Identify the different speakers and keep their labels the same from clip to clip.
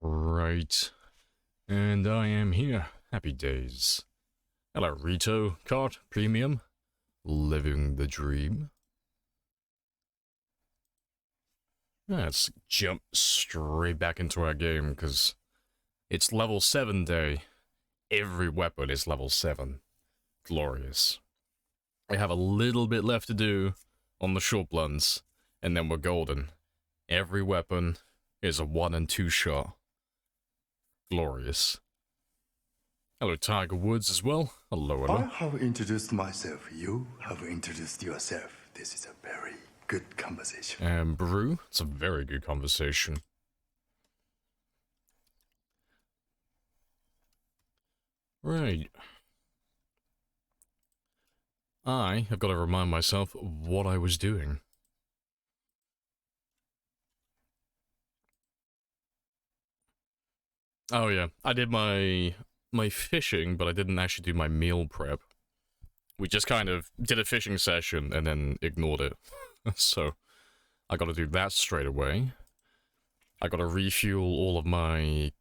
Speaker 1: Right. And I am here. Happy days. Hello, Rito. Card. Premium. Living the dream. Let's jump straight back into our game, because it's level 7 day. Every weapon is level 7. Glorious. I have a little bit left to do on the short blunts, and then we're golden. Every weapon is a 1 and 2 shot. Glorious. Hello, Tiger Woods as well. Hello, hello.
Speaker 2: I have introduced myself. You have introduced yourself. This is a very good conversation.
Speaker 1: Brew, it's a very good conversation. Right. I have got to remind myself what I was doing. Oh yeah, I did my fishing, but I didn't actually do my meal prep. We just kind of did a fishing session and then ignored it. So I got to do that straight away. I got to refuel all of my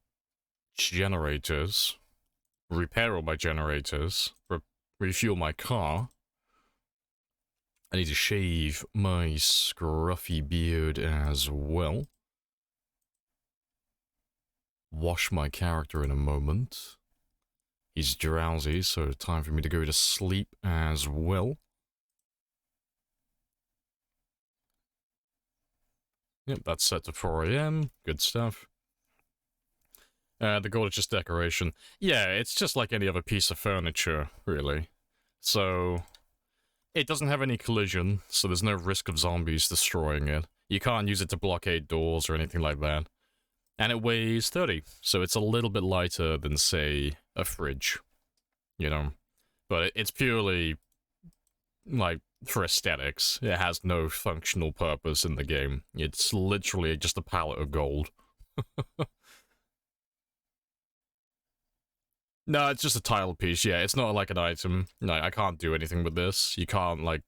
Speaker 1: generators, repair all my generators, refuel my car. I need to shave my scruffy beard as well. Wash my character in a moment. He's drowsy, so time for me to go to sleep as well. Yep, that's set to 4 AM. Good stuff. The goal is just decoration. Yeah, it's just like any other piece of furniture, really. So, it doesn't have any collision, so there's no risk of zombies destroying it. You can't use it to blockade doors or anything like that. And it weighs 30, so it's a little bit lighter than, say, a fridge. You know? But it's purely, like, for aesthetics. It has no functional purpose in the game. It's literally just a palette of gold. No, it's just a tile piece, yeah. It's not like an item. No, I can't do anything with this. You can't, like,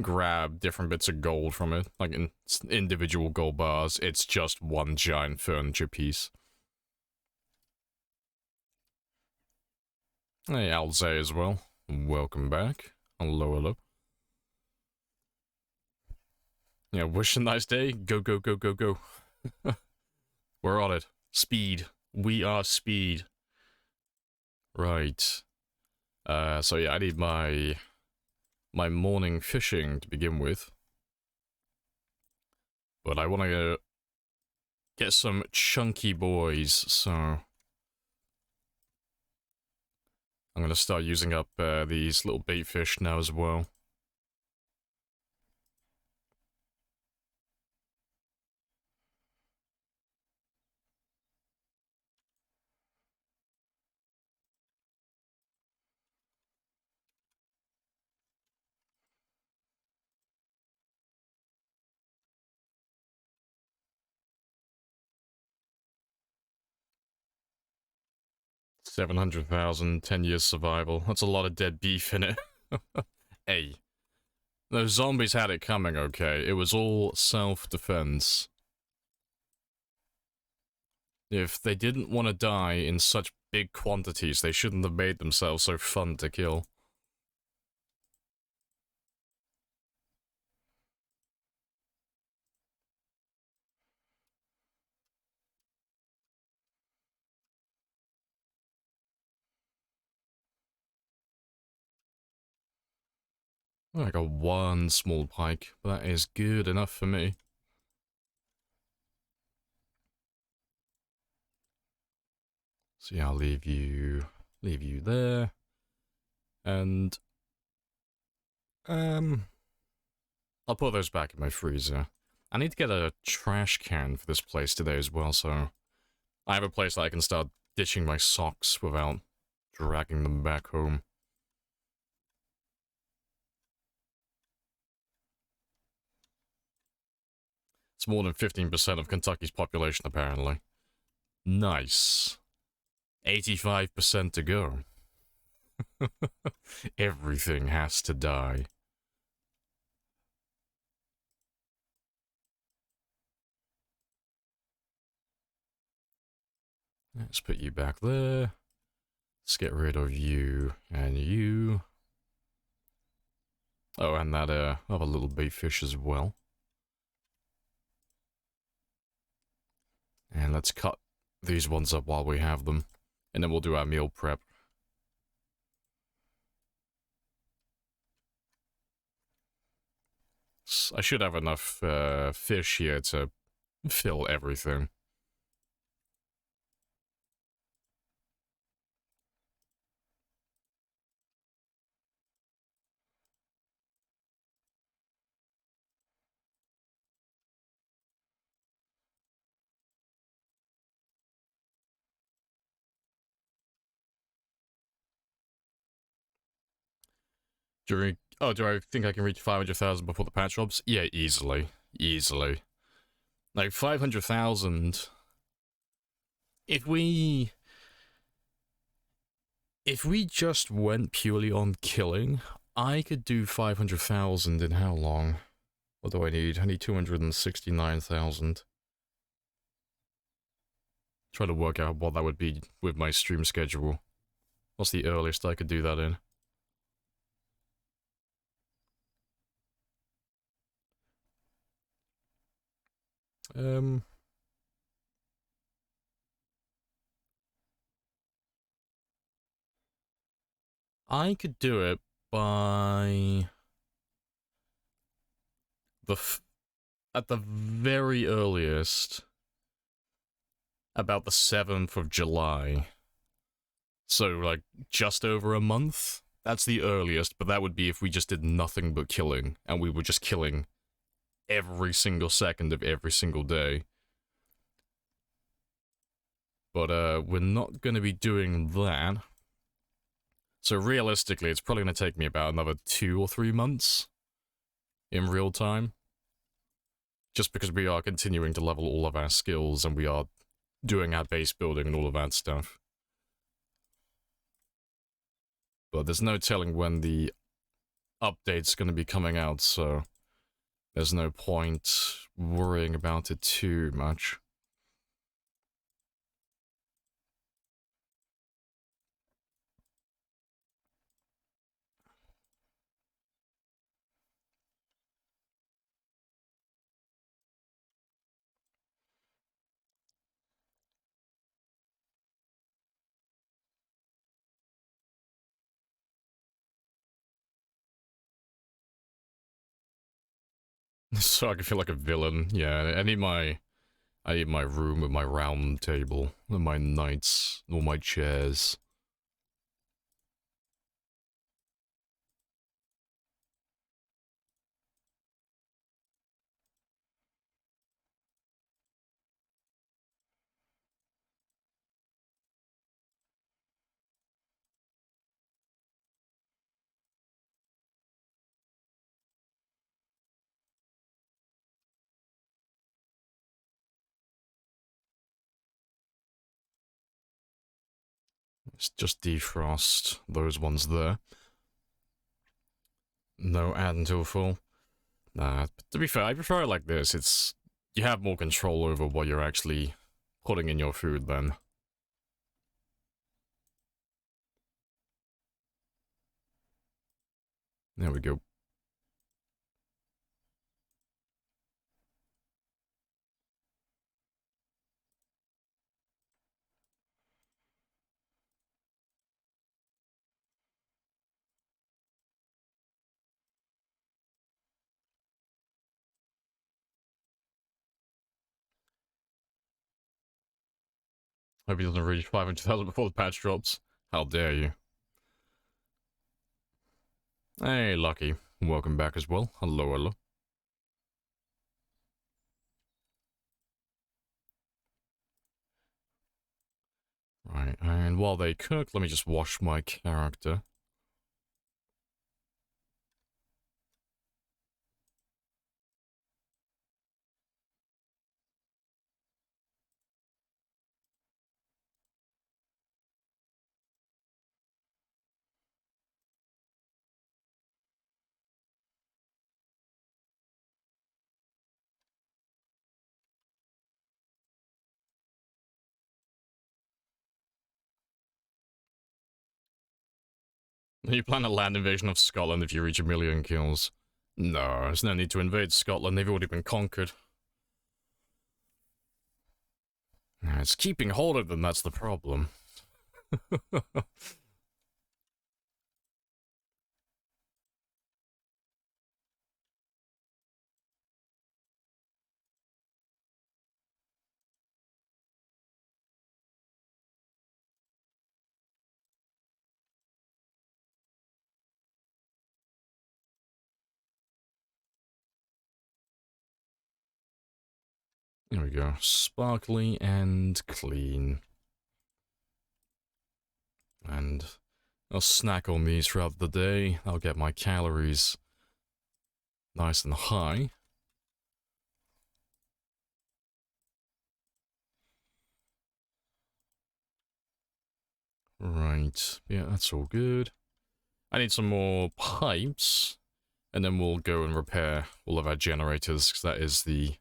Speaker 1: grab different bits of gold from it, like in individual gold bars. It's just one giant furniture piece. Hey, Alze as well. Welcome back. Hello, hello. Yeah, wish a nice day. Go, go, go, go, go. We're on it. Speed. We are speed. Right. So yeah, I need my morning fishing to begin with. But I want to get some chunky boys, so I'm going to start using up these little bait fish now as well. $700,000, 10 years survival. That's a lot of dead beef in it. Hey, those zombies had it coming, okay? It was all self-defense. If they didn't want to die in such big quantities, they shouldn't have made themselves so fun to kill. I got one small pike, but that is good enough for me. So yeah, I'll leave you there. And I'll put those back in my freezer. I need to get a trash can for this place today as well, so I have a place that I can start ditching my socks without dragging them back home. It's more than 15% of Kentucky's population, apparently. Nice. 85% to go. Everything has to die. Let's put you back there. Let's get rid of you and you. Oh, and that other little bait fish as well. And let's cut these ones up while we have them. And then we'll do our meal prep. I should have enough fish here to fill everything. Oh, do I think I can reach 500,000 before the patch drops? Yeah, easily. Easily. Like, 500,000... If we just went purely on killing, I could do 500,000 in how long? What do I need? I need 269,000. Try to work out what that would be with my stream schedule. What's the earliest I could do that in? I could do it by at the very earliest, about the 7th of July. So, like, just over a month? That's the earliest, but that would be if we just did nothing but killing, and we were just killing every single second of every single day. But, we're not gonna be doing that. So realistically, it's probably gonna take me about another 2 or 3 months in real time. Just because we are continuing to level all of our skills, and we are doing our base building and all of that stuff. But there's no telling when the update's gonna be coming out, so there's no point worrying about it too much. So I can feel like a villain. Yeah, I need my room with my round table, and my knights, all my chairs. Let's just defrost those ones there. No add until full. Nah, to be fair, I prefer it like this. It's... you have more control over what you're actually putting in your food then. There we go. Hope he doesn't reach 500,000 before the patch drops. How dare you. Hey, Lucky. Welcome back as well. Hello, hello. Right, and while they cook, let me just wash my character. You plan a land invasion of Scotland if you reach 1,000,000 kills. No, there's no need to invade Scotland, they've already been conquered. It's keeping hold of them, that's the problem. There we go. Sparkly and clean. And I'll snack on these throughout the day. I'll get my calories nice and high. Right. Yeah, that's all good. I need some more pipes. And then we'll go and repair all of our generators, because that is the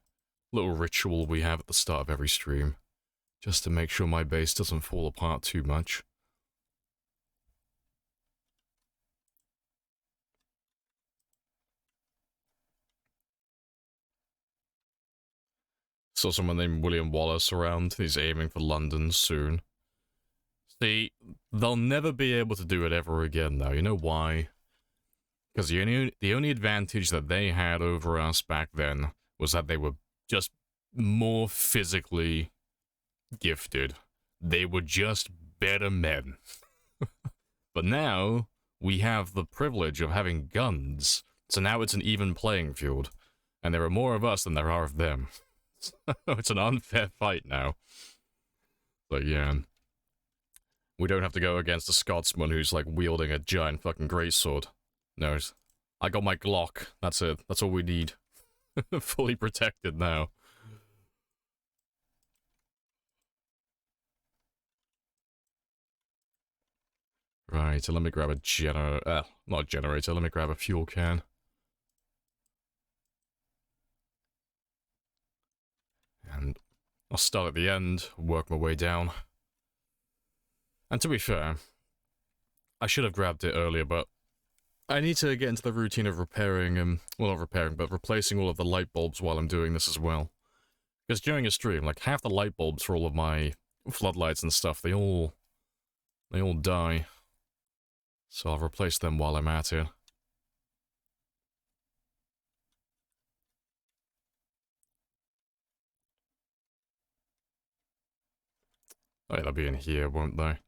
Speaker 1: little ritual we have at the start of every stream. Just to make sure my base doesn't fall apart too much. Saw someone named William Wallace around. He's aiming for London soon. See, they'll never be able to do it ever again, though. You know why? Because the only advantage that they had over us back then was that they were just more physically gifted. They were just better men. But now, we have the privilege of having guns, so now it's an even playing field. And there are more of us than there are of them. It's an unfair fight now. But yeah. We don't have to go against a Scotsman who's like wielding a giant fucking greatsword. No, I got my Glock. That's it. That's all we need. Fully protected now. Right, so let me grab a not a generator, let me grab a fuel can. And I'll start at the end, work my way down. And to be fair, I should have grabbed it earlier, but I need to get into the routine of repairing, well not repairing, but replacing all of the light bulbs while I'm doing this as well. Because during a stream, like half the light bulbs for all of my floodlights and stuff, they all die. So I'll replace them while I'm at it. Oh yeah, they'll be in here, won't they?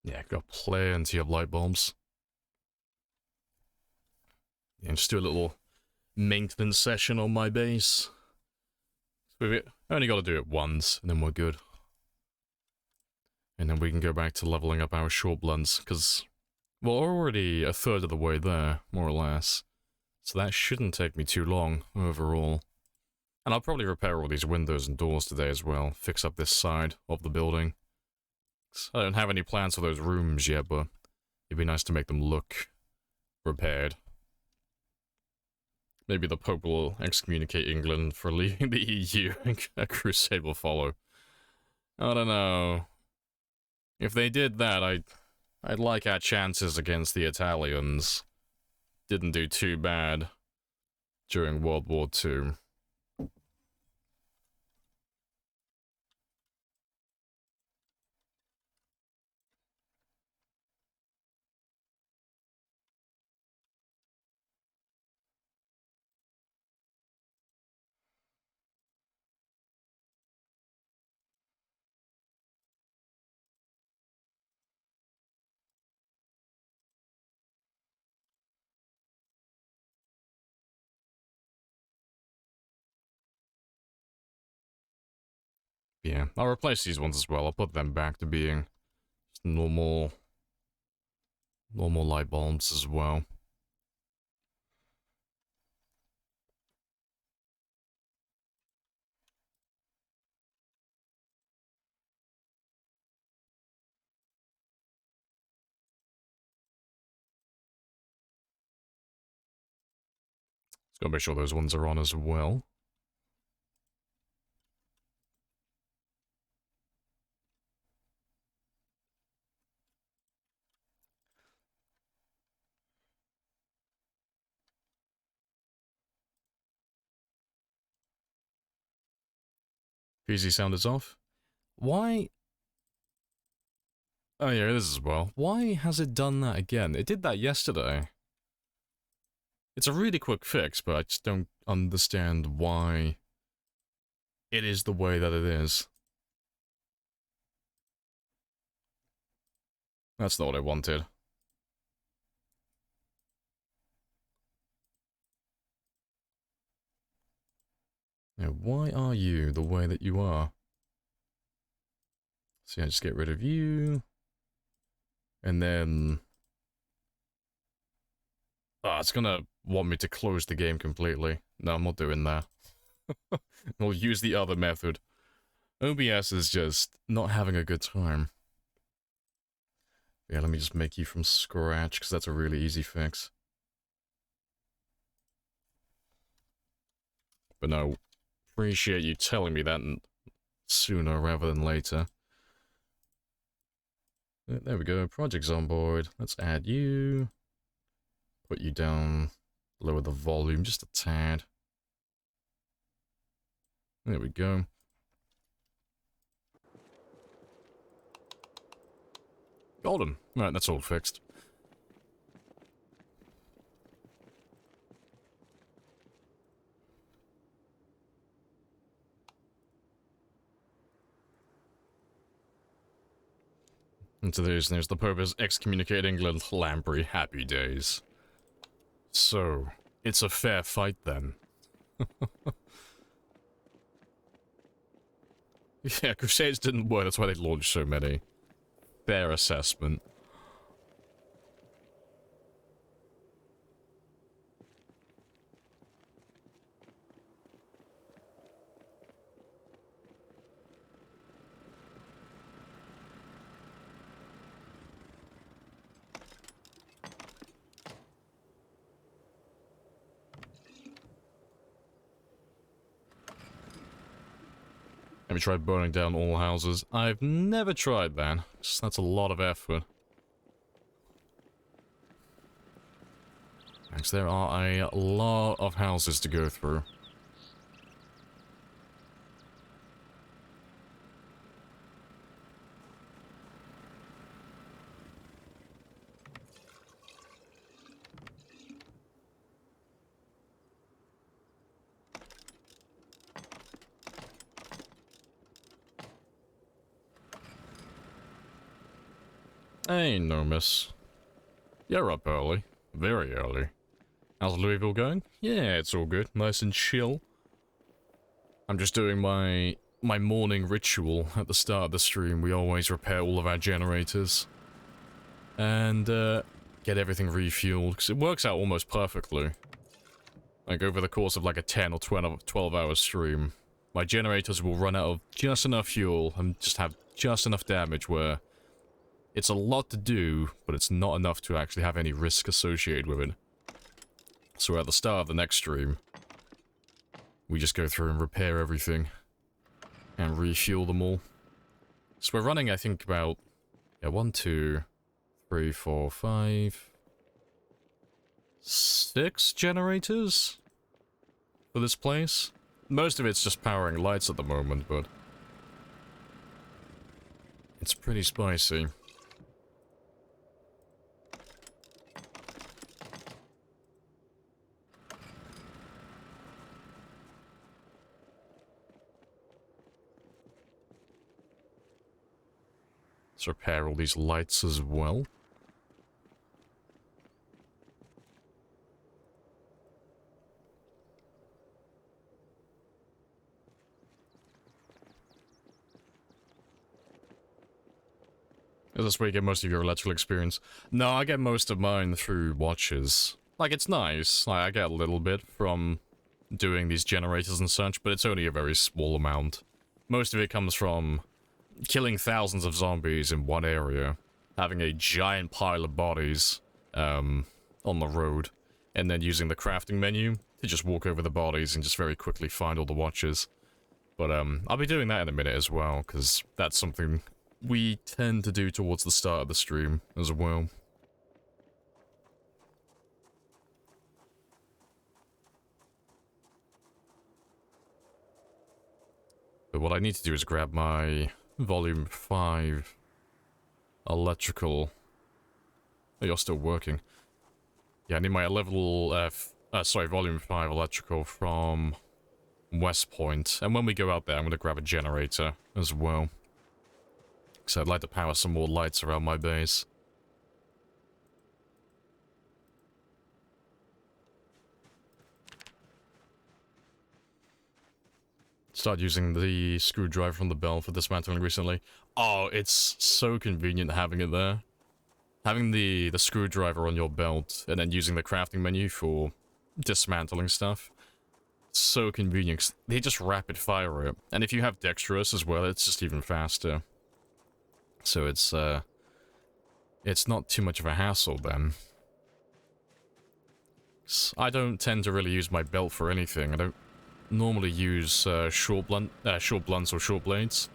Speaker 1: Yeah, got plenty of light bulbs. Yeah, just do a little maintenance session on my base. We've only got to do it once, and then we're good. And then we can go back to leveling up our short blunts, because we're already a third of the way there, more or less. So that shouldn't take me too long, overall. And I'll probably repair all these windows and doors today as well, fix up this side of the building. I don't have any plans for those rooms yet, but it'd be nice to make them look repaired. Maybe the Pope will excommunicate England for leaving the EU and a crusade will follow. I don't know. If they did that, I'd like our chances against the Italians. Didn't do too bad during World War II. Yeah, I'll replace these ones as well. I'll put them back to being normal light bulbs as well. Gotta make sure those ones are on as well. PC sound is off. Why? Oh yeah, it is as well. Why has it done that again? It did that yesterday. It's a really quick fix, but I just don't understand why it is the way that it is. That's not what I wanted. Now, why are you the way that you are? See, I just get rid of you. And then... Ah, it's gonna want me to close the game completely. No, I'm not doing that. We'll use the other method. OBS is just not having a good time. Yeah, let me just make you from scratch, because that's a really easy fix. But no, appreciate you telling me that sooner rather than later. There we go, project's on board. Let's add you. Put you down, lower the volume just a tad. There we go. Golden. Right, that's all fixed. And so there's the purpose excommunicating little Lamprey. Happy days. So, it's a fair fight then. Yeah, Crusades didn't work, that's why they launched so many. Fair assessment. Have you tried burning down all houses? I've never tried that. That's a lot of effort. Thanks, there are a lot of houses to go through. Hey, no miss. You're up early. Very early. How's Louisville going? Yeah, it's all good. Nice and chill. I'm just doing my morning ritual at the start of the stream. We always repair all of our generators. And, get everything refueled, because it works out almost perfectly. Like, over the course of like a 10 or 12 hour stream, my generators will run out of just enough fuel and just have just enough damage where it's a lot to do, but it's not enough to actually have any risk associated with it. So at the start of the next stream, we just go through and repair everything and refuel them all. So we're running, I think, about 1, 2, 3, 4, 5, 6 generators for this place. Most of it's just powering lights at the moment, but it's pretty spicy. Let's repair all these lights as well. Is this where you get most of your electrical experience? No, I get most of mine through watches. Like, it's nice. Like, I get a little bit from doing these generators and such, but it's only a very small amount. Most of it comes from killing thousands of zombies in one area, having a giant pile of bodies on the road, and then using the crafting menu to just walk over the bodies and just very quickly find all the watches. But I'll be doing that in a minute as well, because that's something we tend to do towards the start of the stream as well. But what I need to do is grab my Volume 5 electrical. Oh, you're still working. Yeah, I need my Volume 5 electrical from West Point. And when we go out there, I'm going to grab a generator as well. Because I'd like to power some more lights around my base. Started using the screwdriver from the belt for dismantling recently. Oh, it's so convenient having it there. Having the screwdriver on your belt and then using the crafting menu for dismantling stuff. So convenient, 'cause they just rapid fire it. And if you have dexterous as well, it's just even faster. So it's not too much of a hassle then. I don't tend to really use my belt for anything. I don't normally use short blunts or short blades.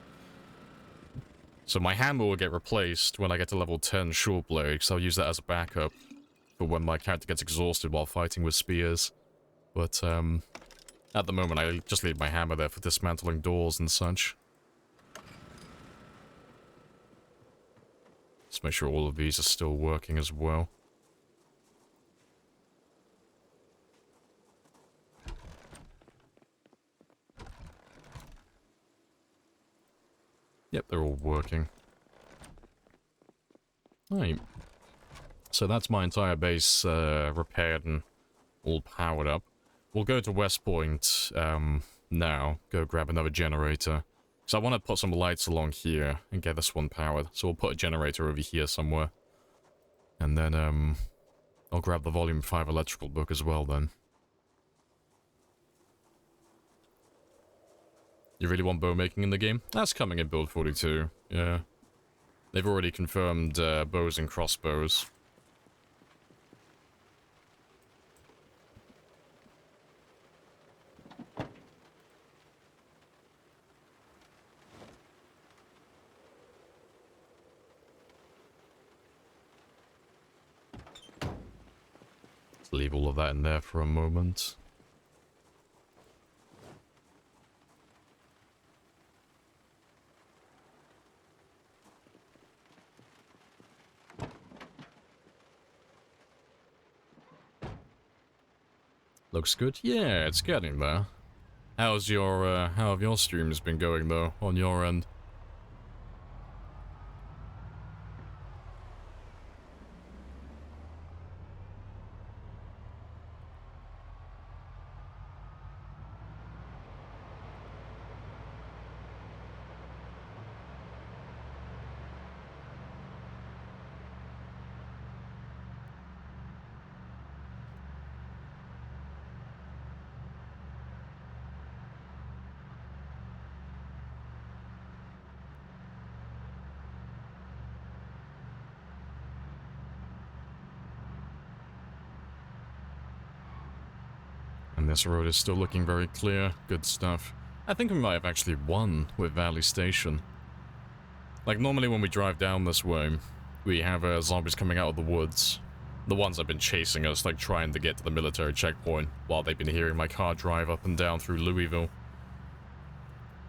Speaker 1: So my hammer will get replaced when I get to level 10 short blade, so I'll use that as a backup for when my character gets exhausted while fighting with spears. But at the moment I just leave my hammer there for dismantling doors and such. Let's make sure all of these are still working as well. Yep, they're all working. Right. So that's my entire base repaired and all powered up. We'll go to West Point now, go grab another generator. Because I want to put some lights along here and get this one powered. So we'll put a generator over here somewhere. And then I'll grab the Volume 5 electrical book as well then. You really want bow making in the game? That's coming in Build 42, yeah. They've already confirmed bows and crossbows. Let's leave all of that in there for a moment. Looks good. Yeah, it's getting there. How have your streams been going though, on your end? And this road is still looking very clear. Good stuff. I think we might have actually won with Valley Station. Like, normally when we drive down this way, we have zombies coming out of the woods. The ones that have been chasing us, like trying to get to the military checkpoint, while they've been hearing my car drive up and down through Louisville.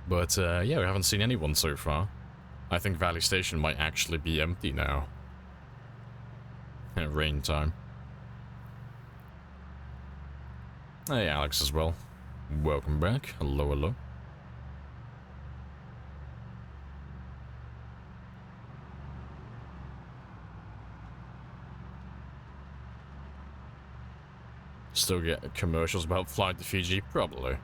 Speaker 1: But, yeah, we haven't seen anyone so far. I think Valley Station might actually be empty now. Rain time. Hey, Alex as well. Welcome back. Hello, hello. Still get commercials about flight to Fiji? Probably.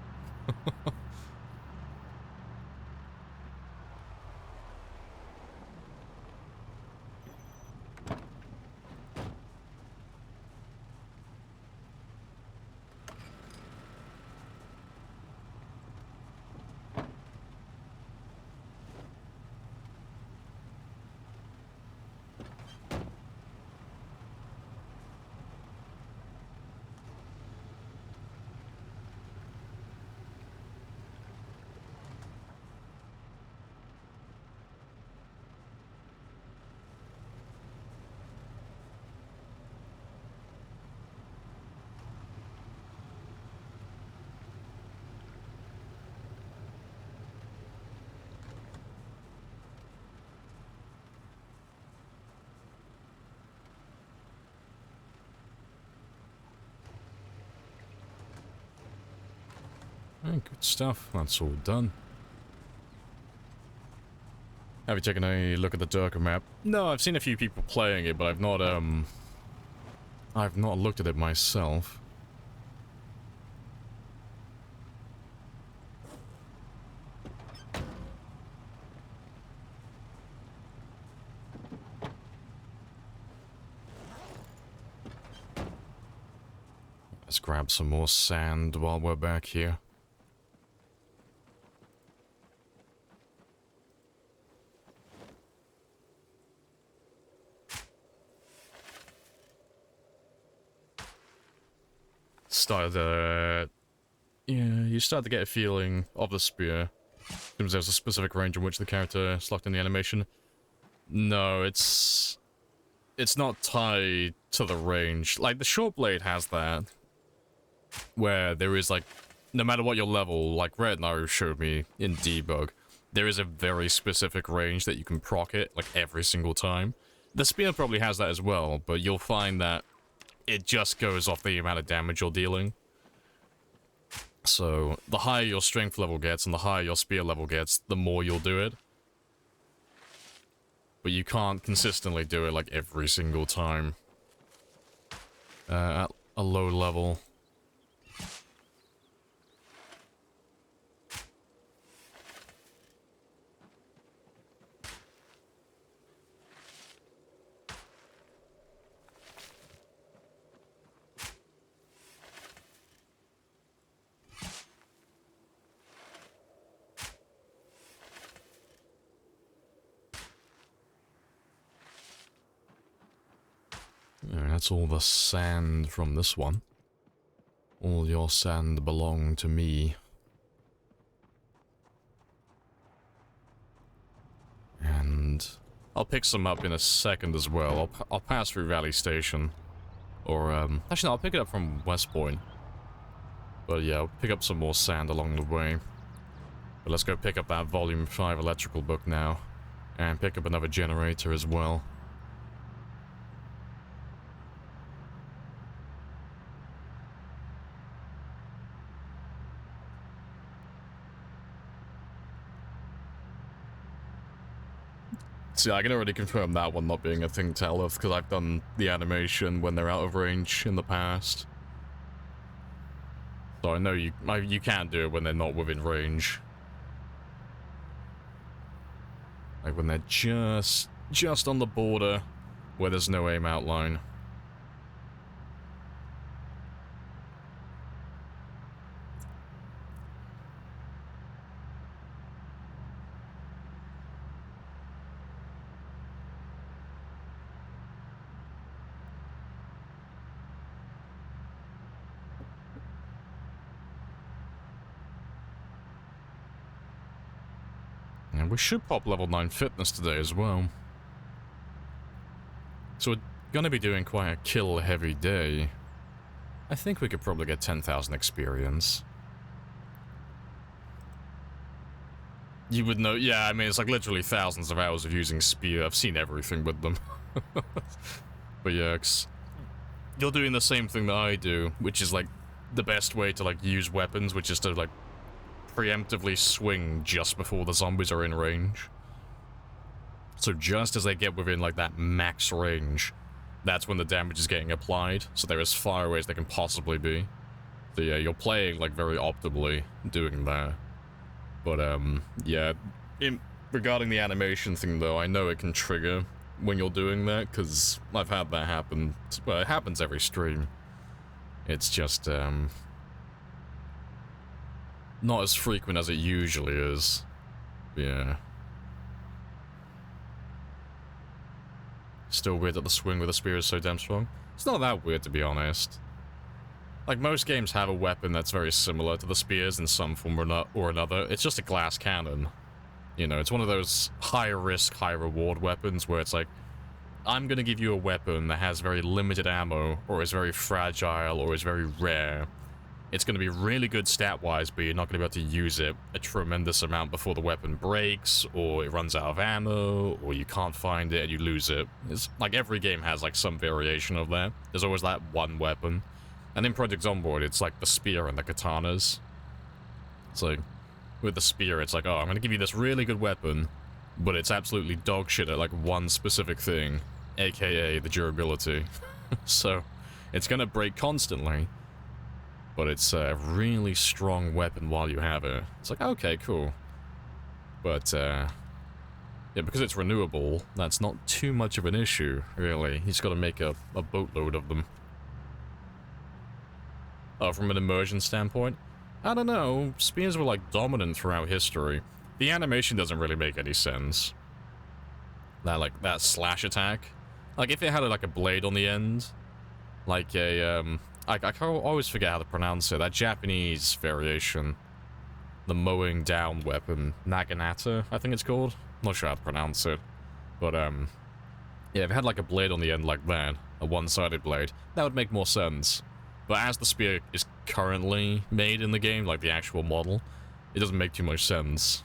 Speaker 1: Alright, good stuff. That's all done. Have you taken a look at the Durka map? No, I've seen a few people playing it, but I've not looked at it myself. Let's grab some more sand while we're back here. You start to get a feeling of the spear. Seems there's a specific range in which the character is locked in the animation. No, it's not tied to the range. Like, the short blade has that, where there is, like, no matter what your level, like Red Naru showed me in debug, there is a very specific range that you can proc it, like, every single time. The spear probably has that as well, but you'll find that it just goes off the amount of damage you're dealing. So, the higher your strength level gets and the higher your spear level gets, the more you'll do it. But you can't consistently do it, like, every single time. At a low level. That's all the sand from this one. All your sand belong to me. And I'll pick some up in a second as well. I'll pass through Valley Station. Or, actually no, I'll pick it up from West Point. But yeah, I'll pick up some more sand along the way. But let's go pick up that Volume 5 electrical book now. And pick up another generator as well. See, I can already confirm that one not being a thing to Elif, because I've done the animation when they're out of range in the past. So I know you can do it when they're not within range. Like when they're just on the border, where there's no aim outline. And we should pop level 9 fitness today as well. So we're gonna be doing quite a kill-heavy day. I think we could probably get 10,000 experience. You would know, yeah, I mean, it's like literally thousands of hours of using spear. I've seen everything with them. But yeah, you're doing the same thing that I do, which is like the best way to like use weapons, which is to like preemptively swing just before the zombies are in range. So just as they get within like that max range, that's when the damage is getting applied, so they're as far away as they can possibly be. So yeah, you're playing like very optimally doing that. But yeah, regarding the animation thing though, I know it can trigger when you're doing that, because I've had that happen. Well, it happens every stream. It's just not as frequent as it usually is. Yeah. Still weird that the swing with the spear is so damn strong. It's not that weird, to be honest. Like, most games have a weapon that's very similar to the spears in some form or another. It's just a glass cannon. You know, it's one of those high-risk, high-reward weapons where it's like, I'm gonna give you a weapon that has very limited ammo, or is very fragile, or is very rare. It's gonna be really good stat-wise, but you're not gonna be able to use it a tremendous amount before the weapon breaks, or it runs out of ammo, or you can't find it and you lose it. It's like every game has like some variation of that. There's always that one weapon. And in Project Zomboid, it's like the spear and the katanas. It's like, with the spear, it's like, oh, I'm gonna give you this really good weapon, but it's absolutely dog shit at like one specific thing, aka the durability. So, it's gonna break constantly, but it's a really strong weapon while you have it. It's like, okay, cool. But, yeah, because it's renewable, that's not too much of an issue, really. You just gotta make a boatload of them. Oh, from an immersion standpoint? I don't know, spears were like dominant throughout history. The animation doesn't really make any sense. That slash attack. Like, if it had like a blade on the end, like I always forget how to pronounce it, that Japanese variation. The mowing down weapon, Naginata, I think it's called. Not sure how to pronounce it. But, yeah, if it had like a blade on the end like that, a one-sided blade, that would make more sense. But as the spear is currently made in the game, like the actual model, it doesn't make too much sense.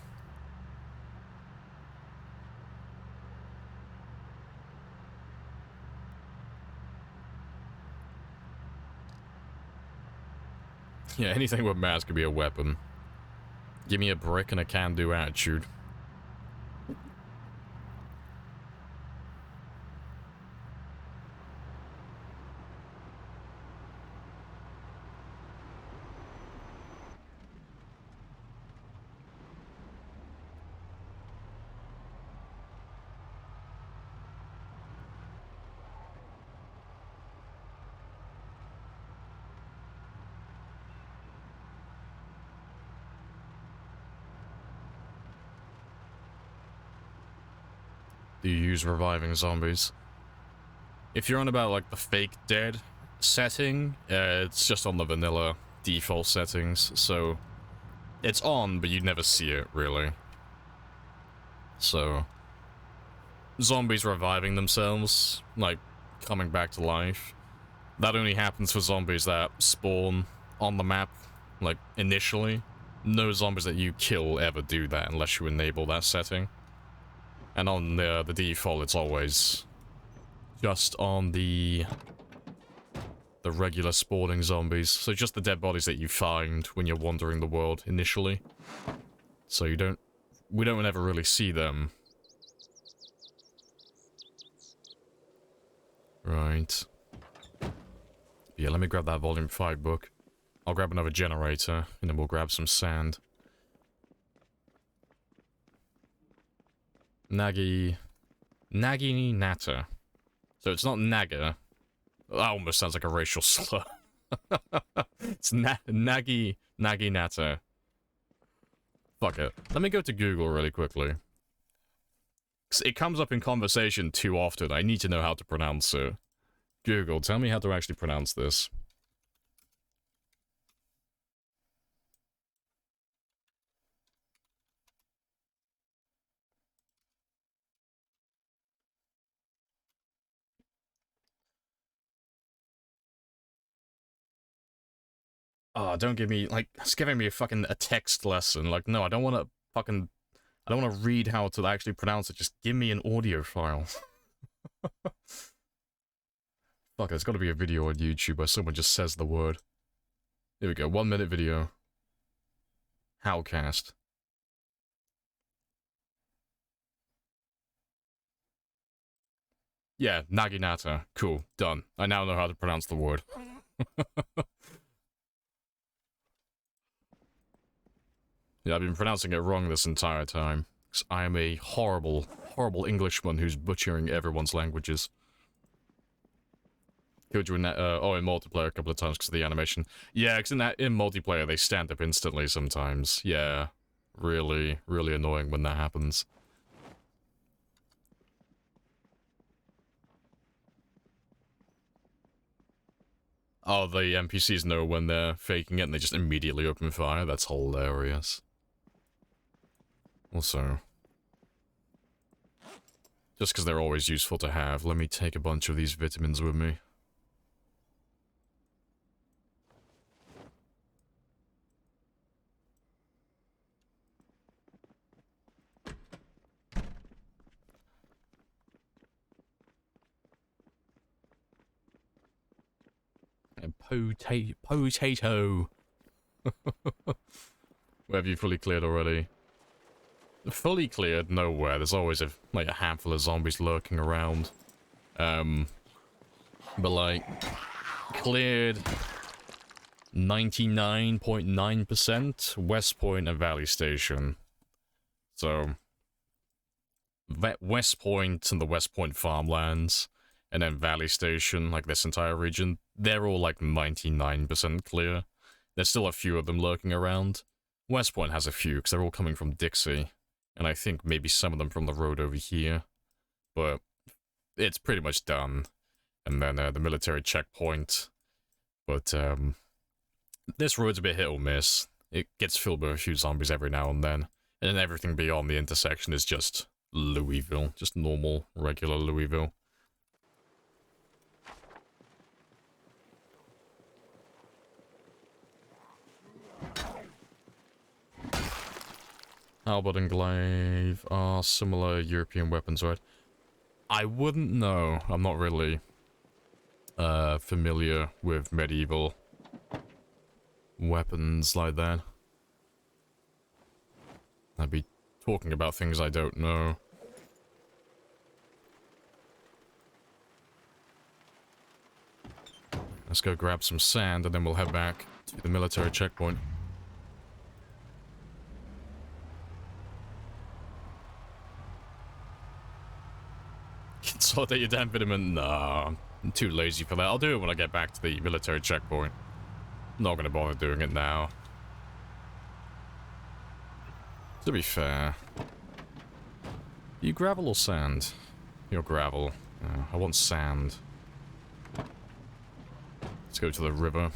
Speaker 1: Yeah, anything with mass could be a weapon. Give me a brick and a can-do attitude. Do you use reviving zombies? If you're on about like the fake dead setting, it's just on the vanilla default settings, so it's on, but you never see it, really. So, zombies reviving themselves, like coming back to life, that only happens for zombies that spawn on the map, like initially. No zombies that you kill ever do that unless you enable that setting. And on the default, it's always just on the regular spawning zombies. So just the dead bodies that you find when you're wandering the world initially. So we don't ever really see them. Right. Yeah, let me grab that volume 5 book. I'll grab another generator, and then we'll grab some sand. Naginata. So it's not Naga. That almost sounds like a racial slur. It's Naginata. Fuck it. Let me go to Google really quickly. It comes up in conversation too often. I need to know how to pronounce it. Google, tell me how to actually pronounce this. Oh, don't give me, like, it's giving me a text lesson. Like, no, I don't want to I don't want to read how to actually pronounce it. Just give me an audio file. Fuck, there's got to be a video on YouTube where someone just says the word. Here we go, 1 minute video. Howcast. Yeah, Naginata. Cool, done. I now know how to pronounce the word. Yeah, I've been pronouncing it wrong this entire time. Because I am a horrible, horrible Englishman who's butchering everyone's languages. Killed you in that, in multiplayer a couple of times because of the animation. Yeah, because in multiplayer they stand up instantly sometimes. Yeah. Really, really annoying when that happens. Oh, the NPCs know when they're faking it and they just immediately open fire? That's hilarious. Also, just because they're always useful to have, let me take a bunch of these vitamins with me. And potato. Where have you fully cleared already? Fully cleared? Nowhere. There's always like a handful of zombies lurking around. But like, cleared 99.9% West Point and Valley Station. So, West Point and the West Point farmlands, and then Valley Station, like this entire region, they're all like 99% clear. There's still a few of them lurking around. West Point has a few, because they're all coming from Dixie, and I think maybe some of them from the road over here. But it's pretty much done. And then the military checkpoint. But this road's a bit hit or miss. It gets filled with a few zombies every now and then. And then everything beyond the intersection is just Louisville. Just normal, regular Louisville. Albert and Glaive are similar European weapons, right? I wouldn't know. I'm not really familiar with medieval weapons like that. I'd be talking about things I don't know. Let's go grab some sand and then we'll head back to the military checkpoint. Consolidate your damn vitamin? Nah, I'm too lazy for that. I'll do it when I get back to the military checkpoint. Not gonna bother doing it now. To be fair. You gravel or sand? You're gravel. I want sand. Let's go to the river.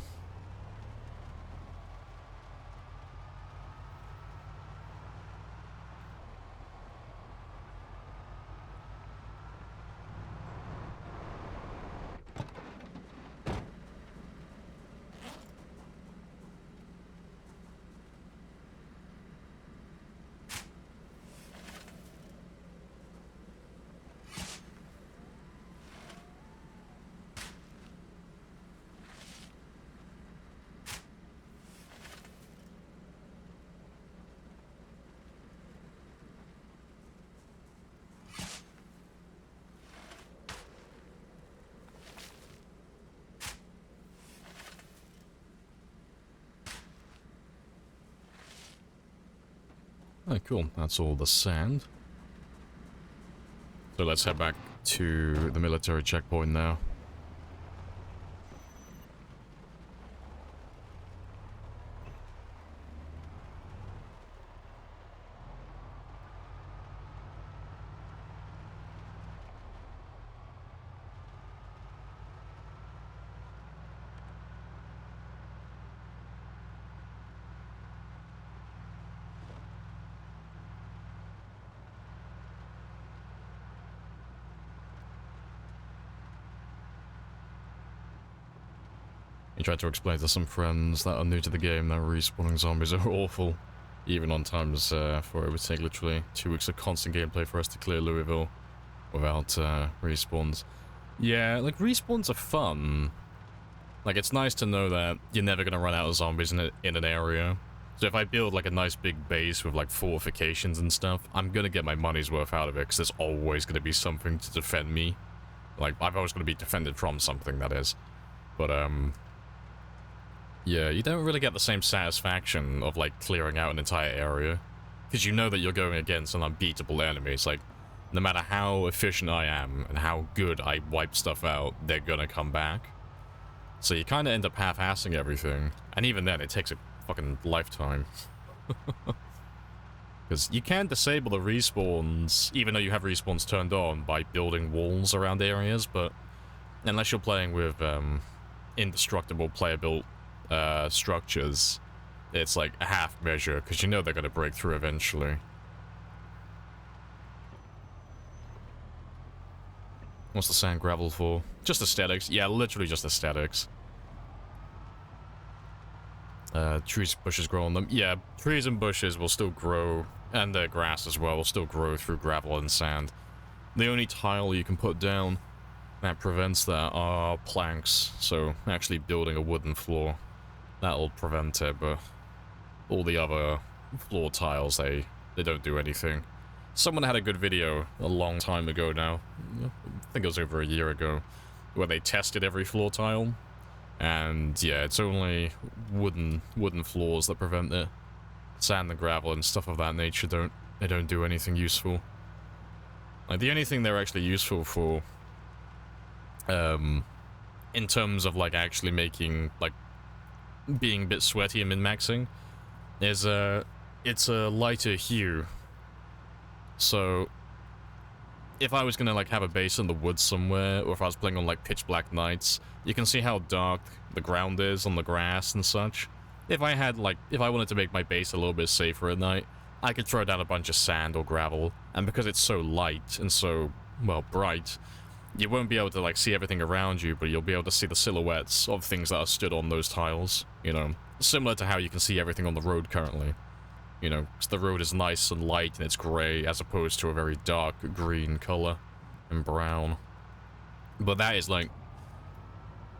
Speaker 1: Oh, cool. That's all the sand. So let's head back to the military checkpoint now. You tried to explain to some friends that are new to the game that respawning zombies are awful. Even on times for it would take literally 2 weeks of constant gameplay for us to clear Louisville without respawns. Yeah, like respawns are fun. Like it's nice to know that you're never gonna run out of zombies in an area. So if I build like a nice big base with like fortifications and stuff, I'm gonna get my money's worth out of it because there's always gonna be something to defend me. Like I've always gonna be defended from something, that is. But yeah, you don't really get the same satisfaction of, like, clearing out an entire area. Because you know that you're going against an unbeatable enemy. It's like, no matter how efficient I am and how good I wipe stuff out, they're gonna come back. So you kind of end up half-assing everything. And even then, it takes a fucking lifetime. Because you can disable the respawns, even though you have respawns turned on, by building walls around areas, but unless you're playing with indestructible player-built structures, it's like a half measure, because you know they're going to break through eventually. What's the sand gravel for? Just aesthetics. Yeah, literally just aesthetics. Trees, bushes grow on them. Yeah, trees and bushes will still grow, and the grass as well will still grow through gravel and sand. The only tile you can put down that prevents that are planks, so actually building a wooden floor. That'll prevent it, but all the other floor tiles, they don't do anything. Someone had a good video a long time ago now, I think it was over a year ago, where they tested every floor tile, and yeah, it's only wooden floors that prevent it. Sand and gravel and stuff of that nature don't do anything useful. Like, the only thing they're actually useful for, in terms of like actually making, like, being a bit sweaty and min-maxing, is it's a lighter hue. So if I was gonna like have a base in the woods somewhere, or if I was playing on like pitch black nights, you can see how dark the ground is on the grass and such. If I wanted to make my base a little bit safer at night, I could throw down a bunch of sand or gravel, and because it's so light and so, well, bright, you won't be able to like see everything around you, but you'll be able to see the silhouettes of things that are stood on those tiles, you know, similar to how you can see everything on the road currently. You know, 'cause the road is nice and light and it's grey, as opposed to a very dark green colour and brown. But that is, like,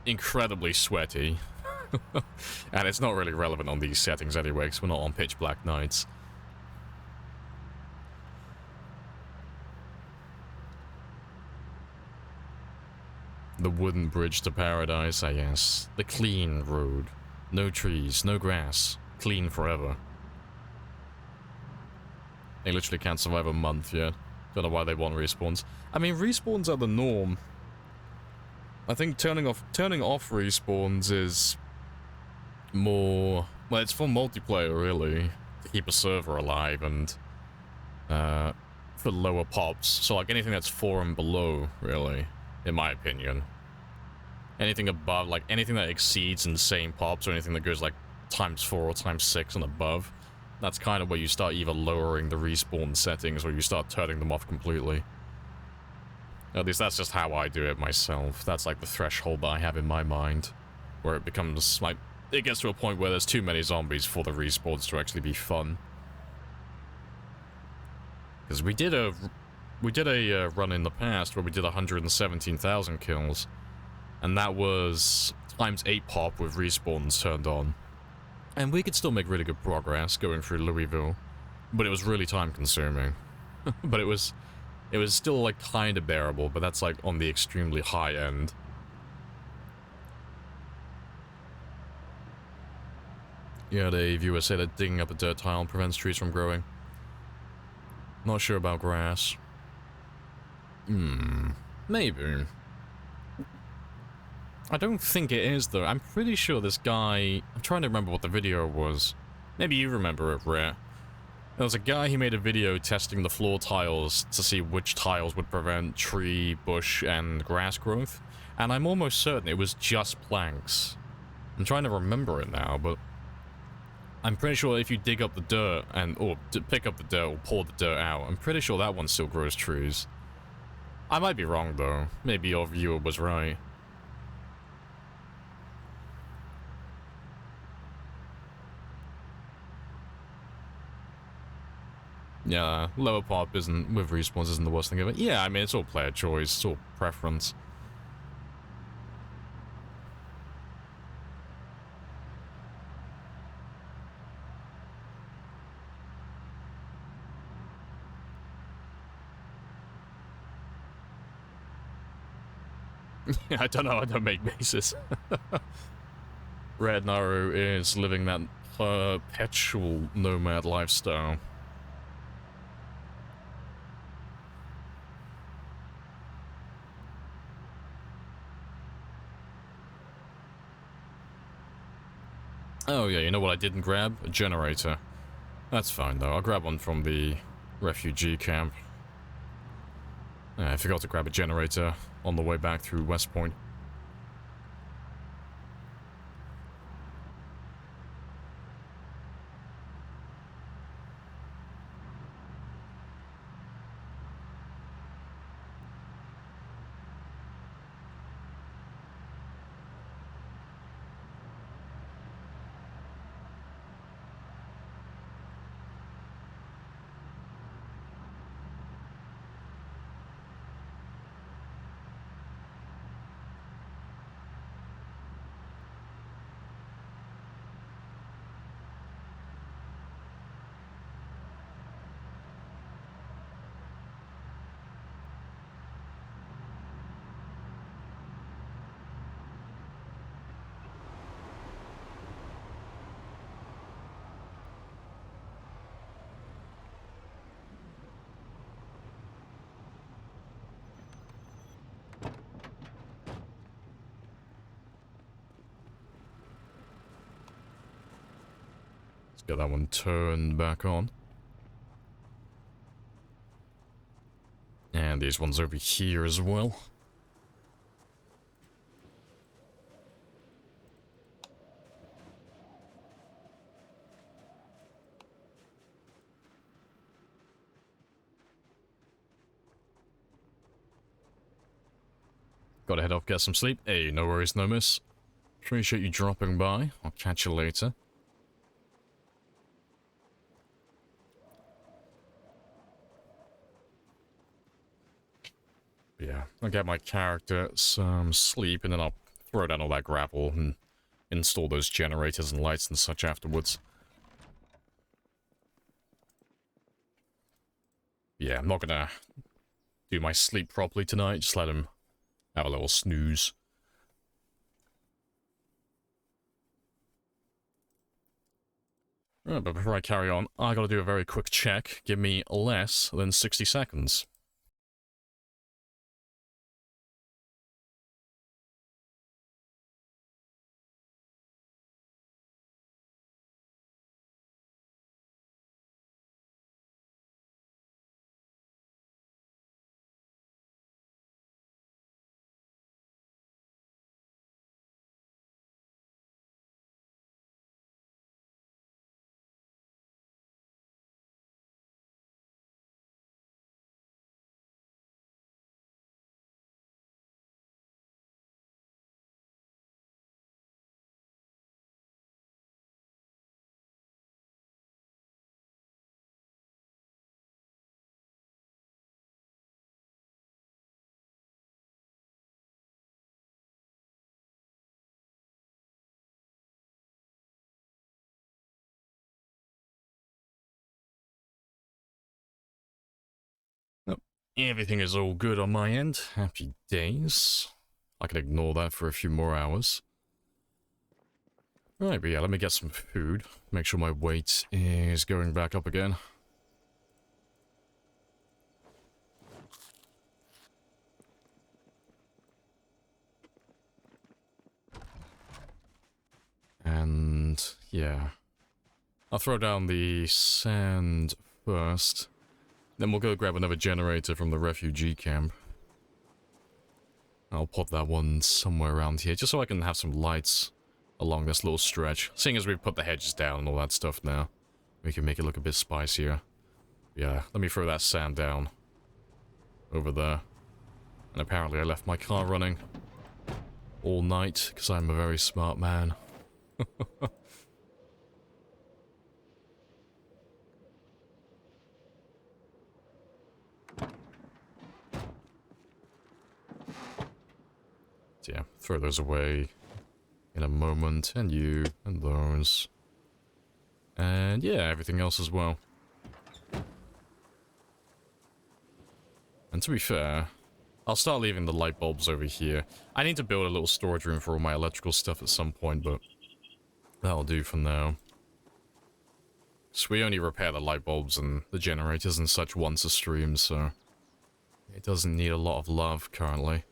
Speaker 1: incredibly sweaty. And it's not really relevant on these settings anyway, because we're not on pitch black nights. The wooden bridge to paradise, ah yes. The clean road. No trees, no grass. Clean forever. They literally can't survive a month yet. Don't know why they want respawns. I mean, respawns are the norm. I think turning off respawns is more... Well, it's for multiplayer, really. To keep a server alive and... for lower pops. So, like, anything that's 4 and below, really. In my opinion. Anything above, like, anything that exceeds insane pops, or anything that goes, like, ×4 or ×6 and above, that's kind of where you start either lowering the respawn settings, or you start turning them off completely. At least that's just how I do it myself. That's, like, the threshold that I have in my mind. Where it becomes, like, it gets to a point where there's too many zombies for the respawns to actually be fun. Because we did a run in the past where we did 117,000 kills, and that was ×8 pop with respawns turned on. And we could still make really good progress going through Louisville, but it was really time consuming. But it was still like kind of bearable, but that's like on the extremely high end. Yeah, the viewer said that digging up a dirt tile prevents trees from growing. Not sure about grass. Maybe. I don't think it is, though. I'm pretty sure this guy... I'm trying to remember what the video was. Maybe you remember it, Rare. There was a guy who made a video testing the floor tiles to see which tiles would prevent tree, bush, and grass growth. And I'm almost certain it was just planks. I'm trying to remember it now, but... I'm pretty sure if you dig up the dirt, or pick up the dirt, or pour the dirt out, I'm pretty sure that one still grows trees. I might be wrong, though. Maybe your viewer was right. Yeah, lower pop with respawns isn't the worst thing ever. Yeah, I mean, it's all player choice, it's all preference. I don't know, I don't make bases. Red Naru is living that perpetual nomad lifestyle. Oh yeah, you know what I didn't grab? A generator. That's fine though, I'll grab one from the refugee camp. I forgot to grab a generator on the way back through West Point. Get that one turned back on. And these ones over here as well. Gotta head off, get some sleep. Hey, no worries, no miss. Appreciate you dropping by. I'll catch you later. Yeah, I'll get my character some sleep, and then I'll throw down all that grapple and install those generators and lights and such afterwards. Yeah, I'm not gonna do my sleep properly tonight. Just let him have a little snooze. Right, but before I carry on, I gotta do a very quick check. Give me less than 60 seconds. Nope. Everything is all good on my end. Happy days. I can ignore that for a few more hours. Right, but yeah, let me get some food. Make sure my weight is going back up again. And yeah. I'll throw down the sand first. Then we'll go grab another generator from the refugee camp. I'll pop that one somewhere around here, just so I can have some lights along this little stretch. Seeing as we've put the hedges down and all that stuff now, we can make it look a bit spicier. Yeah, let me throw that sand down over there. And apparently I left my car running all night, because I'm a very smart man. So yeah, throw those away in a moment, and you, and those. And yeah, everything else as well. And to be fair, I'll start leaving the light bulbs over here. I need to build a little storage room for all my electrical stuff at some point, but that'll do for now. So we only repair the light bulbs and the generators and such once a stream, so it doesn't need a lot of love currently.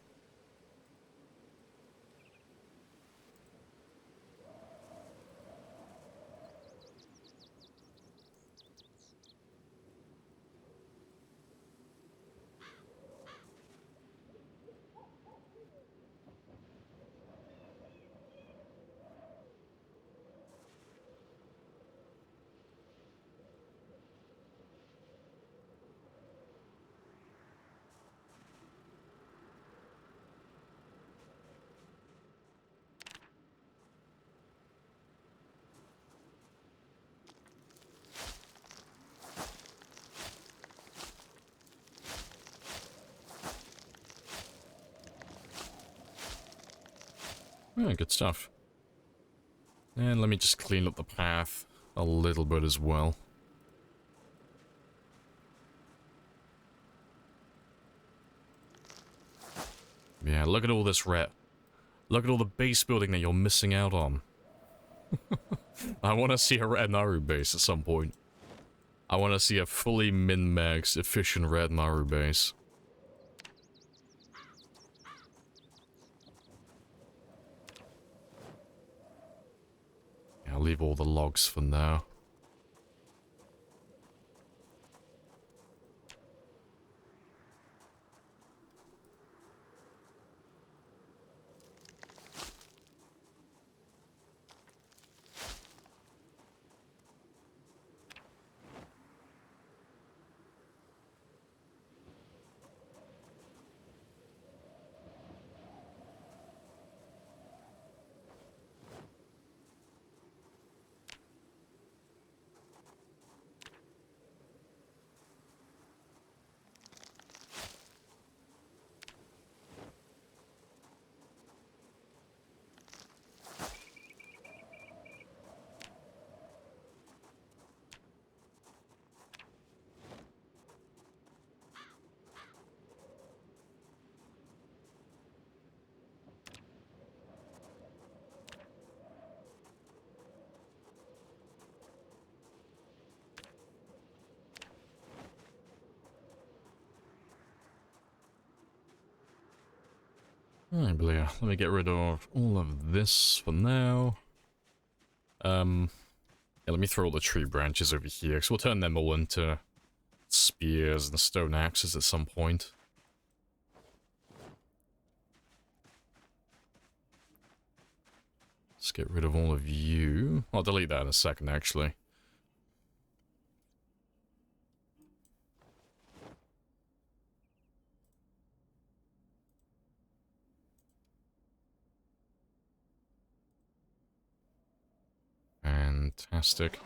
Speaker 1: Yeah, good stuff. And let me just clean up the path a little bit as well. Yeah, look at all this red. Look at all the base building that you're missing out on. I want to see a Red Naru base at some point. I want to see a fully min-max efficient Red Naru base. Yeah, I'll leave all the logs for now. Alright, but yeah, let me get rid of all of this for now. Yeah, let me throw all the tree branches over here, because we'll turn them all into spears and stone axes at some point. Let's get rid of all of you. I'll delete that in a second, actually. Fantastic.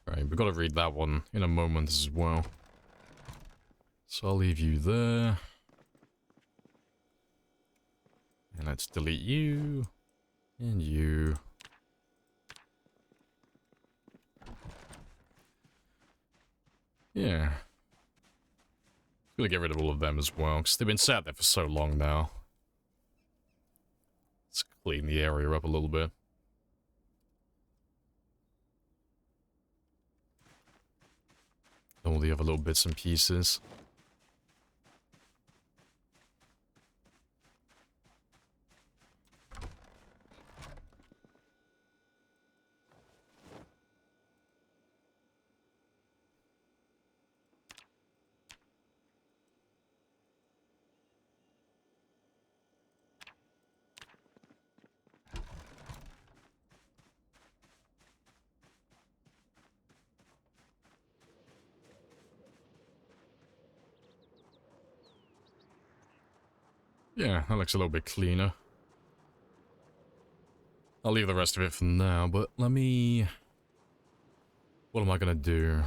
Speaker 1: Alright, we've got to read that one in a moment as well. So I'll leave you there. And let's delete you. And you. Yeah. Gonna get rid of all of them as well, because they've been sat there for so long now. Let's clean the area up a little bit. All the other little bits and pieces. Yeah, that looks a little bit cleaner. I'll leave the rest of it for now, but let me... What am I gonna do?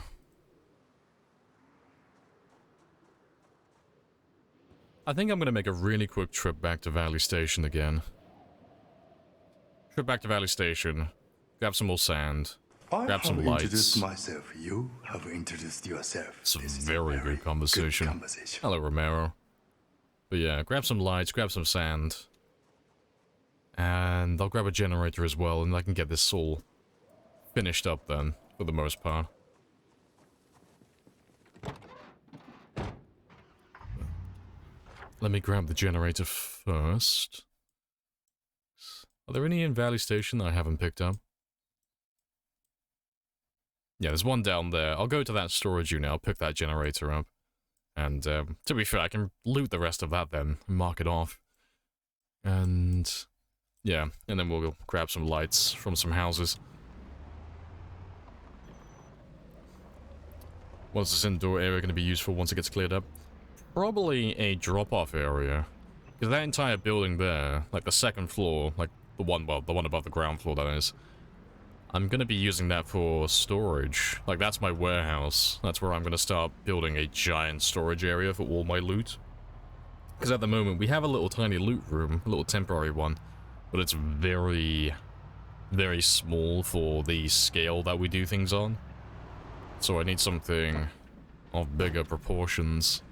Speaker 1: I think I'm gonna make a really quick trip back to Valley Station again. Trip back to Valley Station, grab some more sand, grab some lights.
Speaker 2: Introduced myself. You have introduced yourself.
Speaker 1: It's a
Speaker 2: This is
Speaker 1: very good conversation. Hello, Romero. But yeah, grab some lights, grab some sand. And I'll grab a generator as well, and I can get this all finished up then, for the most part. Let me grab the generator first. Are there any in Valley Station that I haven't picked up? Yeah, there's one down there. I'll go to that storage unit, I'll pick that generator up. And, to be fair, I can loot the rest of that then, and mark it off. And... yeah, and then we'll go grab some lights from some houses. What's this indoor area going to be used for once it gets cleared up? Probably a drop-off area. Because that entire building there, like the second floor, like the one above the ground floor that is, I'm going to be using that for storage. Like, that's my warehouse. That's where I'm going to start building a giant storage area for all my loot. Because at the moment, we have a little tiny loot room, a little temporary one, but it's very, very small for the scale that we do things on. So I need something of bigger proportions.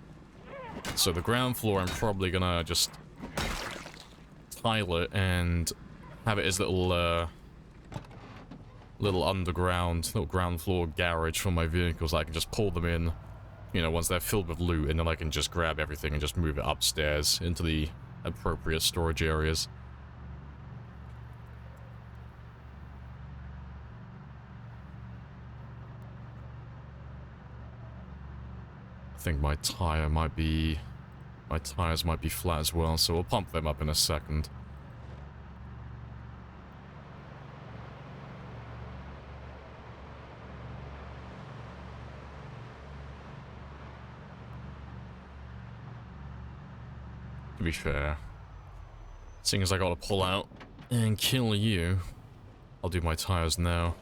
Speaker 1: So the ground floor, I'm probably going to just tile it and have it as little underground, little ground floor garage for my vehicles. I can just pull them in, you know, once they're filled with loot, and then I can just grab everything and just move it upstairs into the appropriate storage areas. I think my tires might be flat as well, so we'll pump them up in a second. To be fair, seeing as I gotta pull out and kill you, I'll do my tires now.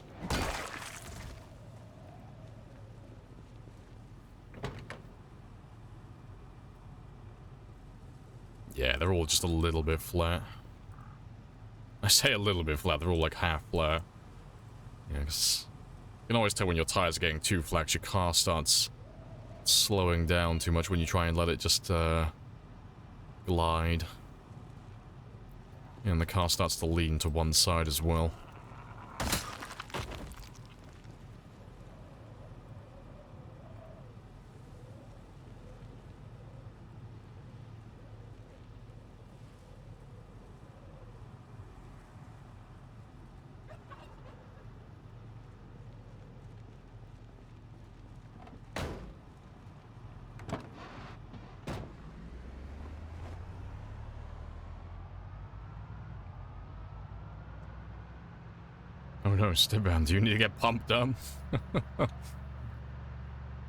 Speaker 1: Yeah, they're all just a little bit flat. I say a little bit flat, they're all like half flat. Yeah, 'cause you can always tell when your tires are getting too flat, your car starts slowing down too much when you try and let it just glide. And the car starts to lean to one side as well. Oh no, Stiban, do you need to get pumped up?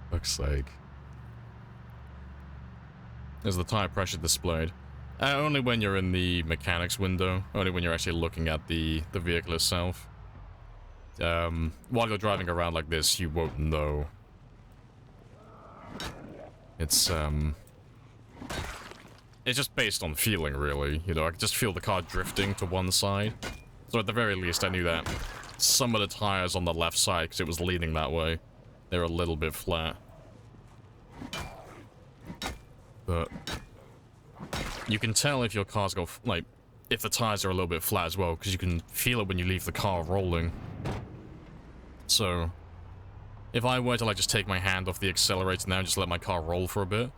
Speaker 1: Fuck's sake. There's the tire pressure displayed. Only when you're in the mechanics window. Only when you're actually looking at the vehicle itself. While you're driving around like this, you won't know. It's just based on feeling, really. You know, I could just feel the car drifting to one side. So at the very least, I knew that some of the tires on the left side, because it was leaning that way, they're a little bit flat. But you can tell if your car's got, like, if the tires are a little bit flat as well, because you can feel it when you leave the car rolling. So if I were to, like, just take my hand off the accelerator now and just let my car roll for a bit,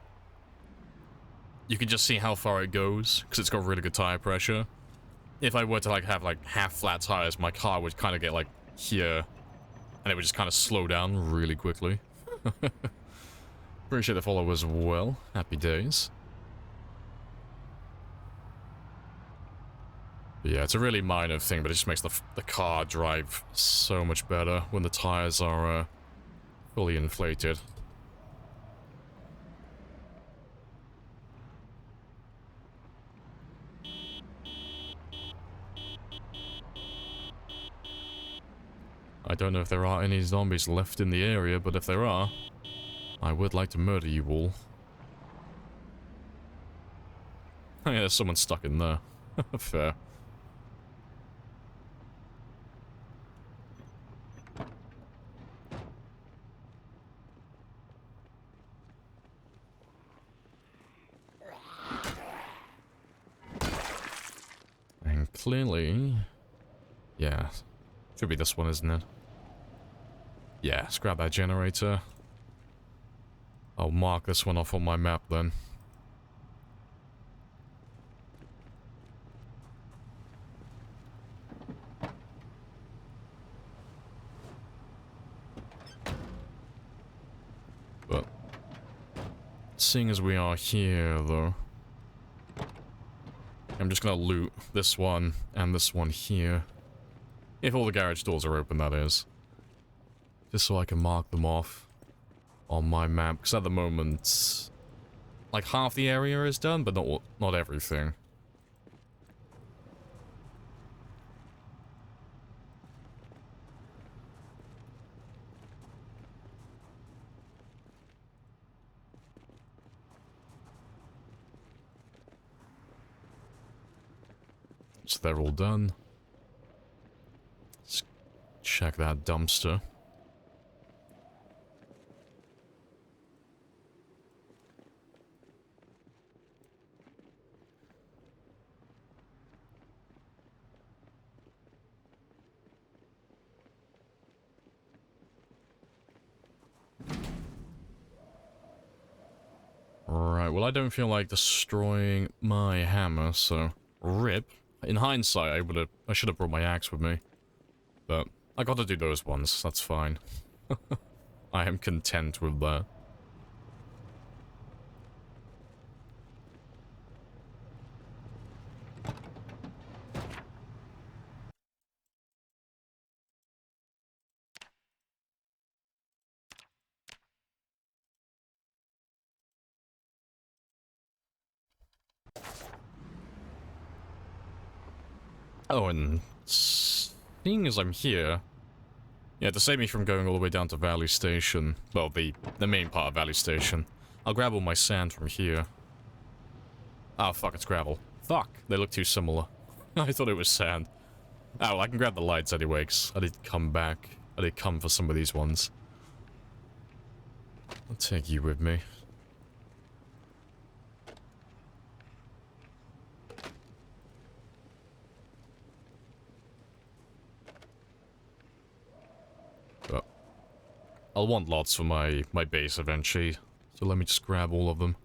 Speaker 1: you can just see how far it goes, because it's got really good tire pressure. If I were to, like, have, like, half-flat tires, my car would kind of get, like, here, and it would just kind of slow down really quickly. Appreciate the follow as well. Happy days. But yeah, it's a really minor thing, but it just makes the car drive so much better when the tires are fully inflated. I don't know if there are any zombies left in the area, but if there are, I would like to murder you all. Oh yeah, there's someone stuck in there. Fair. And clearly... yeah. Should be this one, isn't it? Yeah, let's grab that generator. I'll mark this one off on my map then. But seeing as we are here, though, I'm just gonna loot this one and this one here. If all the garage doors are open, that is. Just so I can mark them off on my map, because at the moment, like, half the area is done, but not everything. So they're all done. Let's check that dumpster. Right, well, I don't feel like destroying my hammer, so rip. In hindsight, I should have brought my axe with me. But I got to do those ones, that's fine. I am content with that. Oh, and seeing as I'm here, yeah, to save me from going all the way down to Valley Station, well, the main part of Valley Station, I'll grab all my sand from here. Oh, fuck, it's gravel. Fuck, they look too similar. I thought it was sand. Oh, well, I can grab the lights anyway, 'cause I did come back. I did come for some of these ones. I'll take you with me. I'll want lots for my base eventually. So let me just grab all of them.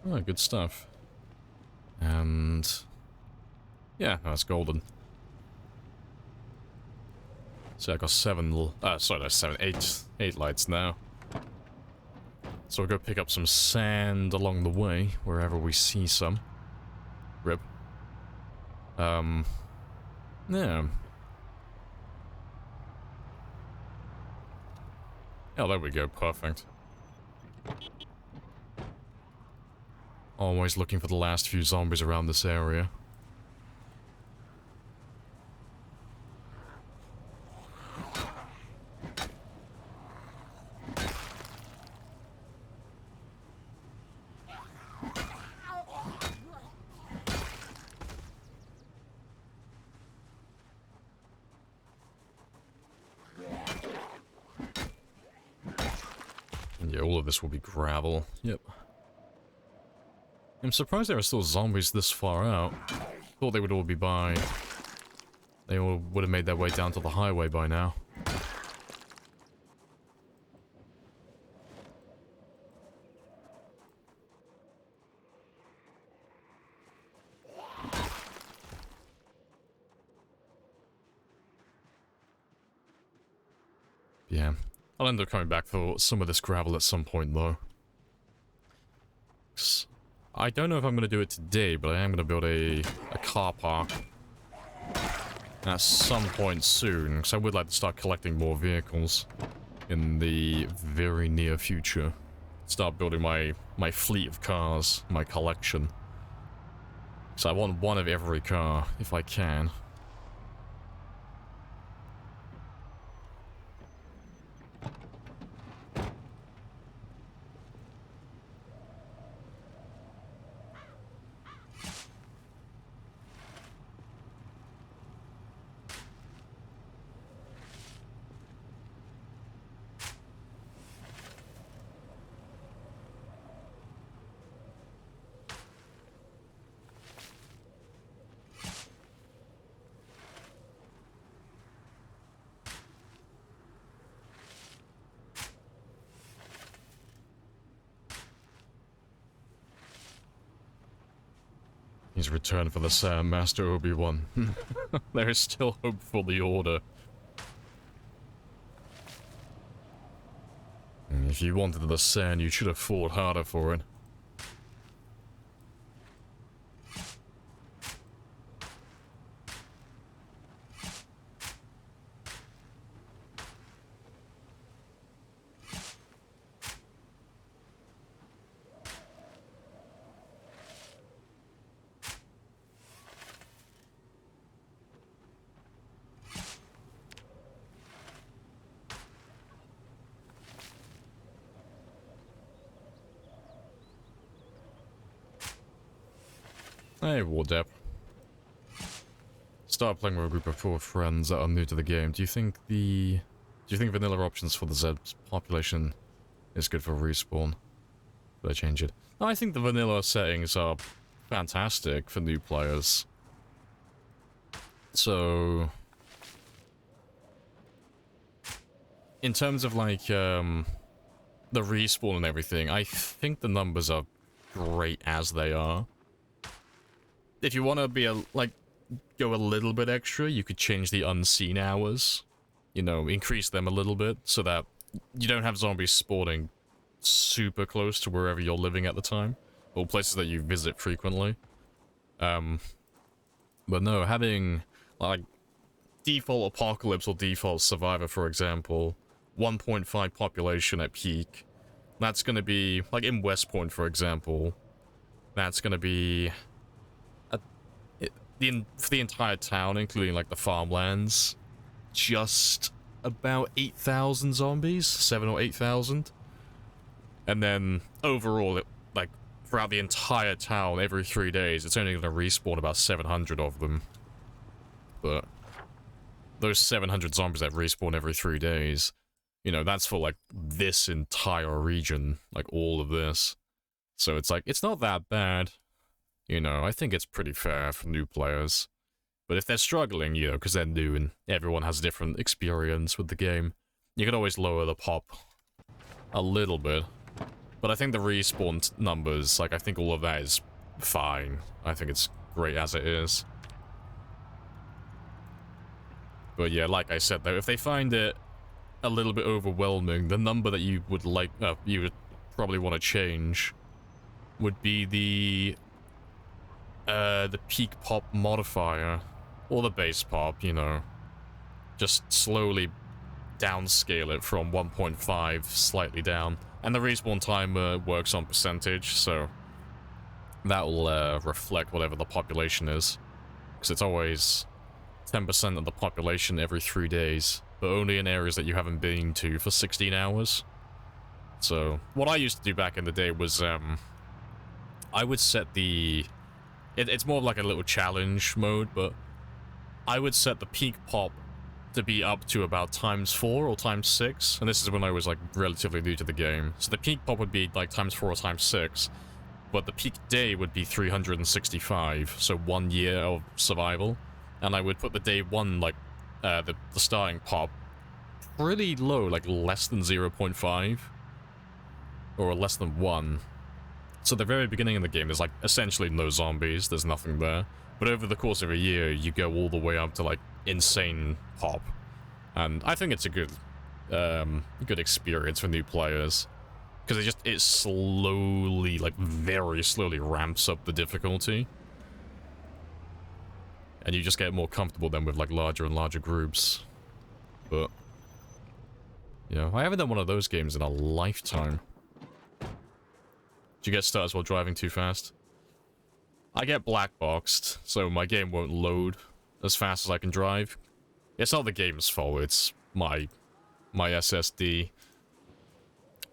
Speaker 1: Oh, good stuff. And yeah, that's golden. So I got 7, sorry, no, 7, 8 lights now. So we'll go pick up some sand along the way, wherever we see some. Rip. Yeah. Oh, there we go, perfect. Always looking for the last few zombies around this area. Yeah, all of this will be gravel. Yep. I'm surprised there are still zombies this far out. Thought they would all be by... They all would have made their way down to the highway by now. Yeah. I'll end up coming back for some of this gravel at some point, though. I don't know if I'm going to do it today, but I am going to build a car park at some point soon, because I would like to start collecting more vehicles in the very near future. Start building my fleet of cars, my collection. So I want one of every car, if I can. He's returned for the Sand Master Obi-Wan. There is still hope for the Order. If you wanted the sand, you should have fought harder for it. Hey, Wardep. Start playing with a group of 4 friends that are new to the game. Do you think vanilla options for the Z population is good for respawn? Should I change it? I think the vanilla settings are fantastic for new players. So, in terms of like the respawn and everything, I think the numbers are great as they are. If you want to be go a little bit extra, you could change the unseen hours. You know, increase them a little bit so that you don't have zombies spawning super close to wherever you're living at the time. or places that you visit frequently. But no, having, like, default Apocalypse or default Survivor, for example, 1.5 population at peak, that's gonna be, like in West Point, for example, that's gonna be, for the entire town, including, like, the farmlands, just about 8,000 zombies, 7 or 8,000. And then, overall, like, throughout the entire town, every 3 days, it's only gonna respawn about 700 of them. But those 700 zombies that respawn every 3 days, you know, that's for, like, this entire region, like, all of this. So it's like, it's not that bad. You know, I think it's pretty fair for new players. But if they're struggling, you know, because they're new and everyone has a different experience with the game, you can always lower the pop a little bit. But I think the respawn numbers, like, I think all of that is fine. I think it's great as it is. But yeah, like I said though, if they find it a little bit overwhelming, the number that you would like, you would probably want to change would be the peak pop modifier, or the base pop, you know. Just slowly downscale it from 1.5 slightly down. And the respawn timer works on percentage, so that will reflect whatever the population is. Because it's always 10% of the population every 3 days, but only in areas that you haven't been to for 16 hours. So, what I used to do back in the day was, I would set the... It's more of like a little challenge mode, but I would set the peak pop to be up to about ×4 or ×6, and this is when I was, like, relatively new to the game. So the peak pop would be, like, ×4 or ×6, but the peak day would be 365, so 1 year of survival. And I would put the day 1, like, the starting pop pretty low, like less than 0.5, or less than 1. So the very beginning of the game, there's, like, essentially no zombies, there's nothing there. But over the course of a year, you go all the way up to, like, insane pop. And I think it's a good experience for new players. Because it slowly, like, very slowly ramps up the difficulty. And you just get more comfortable then with, like, larger and larger groups. But, you know, I haven't done one of those games in a lifetime. Do you get stutters while driving too fast? I get black boxed, so my game won't load as fast as I can drive. It's not the game's fault, it's my SSD.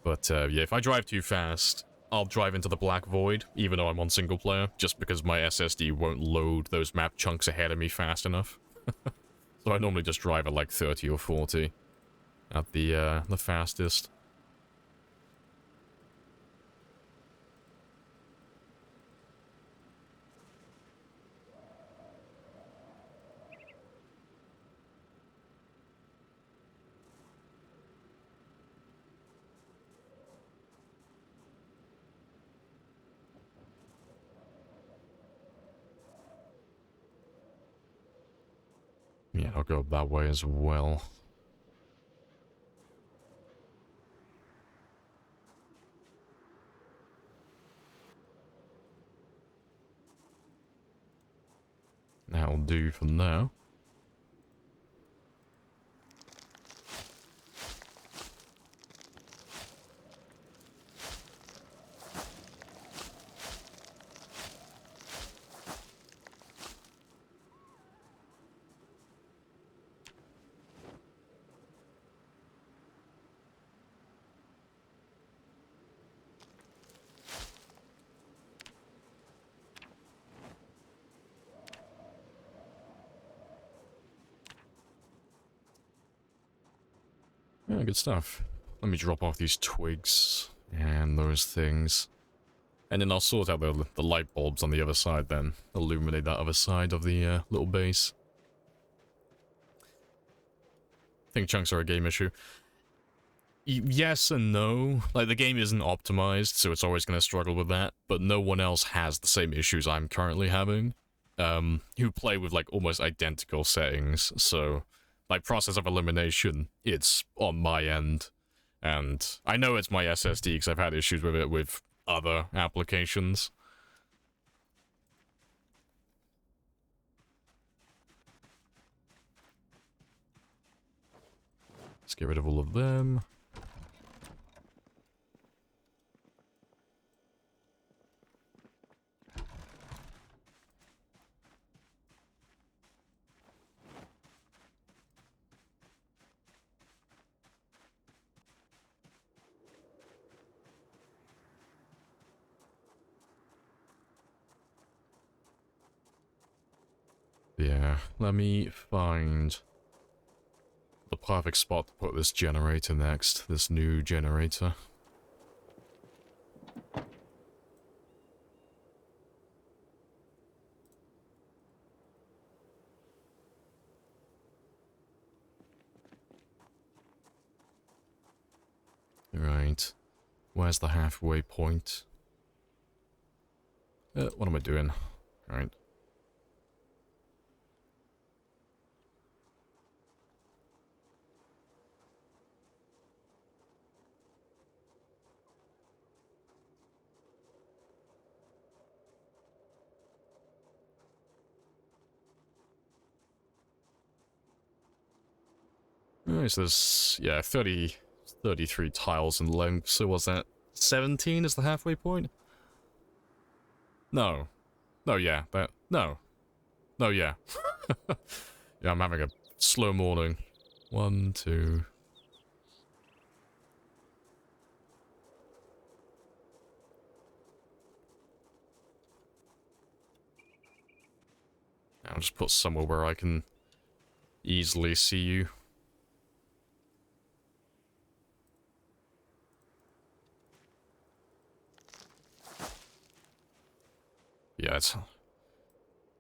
Speaker 1: But yeah, if I drive too fast, I'll drive into the black void, even though I'm on single player, just because my SSD won't load those map chunks ahead of me fast enough. So I normally just drive at like 30 or 40 at the fastest. Yeah, I'll go that way as well. That'll do for now. Yeah, good stuff. Let me drop off these twigs and those things. And then I'll sort out the light bulbs on the other side then. Illuminate that other side of the little base. I think chunks are a game issue. Yes and no. Like, the game isn't optimized, so it's always going to struggle with that. But no one else has the same issues I'm currently having. Who play with, like, almost identical settings, so... like, process of elimination, it's on my end. And I know it's my SSD because I've had issues with it with other applications. Let's get rid of all of them. Yeah, let me find the perfect spot to put this generator next, this new generator. Right, where's the halfway point? What am I doing? Right. Alright, so there's, yeah, 33 tiles in length, so was that 17 is the halfway point? No. No, yeah, no. No, yeah. Yeah, I'm having a slow morning. 1, 2... I'll just put somewhere where I can easily see you. Yeah, it's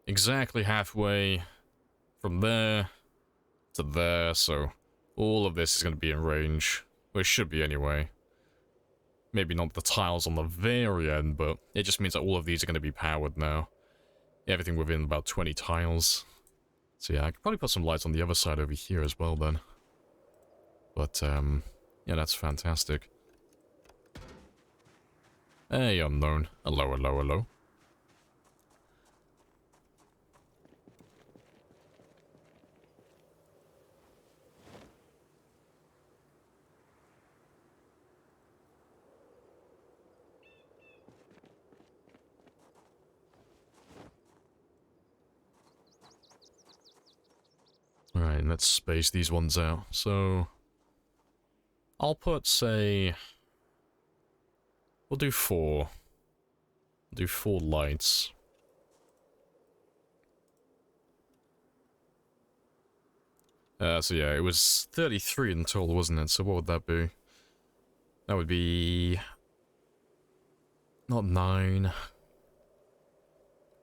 Speaker 1: exactly halfway from there to there, so all of this is going to be in range. Well, it should be anyway. Maybe not the tiles on the very end, but it just means that all of these are going to be powered now. Everything within about 20 tiles. So yeah, I could probably put some lights on the other side over here as well then. But, yeah, that's fantastic. Hey, unknown. Hello, hello, hello. Alright, let's space these ones out. So, I'll put, say... We'll do 4. We'll do 4 lights. So yeah, it was 33 in total, wasn't it? So what would that be? That would be... Not 9...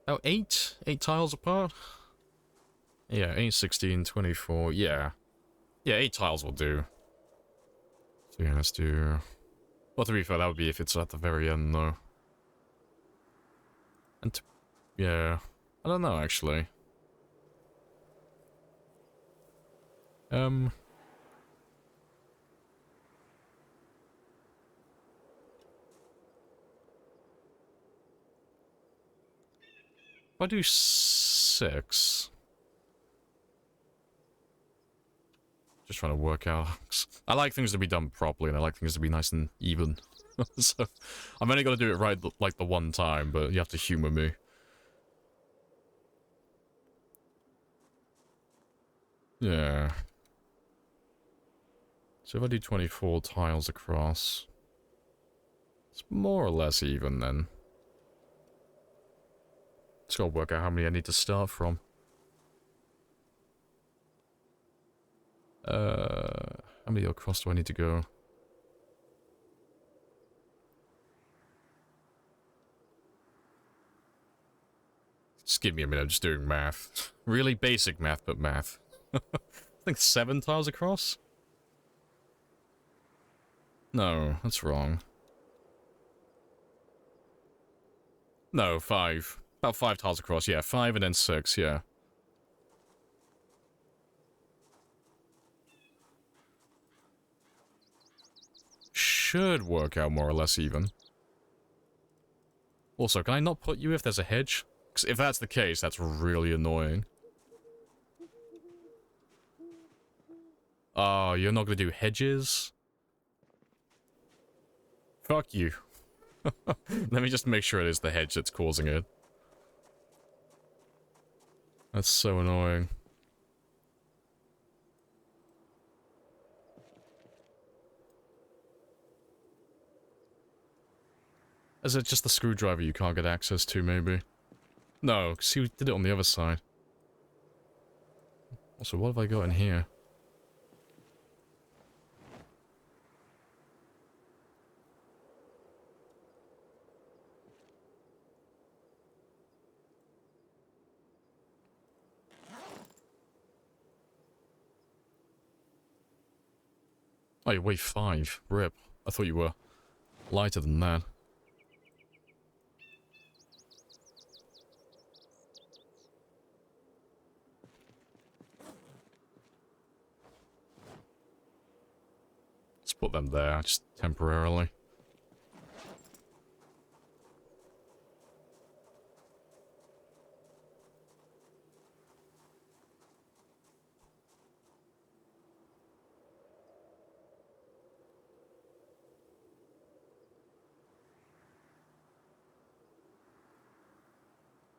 Speaker 1: Oh, 8? 8 tiles apart? Yeah, 8, 16, 24, yeah. Yeah, 8 tiles will do. So yeah, let's do... Well, to be fair, that would be if it's at the very end, though. And yeah, I don't know, actually. If I do 6... Just trying to work out. I like things to be done properly, and I like things to be nice and even. So, I'm only gonna do it right, like, the one time, but you have to humor me. Yeah. So if I do 24 tiles across... It's more or less even, then. Just gotta work out how many I need to start from. How many across do I need to go? Just give me a minute, I'm just doing math. Really basic math, but math. I think 7 tiles across? No, that's wrong. No, 5. About 5 tiles across, yeah. 5 and then 6, yeah. Should work out more or less even. Also, can I not put you if there's a hedge? Because if that's the case, that's really annoying. Oh, you're not gonna do hedges? Fuck you. Let me just make sure it is the hedge that's causing it. That's so annoying. Is it just the screwdriver you can't get access to, maybe? No, because he did it on the other side. Also, what have I got in here? Oh, you weigh 5. Rip. I thought you were lighter than that. Let's put them there, just temporarily.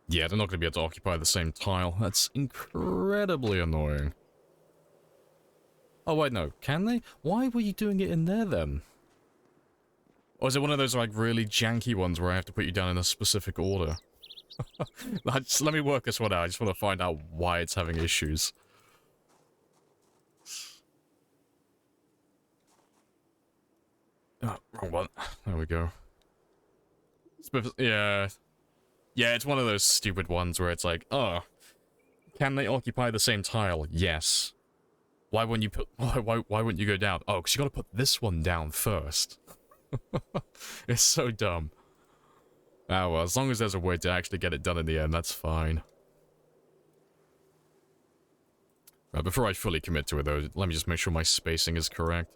Speaker 1: Yeah, they're not going to be able to occupy the same tile. That's incredibly annoying. Oh, wait, no. Can they? Why were you doing it in there, then? Or is it one of those, like, really janky ones where I have to put you down in a specific order? Let me work this one out. I just want to find out why it's having issues. Oh, wrong one. There we go. Yeah. Yeah, it's one of those stupid ones where it's like, oh, can they occupy the same tile? Yes. Why wouldn't you put... Why wouldn't you go down? Oh, because you gotta put this one down first. It's so dumb. Ah, well, as long as there's a way to actually get it done in the end, that's fine. Right, before I fully commit to it, though, let me just make sure my spacing is correct.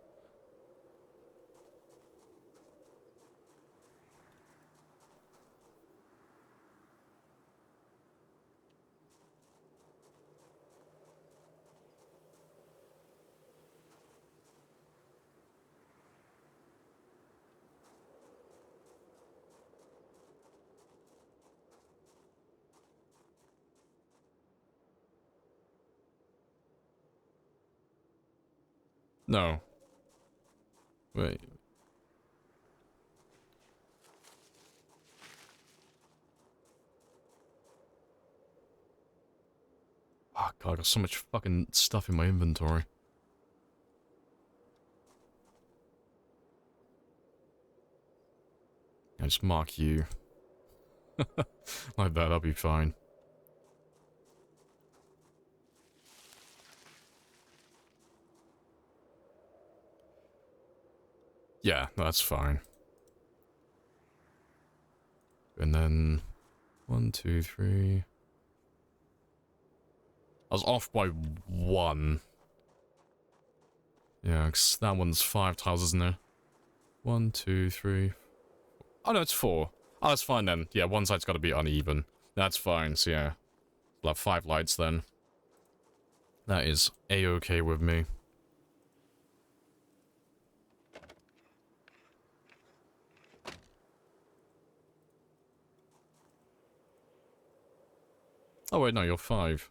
Speaker 1: No. Wait. Oh, God, I got so much fucking stuff in my inventory. I just mark you. Like that, I'll be fine. Yeah, that's fine. And then... 1, 2, 3... I was off by 1. Yeah, because that one's 5 tiles, isn't it? 1, 2, 3... Oh, no, it's 4. Oh, that's fine then. Yeah, one side's got to be uneven. That's fine, so yeah. We'll have 5 lights then. That is A-okay with me. Oh wait, no, you're 5.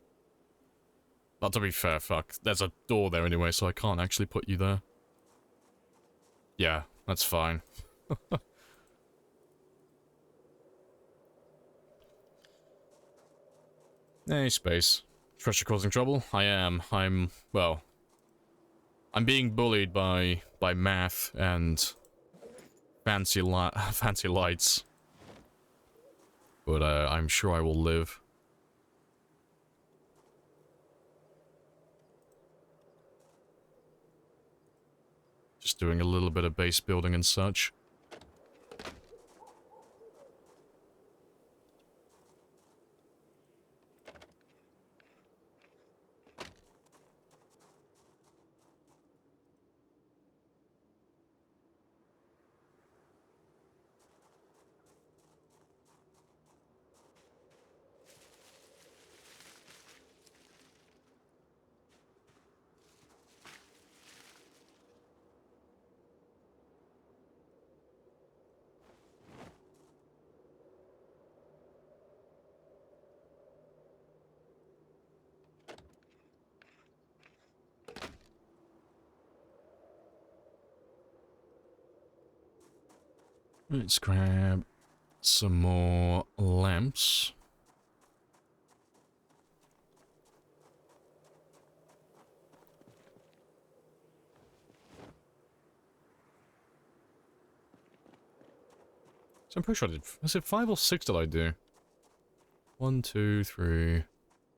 Speaker 1: But to be fair, fuck. There's a door there anyway, so I can't actually put you there. Yeah, that's fine. Hey, space. Pressure causing trouble? I am. Well... I'm being bullied by math and fancy lights. But, I'm sure I will live. Just doing a little bit of base building and such. Let's grab some more lamps. So I'm pretty sure I did... Was it 5 or 6 did I do? 1, 2, 3...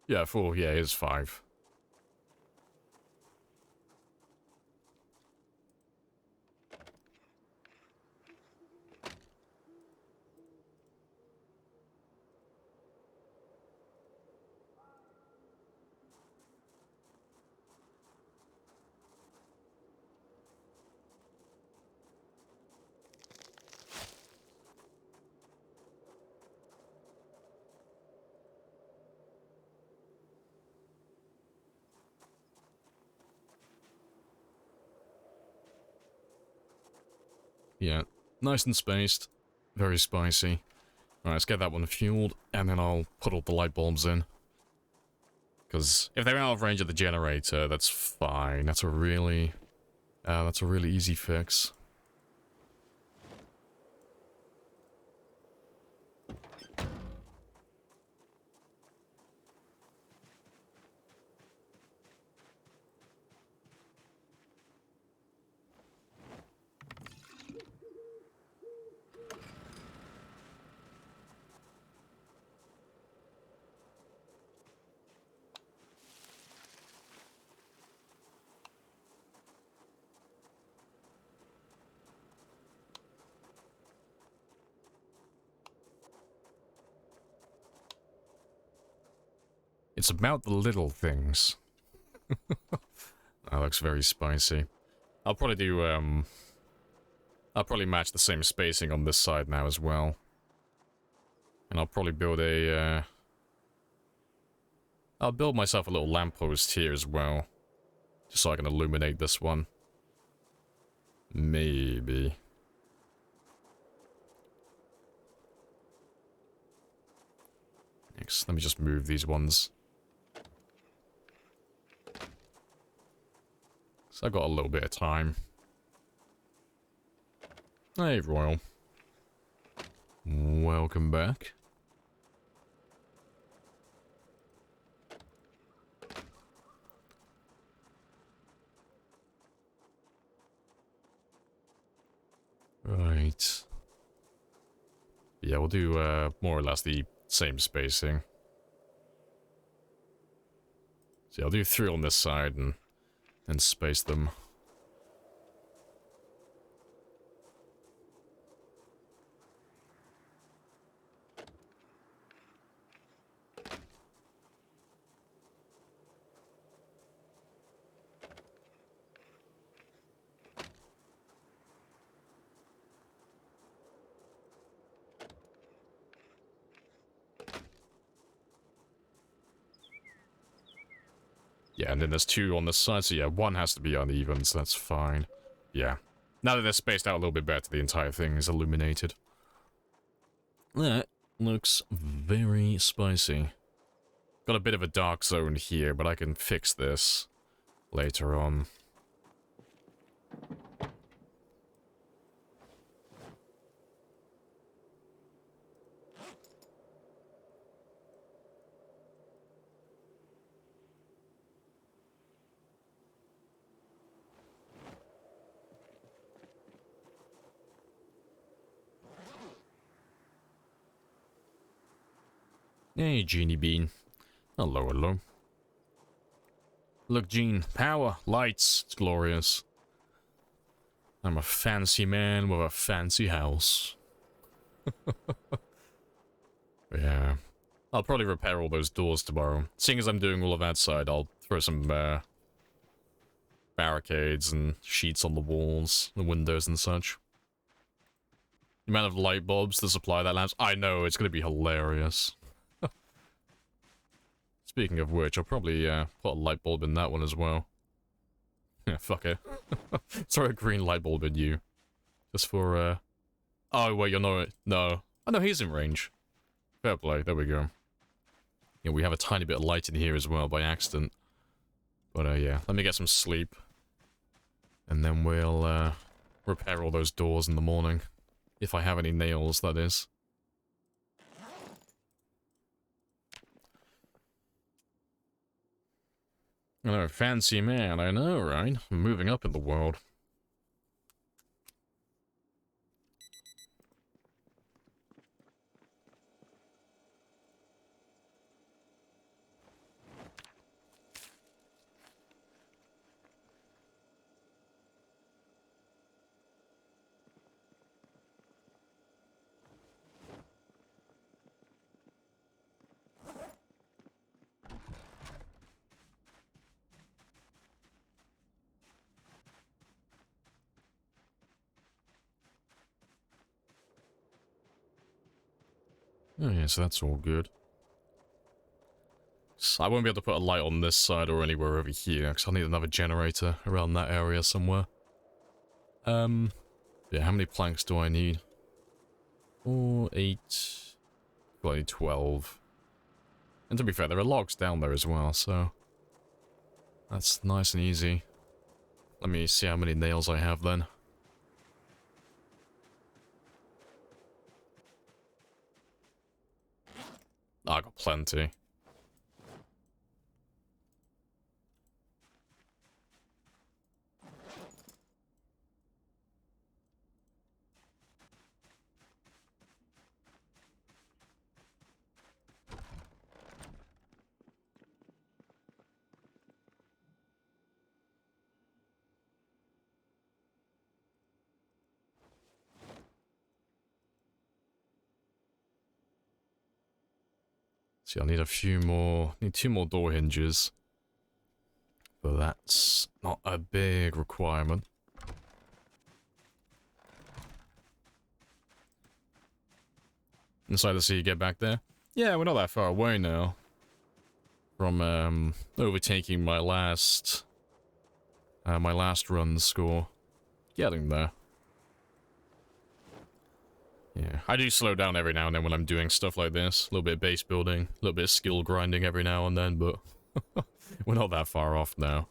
Speaker 1: Yeah, 4. Yeah, it's 5. Yeah, nice and spaced. Very spicy. Alright, let's get that one fueled, and then I'll put all the light bulbs in. Because if they're out of range of the generator, that's fine. That's a really easy fix. It's about the little things. That looks very spicy. I'll probably do, I'll probably match the same spacing on this side now as well. And I'll probably build a, I'll build myself a little lamppost here as well. Just so I can illuminate this one. Maybe. Next, let me just move these ones. So I've got a little bit of time. Hey, Royal. Welcome back. Right. Yeah, we'll do more or less the same spacing. So I'll do 3 on this side and space them. Yeah, and then there's 2 on this side, so yeah, 1 has to be uneven, so that's fine. Yeah. Now that they're spaced out a little bit better, the entire thing is illuminated. That looks very spicy. Got a bit of a dark zone here, but I can fix this later on. Hey, Genie Bean. Hello, hello. Look, Gene. Power, lights. It's glorious. I'm a fancy man with a fancy house. Yeah. I'll probably repair all those doors tomorrow. Seeing as I'm doing all of that side, I'll throw some barricades and sheets on the walls, the windows and such. The amount of light bulbs to supply that lamps. I know, it's going to be hilarious. Speaking of which, I'll probably put a light bulb in that one as well. Yeah, fuck it. Throw a green light bulb in you. Just for, Oh, wait, you're not... No. Oh, no, he's in range. Fair play, there we go. Yeah, we have a tiny bit of light in here as well, by accident. But, yeah, let me get some sleep. And then we'll, repair all those doors in the morning. If I have any nails, that is. I know, fancy man, I know, right? I'm moving up in the world. Oh yeah, so that's all good. So I won't be able to put a light on this side or anywhere over here, because I'll need another generator around that area somewhere. Yeah, how many planks do I need? 4, 8... Well, I need 12. And to be fair, there are logs down there as well, so... That's nice and easy. Let me see how many nails I have then. I got plenty. See, I'll need a few more... Need 2 more door hinges. But that's not a big requirement. Inside to see you get back there? Yeah, we're not that far away now. From, overtaking my last run score. Getting there. Yeah, I do slow down every now and then when I'm doing stuff like this. A little bit of base building, a little bit of skill grinding every now and then, but we're not that far off now.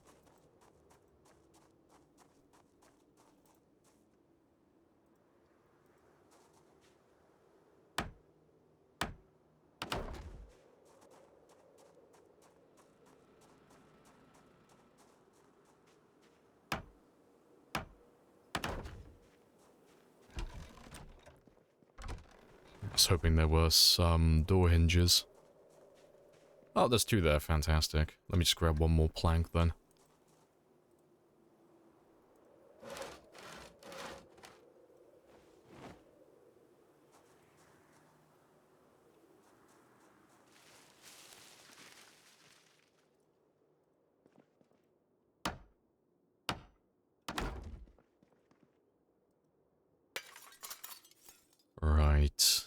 Speaker 1: I was hoping there were some door hinges. Oh, there's 2 there, fantastic. Let me just grab 1 more plank then. Right.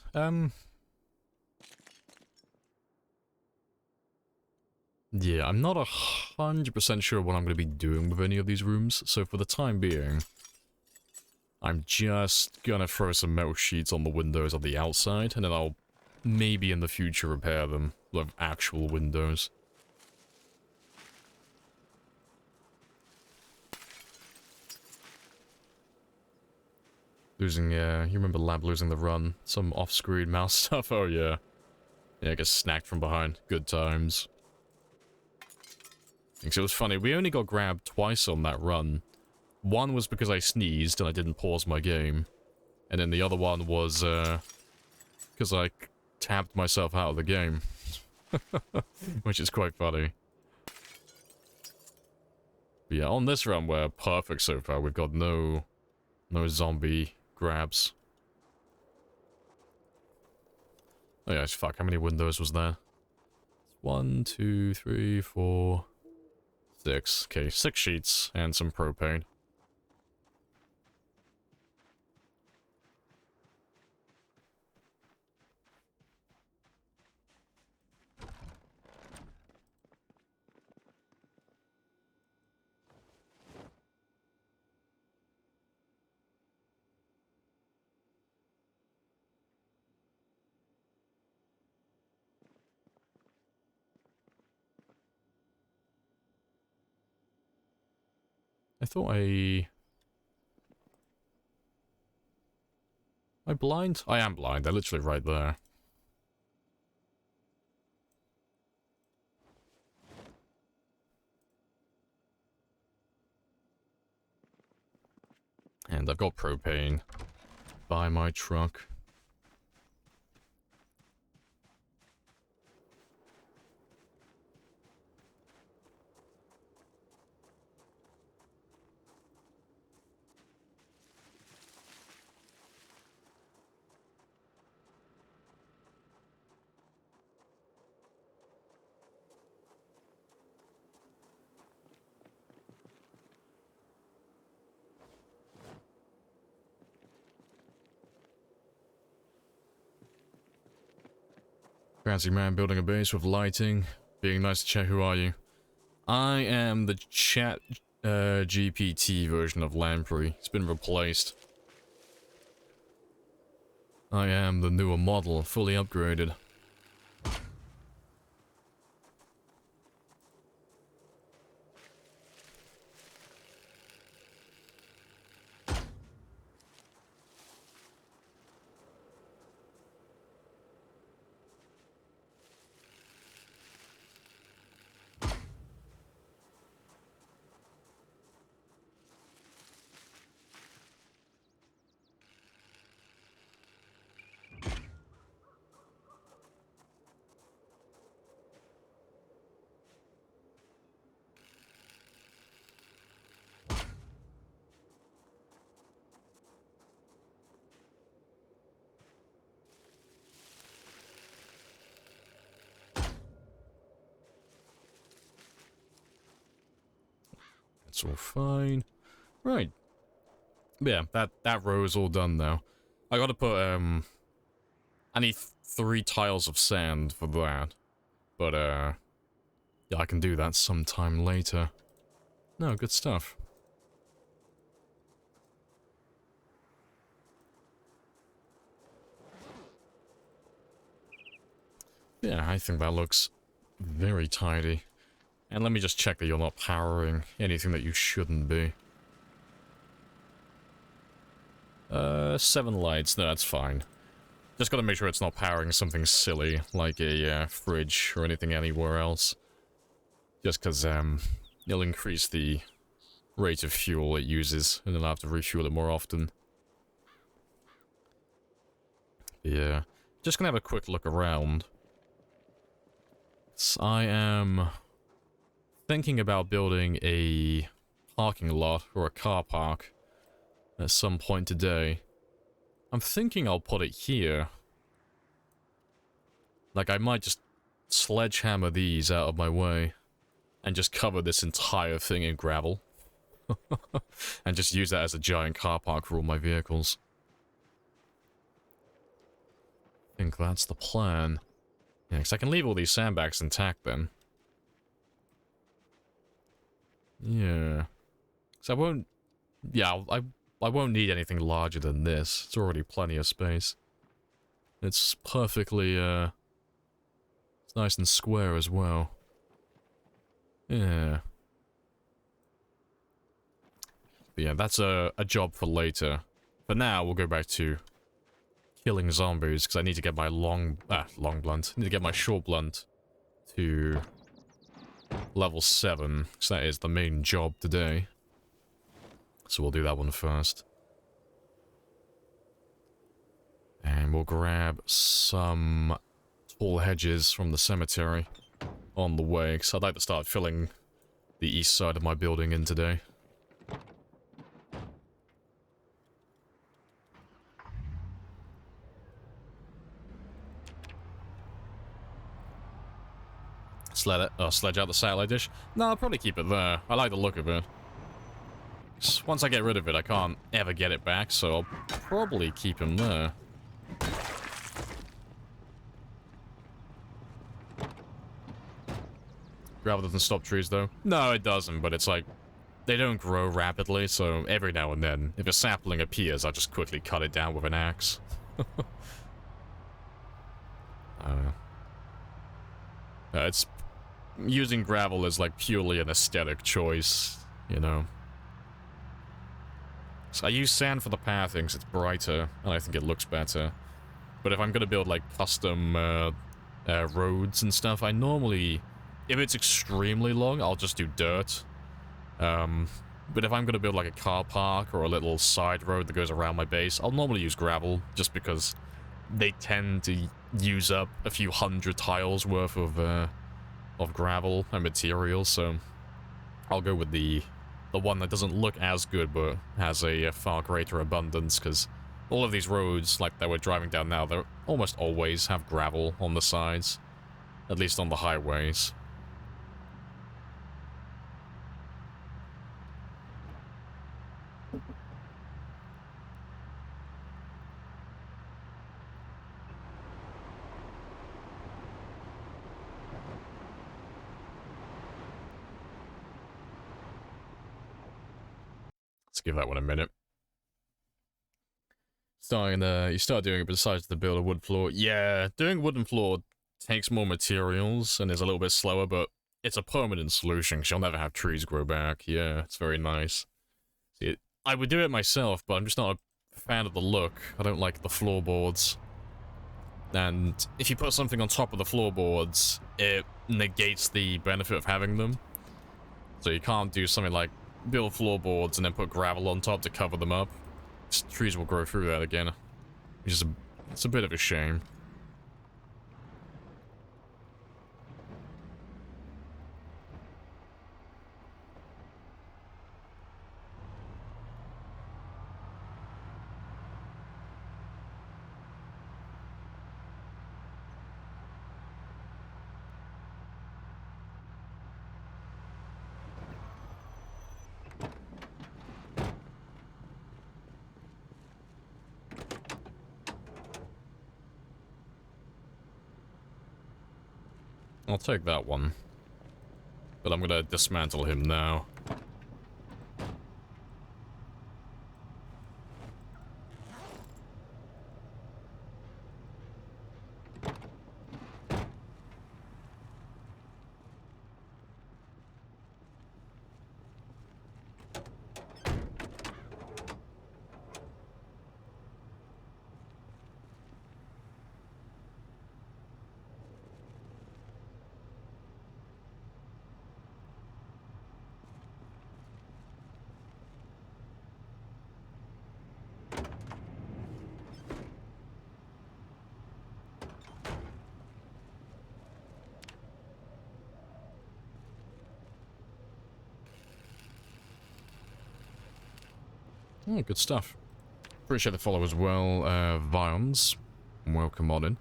Speaker 1: Yeah, I'm not 100% sure what I'm going to be doing with any of these rooms, so for the time being, I'm just gonna throw some metal sheets on the windows on the outside, and then I'll maybe in the future repair them with actual windows. Losing, you remember Lab losing the run? Some off-screen mouse stuff? Oh yeah. Yeah, I get snacked from behind. Good times. Because it was funny, we only got grabbed twice on that run. One was because I sneezed and I didn't pause my game. And then the other one was, because I tabbed myself out of the game. Which is quite funny. But yeah, on this run we're perfect so far. We've got no zombie grabs. Oh yeah, fuck, how many windows was there? 1, 2, 3, 4, 6. Okay, 6 sheets and some propane. I thought Am I blind? I am blind. They're literally right there. And I've got propane by my truck. Fancy man building a base with lighting. Being nice to chat, who are you? I am the chat GPT version of Lamprey. It's been replaced. I am the newer model, fully upgraded. It's all fine. Right. Yeah, that row is all done now. I gotta put, I need 3 tiles of sand for that. But, yeah, I can do that sometime later. No, good stuff. Yeah, I think that looks very tidy. And let me just check that you're not powering anything that you shouldn't be. 7 lights, no, that's fine. Just gotta make sure it's not powering something silly, like a fridge or anything anywhere else. Just cause, it'll increase the rate of fuel it uses, and then I'll have to refuel it more often. Yeah. Just gonna have a quick look around. So I am thinking about building a parking lot or a car park at some point today. I'm thinking I'll put it here. Like, I might just sledgehammer these out of my way and just cover this entire thing in gravel. And just use that as a giant car park for all my vehicles. I think that's the plan. Yeah, because I can leave all these sandbags intact then. Yeah. So I won't... Yeah, I won't need anything larger than this. It's already plenty of space. It's perfectly, it's nice and square as well. Yeah. But yeah, that's a job for later. For now, we'll go back to killing zombies, because I need to get my long blunt. I need to get my short blunt to level 7, because that is the main job today. So we'll do that one first. And we'll grab some tall hedges from the cemetery on the way, because I'd like to start filling the east side of my building in today. Sledge out the satellite dish? No, I'll probably keep it there. I like the look of it. Once I get rid of it, I can't ever get it back, so I'll probably keep him there. Gravel doesn't stop trees, though. No, it doesn't, but it's like, they don't grow rapidly, so every now and then, if a sapling appears, I'll just quickly cut it down with an axe. It's... Using gravel is like purely an aesthetic choice, you know. So I use sand for the pathings, it's brighter, and I think it looks better. But if I'm gonna build, like, custom roads and stuff, I normally... If it's extremely long, I'll just do dirt. But if I'm gonna build, like, a car park or a little side road that goes around my base, I'll normally use gravel, just because they tend to use up a few hundred tiles worth of gravel and materials, so I'll go with the one that doesn't look as good but has a far greater abundance, because all of these roads, like that we're driving down now, they almost always have gravel on the sides, at least on the highways. Let's give that one a minute. You start doing it besides to build a wood floor. Yeah, doing wooden floor takes more materials and is a little bit slower, but it's a permanent solution because you'll never have trees grow back. Yeah, it's very nice. See, I would do it myself, but I'm just not a fan of the look. I don't like the floorboards. And if you put something on top of the floorboards, it negates the benefit of having them. So you can't do something like build floorboards and then put gravel on top to cover them up. Trees will grow through that again, which is it's a bit of a shame. I'll take that one. But I'm gonna dismantle him now. Oh, good stuff. Appreciate the follow as well, Vions. Welcome on in.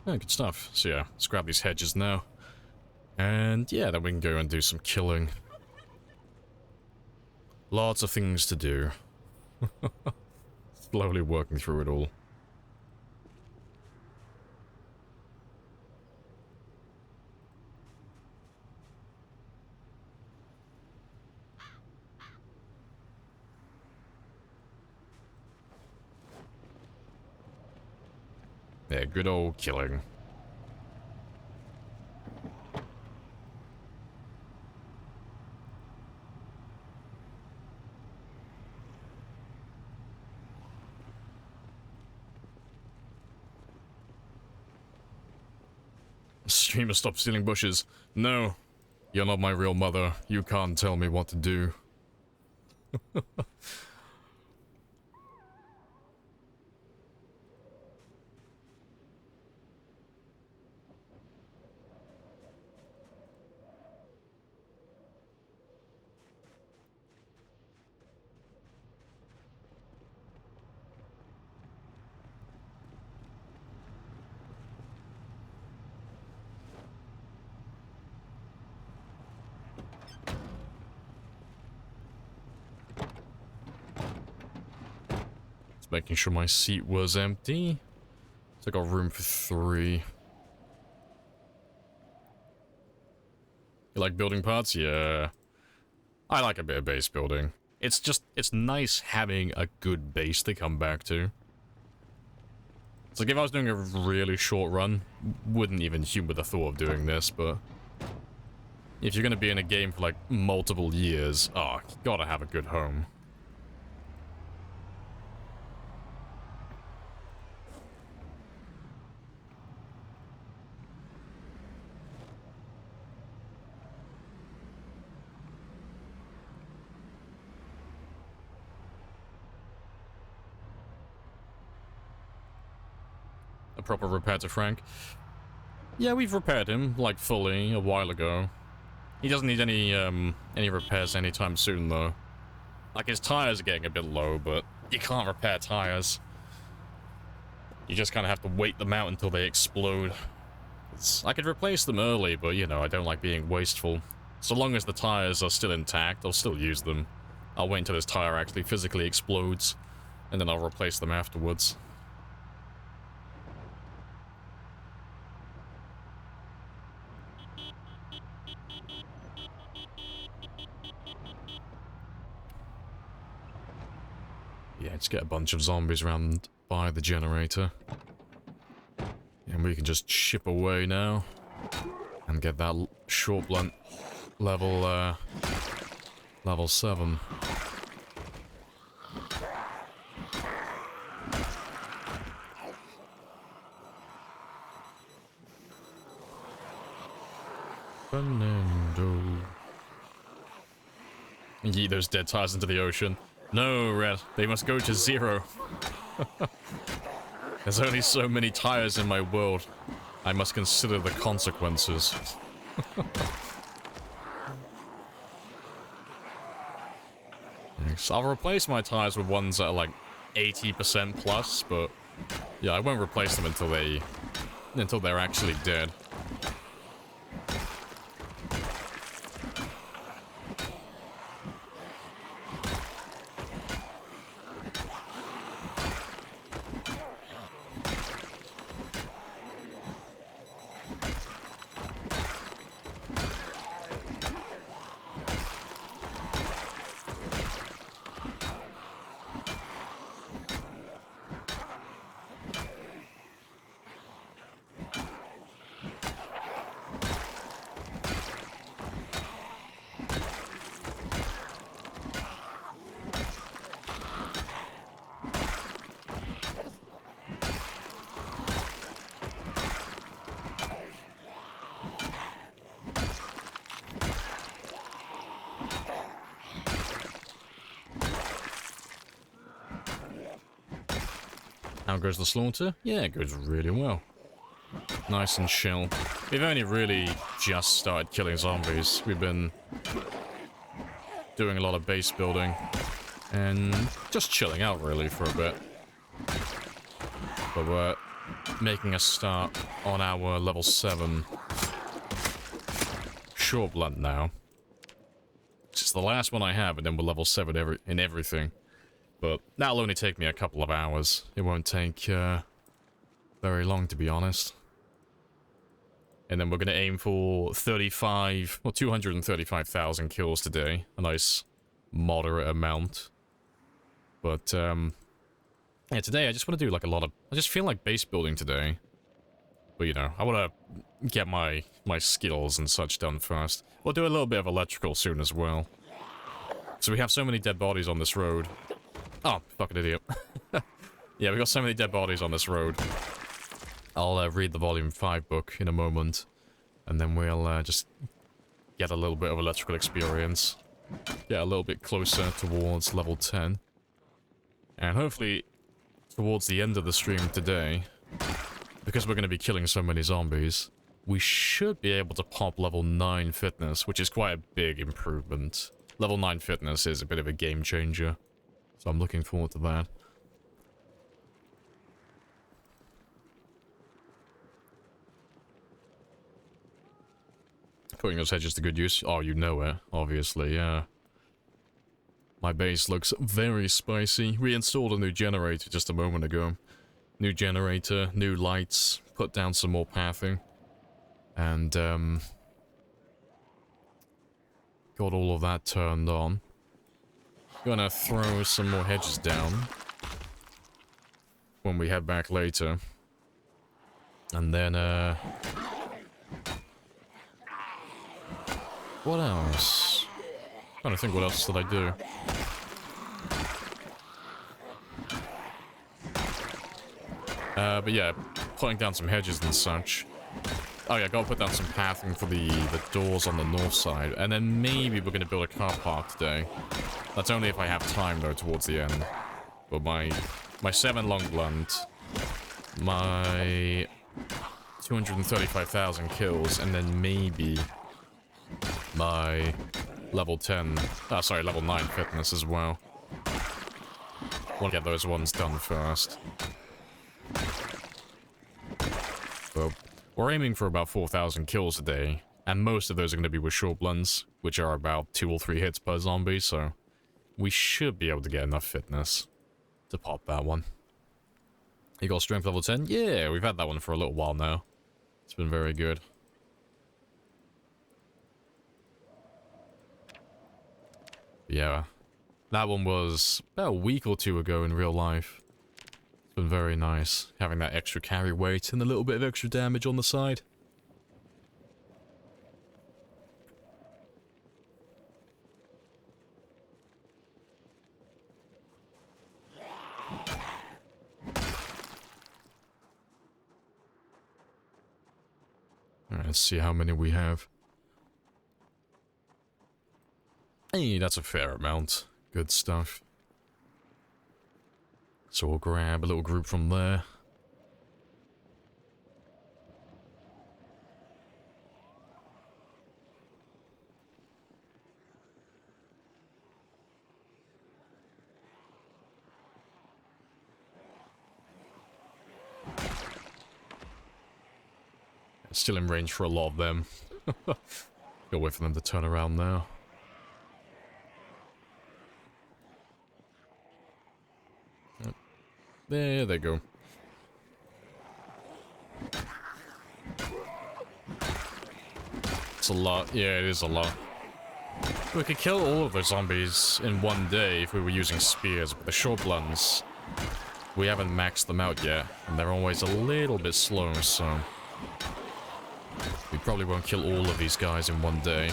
Speaker 1: Yeah, good stuff. So yeah, let's grab these hedges now. And yeah, then we can go and do some killing. Lots of things to do. Slowly working through it all. Yeah, good old killing. Streamer, stop stealing bushes. No, you're not my real mother. You can't tell me what to do. making sure my seat was empty. So I got room for 3. You like building parts? Yeah. I like a bit of base building. It's nice having a good base to come back to. It's like if I was doing a really short run, wouldn't even humor the thought of doing this, but if you're gonna be in a game for like multiple years, oh, you gotta have a good home. A proper repair to Frank. Yeah, we've repaired him, like, fully, a while ago. He doesn't need any repairs anytime soon, though. Like, his tires are getting a bit low, but you can't repair tires. You just kind of have to wait them out until they explode. I could replace them early, but, you know, I don't like being wasteful. So long as the tires are still intact, I'll still use them. I'll wait until his tire actually physically explodes, and then I'll replace them afterwards. Yeah, let's get a bunch of zombies around by the generator. And we can just chip away now. And get that short blunt level 7. Fernando. Yeet those dead tires into the ocean. No, Red. They must go to 0. There's only so many tires in my world. I must consider the consequences. I'll replace my tires with ones that are like 80% plus, but yeah, I won't replace them until they're actually dead. How goes the slaughter? Yeah, it goes really well. Nice and chill. We've only really just started killing zombies. We've been doing a lot of base building and just chilling out really for a bit. But we're making a start on our level 7 short blunt now. It's the last one I have, and then we're level 7 in everything. But that'll only take me a couple of hours. It won't take very long, to be honest. And then we're going to aim for 235,000 kills today. A nice moderate amount. But, yeah, today I just want to do like I just feel like base building today. But, you know, I want to get my skills and such done first. We'll do a little bit of electrical soon as well. So we have so many dead bodies on this road. Oh, fucking idiot. Yeah, we got so many dead bodies on this road. I'll read the Volume 5 book in a moment. And then we'll just get a little bit of electrical experience. Get a little bit closer towards level 10. And hopefully, towards the end of the stream today, because we're going to be killing so many zombies, we should be able to pop level 9 fitness, which is quite a big improvement. Level 9 fitness is a bit of a game changer. So I'm looking forward to that. Putting those hedges to good use. Oh, you know it, obviously, yeah. My base looks very spicy. We installed a new generator just a moment ago. New generator, new lights, put down some more pathing. And, got all of that turned on. Gonna throw some more hedges down when we head back later. And then, what else? Trying to think what else did I do. But yeah, putting down some hedges and such. Oh yeah, gotta put down some pathing for the doors on the north side. And then maybe we're gonna build a car park today. That's only if I have time though, towards the end. But my 7 long blunt, my 235,000 kills, and then maybe my level 10, level 9 fitness as well. Want to get those ones done first. But we're aiming for about 4,000 kills a day, and most of those are going to be with short blunts, which are about 2 or 3 hits per zombie, so we should be able to get enough fitness to pop that one. You got strength level 10? Yeah, we've had that one for a little while now. It's been very good. Yeah, that one was about a week or 2 ago in real life. It's been very nice, having that extra carry weight and a little bit of extra damage on the side. Alright, let's see how many we have. Hey, that's a fair amount. Good stuff. So we'll grab a little group from there. Still in range for a lot of them. Gotta wait for them to turn around now. There they go. It's a lot. Yeah, it is a lot. We could kill all of those zombies in one day if we were using spears, but the short blunts, we haven't maxed them out yet, and they're always a little bit slow, so we probably won't kill all of these guys in one day.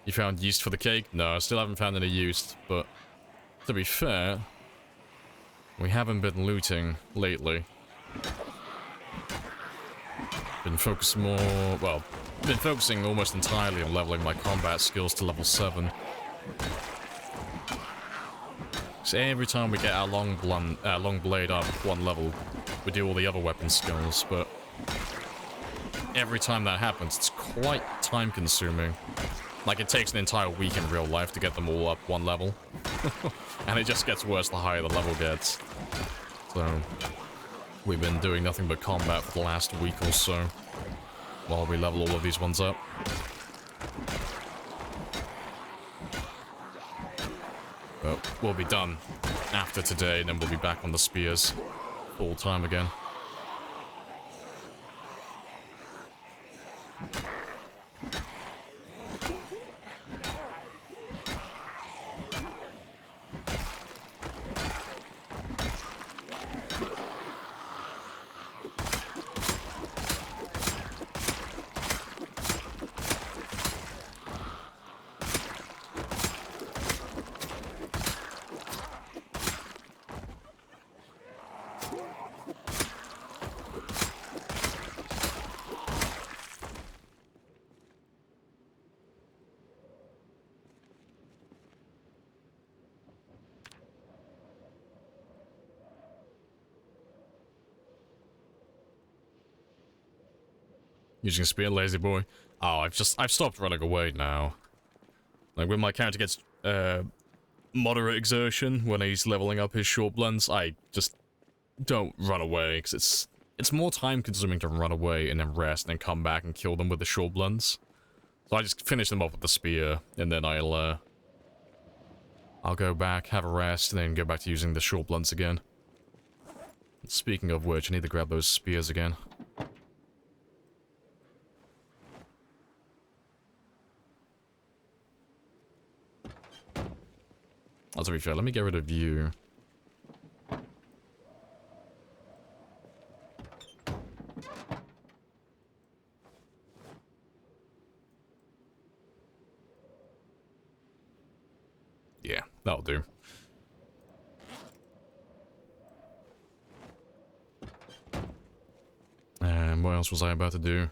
Speaker 1: You found yeast for the cake? No, I still haven't found any yeast, but to be fair, we haven't been looting lately. Been focused more, well, been focusing almost entirely on leveling my combat skills to level 7. So every time we get our long blade up 1 level, we do all the other weapon skills, but every time that happens, it's quite time consuming. Like, it takes an entire week in real life to get them all up 1 level. And it just gets worse the higher the level gets. So, we've been doing nothing but combat for the last week or so, while we level all of these ones up. But we'll be done after today, and then we'll be back on the spears full time again. Using a spear, lazy boy. Oh, I've stopped running away now. Like, when my character gets, moderate exertion, when he's leveling up his short blunts, I just don't run away, because It's more time consuming to run away and then rest and then come back and kill them with the short blunts. So I just finish them off with the spear, and then I'll go back, have a rest, and then go back to using the short blunts again. Speaking of which, I need to grab those spears again. Oh, to be fair, let me get rid of you. Yeah, that'll do. And what else was I about to do?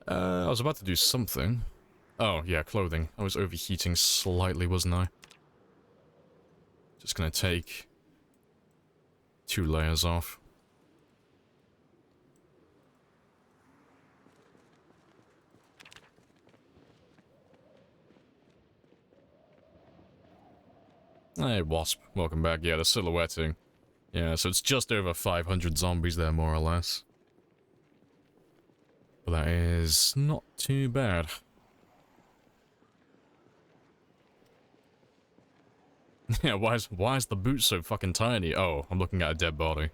Speaker 1: I was about to do something. Oh, yeah, clothing. I was overheating slightly, wasn't I? Just gonna take 2 layers off. Hey, Wasp. Welcome back. Yeah, the silhouetting. Yeah, so it's just over 500 zombies there, more or less. But that is not too bad. Yeah, why is the boot so fucking tiny? Oh, I'm looking at a dead body.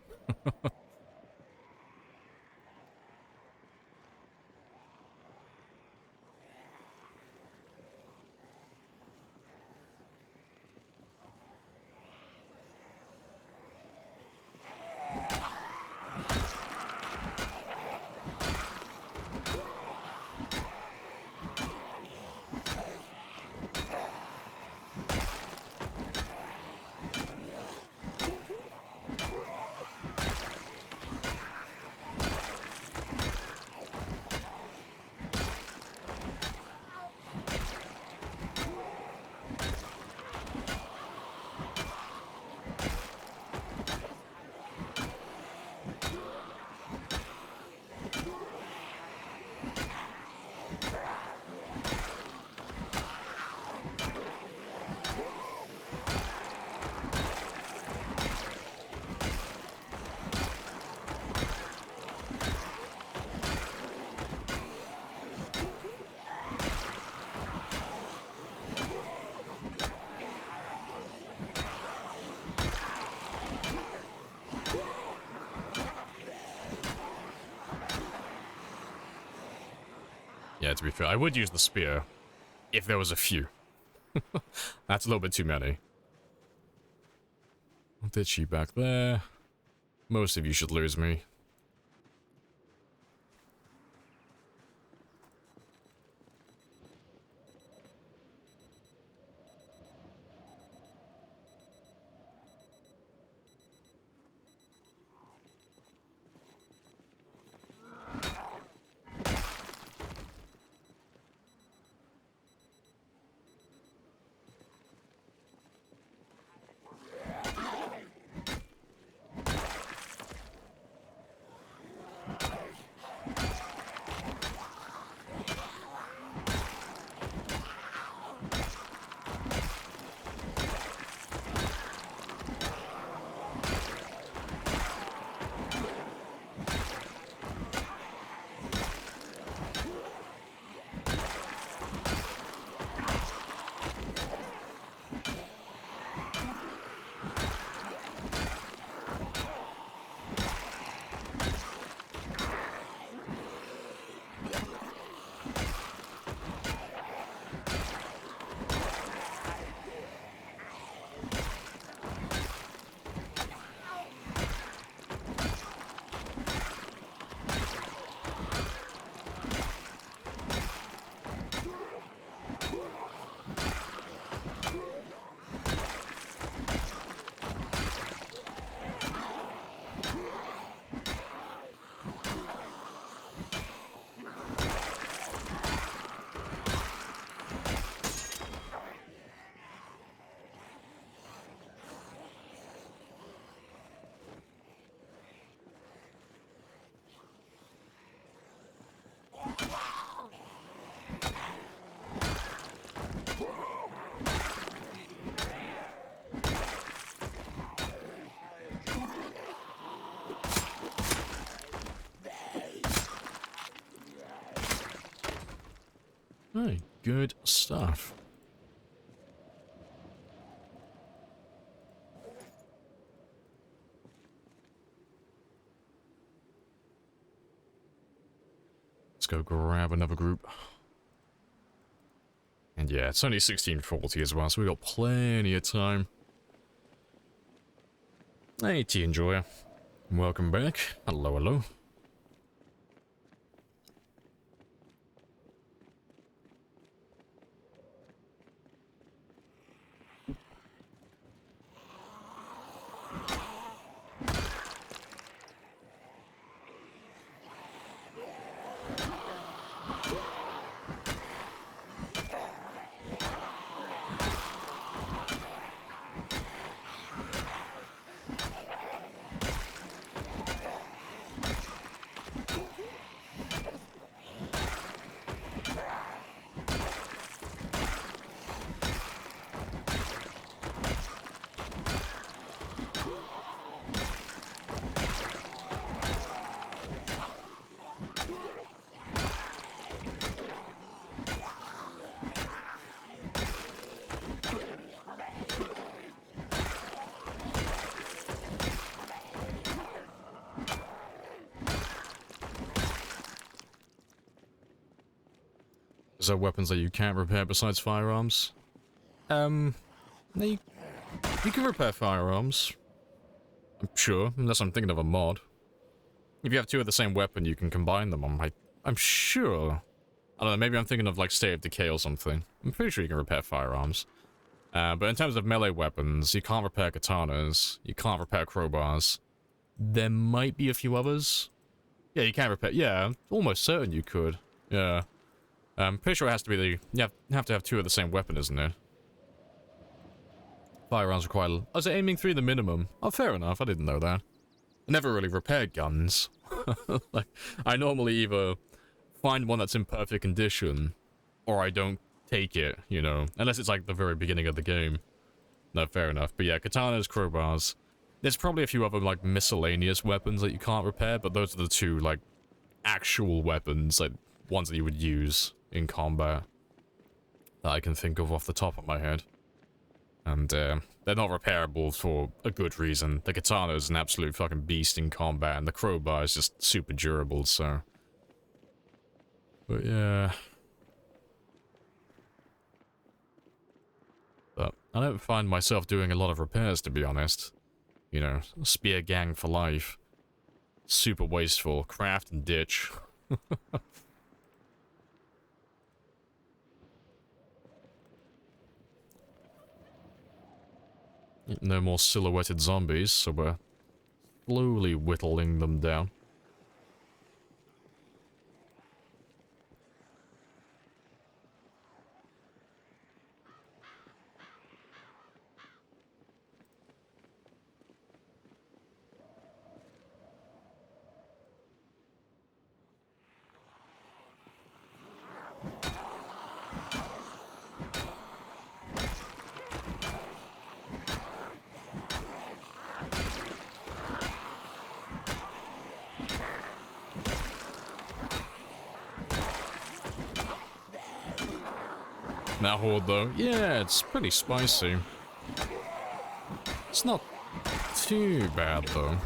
Speaker 1: Yeah, to be fair, I would use the spear if there was a few. That's a little bit too many. Did she back there? Most of you should lose me. Hey, good stuff. Let's go grab another group. And yeah, it's only 16:40 as well, so we got plenty of time. Hey, Tea Enjoyer. Welcome back. Hello, hello. Is there weapons that you can't repair besides firearms? No, you can repair firearms. I'm sure, unless I'm thinking of a mod. If you have two of the same weapon, you can combine them. I'm sure. I don't know, maybe I'm thinking of like State of Decay or something. I'm pretty sure you can repair firearms. But in terms of melee weapons, you can't repair katanas, you can't repair crowbars. There might be a few others. Yeah, you can repair, yeah, almost certain you could. Yeah. I'm pretty sure it has to be the... You have to have two of the same weapon, isn't it? Firearms require... Oh, is it aiming 3 the minimum? Oh, fair enough, I didn't know that. I never really repaired guns. Like, I normally either find one that's in perfect condition, or I don't take it, you know? Unless it's like the very beginning of the game. No, fair enough. But yeah, katanas, crowbars. There's probably a few other, like, miscellaneous weapons that you can't repair, but those are the two, like, actual weapons, like, ones that you would use in combat that I can think of off the top of my head. And they're not repairable for a good reason. The katana is an absolute fucking beast in combat, and the crowbar is just super durable, so... But yeah... But I don't find myself doing a lot of repairs, to be honest. You know, spear gang for life. Super wasteful. Craft and ditch. No more silhouetted zombies, so we're slowly whittling them down. That horde, though, yeah, it's pretty spicy. It's not too bad, though.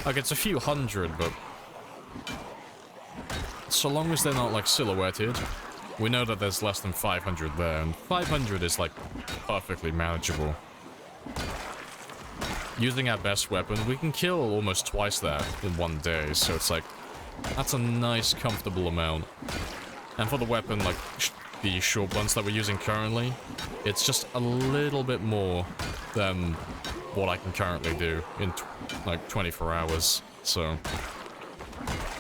Speaker 1: Like, it's a few hundred, but... So long as they're not, like, silhouetted, we know that there's less than 500 there, and 500 is, like, perfectly manageable. Using our best weapon, we can kill almost twice that in one day, so it's like... That's a nice, comfortable amount. And for the weapon, like... The short ones that we're using currently, it's just a little bit more than what I can currently do in like 24 hours, so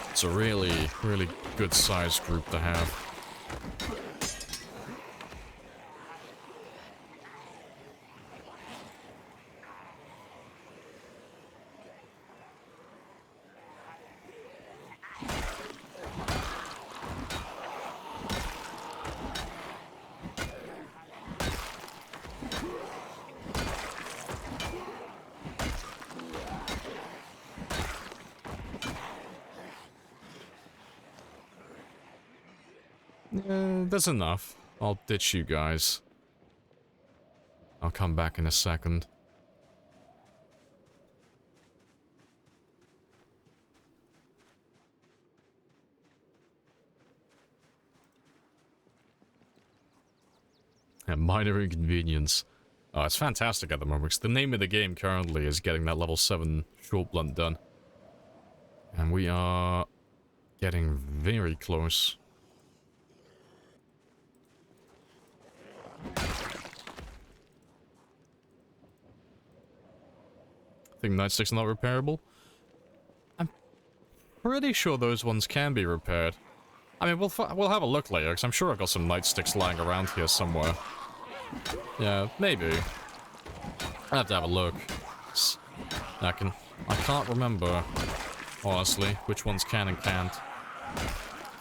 Speaker 1: it's a really, really good sized group to have. That's enough. I'll ditch you guys. I'll come back in a second. A minor inconvenience. Oh, it's fantastic at the moment, because the name of the game currently is getting that level 7 short blunt done. And we are getting very close. I think nightsticks are not repairable. I'm pretty sure those ones can be repaired. I mean, we'll have a look later, because I'm sure I've got some nightsticks lying around here somewhere. Yeah, maybe. I have to have a look. I can't remember, honestly, which ones can and can't.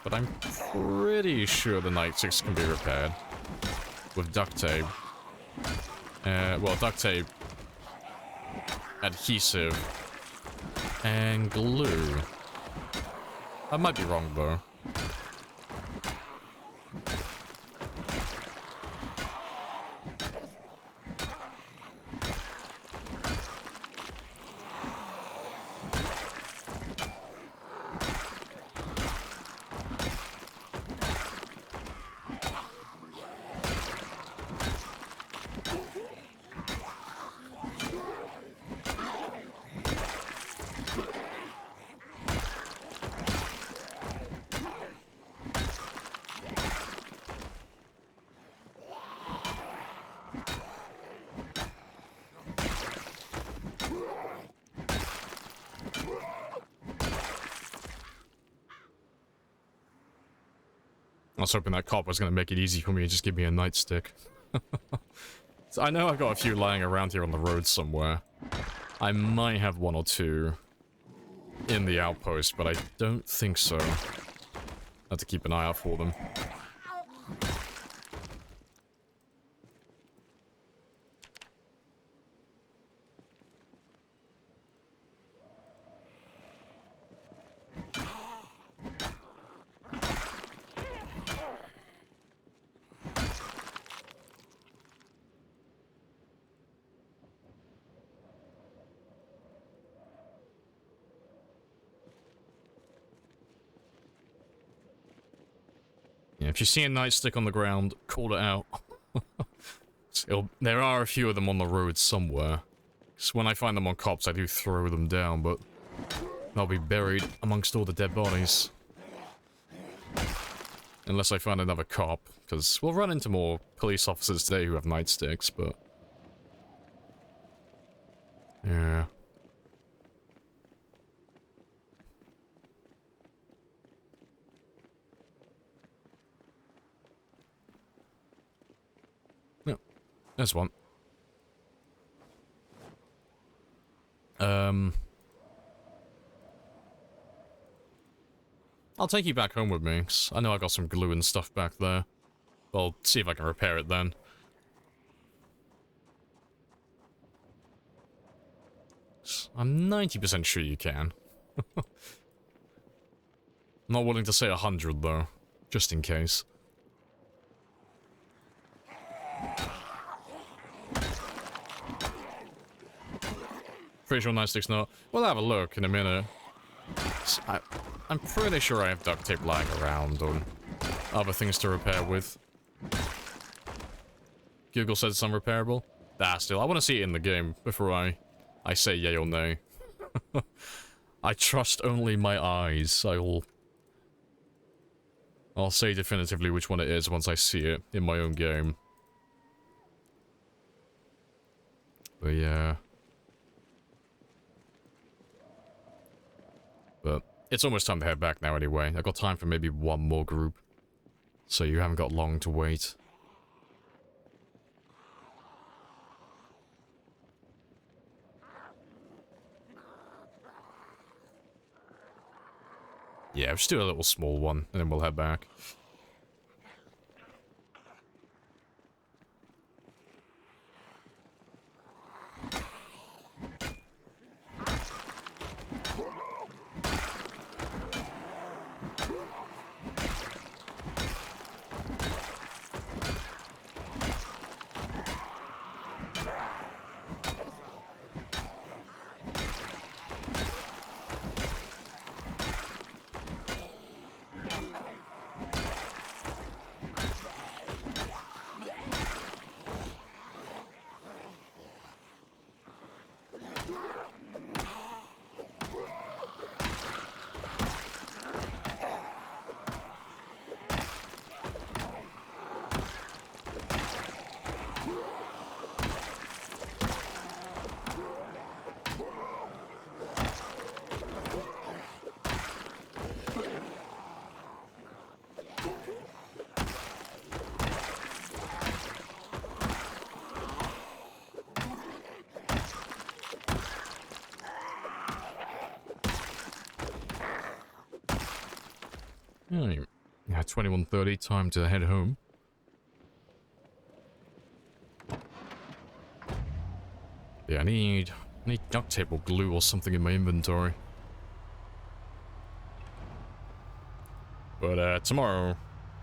Speaker 1: But I'm pretty sure the nightsticks can be repaired. With duct tape. Well, duct tape, adhesive, and glue. I might be wrong, though. I was hoping that cop was going to make it easy for me and just give me a nightstick. So I know I've got a few lying around here on the road somewhere. I might have one or two in the outpost, but I don't think so. I have to keep an eye out for them. Yeah, if you see a nightstick on the ground, call it out. There are a few of them on the road somewhere. So when I find them on cops, I do throw them down, but they'll be buried amongst all the dead bodies. Unless I find another cop, because we'll run into more police officers today who have nightsticks, but... yeah. No, there's one. I'll take you back home with me, 'cause I know I got some glue and stuff back there. I'll see if I can repair it then. I'm 90% sure you can. I'm not willing to say 100 though, just in case. Pretty sure nightstick's not. We'll have a look in a minute. I'm pretty sure I have duct tape lying around or other things to repair with. Google said it's unrepairable. Still, I want to see it in the game before I say yay or nay. I trust only my eyes. I'll say definitively which one it is once I see it in my own game. But yeah. But it's almost time to head back now anyway. I've got time for maybe one more group. So you haven't got long to wait. Yeah, just do a little small one, and then we'll head back. Right. Yeah, 21:30, time to head home. Yeah, I need duct tape or glue or something in my inventory. But tomorrow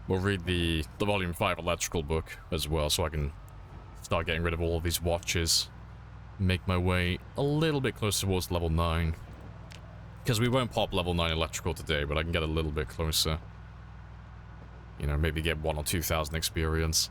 Speaker 1: we'll read the Volume 5 electrical book as well, so I can start getting rid of all of these watches. Make my way a little bit closer towards level 9. Because we won't pop level 9 electrical today, but I can get a little bit closer. You know, maybe get 1,000 or 2,000 experience.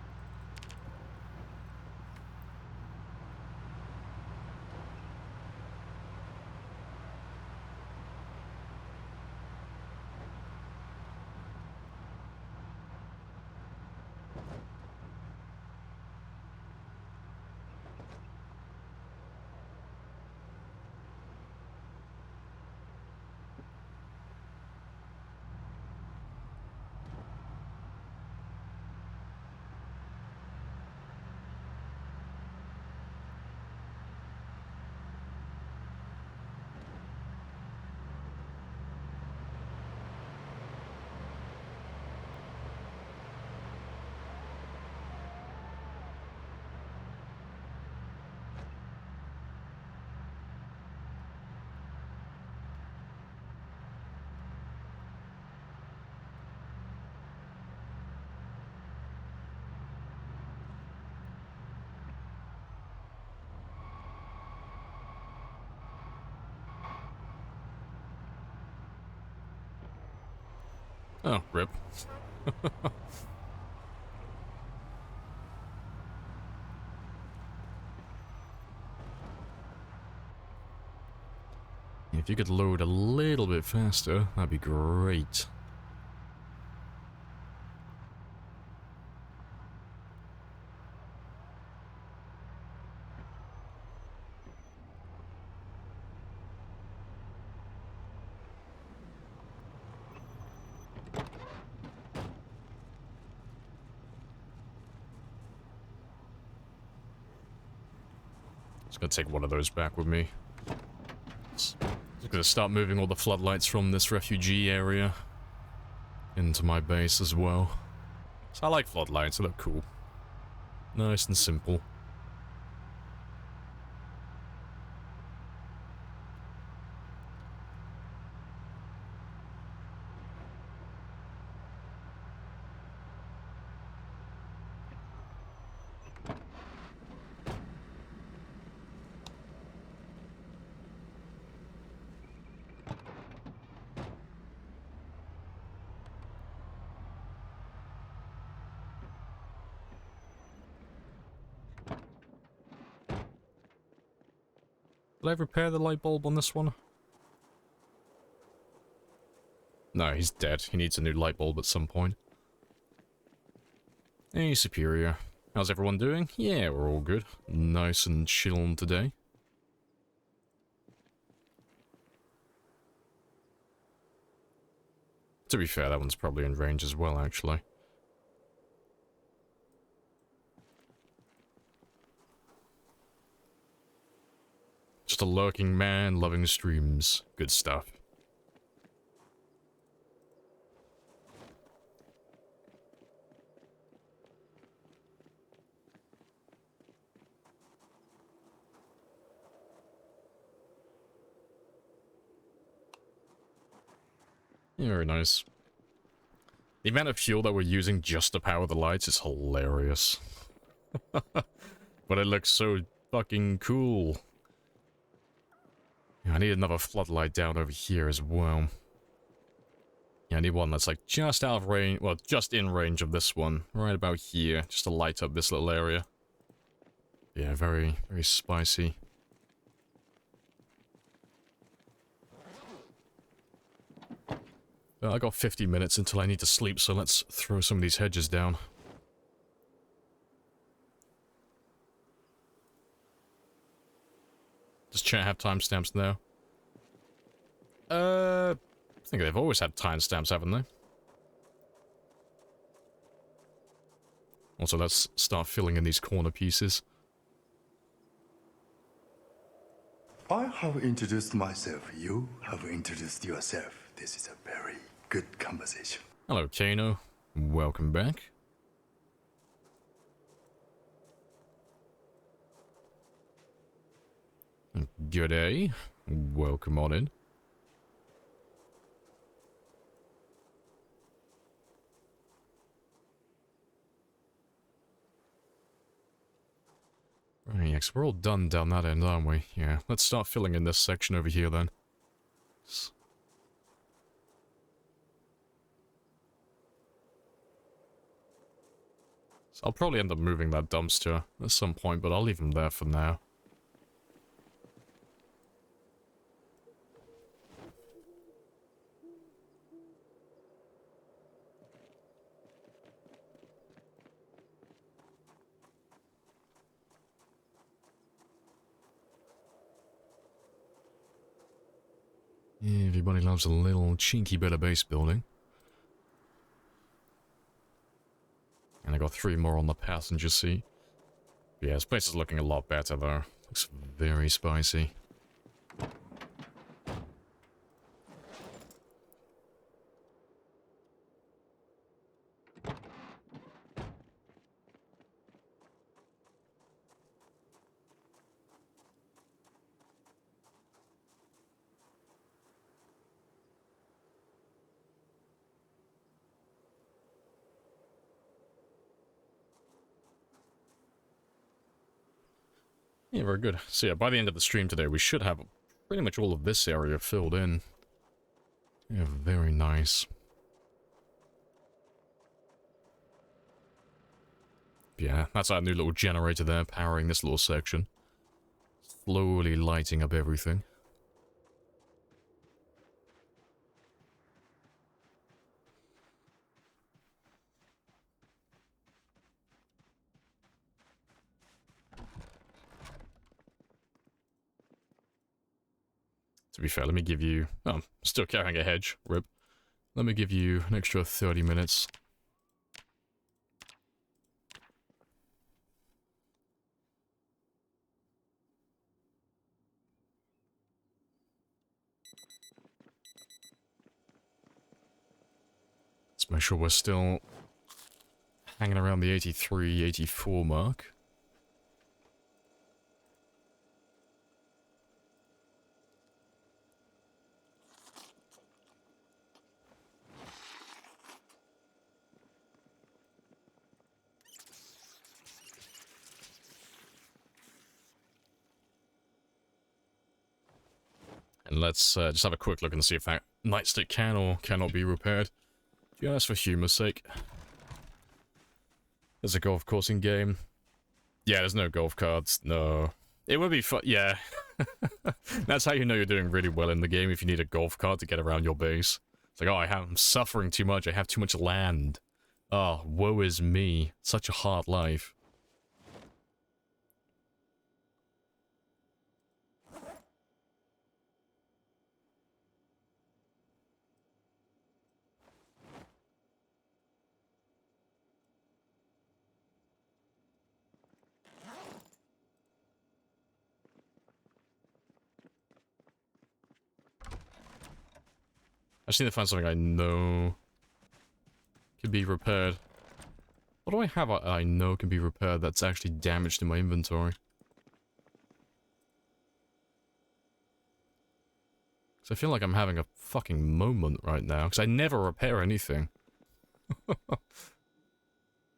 Speaker 1: Oh, rip. If you could load a little bit faster, that'd be great. Just gonna take one of those back with me. Just gonna start moving all the floodlights from this refugee area into my base as well. So I like floodlights, they look cool. Nice and simple. Did I repair the light bulb on this one? No, he's dead. He needs a new light bulb at some point. Hey, Superior. How's everyone doing? Yeah, we're all good. Nice and chillin' today. To be fair, that one's probably in range as well, actually. Just a lurking man loving streams. Good stuff. Yeah, very nice. The amount of fuel that we're using just to power the lights is hilarious. But it looks so fucking cool. Yeah, I need another floodlight down over here as well. Yeah, I need one that's like just out of range, well, just in range of this one. Right about here, just to light up this little area. Yeah, very, very spicy. I got 50 minutes until I need to sleep, so let's throw some of these hedges down. Does chat have timestamps now? I think they've always had timestamps, haven't they? Also, let's start filling in these corner pieces.
Speaker 2: I have introduced myself. You have introduced yourself. This is a very good conversation.
Speaker 1: Hello, Kano. Welcome back. Good day. Welcome on in. Right, yeah, 'cause we're all done down that end, aren't we? Yeah, let's start filling in this section over here then. So I'll probably end up moving that dumpster at some point, but I'll leave him there for now. Yeah, everybody loves a little cheeky bit of base building. And I got 3 more on the passenger seat. Yeah, this place is looking a lot better though. Looks very spicy. Yeah, very good. So yeah, by the end of the stream today, we should have pretty much all of this area filled in. Yeah, very nice. Yeah, that's our new little generator there, powering this little section. Slowly lighting up everything. To be fair, let me give you... Oh, I'm still carrying a hedge. Rip. Let me give you an extra 30 minutes. Let's make sure we're still hanging around the 83, 84 mark. And let's just have a quick look and see if that nightstick can or cannot be repaired. Just for humor's sake. There's a golf course in game. Yeah, there's no golf carts. No. It would be fun. Yeah. That's how you know you're doing really well in the game, if you need a golf cart to get around your base. It's like, oh, I'm suffering too much. I have too much land. Oh, woe is me. Such a hard life. I just need to find something I know can be repaired. What do I have I know can be repaired that's actually damaged in my inventory? Because I feel like I'm having a fucking moment right now, because I never repair anything.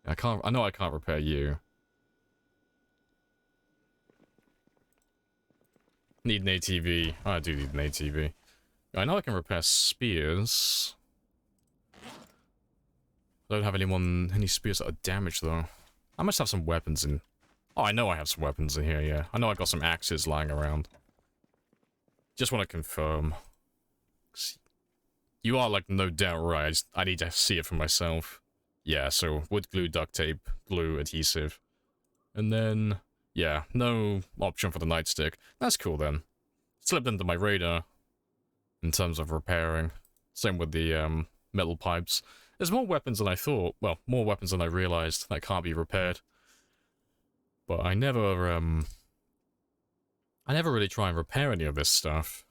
Speaker 1: I know I can't repair you. Need an ATV. I do need an ATV. I know I can repair spears. I don't have any spears that are damaged, though. I must have some weapons in... Oh, I know I have some weapons in here, yeah. I know I've got some axes lying around. Just want to confirm. You are, like, no doubt right. I need to see it for myself. Yeah, so wood glue, duct tape, glue, adhesive. And then... Yeah, no option for the nightstick. That's cool, then. Slipped into my radar. In terms of repairing. Same with the, metal pipes. There's more weapons than I thought. Well, more weapons than I realized that can't be repaired. But I never really try and repair any of this stuff.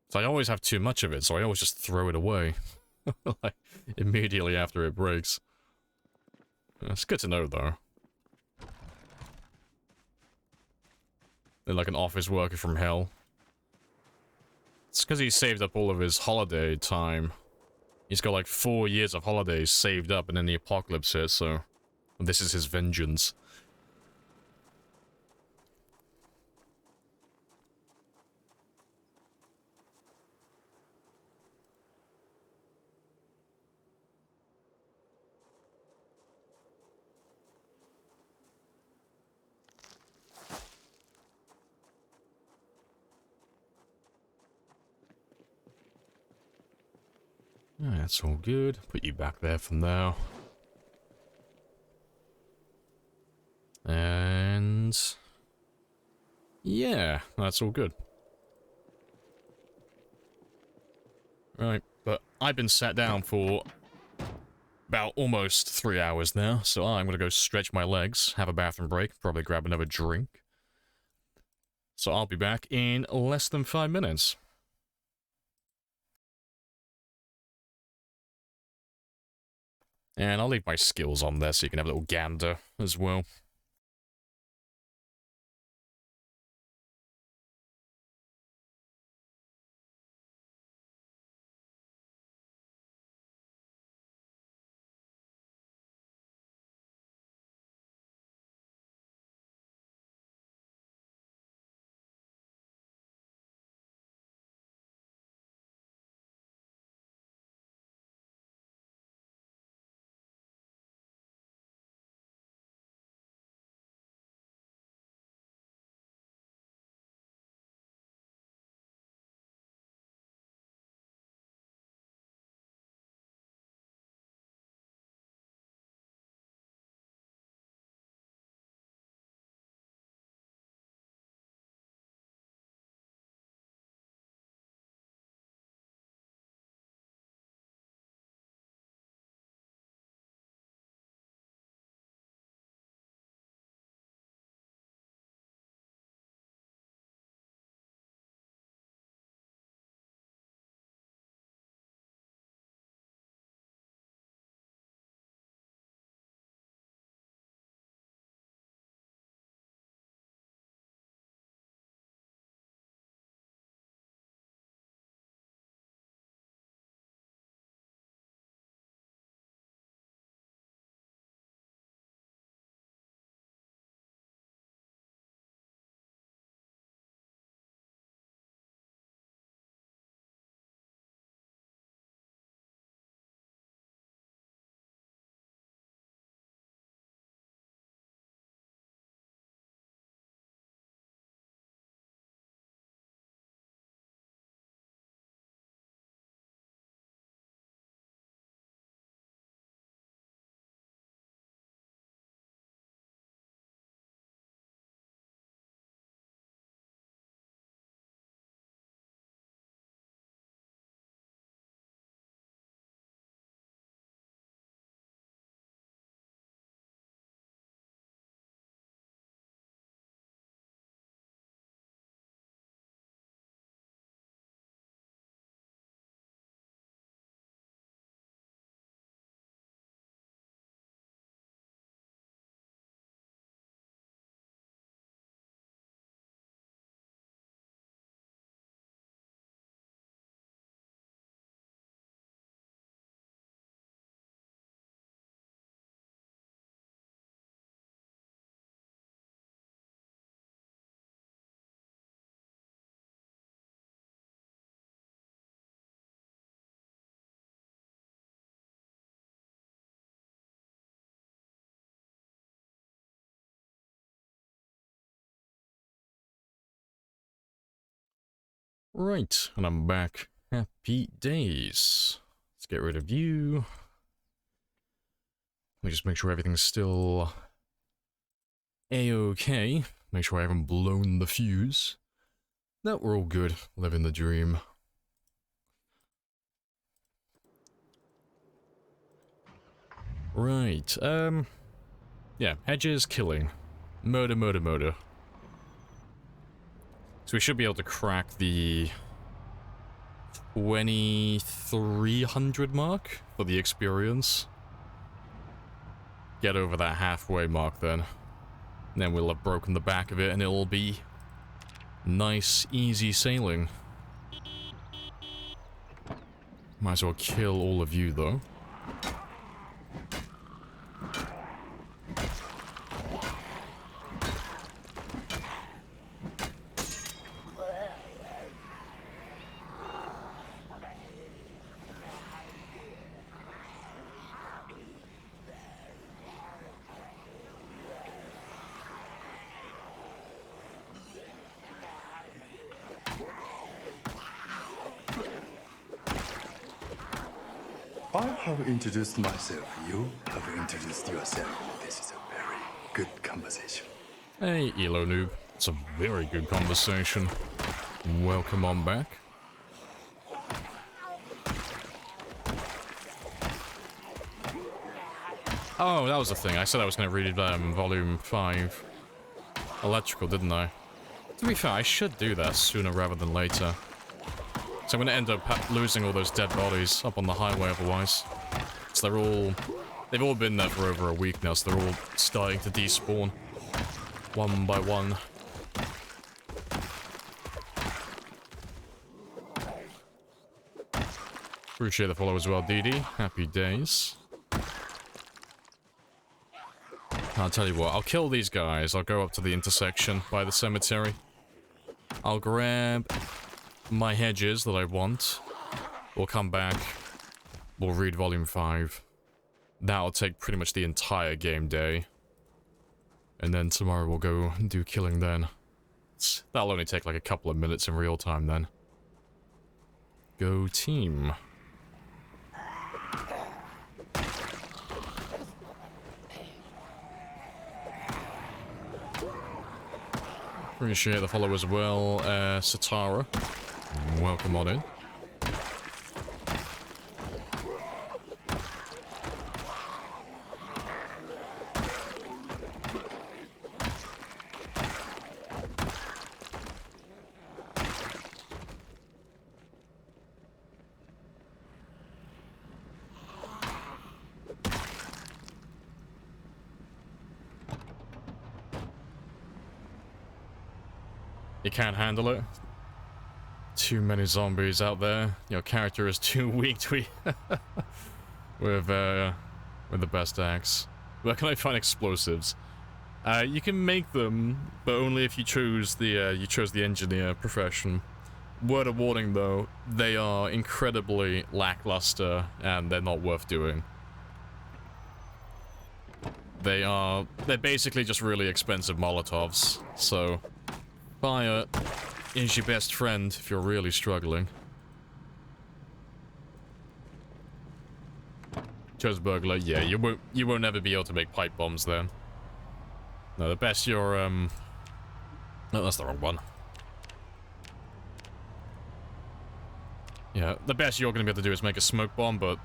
Speaker 1: So I always have too much of it, so I always just throw it away. Like, immediately after it breaks. It's good to know, though. They're like an office worker from hell. It's because he saved up all of his holiday time. He's got like 4 years of holidays saved up and then the apocalypse hit, so this is his vengeance. That's all good. Put you back there for now. And yeah, that's all good. Right, but I've been sat down for about almost 3 hours now, so I'm gonna go stretch my legs, have a bathroom break, probably grab another drink. So I'll be back in less than 5 minutes. And I'll leave my skills on there so you can have a little gander as well. Right, and I'm back. Happy days. Let's get rid of you. Let me just make sure everything's still A-okay. Make sure I haven't blown the fuse. No, we're all good. Living the dream. Right, yeah, hedges, killing. Murder, murder, murder. So we should be able to crack the 2300 mark for the experience. Get over that halfway mark then. Then we'll have broken the back of it and it'll be nice, easy sailing. Might as well kill all of you though.
Speaker 2: I have introduced myself. You have introduced yourself. This is a very good conversation.
Speaker 1: Hey, Elo noob. It's a very good conversation. Welcome on back. Oh, that was the thing. I said I was going to read Volume 5 Electrical, didn't I? To be fair, I should do that sooner rather than later. So I'm going to end up losing all those dead bodies up on the highway otherwise. So they've all been there for over a week now, so they're all starting to despawn. One by one. Appreciate the follow as well, DD. Happy days. I'll tell you what, I'll kill these guys. I'll go up to the intersection by the cemetery. I'll grab my hedges that I want. We'll come back. We'll read Volume 5. That'll take pretty much the entire game day. And then tomorrow we'll go do killing then. That'll only take like a couple of minutes in real time then. Go team. Appreciate the follow as well, Satara. Welcome on in. You can't handle it. Too many zombies out there. Your character is too weak to be with the best axe. Where can I find explosives? You can make them, but only if you chose the engineer profession. Word of warning though, they are incredibly lackluster and they're not worth doing. They're basically just really expensive Molotovs, so fire is your best friend if you're really struggling. Chose burglar, yeah, you won't ever be able to make pipe bombs then. No, the best you're no, that's the wrong one. Yeah, the best you're gonna be able to do is make a smoke bomb, but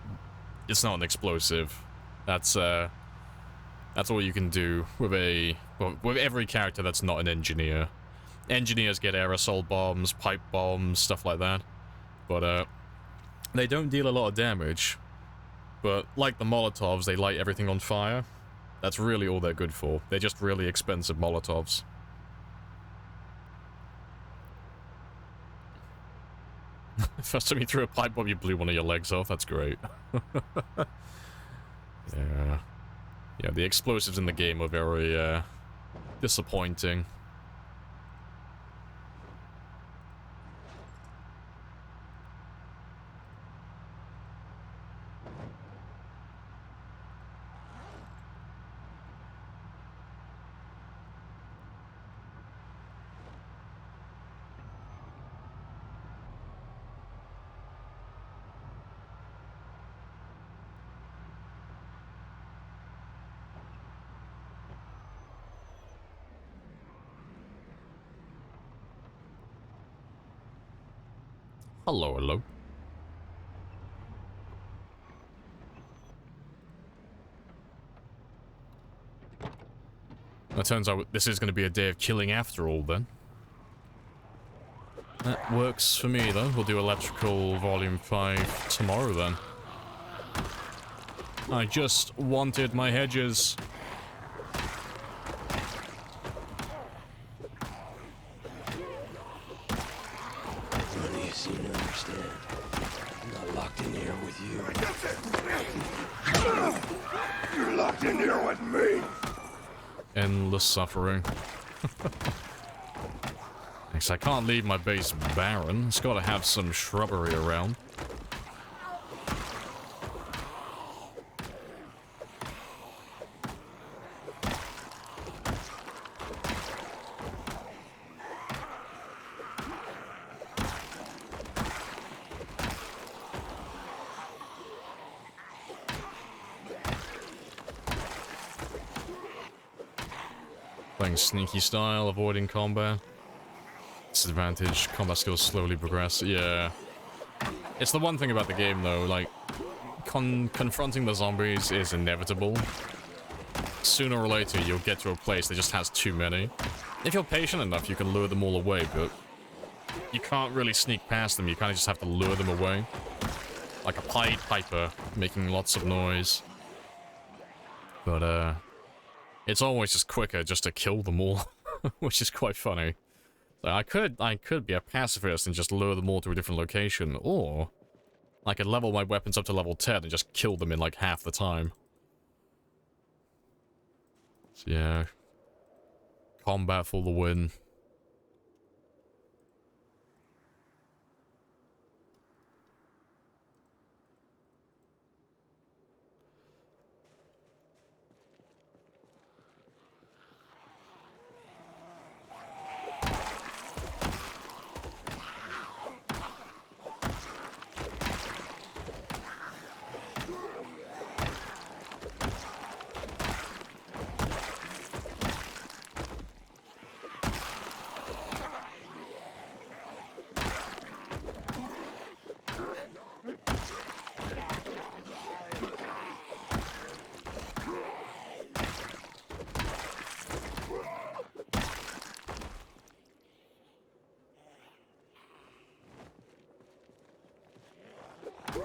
Speaker 1: it's not an explosive. That's all you can do with with every character that's not an engineer. Engineers get aerosol bombs, pipe bombs, stuff like that. But, they don't deal a lot of damage. But, like the Molotovs, they light everything on fire. That's really all they're good for. They're just really expensive Molotovs. First time you threw a pipe bomb, you blew one of your legs off. That's great. Yeah. Yeah, the explosives in the game are very, disappointing. Hello, hello. It turns out this is going to be a day of killing after all, then. That works for me, though. We'll do Electrical Volume 5 tomorrow, then. I just wanted my hedges.
Speaker 3: None of you seem to understand. I'm not locked in here with you. You're locked in here with me.
Speaker 1: Endless suffering. Because I can't leave my base barren. It's got to have some shrubbery around. Playing sneaky style, avoiding combat. Disadvantage, combat skills slowly progress. Yeah. It's the one thing about the game, though, like, confronting the zombies is inevitable. Sooner or later, you'll get to a place that just has too many. If you're patient enough, you can lure them all away, but you can't really sneak past them. You kind of just have to lure them away. Like a Pied Piper, making lots of noise. But, it's always just quicker just to kill them all, which is quite funny. So I could be a pacifist and just lure them all to a different location, or I could level my weapons up to level 10 and just kill them in like half the time. So yeah, combat for the win.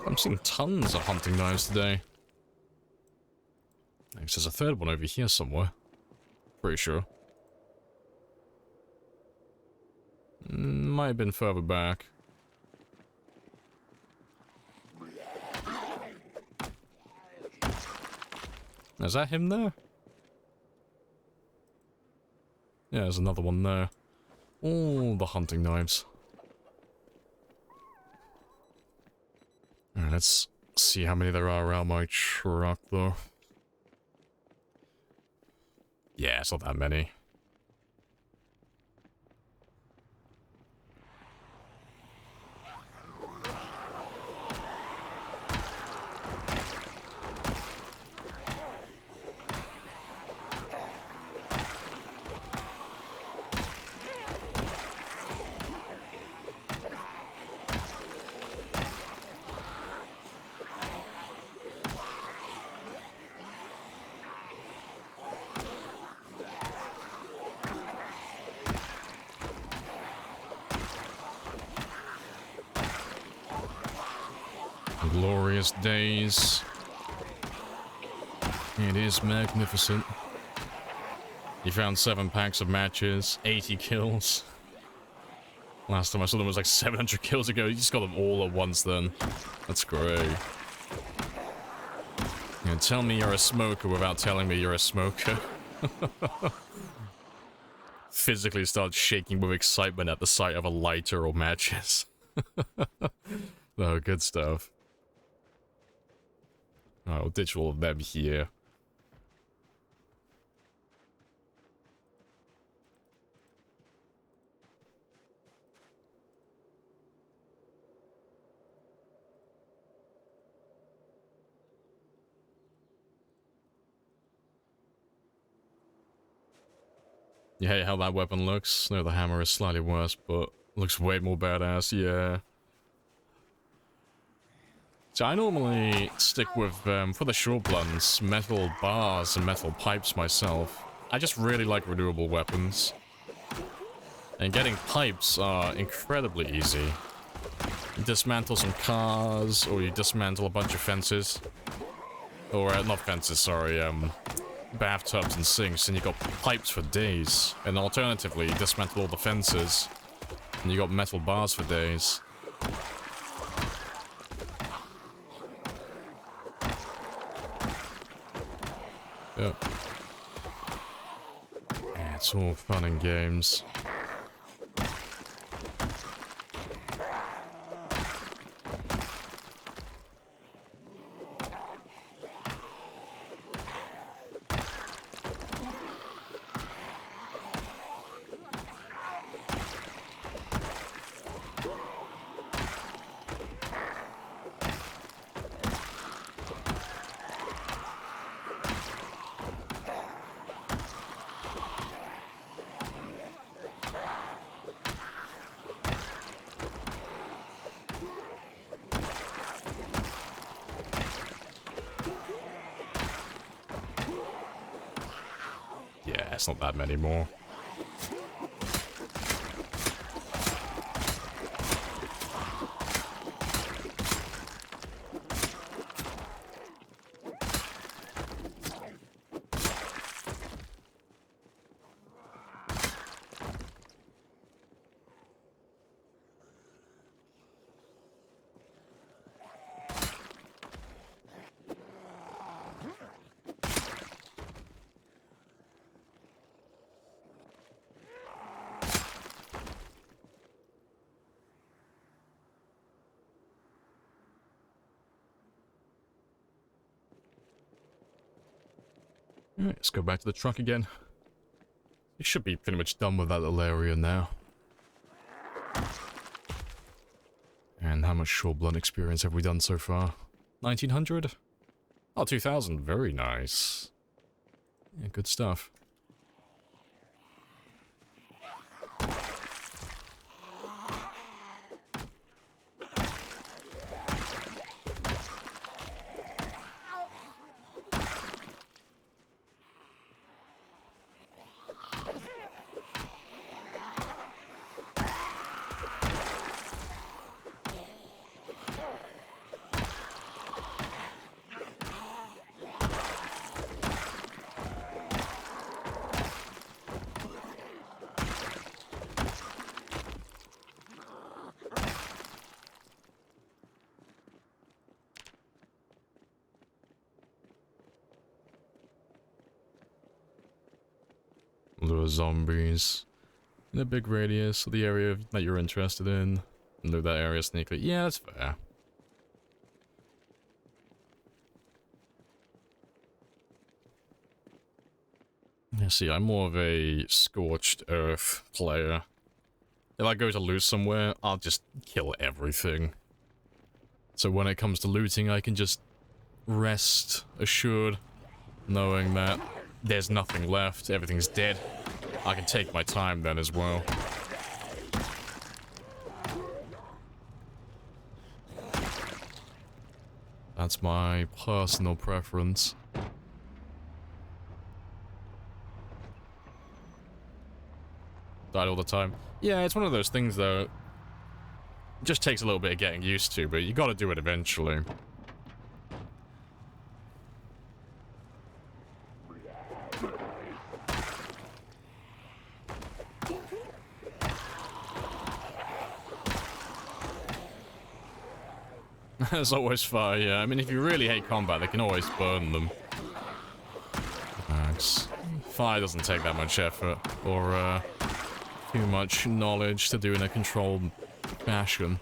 Speaker 1: I'm seeing tons of hunting knives today. There's a third one over here somewhere. Pretty sure. Might have been further back. Is that him there? Yeah, there's another one there. All the hunting knives. Alright, let's see how many there are around my truck, though. Yeah, it's not that many. Glorious days. It is magnificent. You found 7 packs of matches, 80 kills. Last time I saw them was like 700 kills ago. You just got them all at once then. That's great. Yeah, tell me you're a smoker without telling me you're a smoker. Physically start shaking with excitement at the sight of a lighter or matches. Oh, good stuff. I'll ditch all of them here. You hate how that weapon looks? No, the hammer is slightly worse, but looks way more badass, yeah. So I normally stick with, for the short blunts, metal bars and metal pipes myself. I just really like renewable weapons. And getting pipes are incredibly easy. You dismantle some cars, or you dismantle a bunch of fences. Or, not fences, sorry, bathtubs and sinks, and you got pipes for days. And alternatively, you dismantle all the fences, and you got metal bars for days. Yep. Yeah, it's all fun and games. Yeah, it's not that many more. Alright, let's go back to the truck again. You should be pretty much done with that little area now. And how much short blood experience have we done so far? 1900? Oh, 2000. Very nice. Yeah, good stuff. Lure zombies in a big radius of the area that you're interested in. And lure that area sneakily. Yeah, that's fair. Yeah, see, I'm more of a scorched earth player. If I go to loot somewhere, I'll just kill everything. So when it comes to looting, I can just rest assured, knowing that there's nothing left, everything's dead. I can take my time then as well. That's my personal preference. Died all the time. Yeah, it's one of those things though. It just takes a little bit of getting used to, but you gotta do it eventually. There's always fire, yeah. I mean, if you really hate combat, they can always burn them. Thanks. Fire doesn't take that much effort, or, too much knowledge to do in a controlled fashion.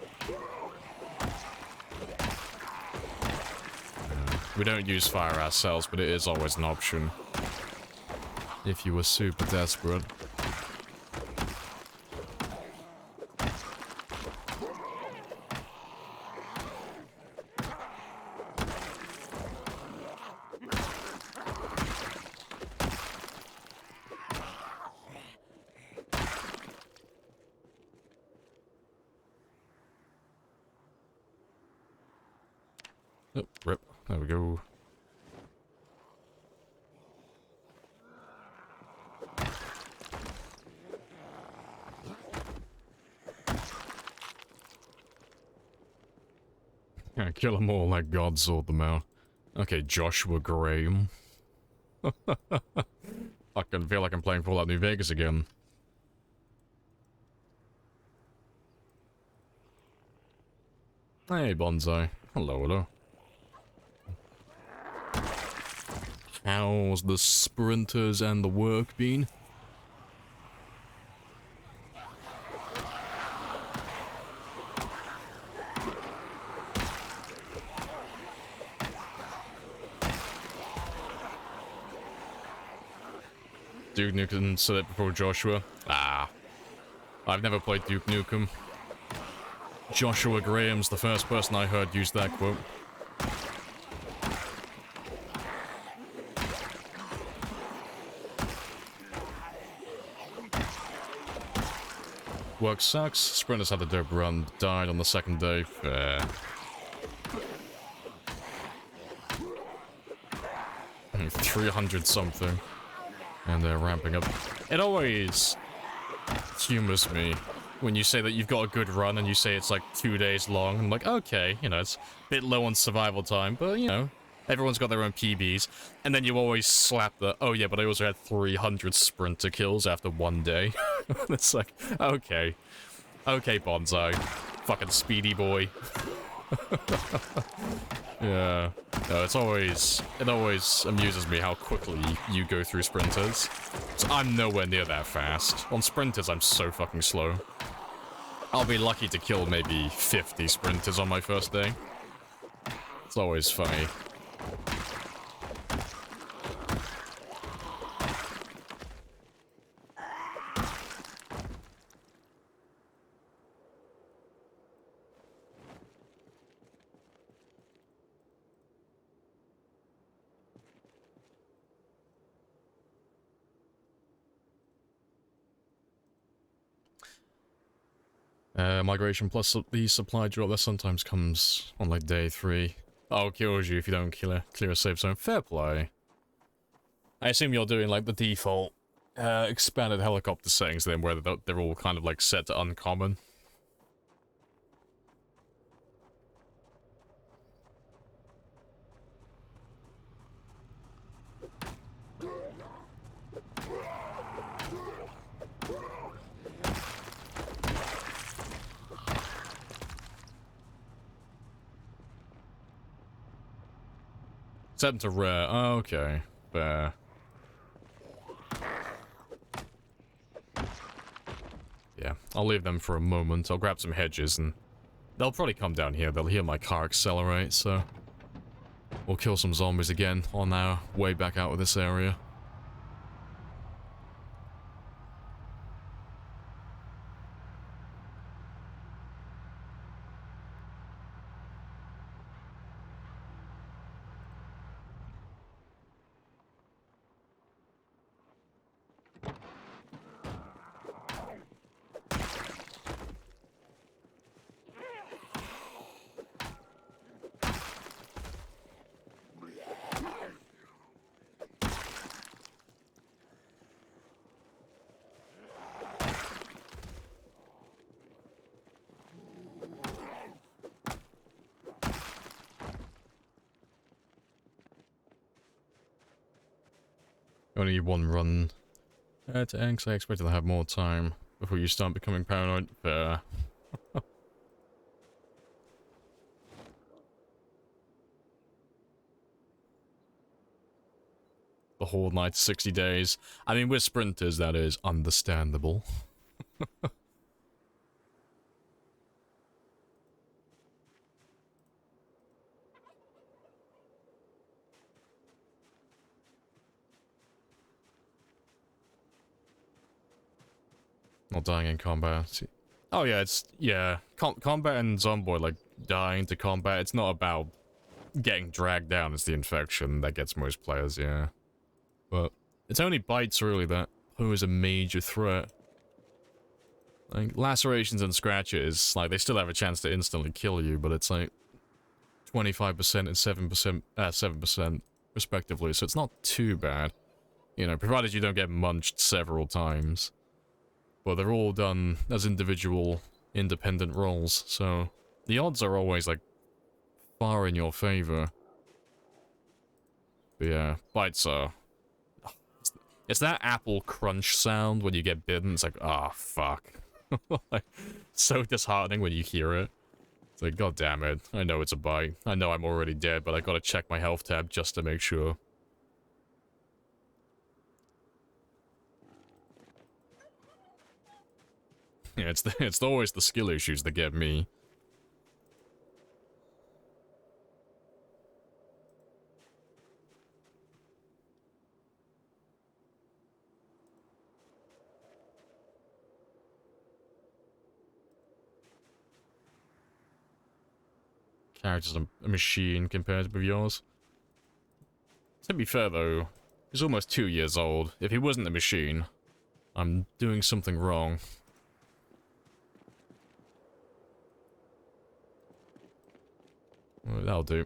Speaker 1: We don't use fire ourselves, but it is always an option. If you were super desperate. Oh, rip. There we go. Kill them all like God sort them out. Okay, Joshua Graham. Fucking feel like I'm playing Fallout New Vegas again. Hey, Bonsai. Hello, hello. How's the sprinters and the work been? Duke Nukem said it before Joshua. Ah. I've never played Duke Nukem. Joshua Graham's the first person I heard use that quote. Work sucks. Sprinters had a dope run. Died on the second day. Fair. 300 something. And they're ramping up. It always humors me when you say that you've got a good run and you say it's like 2 days long. I'm like, okay, you know, it's a bit low on survival time, but you know, everyone's got their own PBs. And then you always slap the, oh yeah, but I also had 300 sprinter kills after 1 day. It's like, okay. Okay, Bonsai. Fucking speedy boy. Yeah. No, it always amuses me how quickly you go through sprinters. So I'm nowhere near that fast. On sprinters, I'm so fucking slow. I'll be lucky to kill maybe 50 sprinters on my first day. It's always funny. Migration plus the supply drop that sometimes comes on like day 3. Oh, kills you if you don't clear a safe zone. Fair play. I assume you're doing like the default expanded helicopter settings then, where they're all kind of like set to uncommon. Set them to rare. Oh, okay. Fair. Yeah, I'll leave them for a moment. I'll grab some hedges and they'll probably come down here. They'll hear my car accelerate, so we'll kill some zombies again on our way back out of this area. Only one run to end, so I expected to have more time before you start becoming paranoid. Fair. The whole night, 60 days. I mean, with sprinters, that is understandable. Not dying in combat. Oh yeah, combat and Zomboid, like, dying to combat, it's not about getting dragged down, it's the infection that gets most players, yeah. But it's only bites, really, that pose a major threat. Like, lacerations and scratches, like, they still have a chance to instantly kill you, but it's like 25% and 7%, respectively, so it's not too bad. You know, provided you don't get munched several times. But they're all done as individual, independent rolls, so the odds are always like far in your favor. But yeah, bites are... It's that apple crunch sound when you get bitten. It's like, ah, oh, fuck. Like, so disheartening when you hear it. It's like, god damn it. I know it's a bite. I know I'm already dead, but I gotta check my health tab just to make sure. Yeah, it's always the skill issues that get me. Character's a machine compared with yours. To be fair though, he's almost 2 years old. If he wasn't a machine, I'm doing something wrong. Well, that'll do.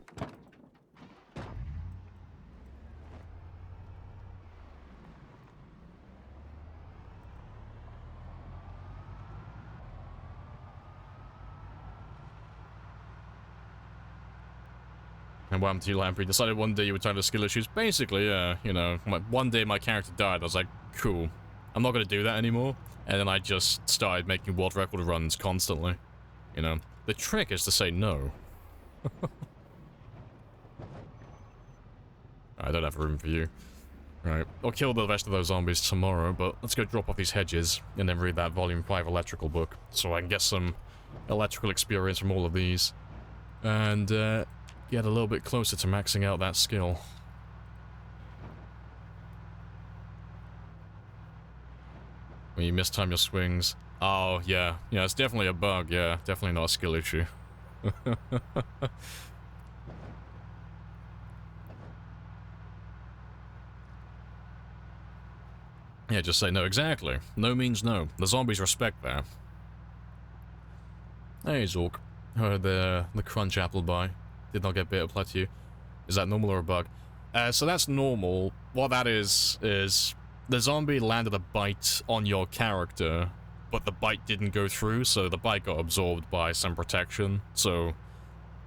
Speaker 1: And what happened to you, Lamprey? Decided one day you were tired of skill issues? Basically, yeah, you know, one day my character died, I was like, cool. I'm not gonna do that anymore. And then I just started making world record runs constantly. You know, the trick is to say no. I don't have room for you. Right, I'll kill the rest of those zombies tomorrow, but let's go drop off these hedges and then read that Volume 5 electrical book so I can get some electrical experience from all of these. And, get a little bit closer to maxing out that skill. When you mistime your swings. Oh, yeah. Yeah, it's definitely a bug, yeah. Definitely not a skill issue. Yeah, just say no. Exactly. No means no. The zombies respect that. Hey, Zork. Heard the crunch apple buy. Did not get bit applied to you. Is that normal or a bug? So that's normal. What that is the zombie landed a bite on your character, but the bite didn't go through, so the bite got absorbed by some protection. So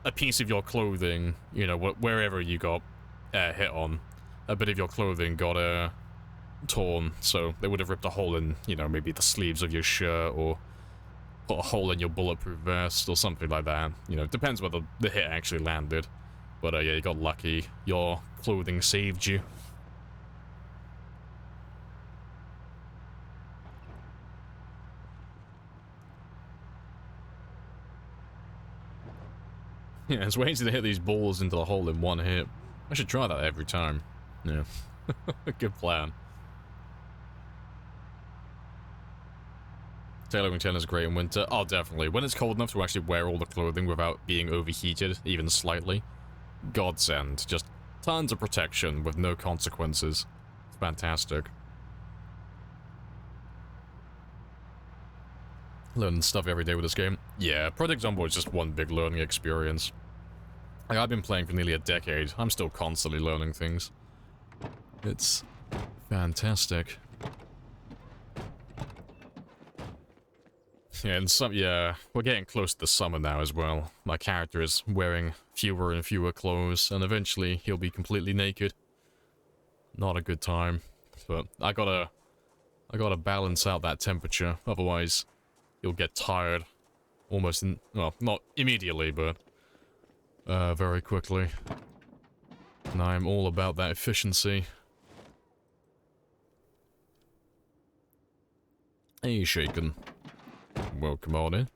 Speaker 1: a piece of your clothing, you know, wherever you got hit on, a bit of your clothing got torn, so they would have ripped a hole in, you know, maybe the sleeves of your shirt, or put a hole in your bulletproof vest, or something like that. You know, it depends where the hit actually landed. But yeah, you got lucky. Your clothing saved you. Yeah, it's way easy to hit these balls into the hole in one hit. I should try that every time. Yeah. Good plan. Tailoring 10 is great in winter. Oh, definitely. When it's cold enough to actually wear all the clothing without being overheated, even slightly. Godsend. Just tons of protection with no consequences. It's fantastic. Learning stuff every day with this game. Yeah, Project Zomboid is just one big learning experience. Like, I've been playing for nearly a decade. I'm still constantly learning things. It's fantastic. Yeah, and we're getting close to the summer now as well. My character is wearing fewer and fewer clothes, and eventually he'll be completely naked. Not a good time, but I gotta balance out that temperature, otherwise you'll get tired almost well, not immediately, but very quickly. And I'm all about that efficiency. Hey, Shaken. Welcome on in.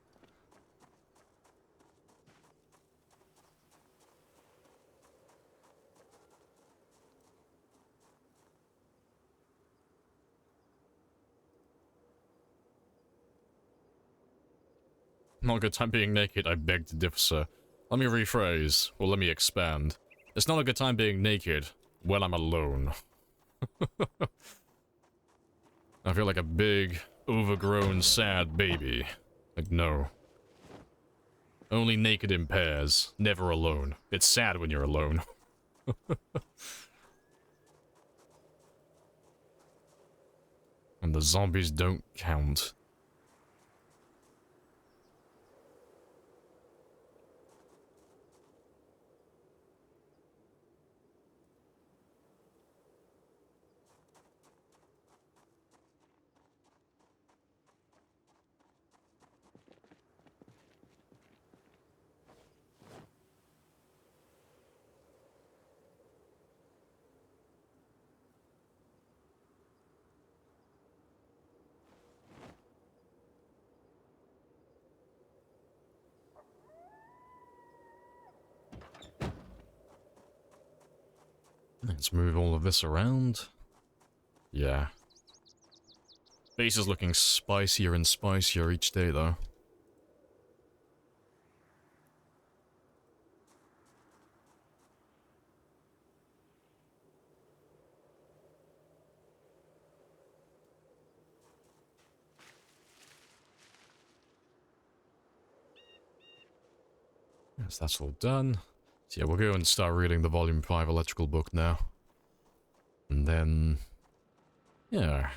Speaker 1: Not a good time being naked, I beg to differ, sir. Let me rephrase, or let me expand. It's not a good time being naked when I'm alone. I feel like a big, overgrown, sad baby. Like, no. Only naked in pairs, never alone. It's sad when you're alone. And the zombies don't count. Let's move all of this around. Yeah. Base is looking spicier and spicier each day, though. Yes, that's all done. So yeah, we'll go and start reading the Volume 5 electrical book now. And then... yeah.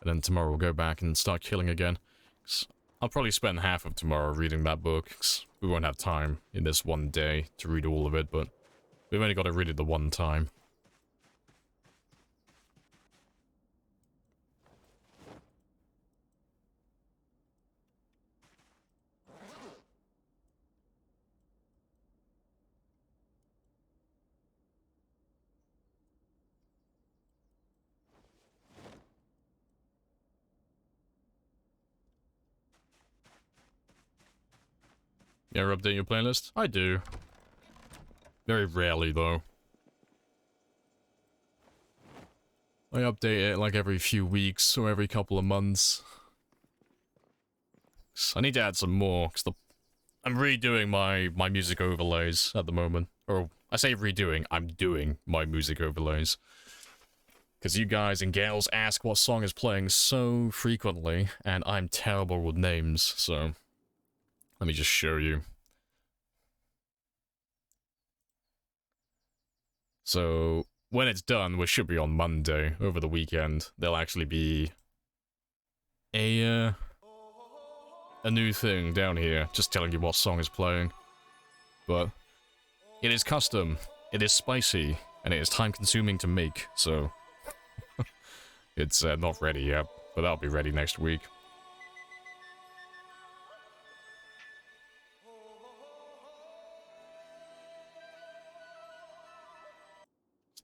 Speaker 1: And then tomorrow we'll go back and start killing again. I'll probably spend half of tomorrow reading that book, 'cause we won't have time in this one day to read all of it, but we've only got to read it the one time. You ever update your playlist? I do. Very rarely, though. I update it like every few weeks or every couple of months. I need to add some more, because I'm redoing my music overlays at the moment. Or, I say redoing, I'm doing my music overlays. Because you guys and gals ask what song is playing so frequently, and I'm terrible with names, so... let me just show you. So, when it's done, which should be on Monday, over the weekend, there'll actually be a new thing down here, just telling you what song is playing. But it is custom, it is spicy, and it is time-consuming to make, so it's not ready yet, but that'll be ready next week.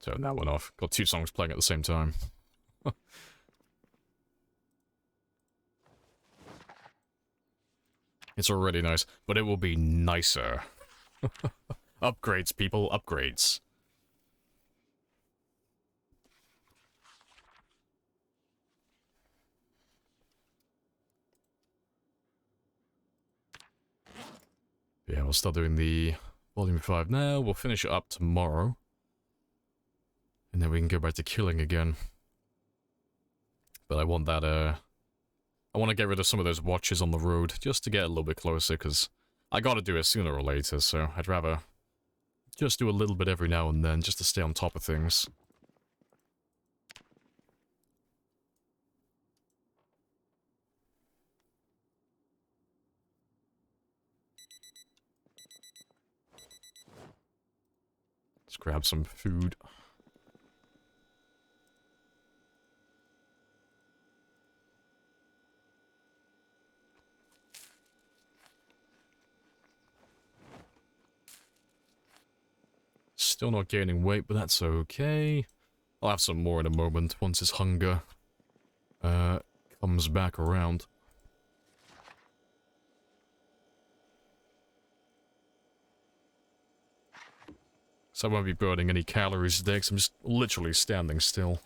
Speaker 1: Turn that one off. Got two songs playing at the same time. It's already nice, but it will be nicer. Upgrades, people, upgrades. Yeah, we'll start doing the Volume 5 now. We'll finish it up tomorrow. And then we can go back to killing again. But I want that, I want to get rid of some of those watches on the road, just to get a little bit closer, because I gotta do it sooner or later, so I'd rather just do a little bit every now and then, just to stay on top of things. Let's grab some food. Still not gaining weight, but that's okay. I'll have some more in a moment, once his hunger comes back around. So I won't be burning any calories today, because I'm just literally standing still.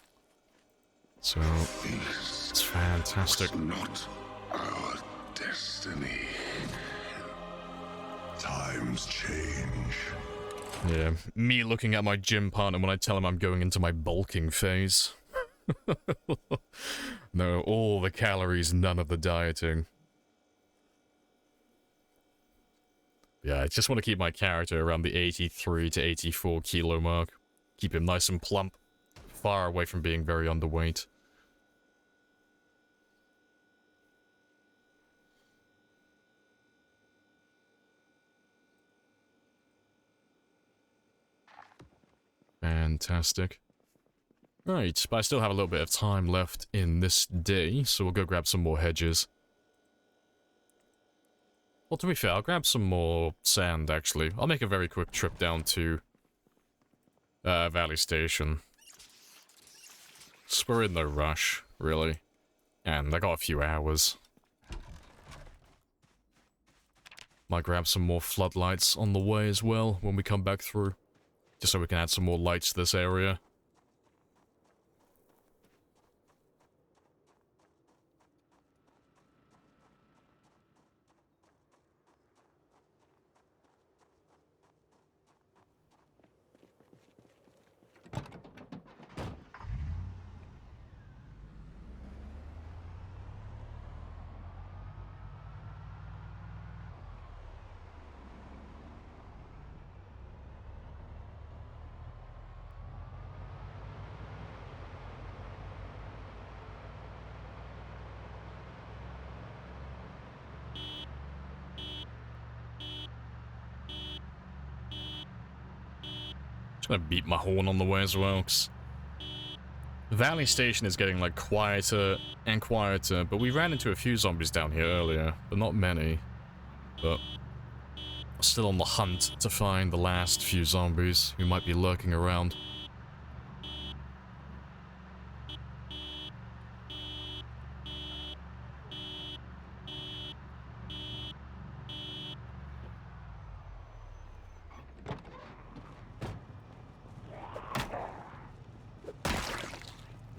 Speaker 1: So, it's fantastic.
Speaker 4: Not our destiny. Times change.
Speaker 1: Yeah, me looking at my gym partner when I tell him I'm going into my bulking phase. No, all the calories, none of the dieting. Yeah, I just want to keep my character around the 83 to 84 kilo mark. Keep him nice and plump, far away from being very underweight. Fantastic. Right, but I still have a little bit of time left in this day, so we'll go grab some more hedges. Well, to be fair, I'll grab some more sand, actually. I'll make a very quick trip down to Valley Station. So we're in no rush, really. And I got a few hours. Might grab some more floodlights on the way as well when we come back through. Just so we can add some more lights to this area. Gonna beat my horn on the way as well, 'cause Valley Station is getting like quieter and quieter, but we ran into a few zombies down here earlier, but not many. But still on the hunt to find the last few zombies who might be lurking around.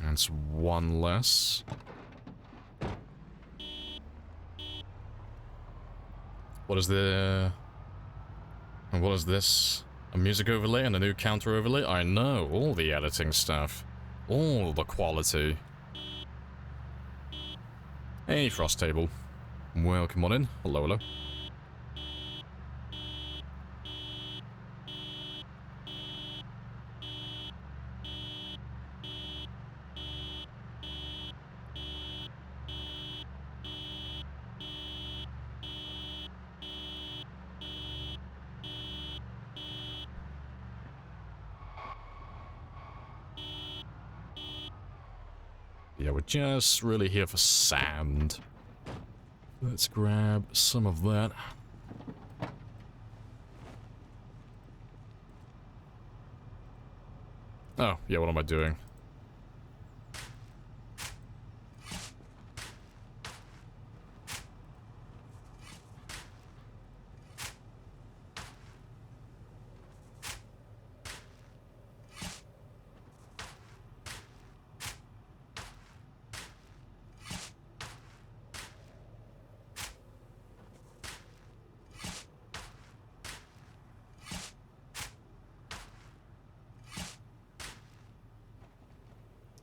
Speaker 1: That's one less. What is the... And what is this? A music overlay and a new counter overlay? I know, all the editing stuff. All the quality. Hey, Frost Table. Welcome on in. Hello, hello. Yeah, we're just really here for sand. Let's grab some of that. Oh, yeah, what am I doing?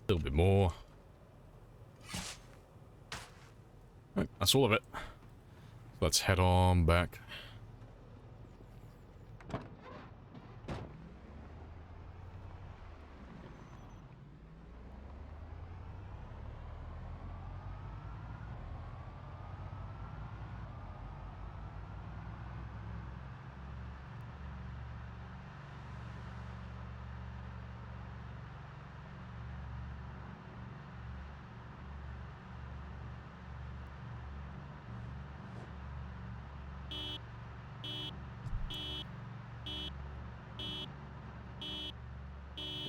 Speaker 1: A little bit more. Right, that's all of it. Let's head on back.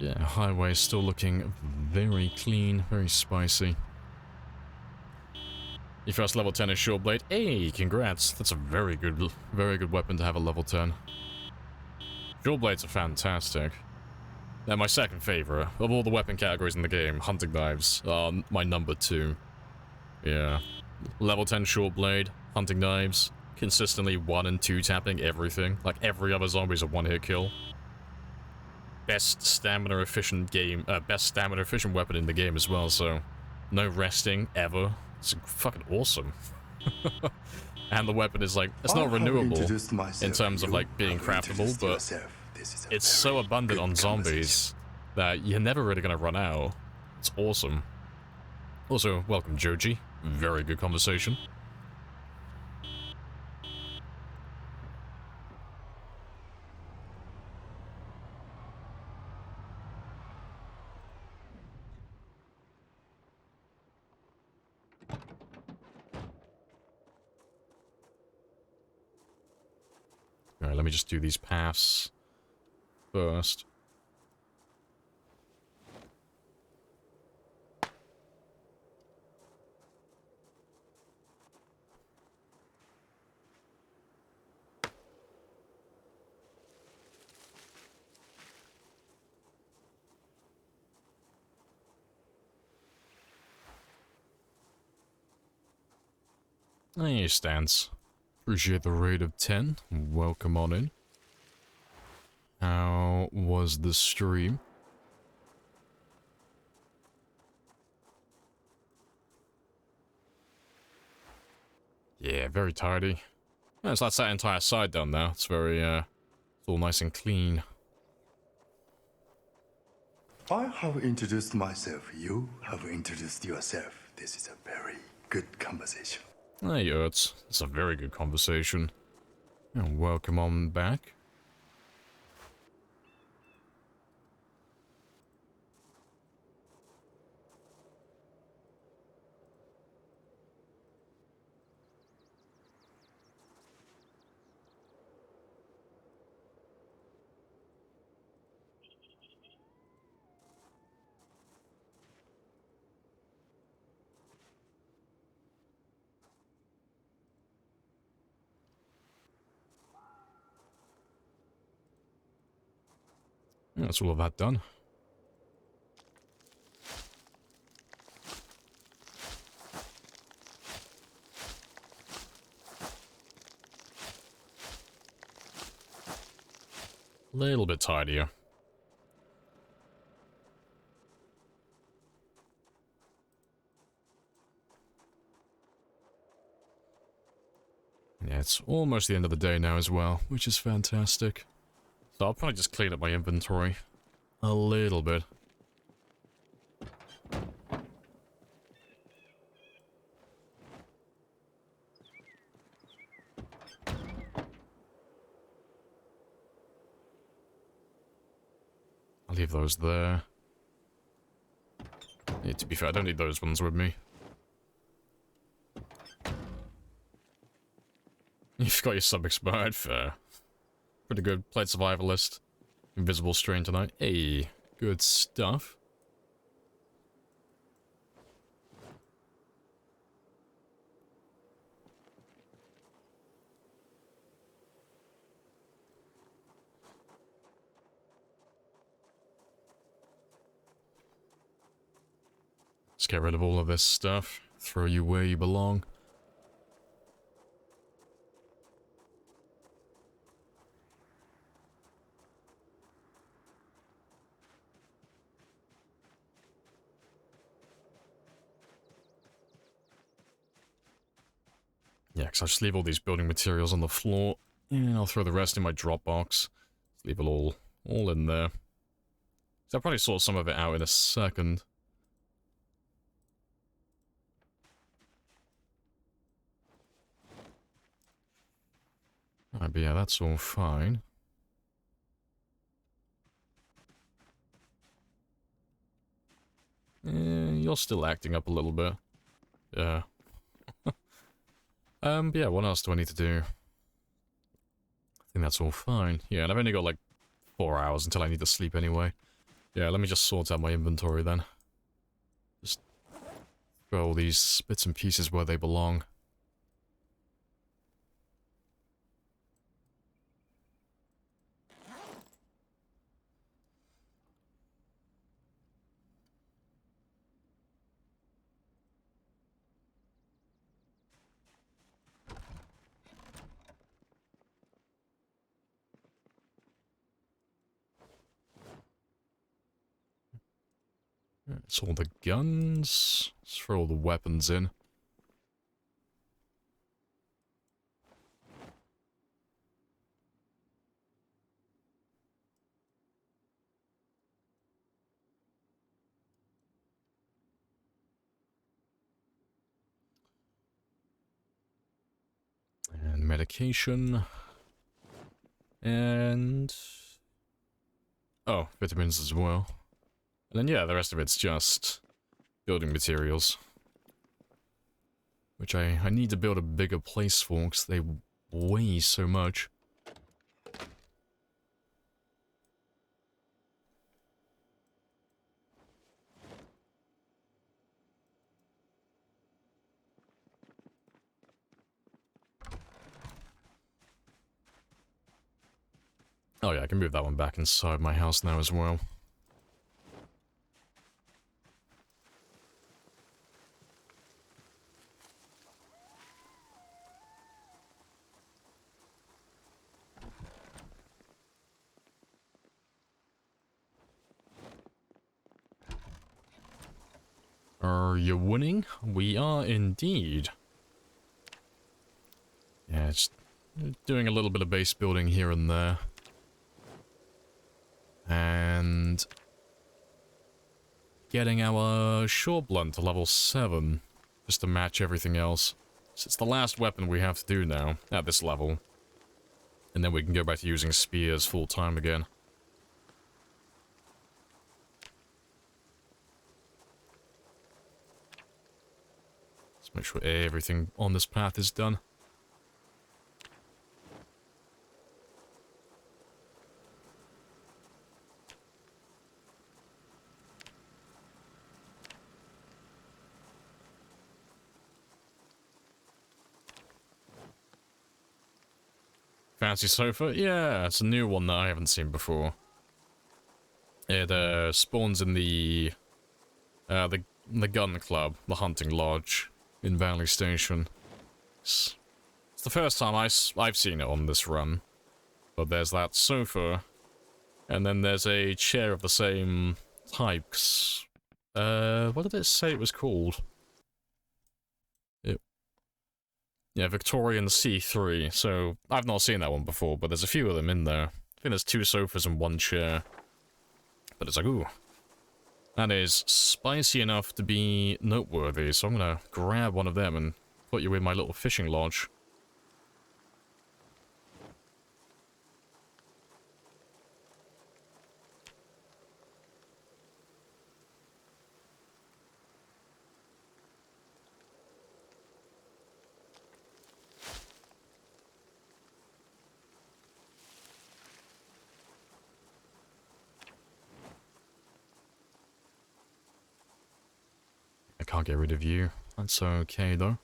Speaker 1: Yeah, highway still looking very clean, very spicy. Your first level 10 is Short Blade. Hey, congrats. That's a very good weapon to have a level 10. Short Blades are fantastic. They're my second favorite. Of all the weapon categories in the game, hunting knives are my number 2. Yeah. Level 10 Short Blade, hunting knives, consistently 1 and 2 tapping everything. Like every other zombie's a one-hit kill. Best stamina efficient weapon in the game as well, so no resting ever. It's fucking awesome. And the weapon is like, it's not renewable in terms of like being craftable, but it's so abundant on zombies that you're never really gonna run out. It's awesome. Also, welcome Joji. Very good conversation. Alright, let me just do these paths first. There he stands. Appreciate the raid of 10. Welcome on in. How was the stream? Yeah, very tidy. Yeah, so that's that entire side done now. It's very, it's all nice and clean.
Speaker 2: I have introduced myself. You have introduced yourself. This is a very good conversation.
Speaker 1: Hey, Ertz. It's a very good conversation. And welcome on back. That's all of that done. A little bit tidier. Yeah, it's almost the end of the day now as well, which is fantastic. So I'll probably just clean up my inventory a little bit. I'll leave those there. Yeah, to be fair, I don't need those ones with me. You've got your sub-expired, fair. Pretty good. Played Survivalist. Invisible Strain tonight. Hey, good stuff. Let's get rid of all of this stuff. Throw you where you belong. Yeah, because I'll just leave all these building materials on the floor, and I'll throw the rest in my drop box. Just leave it all in there. So I'll probably sort some of it out in a second. But yeah, that's all fine. You're still acting up a little bit. Yeah. But yeah, what else do I need to do? I think that's all fine. Yeah, and I've only got like 4 hours until I need to sleep anyway. Yeah, let me just sort out my inventory then. Just throw all these bits and pieces where they belong. It's all the guns. Let's throw all the weapons in. And medication. And... oh, vitamins as well. And then, yeah, the rest of it's just building materials. Which I need to build a bigger place for, because they weigh so much. Oh yeah, I can move that one back inside my house now as well. Are you winning? We are indeed. Yeah, just doing a little bit of base building here and there. And getting our short blunt to level 7, just to match everything else. So it's the last weapon we have to do now, at this level. And then we can go back to using spears full time again. Let's make sure everything on this path is done. Fancy sofa? Yeah, it's a new one that I haven't seen before. It spawns in the gun club, the hunting lodge in Valley Station. It's the first time I've seen it on this run. But there's that sofa, and then there's a chair of the same type. What did it say it was called? Yeah, Victorian C3, so I've not seen that one before, but there's a few of them in there. I think there's 2 sofas and 1 chair. But it's like, ooh. That is spicy enough to be noteworthy, so I'm gonna grab one of them and put you in my little fishing lodge. I can't get rid of you. That's okay, though.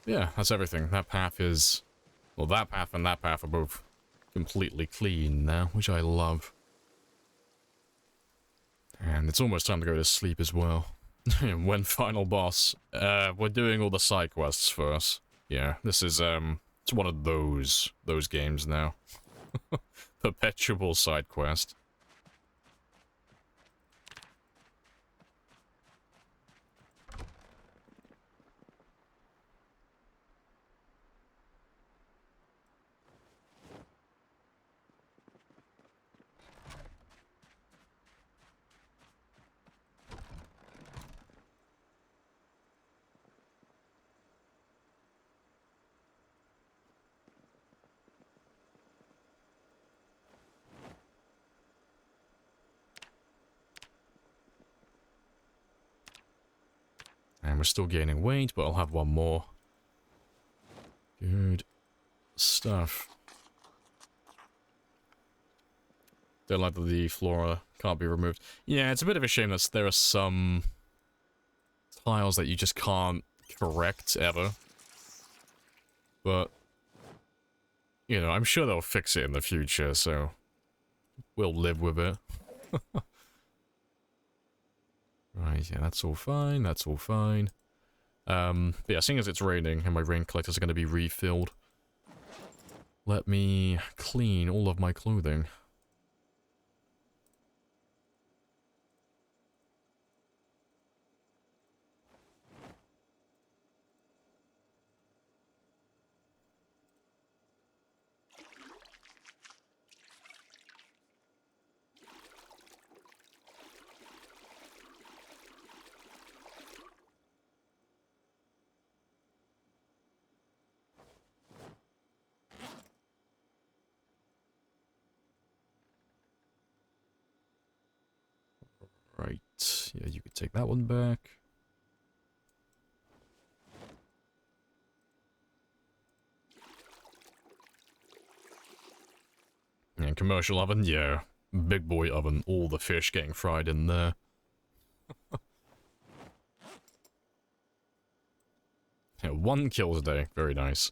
Speaker 1: Yeah, that's everything. That path is... Well, that path and that path are both completely clean now, which I love. And it's almost time to go to sleep as well. When final boss. We're doing all the side quests first. Yeah, this is, it's one of those games now. Perpetual side quest. And we're still gaining weight, but I'll have one more. Good stuff. Don't like that the flora can't be removed. Yeah, it's a bit of a shame that there are some tiles that you just can't correct ever. But, you know, I'm sure they'll fix it in the future, so we'll live with it. Right, yeah, that's all fine, that's all fine. But yeah, seeing as it's raining and my rain collectors are going to be refilled, let me clean all of my clothing. Right, yeah, you could take that one back. And commercial oven, yeah. Big boy oven, all the fish getting fried in there. Yeah, 1 kill today, very nice.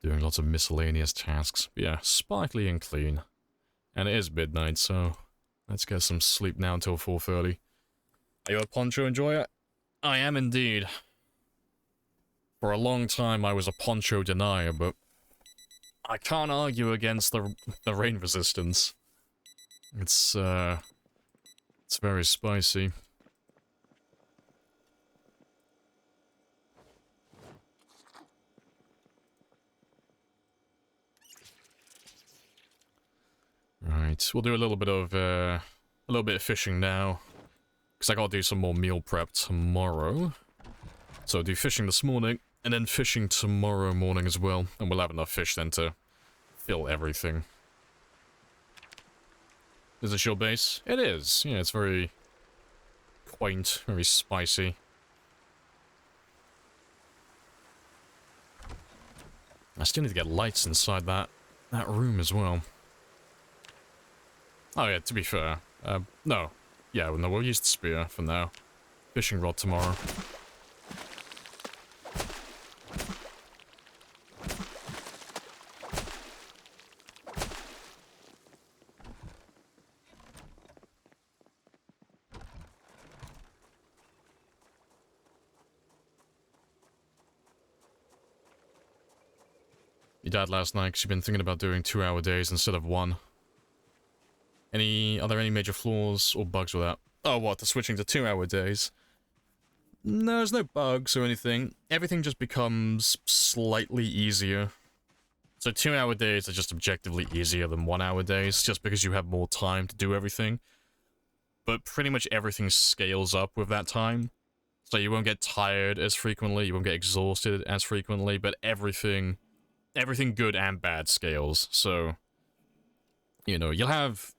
Speaker 1: Doing lots of miscellaneous tasks. But yeah, sparkly and clean. And it is midnight, so let's get some sleep now until 4:30. Are you a poncho enjoyer? I am indeed. For a long time I was a poncho denier, but I can't argue against the rain resistance. It's It's very spicy. Right, we'll do a little bit of fishing now, because I gotta do some more meal prep tomorrow. So I'll do fishing this morning, and then fishing tomorrow morning as well, and we'll have enough fish then to fill everything. Is this your base? It is. Yeah, it's very quaint, very spicy. I still need to get lights inside that room as well. Oh yeah, to be fair. No. Yeah, no, we'll use the spear for now. Fishing rod tomorrow. You died last night because you've been thinking about doing 2-hour days instead of 1. Are there any major flaws or bugs with that? Oh, what, the switching to 2-hour days? No, there's no bugs or anything. Everything just becomes slightly easier. So 2-hour days are just objectively easier than 1-hour days, just because you have more time to do everything. But pretty much everything scales up with that time. So you won't get tired as frequently, you won't get exhausted as frequently, but everything good and bad scales. So, you know, you'll have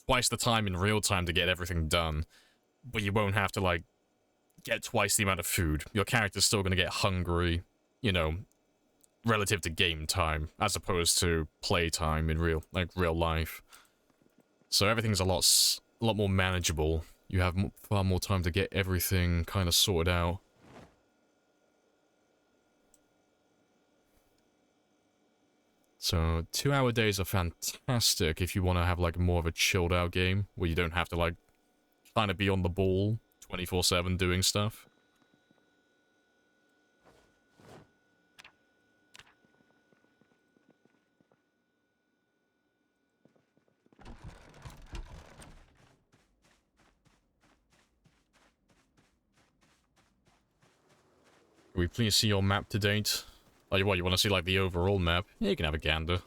Speaker 1: twice the time in real time to get everything done, but you won't have to, like, get twice the amount of food. Your character's still gonna get hungry, you know, relative to game time, as opposed to play time in real life. So everything's a lot more manageable. You have far more time to get everything kind of sorted out. So 2-hour days are fantastic if you want to have like more of a chilled out game where you don't have to like kind of be on the ball 24/7 doing stuff. Can we please see your map to date? Oh, you want to see, like, the overall map? Yeah, you can have a gander.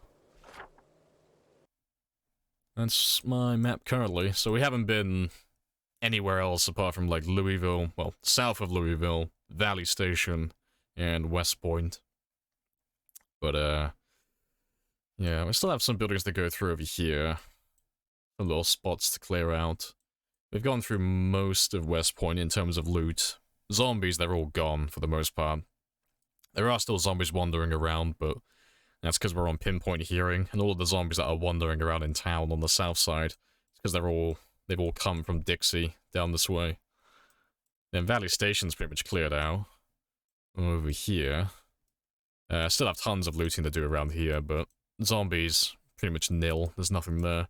Speaker 1: That's my map currently, so we haven't been anywhere else apart from, like, Louisville, well, south of Louisville, Valley Station, and West Point. But, yeah, we still have some buildings to go through over here. Some little spots to clear out. We've gone through most of West Point in terms of loot. Zombies, they're all gone for the most part. There are still zombies wandering around, but that's because we're on pinpoint hearing, and all of the zombies that are wandering around in town on the south side, because they've all come from Dixie down this way. Then Valley Station's pretty much cleared out. Over here, still have tons of looting to do around here, but zombies pretty much nil. There's nothing there.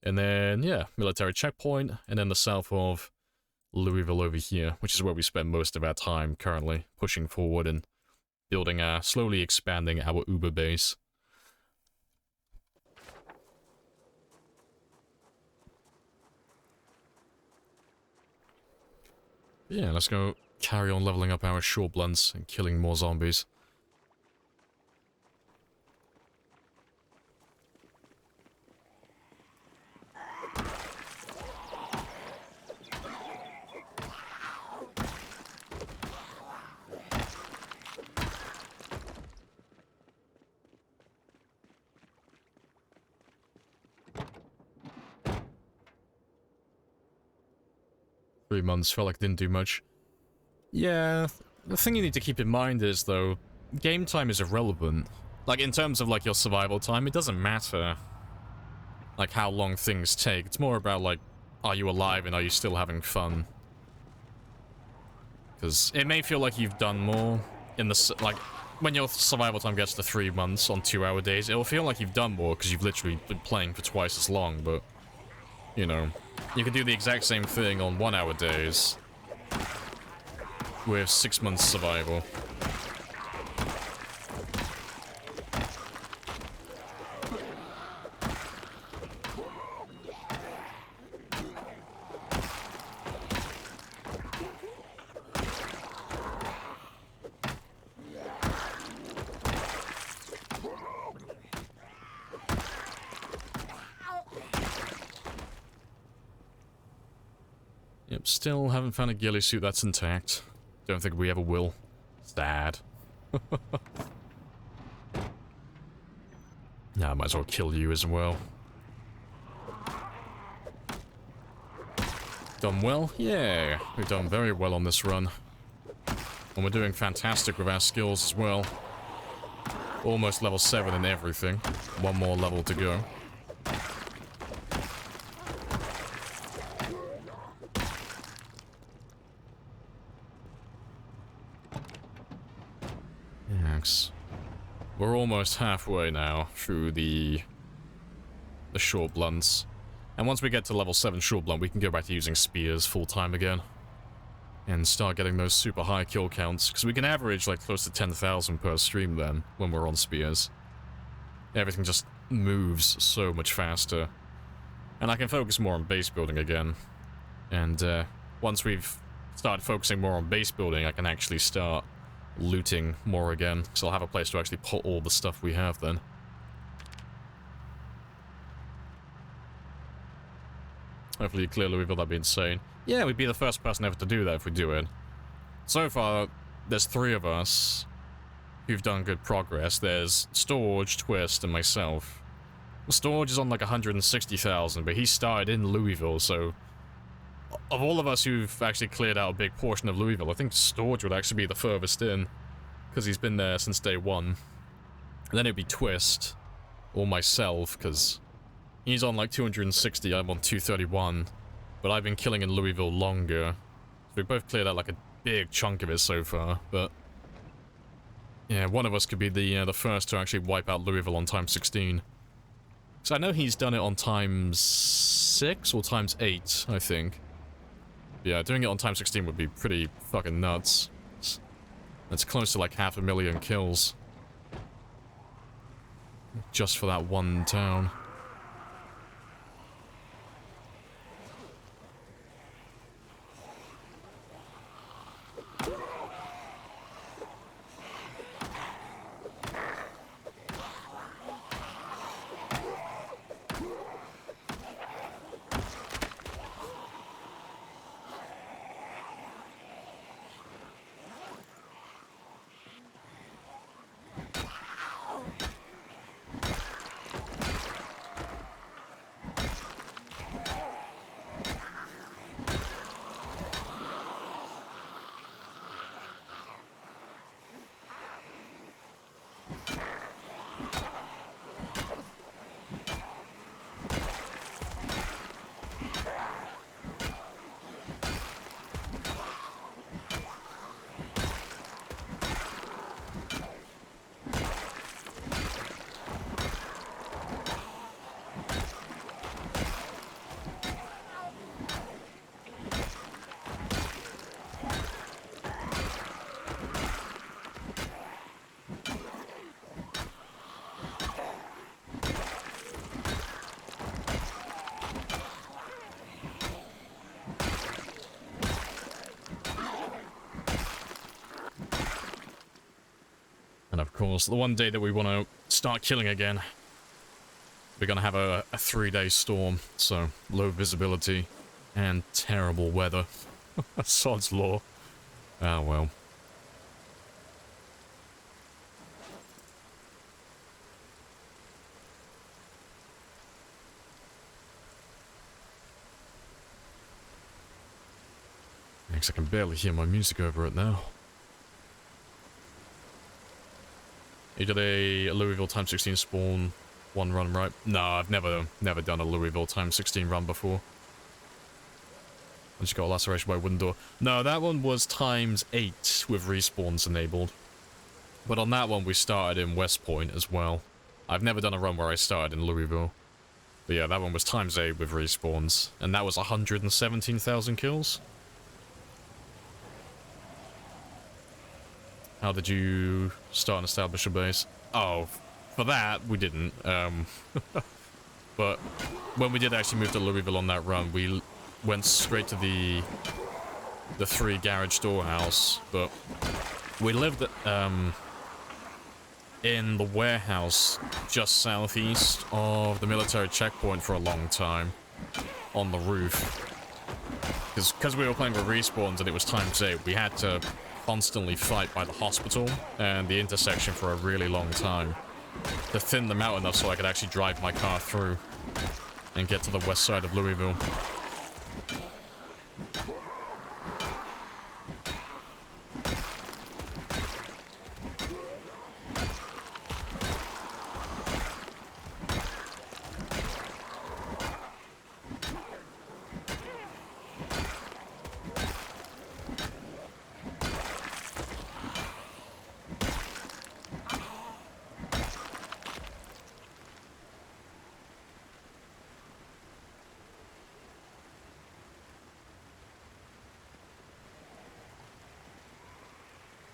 Speaker 1: And then yeah, military checkpoint, and then the south of Louisville over here, which is where we spend most of our time currently, pushing forward and building slowly expanding our Uber base. Yeah, let's go carry on leveling up our short blunts and killing more zombies. 3 months felt like it didn't do much. Yeah, the thing you need to keep in mind is, though, game time is irrelevant. Like, in terms of, like, your survival time, it doesn't matter, like, how long things take. It's more about, like, are you alive and are you still having fun? Because it may feel like you've done more in the, like, when your survival time gets to 3 months on 2-hour days, it'll feel like you've done more because you've literally been playing for twice as long, but, you know, you can do the exact same thing on 1-hour days with 6 months survival. Yep, still haven't found a ghillie suit that's intact. Don't think we ever will. Sad. Yeah, I might as well kill you as well. Done well? Yeah, we've done very well on this run. And we're doing fantastic with our skills as well. Almost level 7 in everything. One more level to go. Yes. We're almost halfway now through the short blunts. And once we get to level 7 short blunt, we can go back to using spears full time again. And start getting those super high kill counts. Because we can average like close to 10,000 per stream then, when we're on spears. Everything just moves so much faster. And I can focus more on base building again. And once we've started focusing more on base building, I can actually start looting more again. So I'll have a place to actually put all the stuff we have then. Hopefully you clear Louisville, that'd be insane. Yeah, we'd be the first person ever to do that if we do it. So far, there's 3 of us who've done good progress. There's Storage, Twist, and myself. Storage is on like 160,000, but he started in Louisville, so... Of all of us who've actually cleared out a big portion of Louisville, I think Storage would actually be the furthest in. Because he's been there since day 1. And then it'd be Twist, or myself, because... He's on like 260, I'm on 231. But I've been killing in Louisville longer. So we both cleared out like a big chunk of it so far, but... Yeah, one of us could be the first to actually wipe out Louisville on times 16. So I know he's done it on times 6 or times 8, I think. Yeah, doing it on times 16 would be pretty fucking nuts. That's close to like 500,000 kills. Just for that one town. Of course, the one day that we want to start killing again, we're going to have a 3-day storm, so low visibility and terrible weather. Sod's law. Ah, well. Thanks, I can barely hear my music over it now. You did a Louisville times 16 spawn 1 run, right? No, I've never done a Louisville times 16 run before. I just got a laceration by a wooden door. No, that one was times 8 with respawns enabled. But on that one we started in West Point as well. I've never done a run where I started in Louisville. But yeah, that one was times 8 with respawns. And that was 117,000 kills. How did you start and establish a base? Oh, for that, we didn't. But when we did actually move to Louisville on that run, we went straight to the 3 garage door house. But we lived in the warehouse just southeast of the military checkpoint for a long time, on the roof. Because we were playing with respawns and it was times 8, we had to constantly fight by the hospital and the intersection for a really long time to thin them out enough so I could actually drive my car through and get to the west side of Louisville.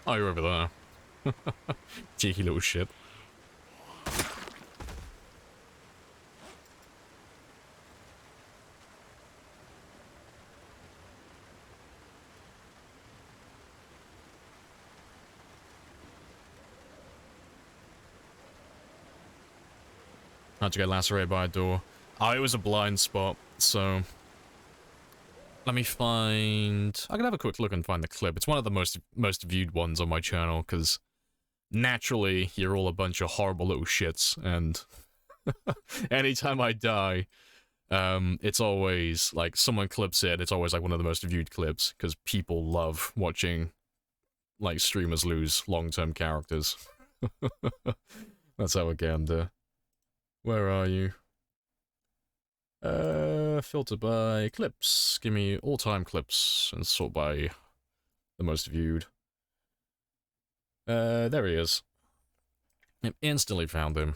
Speaker 1: Oh, you're over there. Cheeky little shit. How'd you get lacerated by a door? Oh, it was a blind spot, so... Let me find... I can have a quick look and find the clip. It's one of the most viewed ones on my channel, because naturally, you're all a bunch of horrible little shits, and anytime I die, it's always, like, someone clips it, it's always, like, one of the most viewed clips, because people love watching, like, streamers lose long-term characters. That's how it can do. Where are you? Filter by clips. Give me all-time clips and sort by the most viewed. There he is. I instantly found him.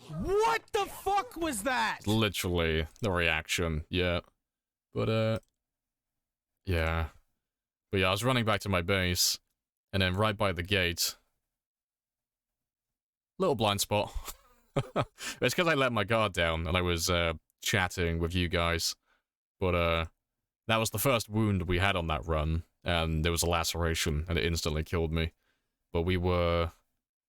Speaker 5: What the fuck was that?
Speaker 1: Literally, the reaction, yeah. But, yeah. But yeah, I was running back to my base, and then right by the gate... Little blind spot. It's because I let my guard down and I was chatting with you guys. But that was the first wound we had on that run, and there was a laceration and it instantly killed me. But we were,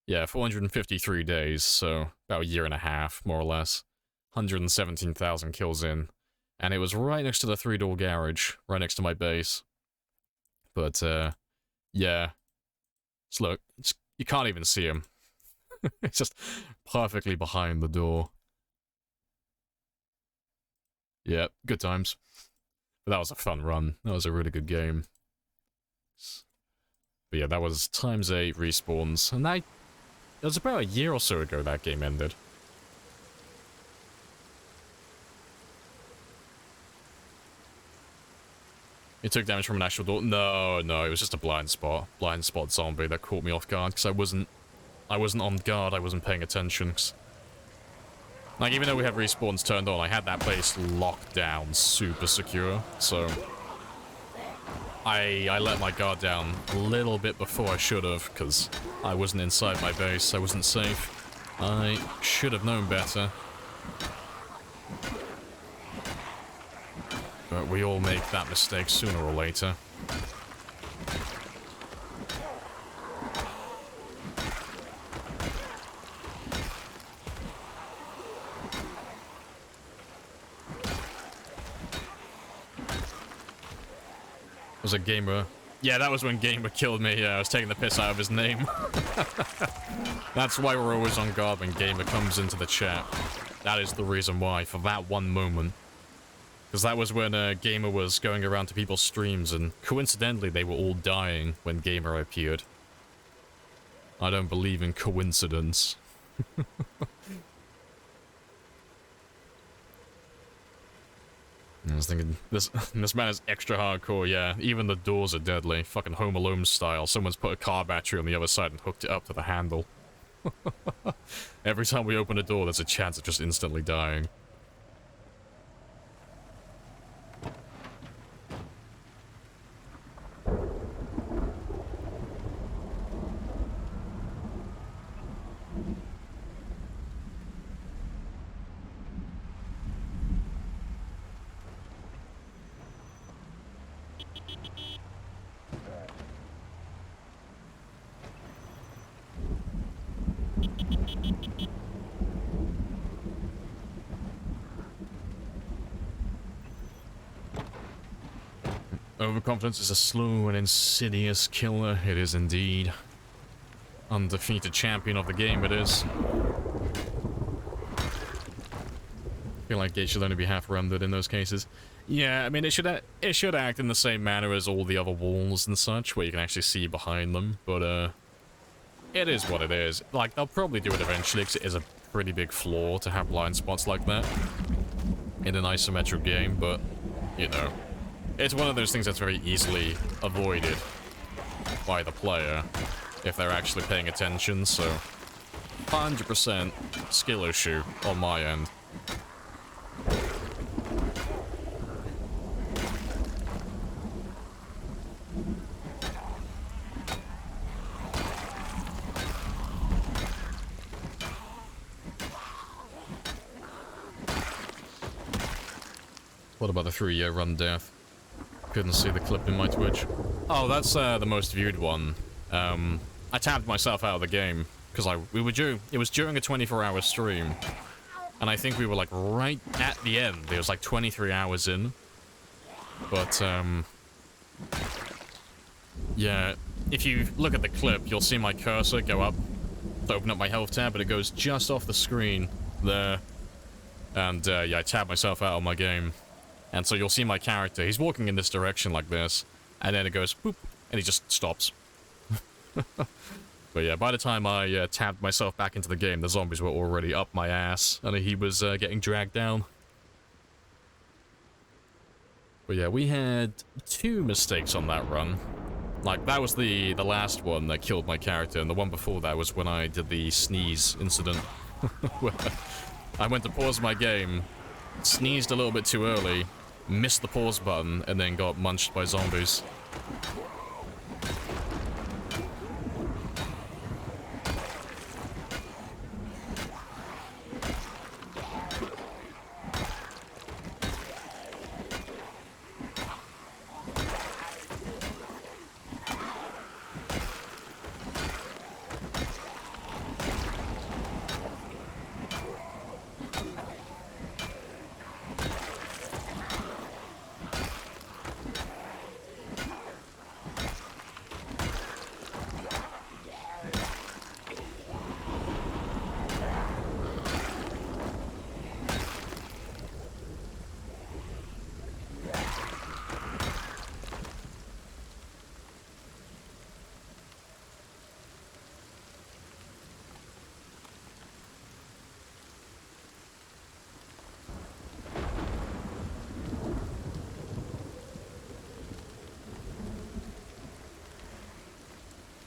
Speaker 1: yeah, 453 days, so about a year and a half, more or less. 117,000 kills in. And it was right next to the 3-door garage, right next to my base. But yeah. So look, you can't even see him. It's just perfectly behind the door. Yeah, good times. But that was a fun run. That was a really good game. But yeah, that was times 8 respawns. And it was about a year or so ago that game ended. You took damage from an actual door? No, it was just a blind spot. Blind spot zombie that caught me off guard because I wasn't on guard, I wasn't paying attention. Like, even though we had respawns turned on, I had that base locked down, super secure, so... I let my guard down a little bit before I should have, because I wasn't inside my base, I wasn't safe. I should have known better. But we all make that mistake sooner or later. Was it Gamer? Yeah, that was when Gamer killed me. Yeah, I was taking the piss out of his name. That's why we're always on guard when Gamer comes into the chat. That is the reason why, for that one moment. Because that was when Gamer was going around to people's streams, and coincidentally they were all dying when Gamer appeared. I don't believe in coincidence. I was thinking, this man is extra hardcore, yeah. Even the doors are deadly. Fucking Home Alone style. Someone's put a car battery on the other side and hooked it up to the handle. Every time we open a door, there's a chance of just instantly dying. Overconfidence is a slow and insidious killer. It is indeed. Undefeated champion of the game, it is. I feel like it should only be half-rounded in those cases. Yeah, I mean, it should act in the same manner as all the other walls and such, where you can actually see behind them, but, it is what it is. Like, they'll probably do it eventually, because it is a pretty big flaw to have blind spots like that in an isometric game, but, you know, it's one of those things that's very easily avoided by the player if they're actually paying attention, so 100% skill issue on my end. What about the 3-year run death? Couldn't see the clip in my Twitch. Oh, that's the most viewed one. I tabbed myself out of the game because it was during a 24-hour stream, and I think we were like right at the end. It was like 23 hours in. But yeah, if you look at the clip, you'll see my cursor go up to open up my health tab, but it goes just off the screen there. And yeah, I tabbed myself out of my game. And so you'll see my character, he's walking in this direction like this, and then it goes boop, and he just stops. But yeah, by the time I tabbed myself back into the game, the zombies were already up my ass, and he was getting dragged down. But yeah, we had 2 mistakes on that run. Like, that was the last one that killed my character, and the one before that was when I did the sneeze incident. Where I went to pause my game, sneezed a little bit too early, missed the pause button, and then got munched by zombies.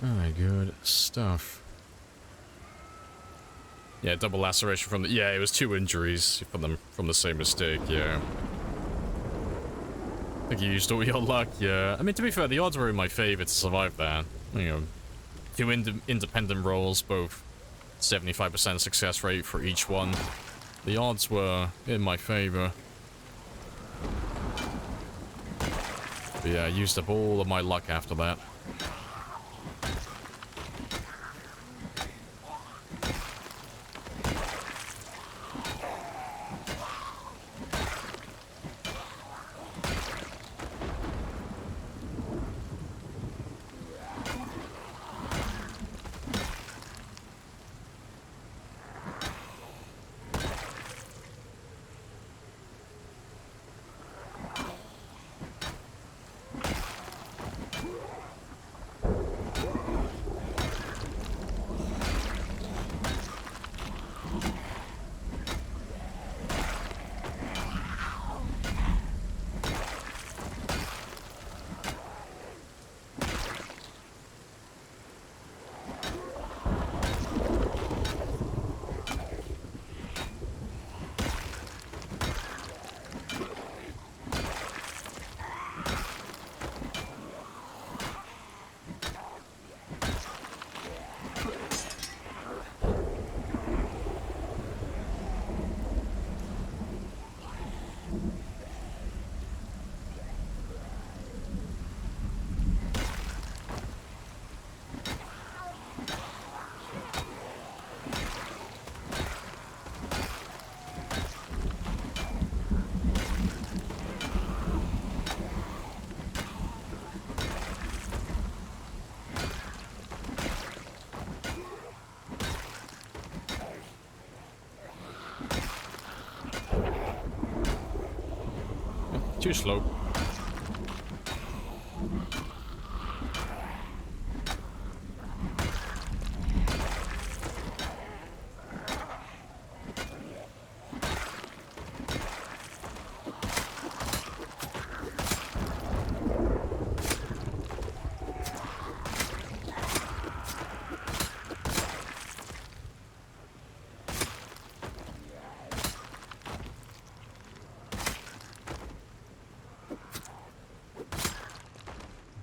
Speaker 1: Alright, good stuff. Yeah, double laceration from the... Yeah, it was 2 injuries from the same mistake, yeah. I think you used all your luck, yeah. I mean, to be fair, the odds were in my favor to survive that. You know, 2 independent rolls, both 75% success rate for each one. The odds were in my favor. But yeah, I used up all of my luck after that. Too slow.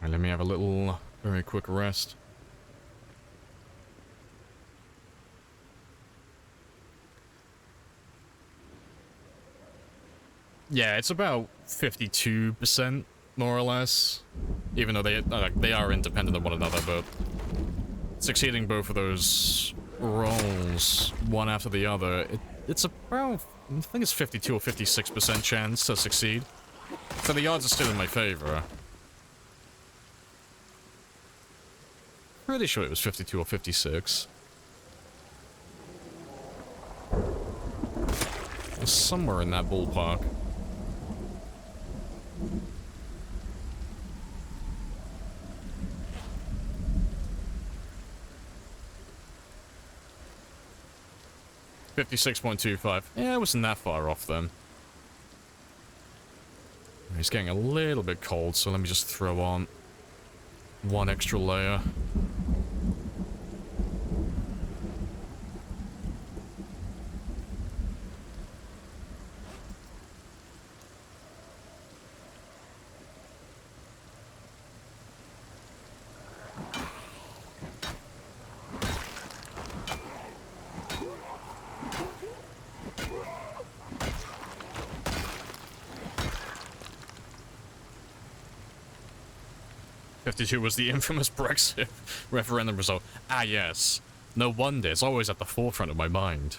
Speaker 1: Let me have a little, very quick rest. Yeah, it's about 52%, more or less. Even though they are independent of one another, but succeeding both of those rolls, one after the other, it's about, I think it's 52 or 56% chance to succeed. So the odds are still in my favor. Pretty sure it was 52 or 56. It was somewhere in that ballpark. $56.25. Yeah, it wasn't that far off then. It's getting a little bit cold, so let me just throw on one extra layer. '52 was the infamous Brexit referendum result. Ah, yes. No wonder, it's always at the forefront of my mind.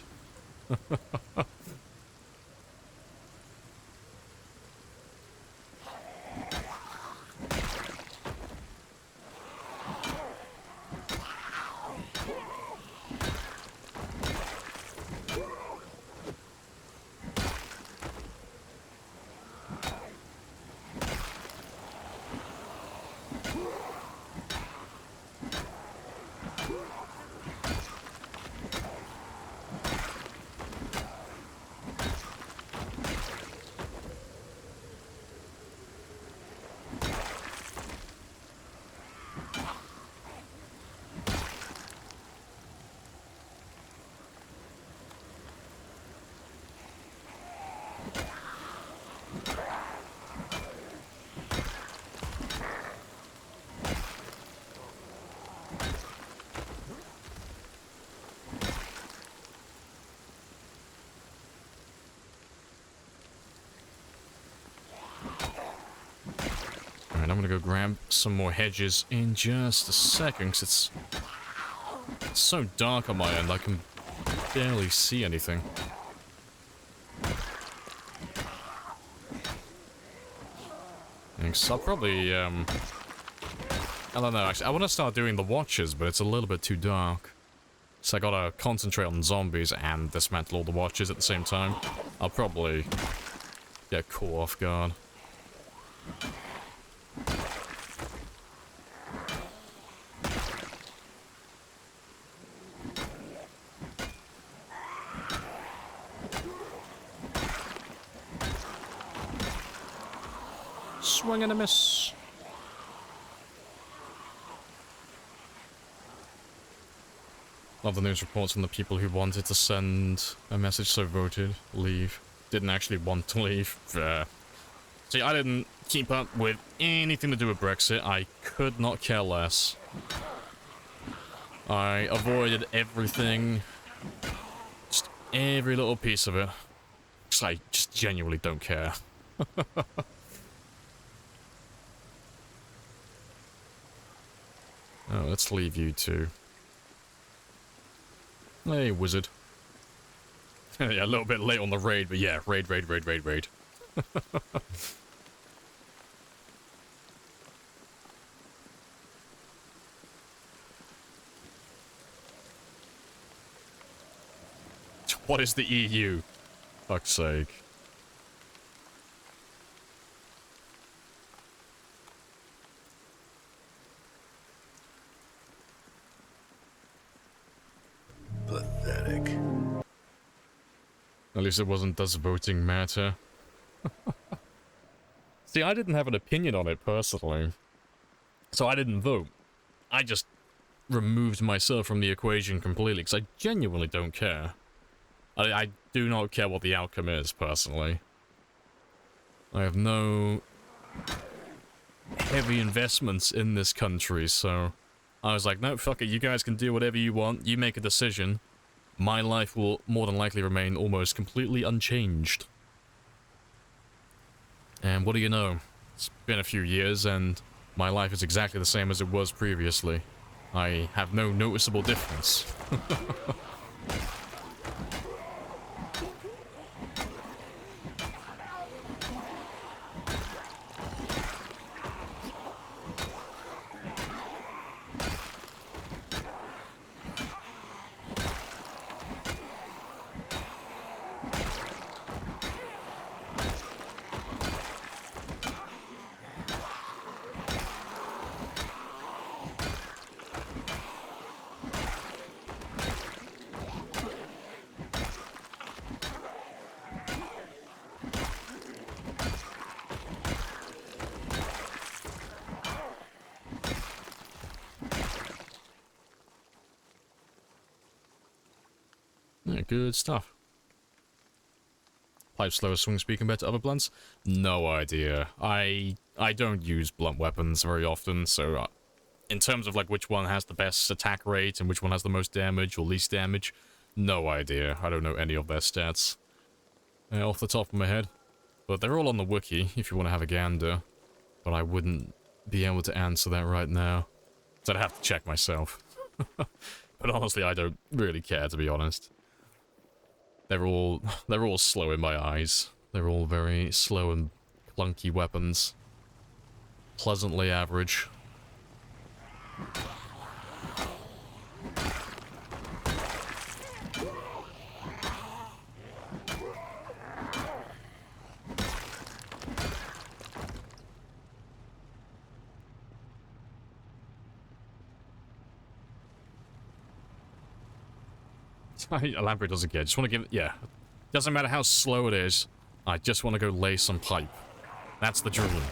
Speaker 1: 'Alright, I'm gonna go grab some more hedges in just a second, 'cause it's so dark on my end, I can barely see anything. Thanks. I'll probably, I don't know, actually, I want to start doing the watches, but it's a little bit too dark. So I gotta concentrate on zombies and dismantle all the watches at the same time. I'll probably get caught off guard. Swing and a miss. Love the news reports from the people who wanted to send a message, so voted. Leave. Didn't actually want to leave. See, I didn't keep up with anything to do with Brexit. I could not care less. I avoided everything. Just every little piece of it. Because I just genuinely don't care. Oh, let's leave you two. Hey, wizard. Yeah, a little bit late on the raid, but yeah, raid. What is the EU? Fuck's sake. At least it wasn't does voting matter. See, I didn't have an opinion on it personally. So I didn't vote. I just removed myself from the equation completely because I genuinely don't care. I do not care what the outcome is, personally. I have no heavy investments in this country, so I was like, no, fuck it, you guys can do whatever you want, you make a decision. My life will more than likely remain almost completely unchanged. And what do you know? It's been a few years, and my life is exactly the same as it was previously. I have no noticeable difference. Yeah, good stuff. Pipe slower swing speed compared to other blunts? No idea. I don't use blunt weapons very often, so in terms of like which one has the best attack rate and which one has the most damage or least damage, no idea. I don't know any of their stats off the top of my head. But they're all on the wiki if you want to have a gander. But I wouldn't be able to answer that right now. So I'd have to check myself. But honestly, I don't really care, to be honest. They're all slow in my eyes. They're all very slow and clunky weapons. Pleasantly average. Lamprey doesn't care. Just want to give it... Yeah. Doesn't matter how slow it is. I just want to go lay some pipe. That's the dream.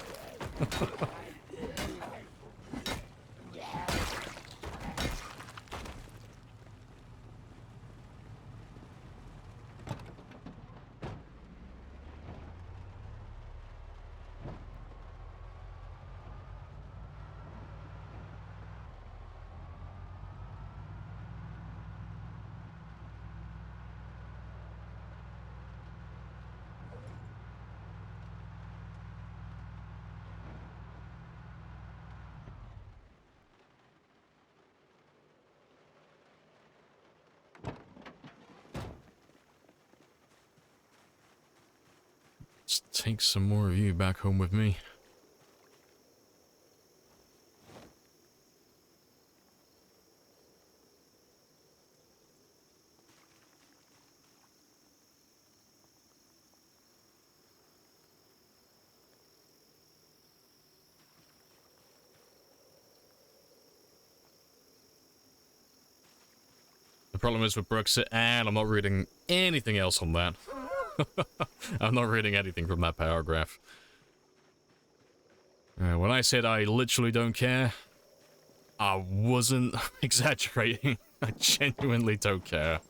Speaker 1: Let's take some more of you back home with me. The problem is with Brexit, and I'm not reading anything else on that. I'm not reading anything from that paragraph. When I said I literally don't care, I wasn't exaggerating. I genuinely don't care.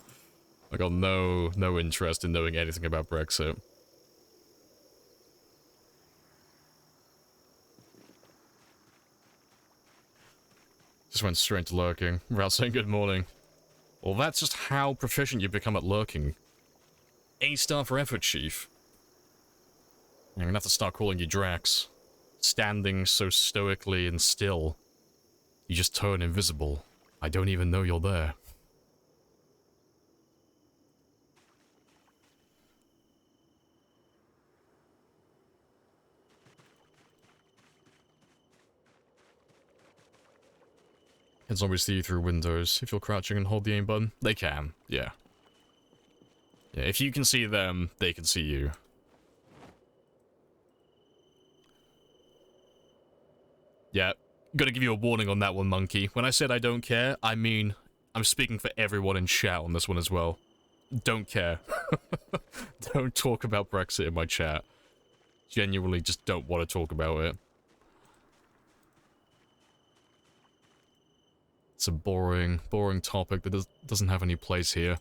Speaker 1: I got no interest in knowing anything about Brexit. Just went straight to lurking, without saying good morning. Well, that's just how proficient you become at lurking. A-star for effort, Chief. I'm gonna have to start calling you Drax. Standing so stoically and still. You just turn invisible. I don't even know you're there. Can zombies see you through windows if you're crouching and hold the aim button? They can, yeah. Yeah, if you can see them, they can see you. Yeah, gotta give you a warning on that one, Monkey. When I said I don't care, I mean, I'm speaking for everyone in chat on this one as well. don't care. Don't talk about Brexit in my chat. Genuinely just don't want to talk about it. It's a boring topic that doesn't have any place here.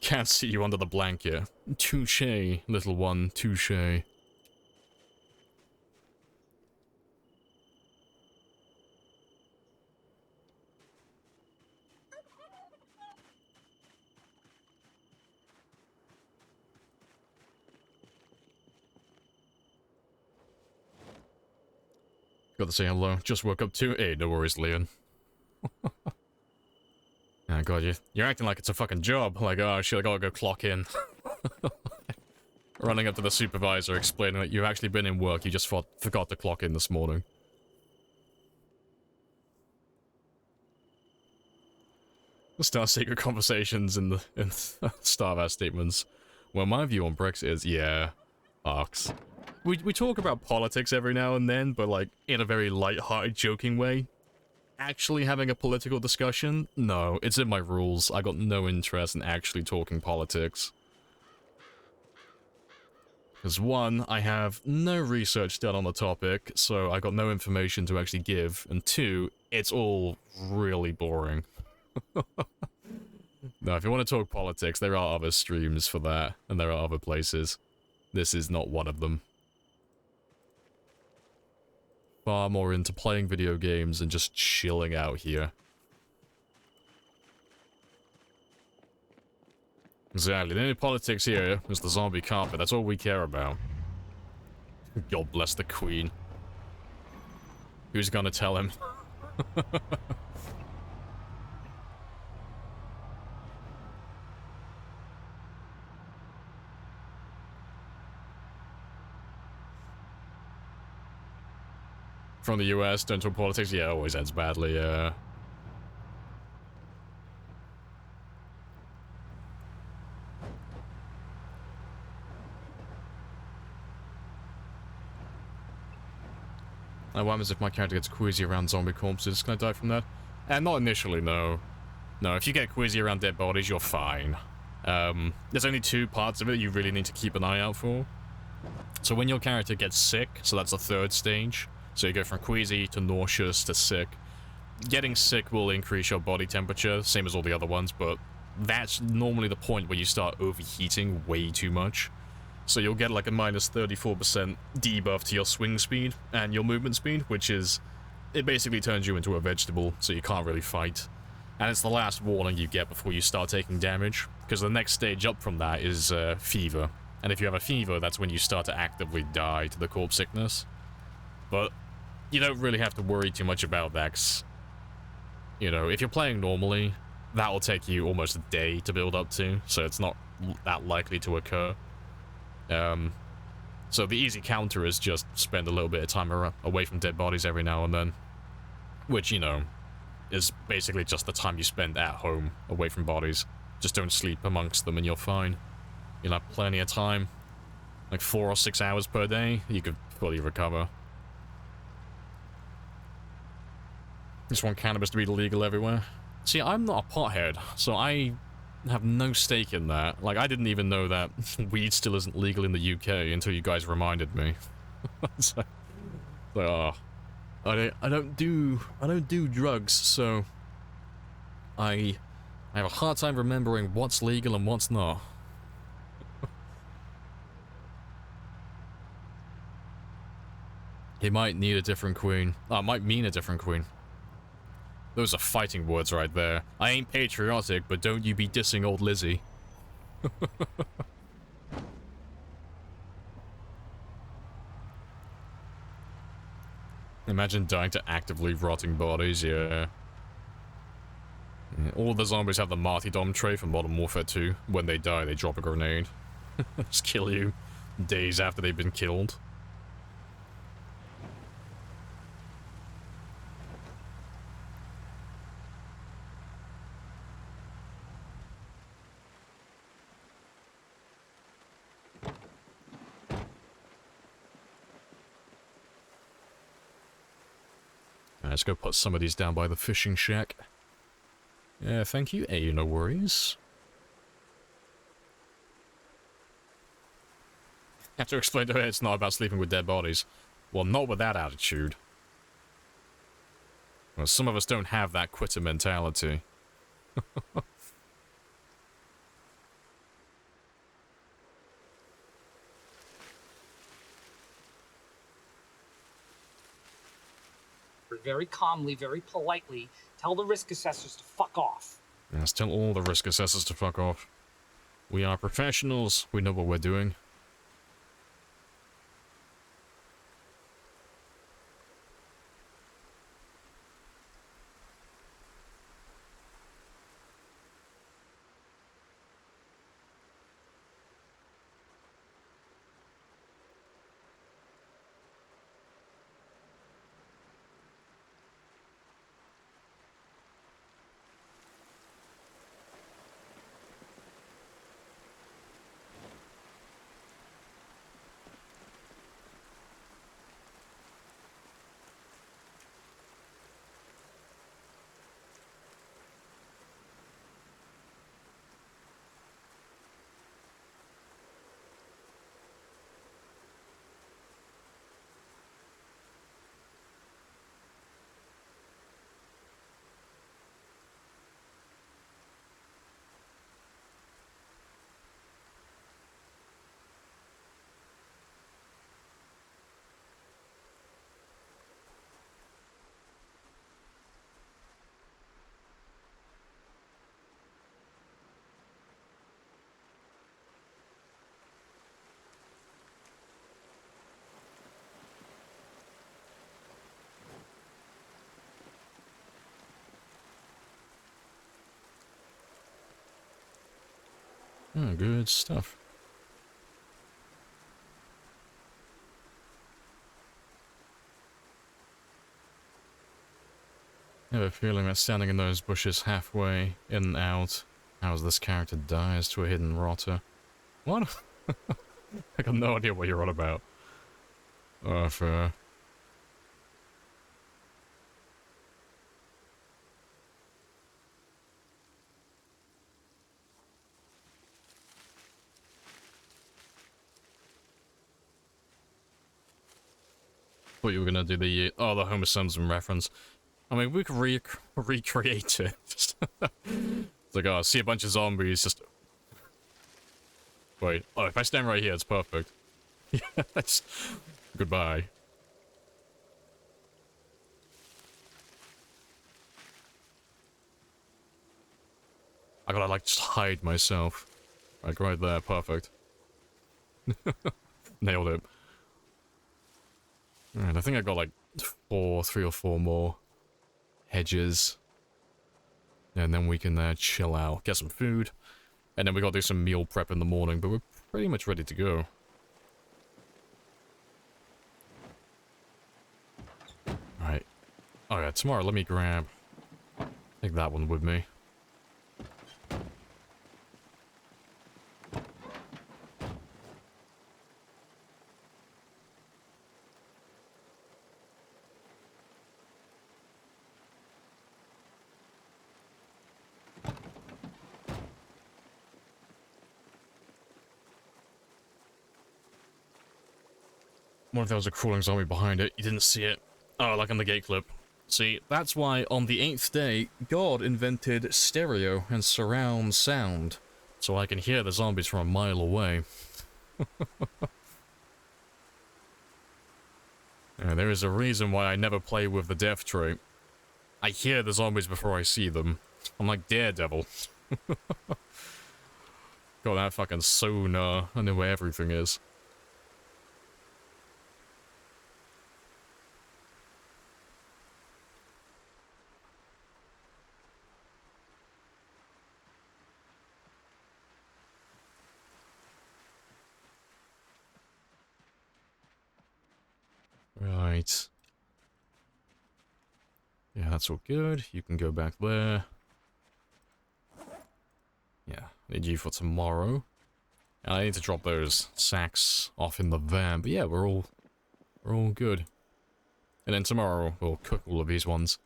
Speaker 1: Can't see you under the blanket. Touché, little one, touché. Got to say hello. Just woke up too. Hey, no worries, Leon. Oh god, you're acting like it's a fucking job. Like, oh shit, I gotta go clock in. Running up to the supervisor, explaining that you've actually been in work, you just forgot to clock in this morning. Start secret conversations in Starvat statements. Well, my view on Brexit is, yeah, arcs. We talk about politics every now and then, but like, in a very light-hearted, joking way. Actually having a political discussion? No, it's in my rules. I got no interest in actually talking politics. Because one, I have no research done on the topic, so I got no information to actually give, and two, it's all really boring. No, if you want to talk politics, there are other streams for that, and there are other places. This is not one of them. Far more into playing video games and just chilling out here. Exactly, the only politics here is the zombie carpet, that's all we care about. God bless the Queen. Who's gonna tell him? From the US, don't talk politics, yeah, always ends badly, yeah. What happens if my character gets queasy around zombie corpses? Can I die from that? Not initially, no. No, if you get queasy around dead bodies, you're fine. There's only two parts of it you really need to keep an eye out for. So when your character gets sick, so that's the third stage, so you go from queasy to nauseous to sick. Getting sick will increase your body temperature, same as all the other ones, but that's normally the point where you start overheating way too much. So you'll get like a minus 34% debuff to your swing speed and your movement speed, which is... it basically turns you into a vegetable, so you can't really fight. And it's the last warning you get before you start taking damage, because the next stage up from that is fever. And if you have a fever, that's when you start to actively die to the corpse sickness. But you don't really have to worry too much about that, 'cause, you know, if you're playing normally, that will take you almost a day to build up to, so it's not that likely to occur. So the easy counter is just spend a little bit of time away from dead bodies every now and then. Which, you know, is basically just the time you spend at home, away from bodies. Just don't sleep amongst them and you're fine. You'll have plenty of time. Like 4 or 6 hours per day, you could fully recover. Just want cannabis to be legal everywhere. See, I'm not a pothead, so I have no stake in that. Like, I didn't even know that weed still isn't legal in the UK until you guys reminded me. So, I don't do drugs, so I have a hard time remembering what's legal and what's not. He might need a different queen. Might mean a different queen. Those are fighting words right there. I ain't patriotic, but don't you be dissing old Lizzie. Imagine dying to actively rotting bodies, yeah. All the zombies have the martyrdom trait from Modern Warfare 2. When they die, they drop a grenade. Just kill you days after they've been killed. Let's go put some of these down by the fishing shack. Yeah, thank you. Hey, no worries. Have to explain to her it's not about sleeping with dead bodies. Well, not with that attitude. Well, some of us don't have that quitter mentality.
Speaker 6: Very calmly, very politely, tell the risk assessors to fuck off.
Speaker 1: Yes, tell all the risk assessors to fuck off. We are professionals. We know what we're doing. Good stuff. I have a feeling that standing in those bushes halfway in and out, as this character dies to a hidden rotter. What? I got no idea what you're on about. Fair. Thought you were gonna do the the Homer Simpson reference. I mean, we could recreate it. It's like, oh, see a bunch of zombies. Just wait. Oh, if I stand right here, it's perfect. Yes. Goodbye. I gotta like just hide myself. Like right there, perfect. Nailed it. Alright, I think I got like 3 or 4 more hedges. And then we can chill out, get some food. And then we gotta do some meal prep in the morning, but we're pretty much ready to go. Alright. Oh yeah, tomorrow let me take that one with me. What if there was a crawling zombie behind it? You didn't see it. Oh, like on the gate clip. See, that's why on the 8th day, God invented stereo and surround sound. So I can hear the zombies from a mile away. Yeah, there is a reason why I never play with the death trait. I hear the zombies before I see them. I'm like Daredevil. Got that fucking sonar. I know where everything is. Right. Yeah, that's all good. You can go back there. Yeah, need you for tomorrow. And I need to drop those sacks off in the van. But yeah, we're all good. And then tomorrow we'll cook all of these ones.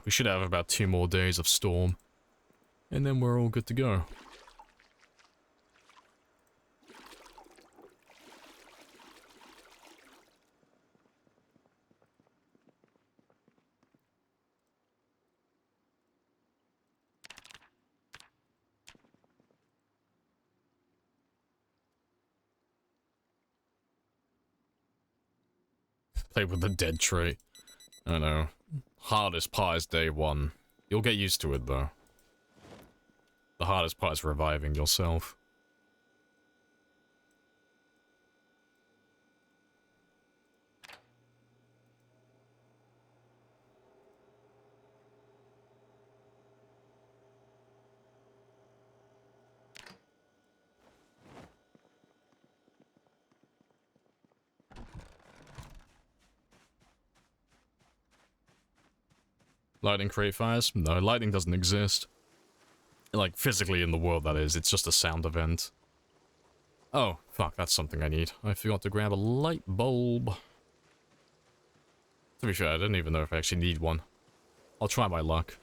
Speaker 1: we should have about 2 more days of storm. And then we're all good to go. Play with the dead trait. I know. Hardest part is day 1. You'll get used to it, though. The hardest part is reviving yourself. Lightning create fires? No, lightning doesn't exist. Like, physically in the world, that is. It's just a sound event. Oh, fuck, that's something I need. I forgot to grab a light bulb. To be fair, I don't even know if I actually need one. I'll try my luck.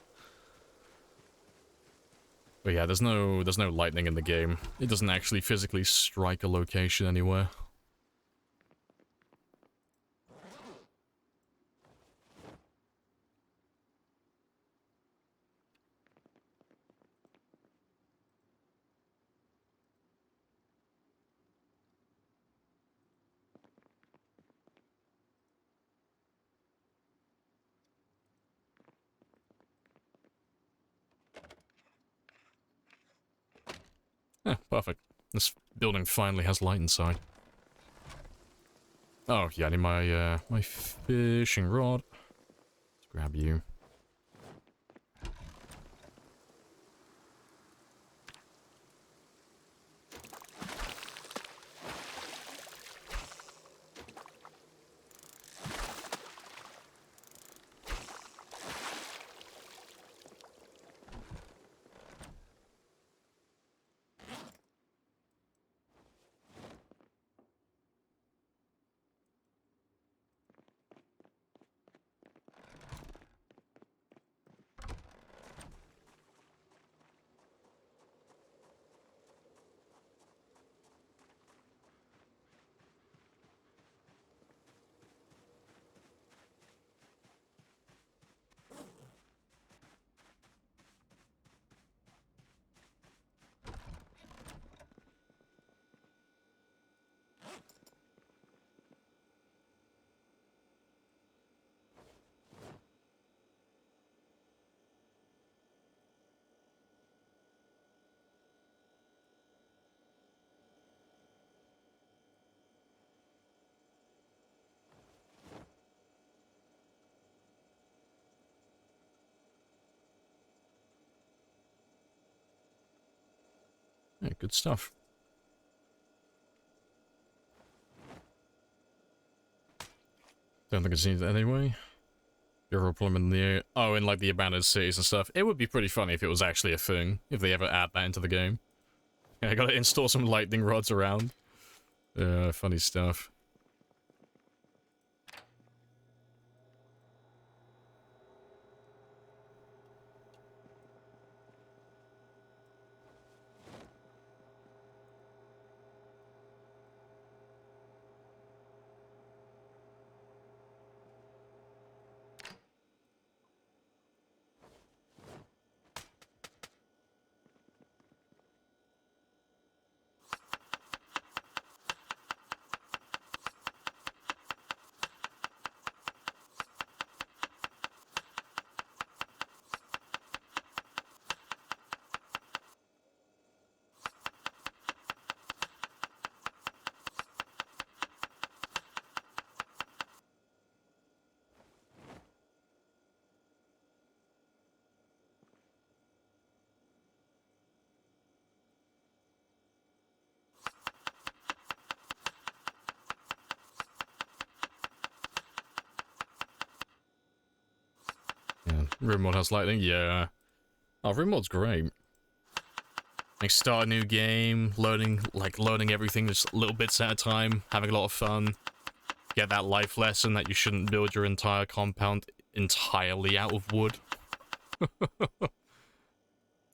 Speaker 1: But yeah, there's no lightning in the game. It doesn't actually physically strike a location anywhere. Yeah, perfect. This building finally has light inside. Oh, yeah, I need my, my fishing rod. Let's grab you. Yeah, good stuff. Don't think it's needed anyway. You're in the in like the abandoned cities and stuff. It would be pretty funny if it was actually a thing, if they ever add that into the game. Yeah, I gotta install some lightning rods around. Funny stuff. Yeah, room mod has lightning, yeah. Oh, room mod's great. Like, start a new game, loading everything just little bits at a time, having a lot of fun. Get that life lesson that you shouldn't build your entire compound entirely out of wood.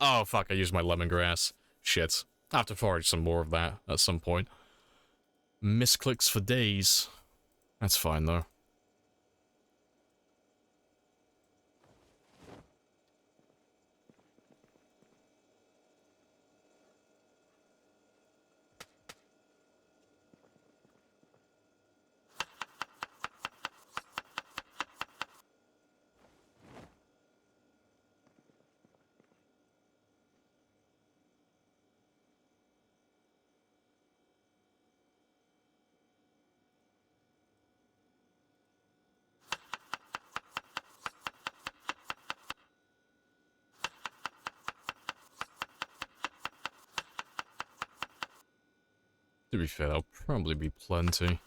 Speaker 1: Oh, fuck, I used my lemongrass. Shit. I have to forage some more of that at some point. Misclicks for days. That's fine, though. To be fair, there'll probably be plenty.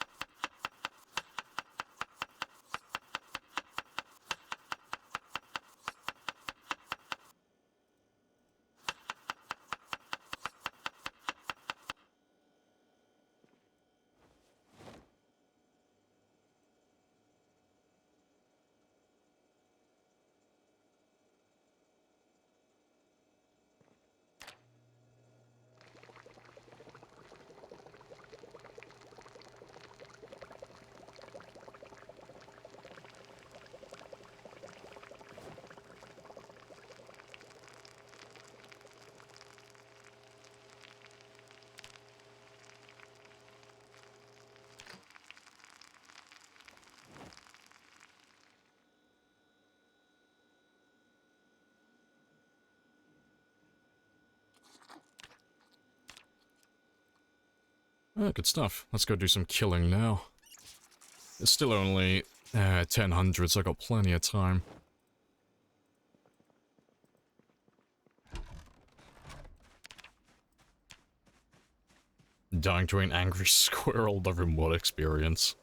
Speaker 1: Oh, good stuff. Let's go do some killing now. It's still only 1000, so I got plenty of time. Dying to an angry squirrel, the remote experience.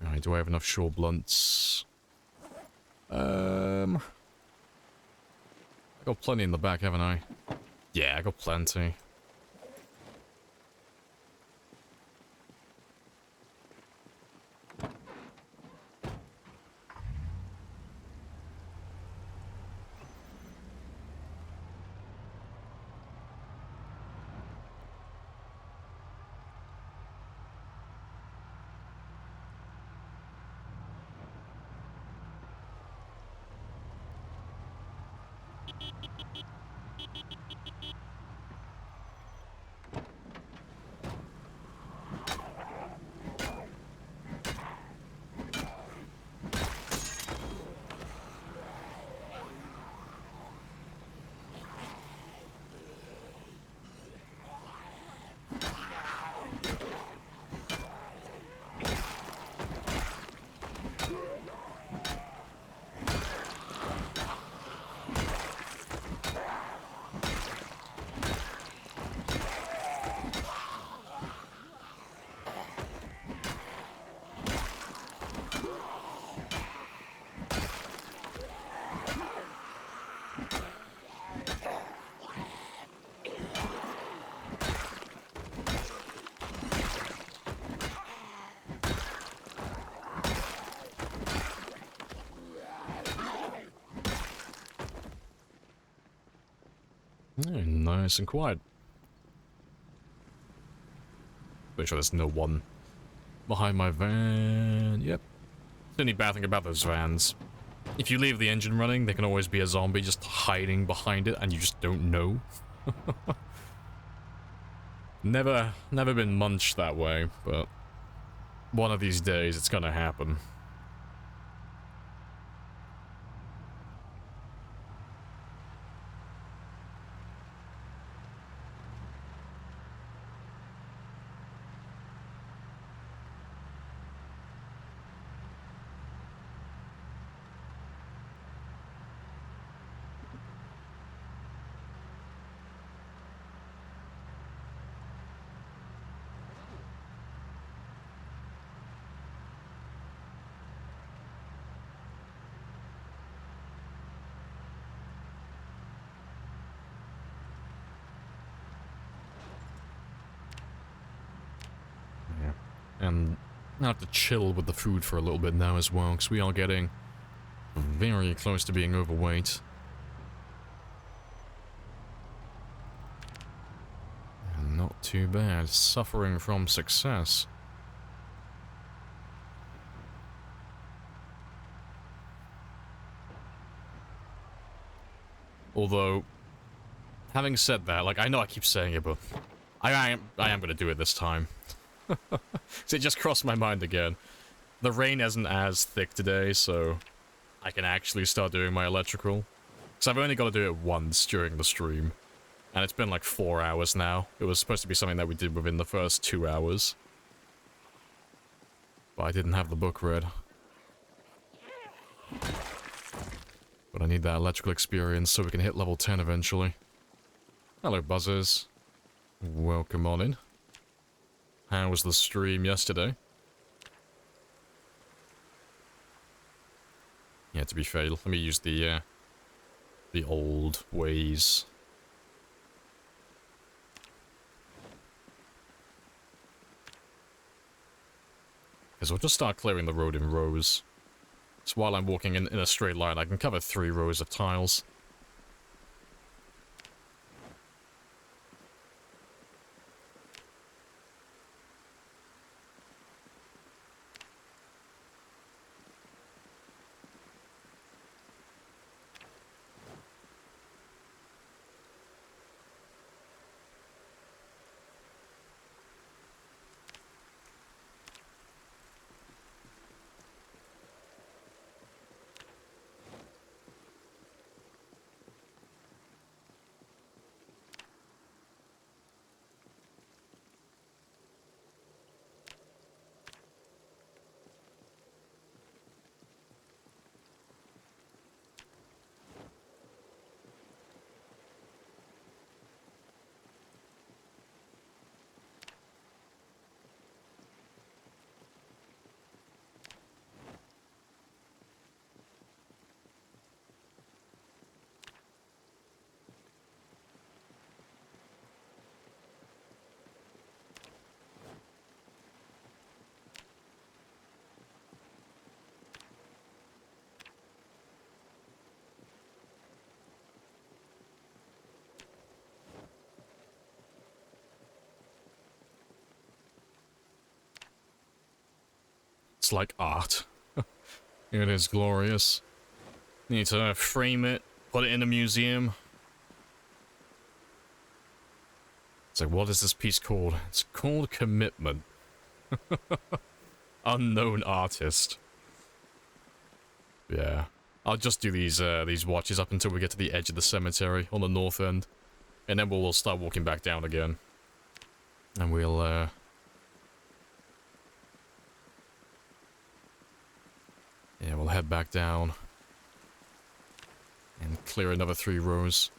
Speaker 1: Alright, do I have enough short blunts? I got plenty in the back, haven't I? Yeah, I got plenty. Oh, nice and quiet. Make sure there's no one behind my van. Yep. The only bad thing about those vans, if you leave the engine running, there can always be a zombie just hiding behind it and you just don't know. Never been munched that way, but one of these days it's gonna happen. And I have to chill with the food for a little bit now as well, because we are getting very close to being overweight. And not too bad. Suffering from success. Although, having said that, like, I know I keep saying it, but I am gonna do it this time. So it just crossed my mind again. The rain isn't as thick today, so I can actually start doing my electrical. So I've only got to do it once during the stream. And it's been like 4 hours now. It was supposed to be something that we did within the first 2 hours. But I didn't have the book read. But I need that electrical experience so we can hit level 10 eventually. Hello, buzzers. Welcome on in. How was the stream yesterday? Yeah, to be fair, let me use the old ways. Because we'll just start clearing the road in rows. So while I'm walking in a straight line, I can cover 3 rows of tiles. It's like art. It is glorious. Need to frame it, put it in a museum. It's like, what is this piece called? It's called Commitment. Unknown artist. Yeah. I'll just do these watches up until we get to the edge of the cemetery on the north end. And then we'll start walking back down again. And we'll, yeah, we'll head back down. And clear another 3 rows.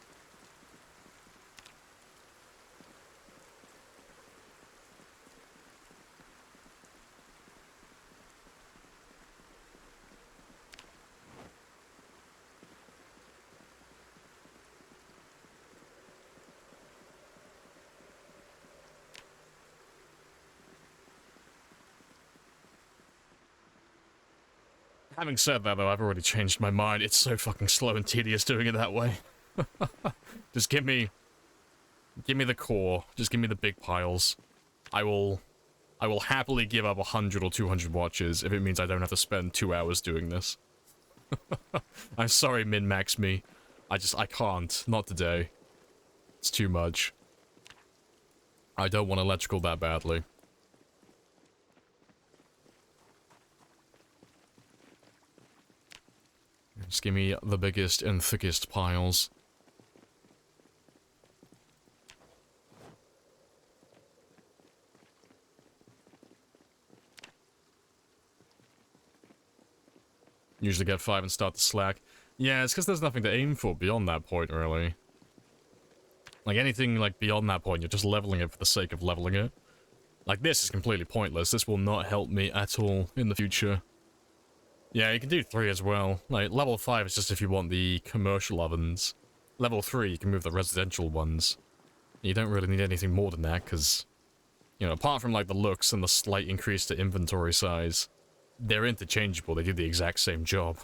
Speaker 1: Having said that, though, I've already changed my mind. It's so fucking slow and tedious doing it that way. Just give me the core. Just give me the big piles. I will happily give up 100 or 200 watches if it means I don't have to spend 2 hours doing this. I'm sorry, min-max me. I can't. Not today. It's too much. I don't want electrical that badly. Just give me the biggest and thickest piles. Usually get 5 and start to slack. Yeah, it's because there's nothing to aim for beyond that point, really. Like, anything, like, beyond that point, you're just leveling it for the sake of leveling it. Like, this is completely pointless. This will not help me at all in the future. Yeah, you can do 3 as well. Like, level 5 is just if you want the commercial ovens. Level 3, you can move the residential ones. You don't really need anything more than that, because You know, apart from like the looks and the slight increase to inventory size, they're interchangeable. They do the exact same job.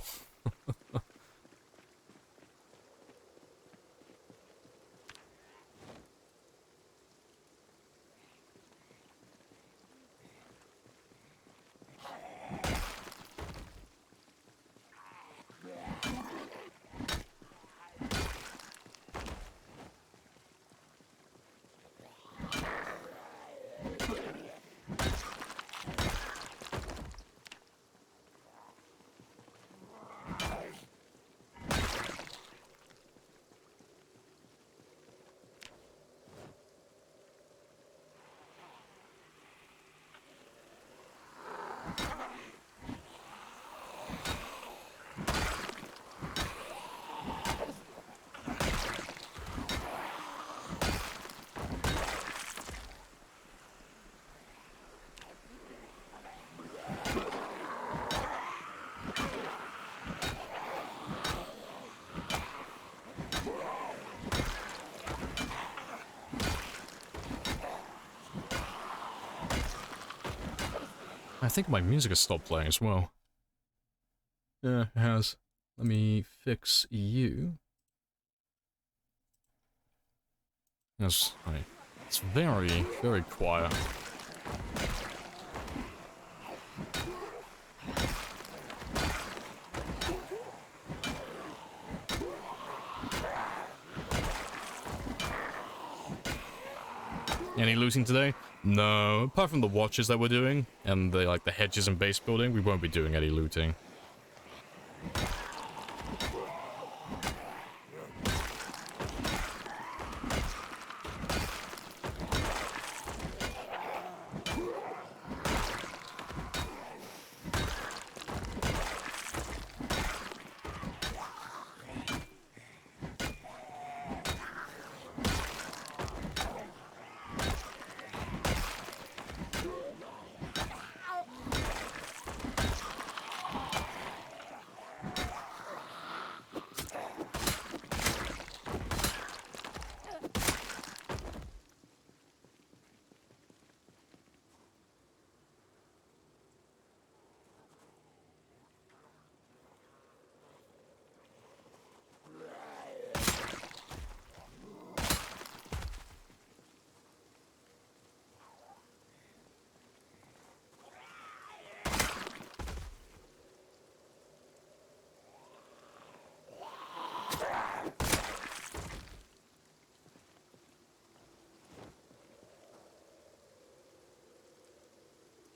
Speaker 1: I think my music has stopped playing as well. Yeah, it has. Let me fix you. Yes, right. It's very, very quiet. Any looting today? No, apart from the watches that we're doing, and the like the hedges and base building, we won't be doing any looting.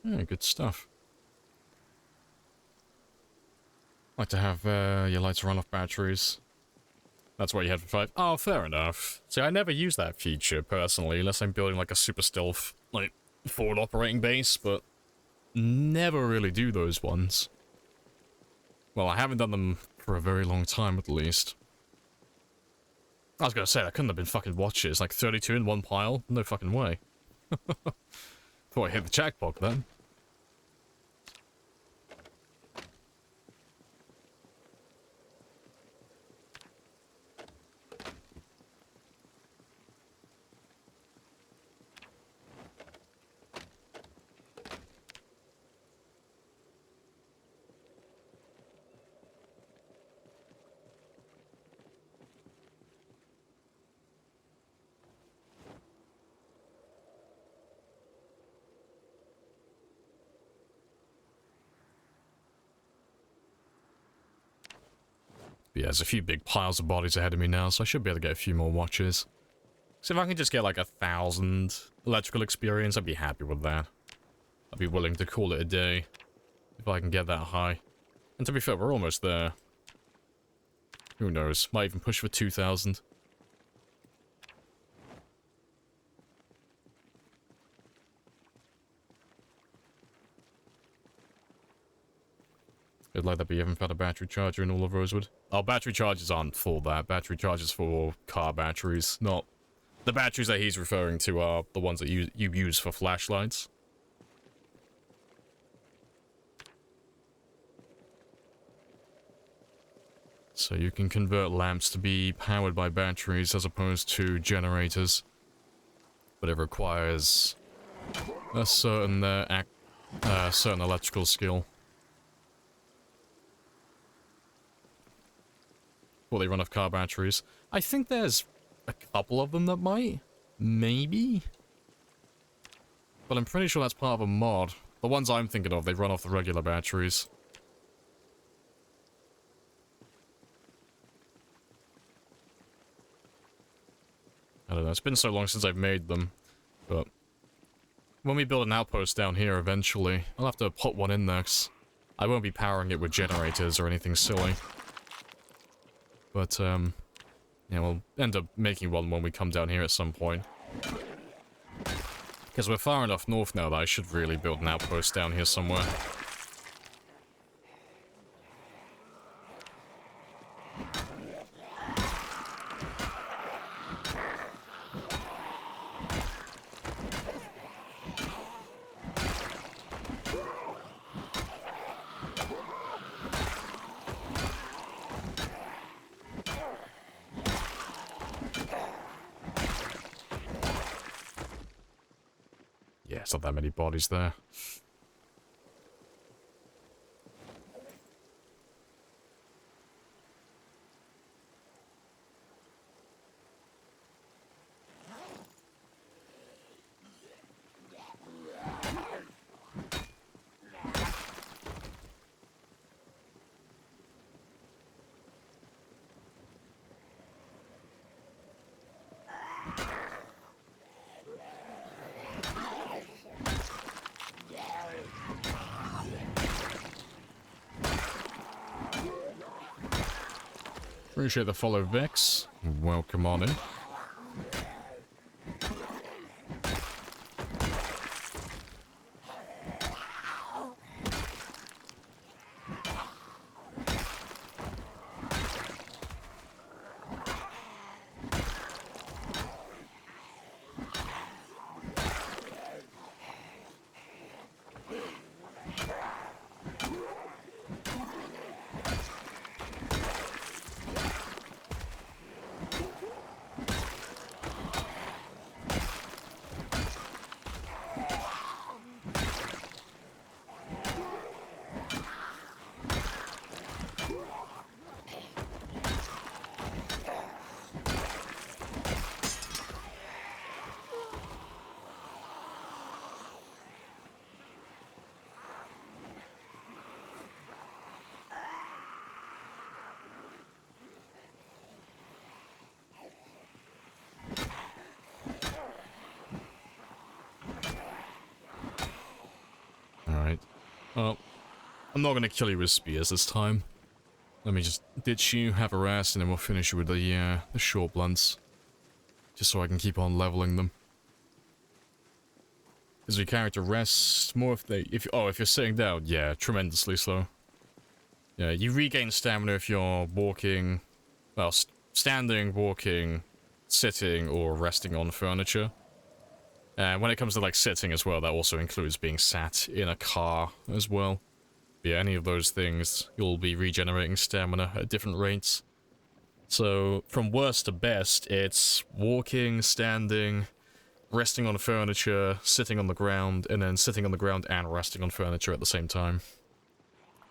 Speaker 1: Yeah, good stuff. Like to have your lights run off batteries. That's what you had for 5. Oh, fair enough. See, I never use that feature, personally, unless I'm building, like, a super stealth, like, forward operating base, but never really do those ones. Well, I haven't done them for a very long time, at least. I was gonna say, that couldn't have been fucking watches, like 32 in one pile? No fucking way. Thought I hit the jackpot then. But yeah, there's a few big piles of bodies ahead of me now, so I should be able to get a few more watches. So if I can just get like 1,000 electrical experience, I'd be happy with that. I'd be willing to call it a day, if I can get that high. And to be fair, we're almost there. Who knows, might even push for 2,000. I'd like that, but you haven't found a battery charger in all of Rosewood. Oh, battery chargers aren't for that. Battery chargers for car batteries, not... The batteries that he's referring to are the ones that you use for flashlights. So you can convert lamps to be powered by batteries as opposed to generators. But it requires a certain certain electrical skill. Well, they run off car batteries. I think there's a couple of them that might. Maybe? But I'm pretty sure that's part of a mod. The ones I'm thinking of, they run off the regular batteries. I don't know, it's been so long since I've made them. But when we build an outpost down here eventually, I'll have to put one in there, 'cause I won't be powering it with generators or anything silly. But, yeah, we'll end up making one when we come down here at some point. Because we're far enough north now that I should really build an outpost down here somewhere. Yeah, it's not that many bodies there. Appreciate the follow, Vex. Welcome on in. Alright. Well, I'm not gonna kill you with spears this time. Let me just ditch you, have a rest, and then we'll finish with the short blunts. Just so I can keep on leveling them. Because your character rests more if you're sitting down, yeah, tremendously slow. Yeah, you regain stamina if you're walking, well, standing, walking, sitting, or resting on furniture. And when it comes to, like, sitting as well, that also includes being sat in a car as well. Yeah, any of those things, you'll be regenerating stamina at different rates. So, from worst to best, it's walking, standing, resting on furniture, sitting on the ground, and then sitting on the ground and resting on furniture at the same time.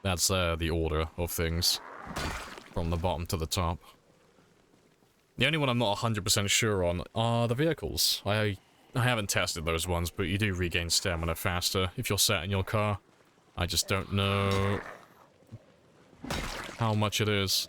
Speaker 1: That's the order of things, from the bottom to the top. The only one I'm not 100% sure on are the vehicles. I haven't tested those ones, but you do regain stamina faster if you're sat in your car. I just don't know how much it is.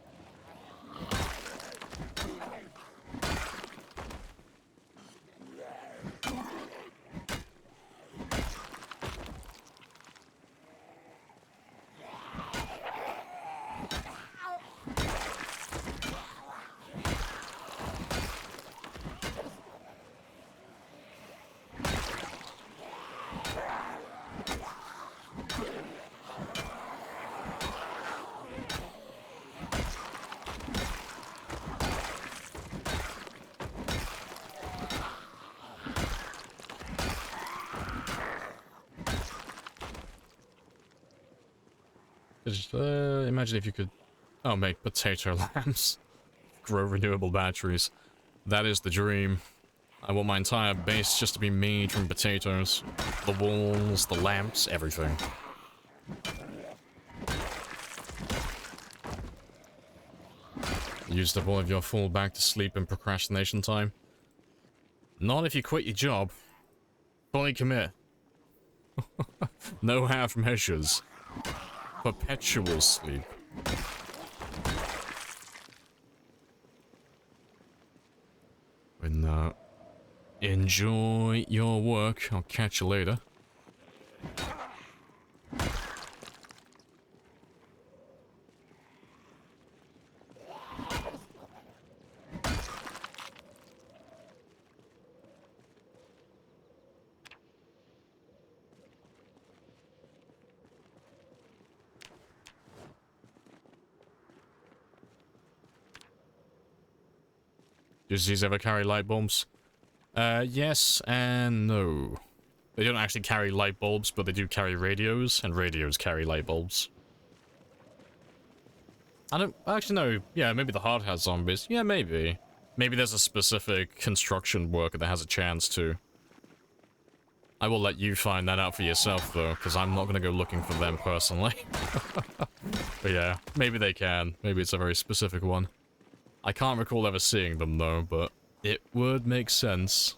Speaker 1: Just, imagine if you could, make potato lamps. Grow renewable batteries. That is the dream. I want my entire base just to be made from potatoes. The walls, the lamps, everything. Used up all of your fall back to sleep and procrastination time? Not if you quit your job. Fully commit. No half measures. Perpetual sleep. When, enjoy your work. I'll catch you later. Does these ever carry light bulbs? Yes and no. They don't actually carry light bulbs, but they do carry radios, and radios carry light bulbs. I don't... Actually, no. Yeah, maybe the heart has zombies. Yeah, maybe. Maybe there's a specific construction worker that has a chance to. I will let you find that out for yourself, though, because I'm not gonna go looking for them personally. But yeah, maybe they can. Maybe it's a very specific one. I can't recall ever seeing them, though, but it would make sense.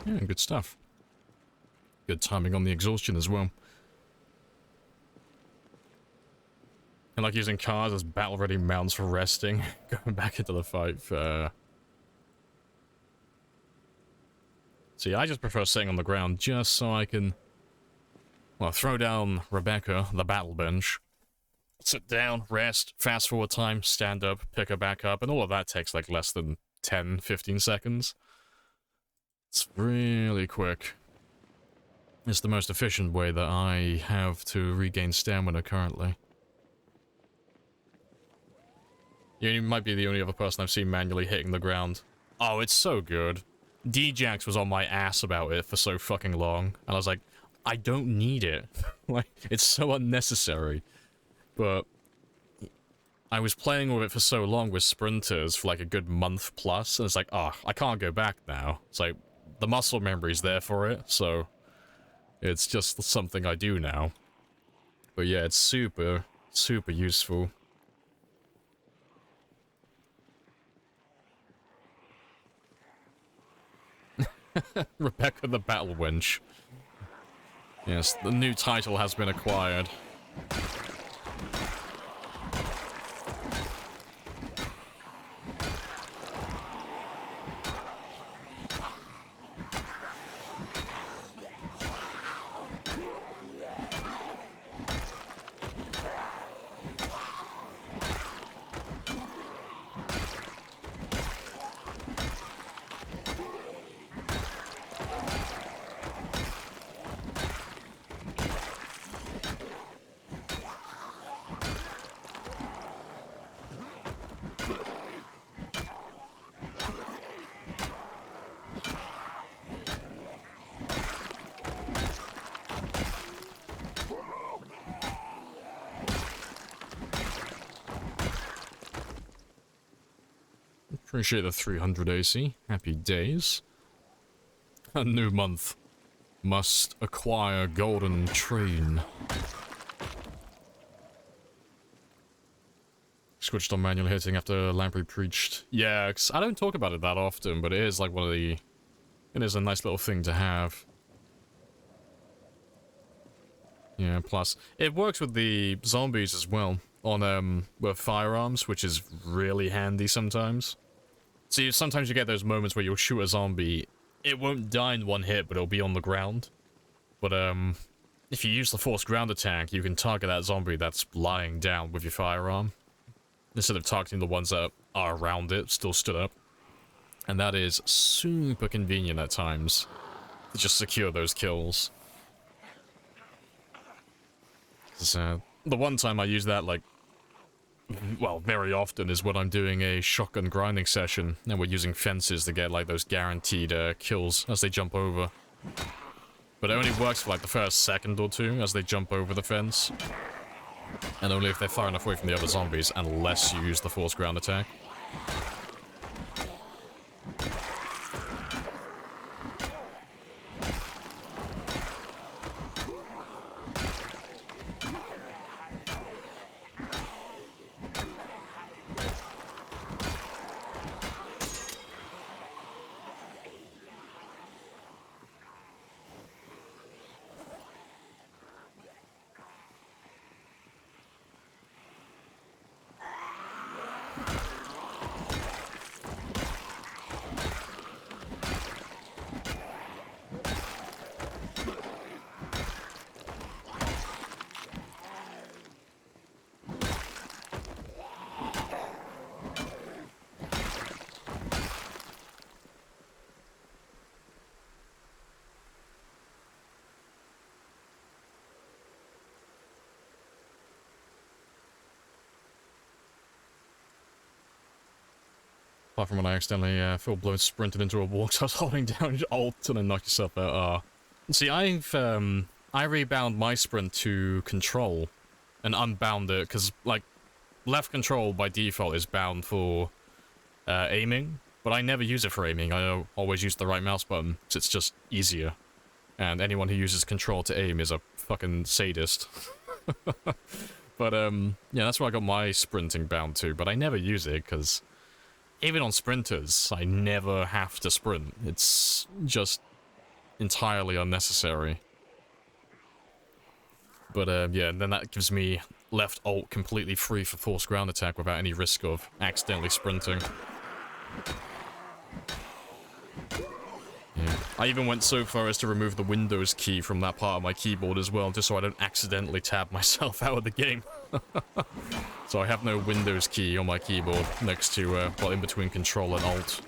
Speaker 1: Yeah, good stuff. Good timing on the exhaustion as well. I like using cars as battle-ready mounts for resting. Going back into the fight. See, I just prefer sitting on the ground just so I can, well, throw down Rebecca, the battle bench. Sit down, rest, fast forward time, stand up, pick her back up, and all of that takes like less than 10, 15 seconds. It's really quick. It's the most efficient way that I have to regain stamina currently. You might be the only other person I've seen manually hitting the ground. Oh, it's so good. D-Jax was on my ass about it for so fucking long, and I was like, I don't need it. Like, it's so unnecessary. But I was playing with it for so long with sprinters for like a good month plus, and it's like, oh, I can't go back now. It's like, the muscle memory's there for it, so it's just something I do now. But yeah, it's super, super useful. Rebecca the Battle Wench. Yes, the new title has been acquired. Appreciate the 300 AC. Happy days. A new month. Must acquire golden train. Switched on manual hitting after Lamprey preached. Yeah, 'cause I don't talk about it that often, but it is like one of the... It is a nice little thing to have. Yeah, plus, it works with the zombies as well, on, with firearms, which is really handy sometimes. See, sometimes you get those moments where you'll shoot a zombie, it won't die in one hit, but it'll be on the ground. But, if you use the forced ground attack, you can target that zombie that's lying down with your firearm, instead of targeting the ones that are around it, still stood up. And that is super convenient at times, to just secure those kills. So, the one time I use that, like, well, very often is when I'm doing a shotgun grinding session, and we're using fences to get, like, those guaranteed kills as they jump over. But it only works for, like, the first second or two as they jump over the fence. And only if they're far enough away from the other zombies, unless you use the forced ground attack. Apart from when I accidentally full-blown sprinted into a wall, so I was holding down Alt and then knocked yourself out. See, I rebound my sprint to control and unbound it, because, like, left control by default is bound for aiming, but I never use it for aiming. I always use the right mouse button, because it's just easier. And anyone who uses control to aim is a fucking sadist. But, yeah, that's where I got my sprinting bound to, but I never use it, because... Even on sprinters, I never have to sprint. It's just entirely unnecessary. But, yeah, then that gives me left alt completely free for forced ground attack without any risk of accidentally sprinting. Yeah. I even went so far as to remove the Windows key from that part of my keyboard as well, just so I don't accidentally tab myself out of the game. So I have no Windows key on my keyboard next to, well, in between Control and Alt.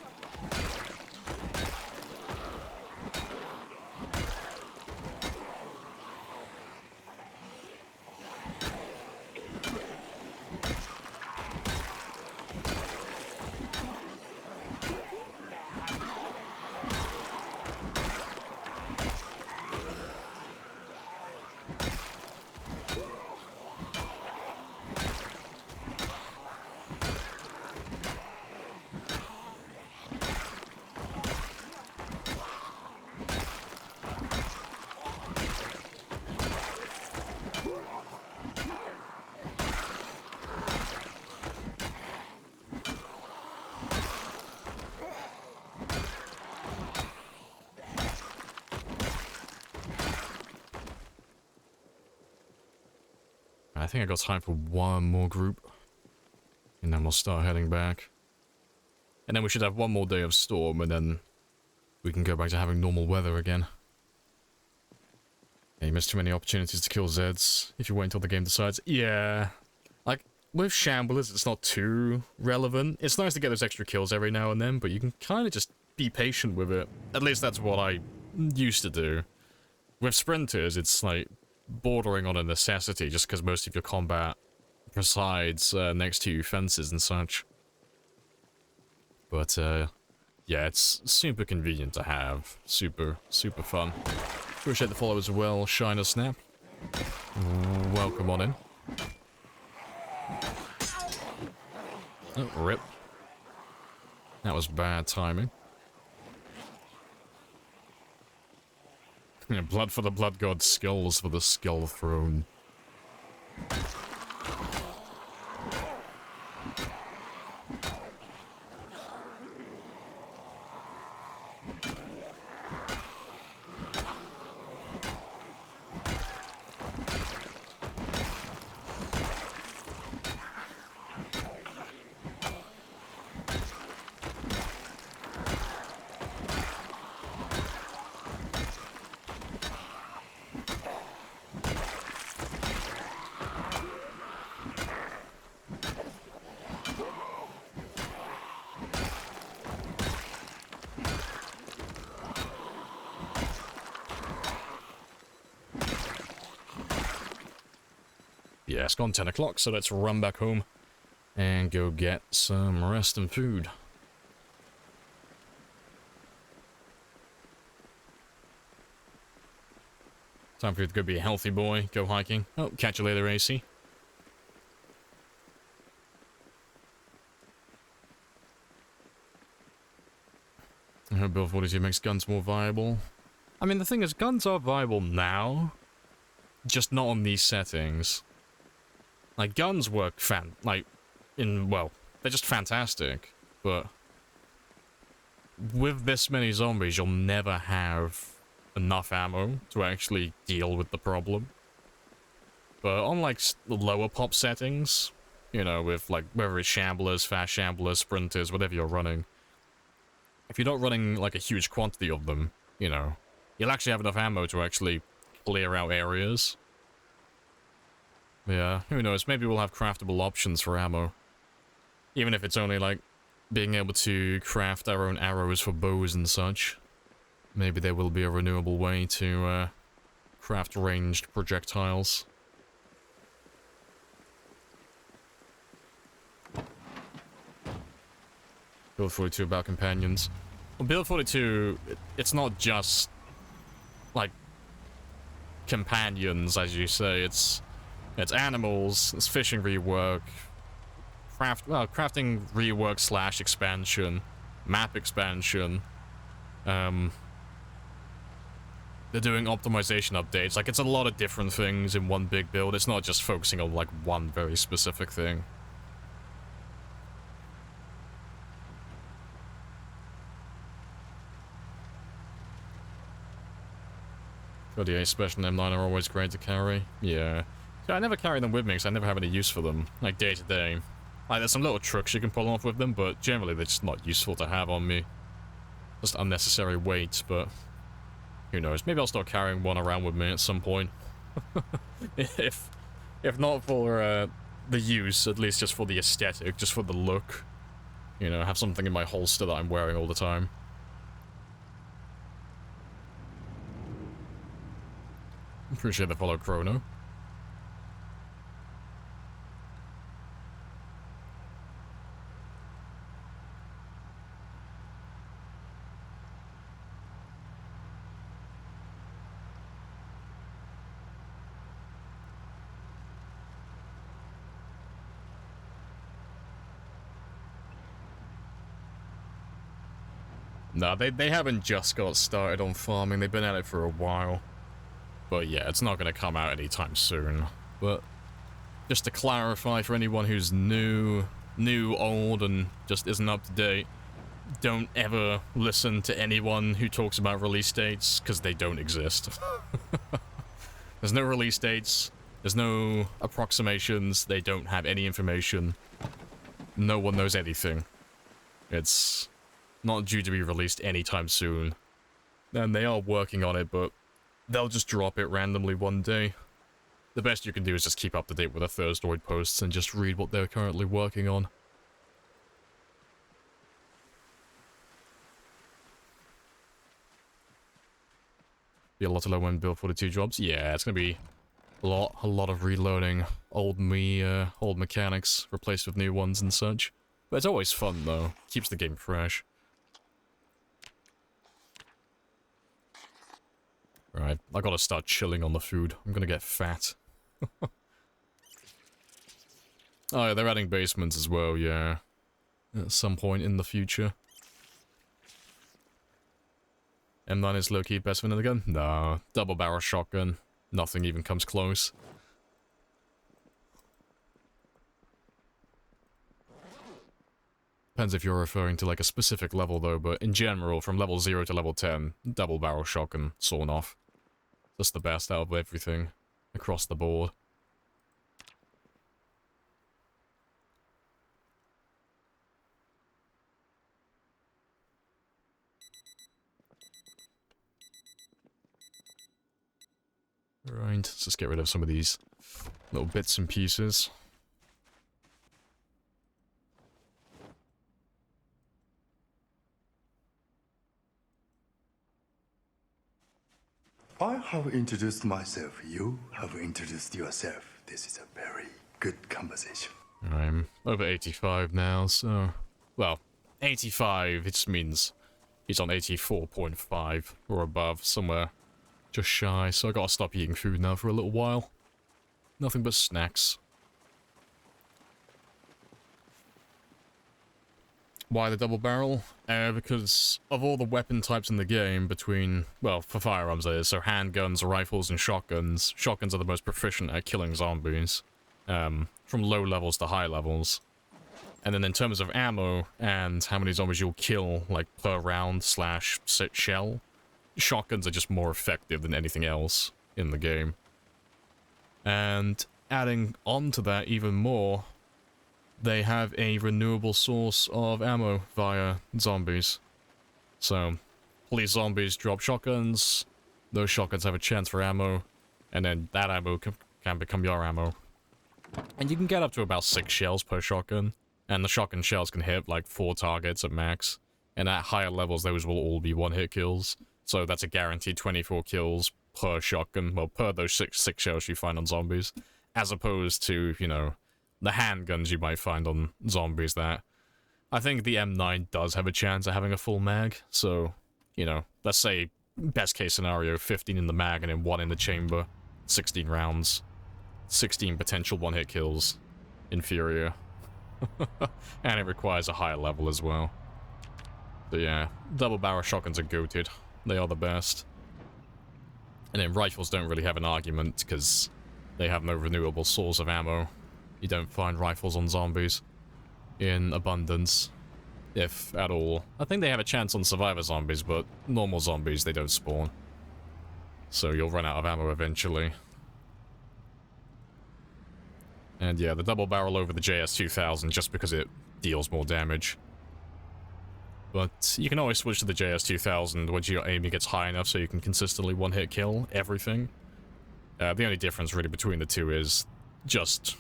Speaker 1: I think I got time for one more group. And then we'll start heading back. And then we should have one more day of storm, and then we can go back to having normal weather again. Yeah, you missed too many opportunities to kill Zeds if you wait until the game decides. Yeah. Like, with Shamblers, it's not too relevant. It's nice to get those extra kills every now and then, but you can kind of just be patient with it. At least that's what I used to do. With Sprinters, it's like bordering on a necessity just because most of your combat resides next to fences and such. But, yeah, it's super convenient to have. Super, super fun. Appreciate the follow as well, Shiner Snap. Welcome on in. Oh, rip. That was bad timing. Yeah, blood for the blood god, skulls for the skull throne. Yeah, it's gone 10 o'clock, so let's run back home and go get some rest and food. Time for you to go be a healthy boy, go hiking. Oh, catch you later, AC. I hope Build 42 makes guns more viable. I mean, the thing is, guns are viable now, just not on these settings. Like, guns work well, they're just fantastic, but with this many zombies, you'll never have enough ammo to actually deal with the problem. But on, like, the lower pop settings, you know, with, like, whether it's shamblers, fast shamblers, sprinters, whatever you're running, if you're not running, like, a huge quantity of them, you know, you'll actually have enough ammo to actually clear out areas. Yeah, who knows, maybe we'll have craftable options for ammo. Even if it's only, like, being able to craft our own arrows for bows and such. Maybe there will be a renewable way to, craft ranged projectiles. Build 42 about companions. Well, Build 42, it's not just, like, companions, as you say, it's animals, it's fishing rework, crafting rework / expansion, map expansion, they're doing optimization updates, like, it's a lot of different things in one big build, it's not just focusing on, like, one very specific thing. God, yeah, special M9 are always great to carry. Yeah. So I never carry them with me because I never have any use for them, like day to day. Like, there's some little tricks you can pull off with them, but generally they're just not useful to have on me. Just unnecessary weight, but who knows? Maybe I'll start carrying one around with me at some point. if not for the use, at least just for the aesthetic, just for the look. You know, have something in my holster that I'm wearing all the time. Appreciate the follow, Chrono. No, they haven't just got started on farming, they've been at it for a while. But yeah, it's not going to come out anytime soon. But just to clarify for anyone who's new, old, and just isn't up to date, don't ever listen to anyone who talks about release dates, because they don't exist. There's no release dates, there's no approximations, they don't have any information. No one knows anything. It's not due to be released anytime soon. And they are working on it, but they'll just drop it randomly one day. The best you can do is just keep up to date with the Thursdoid posts and just read what they're currently working on. Be a lot of low-end Build 42 jobs. Yeah, it's gonna be a lot of reloading old mechanics replaced with new ones and such. But it's always fun though. Keeps the game fresh. Right, I gotta start chilling on the food. I'm gonna get fat. Oh yeah, they're adding basements as well, yeah. At some point in the future. M9 is low-key best vanilla gun? No. Double barrel shotgun. Nothing even comes close. Depends if you're referring to like a specific level though, but in general, from level 0 to level 10, double barrel shotgun, sawn off. That's the best out of everything, across the board. Right, let's just get rid of some of these little bits and pieces.
Speaker 2: I have introduced myself. You have introduced yourself. This is a very good conversation.
Speaker 1: I'm over 85 now, so... Well, 85, it just means he's on 84.5 or above, somewhere just shy, so I gotta stop eating food now for a little while. Nothing but snacks. Why the double barrel? Because of all the weapon types in the game between, well, for firearms that is, so handguns, rifles, and shotguns. Shotguns are the most proficient at killing zombies. From low levels to high levels. And then in terms of ammo and how many zombies you'll kill, like per round slash shell, shotguns are just more effective than anything else in the game. And adding on to that even more, they have a renewable source of ammo via zombies. So, police zombies drop shotguns, those shotguns have a chance for ammo, and then that ammo can become your ammo. And you can get up to about 6 shells per shotgun, and the shotgun shells can hit like 4 targets at max, and at higher levels those will all be one-hit kills, so that's a guaranteed 24 kills per shotgun, well, per those six shells you find on zombies, as opposed to, you know, the handguns you might find on zombies that... I think the M9 does have a chance of having a full mag, so, you know, let's say, best case scenario, 15 in the mag and then 1 in the chamber, 16 rounds, 16 potential one-hit kills, inferior. And it requires a higher level as well. So yeah, double barrel shotguns are goated. They are the best. And then rifles don't really have an argument, because they have no renewable source of ammo. You don't find rifles on zombies in abundance, if at all. I think they have a chance on survivor zombies, but normal zombies, they don't spawn. So you'll run out of ammo eventually. And yeah, the double barrel over the JS2000 just because it deals more damage. But you can always switch to the JS2000 once your aiming gets high enough so you can consistently one-hit kill everything. The only difference really between the two is just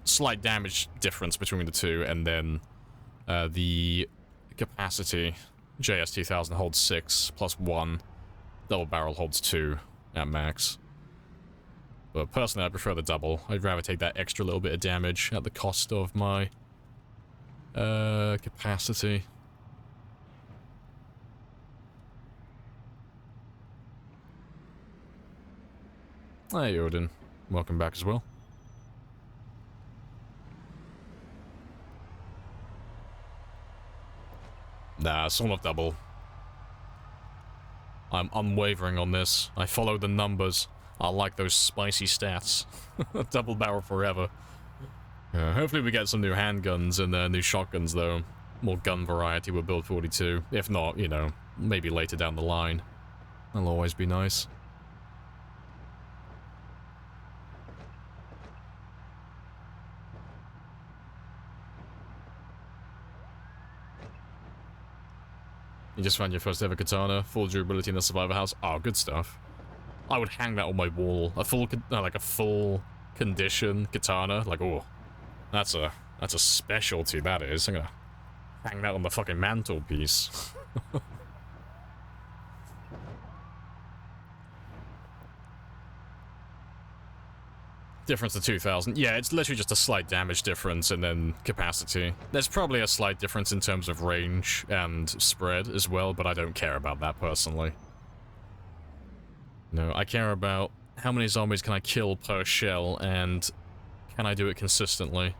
Speaker 1: slight damage difference between the two, and then the capacity. JS2000 holds 6 plus 1. Double barrel holds 2 at max. But personally, I prefer the double. I'd rather take that extra little bit of damage at the cost of my capacity. Hey, Odin. Welcome back as well. Nah, sawn off double. I'm unwavering on this. I follow the numbers. I like those spicy stats. Double barrel forever. Hopefully we get some new handguns and new shotguns, though. More gun variety with Build 42. If not, you know, maybe later down the line. That'll always be nice. You just found your first ever katana, full durability in the survivor house. Oh, good stuff. I would hang that on my wall. A full, like a full condition katana. Like, oh, that's a specialty. That is. I'm gonna hang that on the fucking mantelpiece. Difference to 2000. Yeah, it's literally just a slight damage difference and then capacity. There's probably a slight difference in terms of range and spread as well, but I don't care about that personally. No, I care about how many zombies can I kill per shell and can I do it consistently.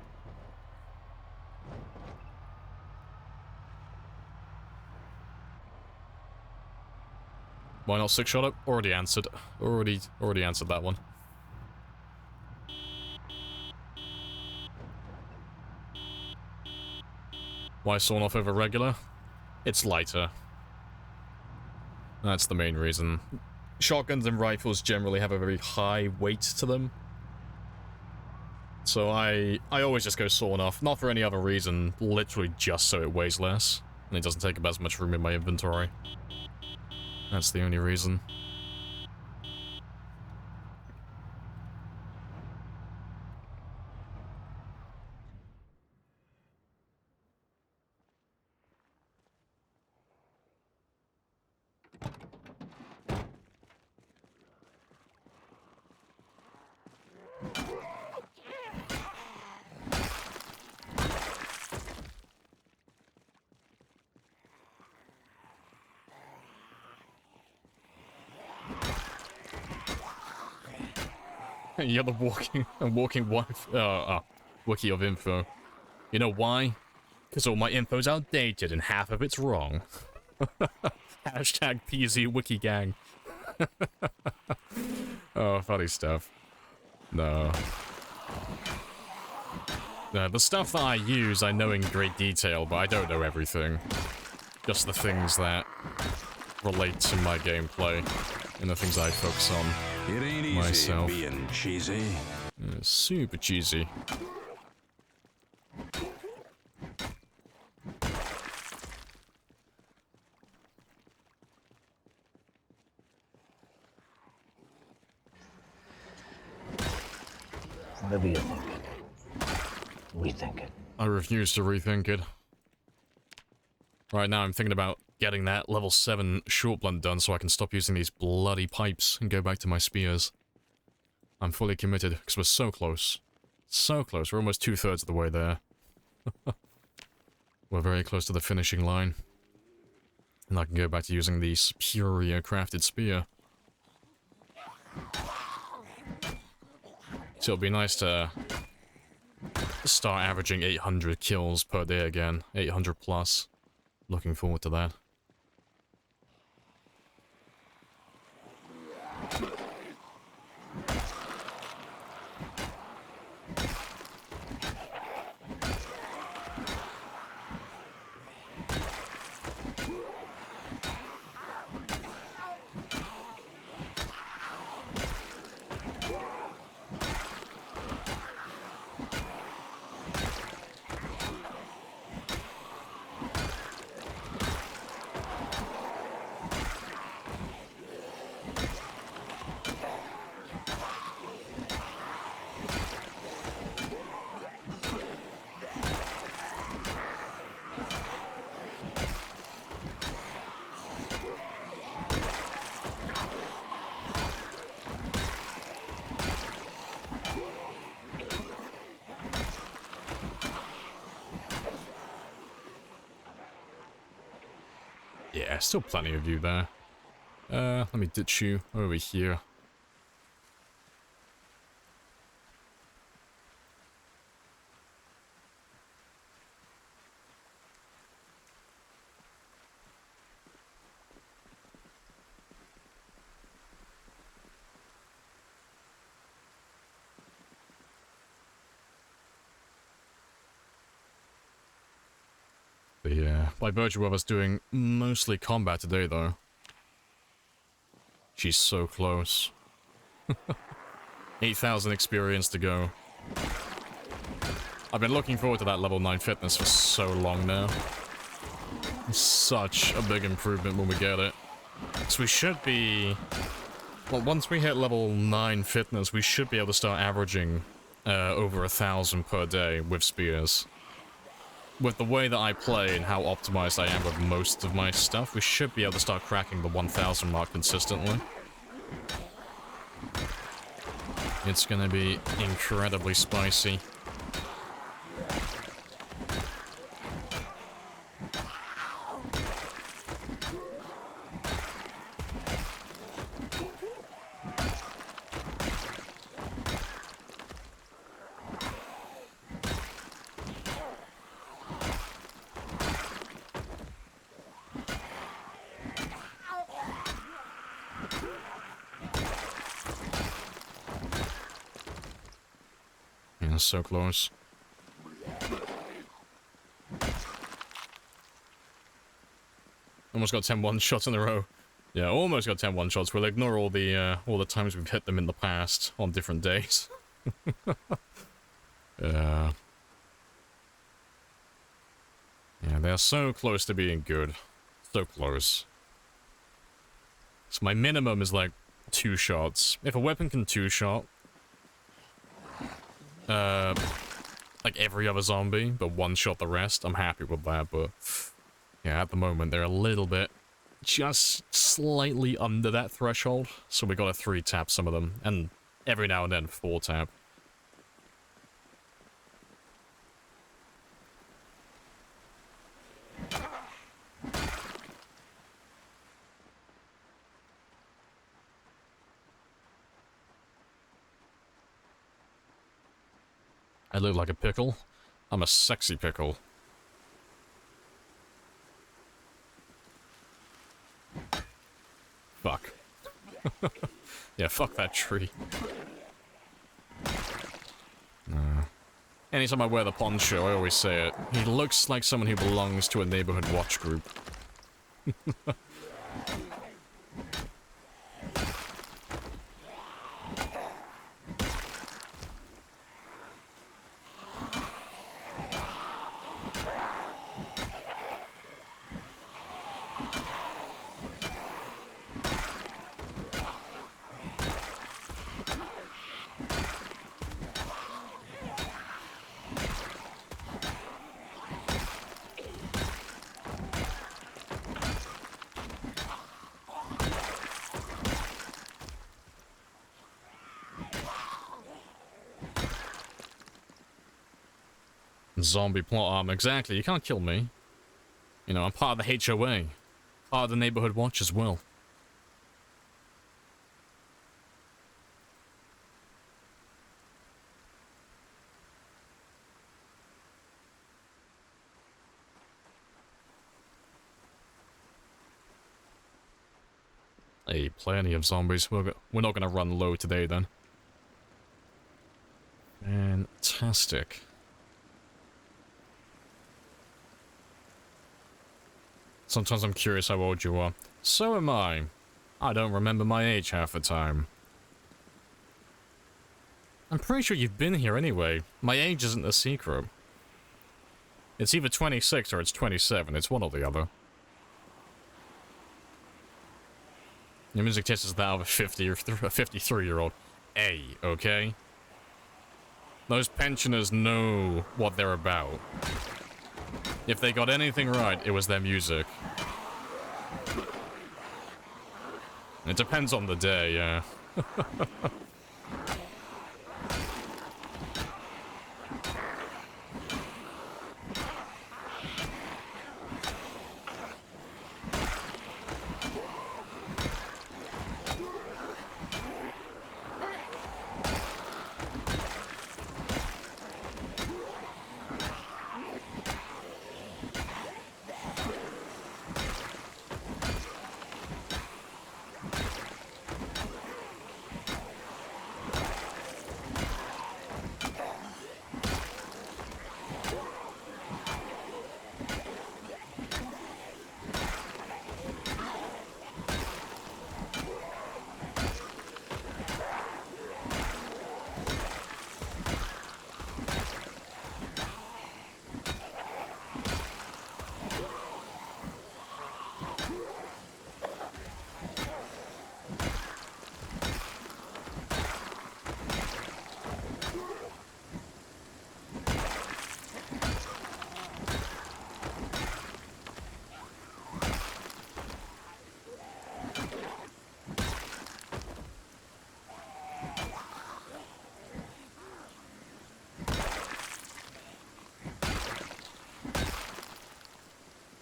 Speaker 1: Why not 6-shot it? Already answered. Already answered that one. Why sawn off over regular? It's lighter. That's the main reason. Shotguns and rifles generally have a very high weight to them. So I always just go sawn off, not for any other reason, literally just so it weighs less, and it doesn't take up as much room in my inventory. That's the only reason. You're the walking wiki of info. You know why? Because all my info's outdated and half of it's wrong. Hashtag PZ Wiki Gang. Oh, funny stuff. No. No, the stuff that I use I know in great detail, but I don't know everything. Just the things that relate to my gameplay and the things I focus on.
Speaker 3: It ain't easy
Speaker 1: myself.
Speaker 3: being cheesy.
Speaker 1: Super cheesy.
Speaker 3: Whatever you think. Rethink it.
Speaker 1: I refuse to rethink it. Right now I'm thinking about getting that level 7 short blunt done so I can stop using these bloody pipes and go back to my spears. I'm fully committed, because we're so close. So close, we're almost 2/3 of the way there. We're very close to the finishing line. And I can go back to using the superior crafted spear. So it'll be nice to start averaging 800 kills per day again. 800 plus. Looking forward to that. Yeah, still plenty of you there. Let me ditch you over here. But yeah, by virtue of us doing mostly combat today, though. She's so close. 8,000 experience to go. I've been looking forward to that level 9 fitness for so long now. Such a big improvement when we get it. So we should be... Well, once we hit level 9 fitness, we should be able to start averaging over 1,000 per day with spears. With the way that I play and how optimized I am with most of my stuff, we should be able to start cracking the 1,000 mark consistently. It's gonna be incredibly spicy. Yeah, so close. Almost got 10 one-shots in a row. Yeah, almost got 10 one-shots. We'll ignore all the times we've hit them in the past on different days. Yeah, they're so close to being good. So close. So my minimum is like 2 shots. If a weapon can 2-shot, like every other zombie, but 1-shot the rest, I'm happy with that, but yeah, at the moment they're a little bit just slightly under that threshold, so we gotta 3-tap some of them, and every now and then 4-tap. I look like a pickle. I'm a sexy pickle. Fuck. Yeah, fuck that tree. Anytime I wear the poncho, I always say it. He looks like someone who belongs to a neighborhood watch group. Zombie plot armor, exactly. You can't kill me. You know, I'm part of the HOA. Part of the neighborhood watch as well. Hey, plenty of zombies. We're not gonna run low today, then. Fantastic. Sometimes I'm curious how old you are. So am I. I don't remember my age half the time. I'm pretty sure you've been here anyway. My age isn't a secret. It's either 26 or it's 27. It's one or the other. Your music taste is that of a 50 or a 53-year-old. A, okay? Those pensioners know what they're about. If they got anything right, it was their music. It depends on the day, yeah.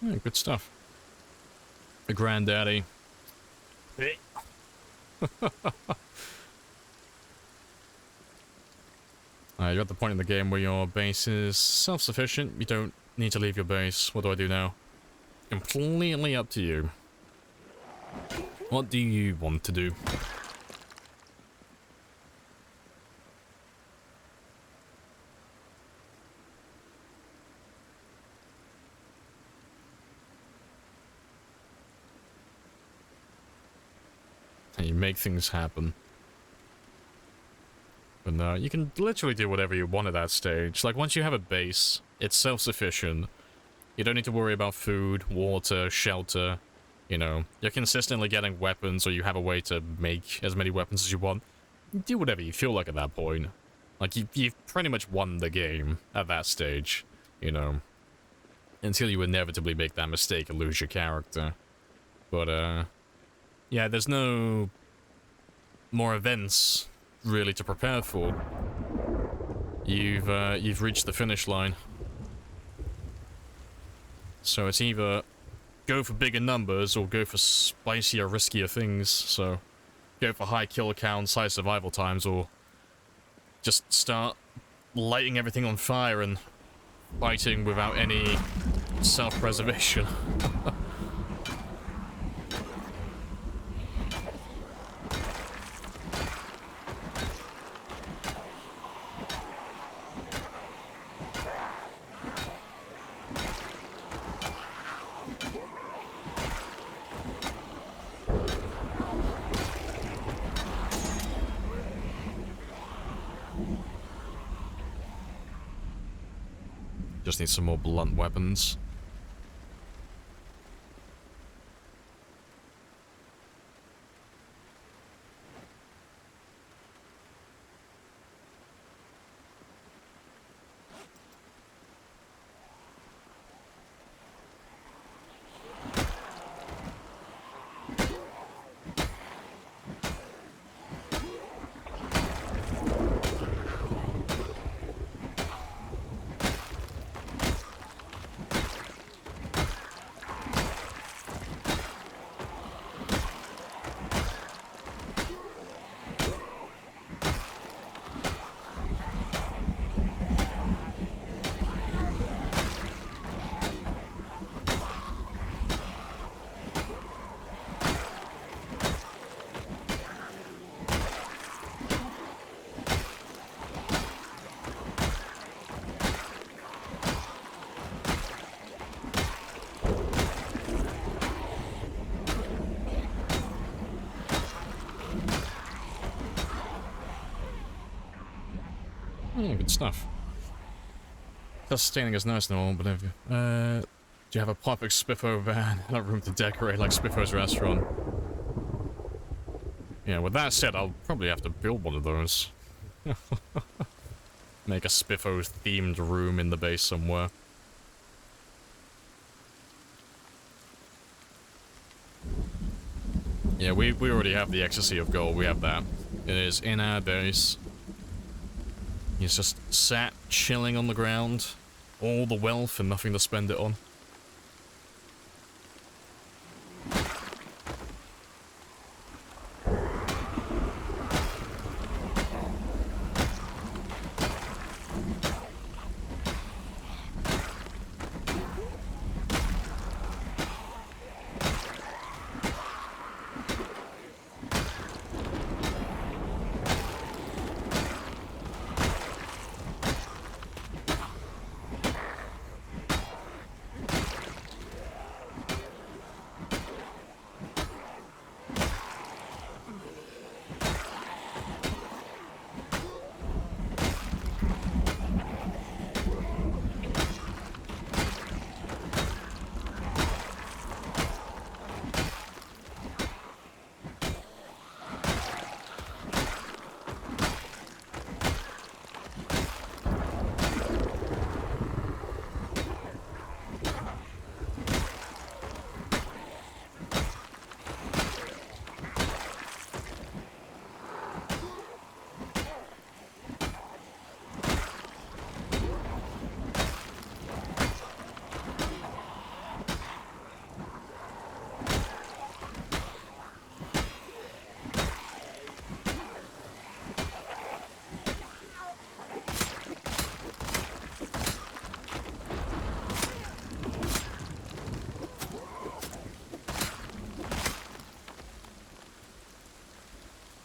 Speaker 1: Yeah, good stuff. The granddaddy. You you're at the point in the game where your base is self-sufficient. You don't need to leave your base. What do I do now? Completely up to you. What do you want to do? and you make things happen. But no, you can literally do whatever you want at that stage. Like, once you have a base, it's self-sufficient. You don't need to worry about food, water, shelter. You know, you're consistently getting weapons, or you have a way to make as many weapons as you want. Do whatever you feel like at that point. Like, you've pretty much won the game at that stage, you know. Until you inevitably make that mistake and lose your character. But, yeah, there's no more events, really, to prepare for. You've reached the finish line. So it's either go for bigger numbers or go for spicier, riskier things. So go for high kill counts, high survival times, or just start lighting everything on fire and fighting without any self-preservation. Just need some more blunt weapons. Yeah, good stuff. Self-sustaining is nice and all, but have you, do you have a perfect Spiffo van and a room to decorate like Spiffo's restaurant? Yeah, with that said, I'll probably have to build one of those. Make a Spiffo-themed room in the base somewhere. Yeah, we already have the ecstasy of gold, we have that. It is in our base. He's just sat, chilling on the ground. All the wealth and nothing to spend it on.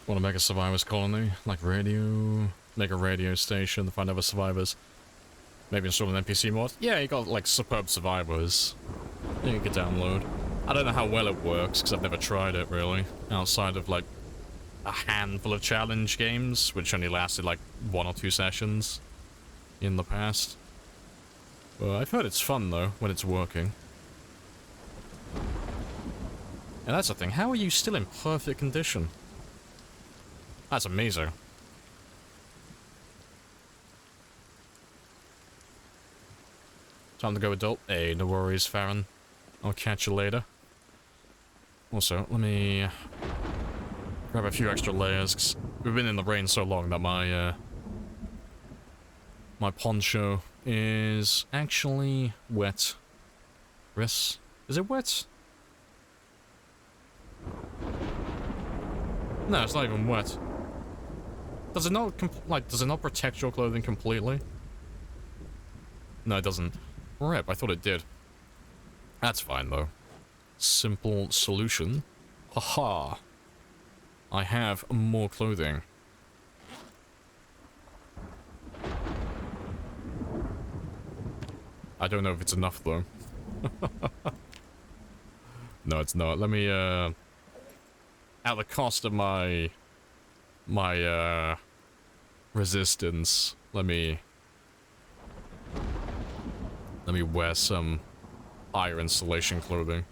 Speaker 1: Want to make a survivors colony? Like radio? Make a radio station to find other survivors. Maybe install an NPC mod? Yeah, you got like superb survivors. Yeah, you could download. I don't know how well it works, because I've never tried it really. Outside of like a handful of challenge games, which only lasted like 1 or 2 sessions in the past. Well, I've heard it's fun though, when it's working. And that's the thing, how are you still in perfect condition? That's amazing. Time to go adult. Hey, no worries, Farron. I'll catch you later. Also, let me grab a few extra layers, 'cause we've been in the rain so long that my my poncho is actually wet. Chris, is it wet? No, it's not even wet. Does it not does it not protect your clothing completely? No, it doesn't. Rip, I thought it did. That's fine though. Simple solution. Haha. I have more clothing. I don't know if it's enough though. No, it's not. Let me at the cost of my resistance, let me wear some higher insulation clothing.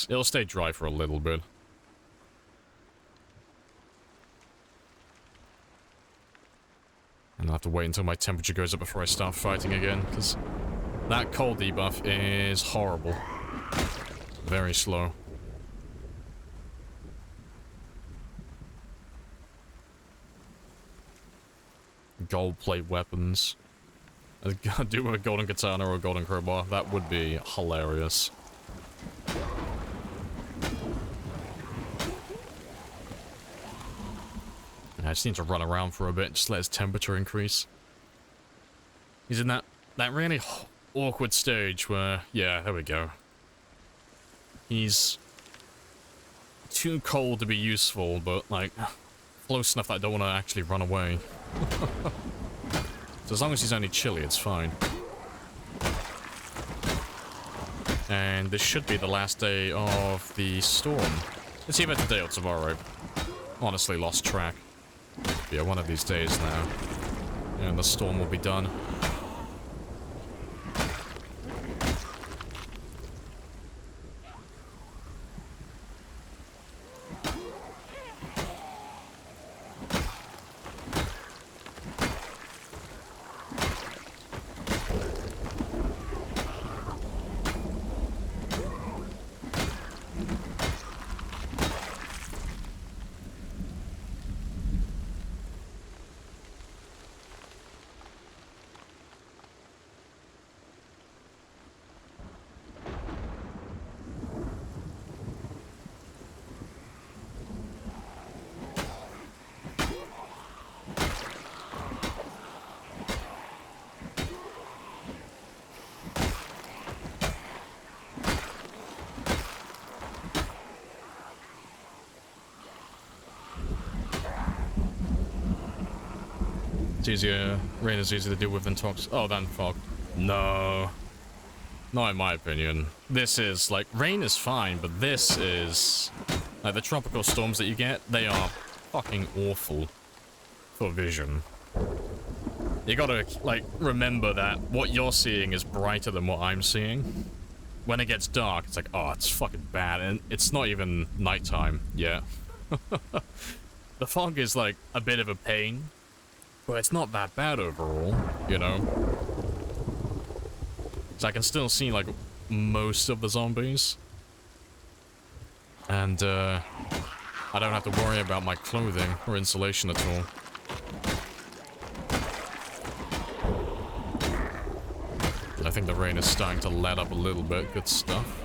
Speaker 1: It'll stay dry for a little bit. And I'll have to wait until my temperature goes up before I start fighting again, because that cold debuff is horrible. Very slow. Gold plate weapons. I'd do with a golden katana or a golden crowbar. That would be hilarious. I just need to run around for a bit, just let his temperature increase. He's in that really awkward stage where, yeah, there we go. He's too cold to be useful, but like close enough that I don't want to actually run away. So as long as he's only chilly, it's fine. And this should be the last day of the storm. It's either today or tomorrow. Honestly, lost track. Yeah, one of these days now. And the storm will be done. It's easier, rain is easier to deal with than than fog. No. Not in my opinion. This is, like, rain is fine, but this is... Like, the tropical storms that you get, they are fucking awful for vision. You gotta, like, remember that what you're seeing is brighter than what I'm seeing. When it gets dark, it's like, oh, it's fucking bad, and it's not even nighttime yet. The fog is, like, a bit of a pain. But it's not that bad overall, you know? So I can still see, like, most of the zombies. And, I don't have to worry about my clothing or insulation at all. I think the rain is starting to let up a little bit. Good stuff.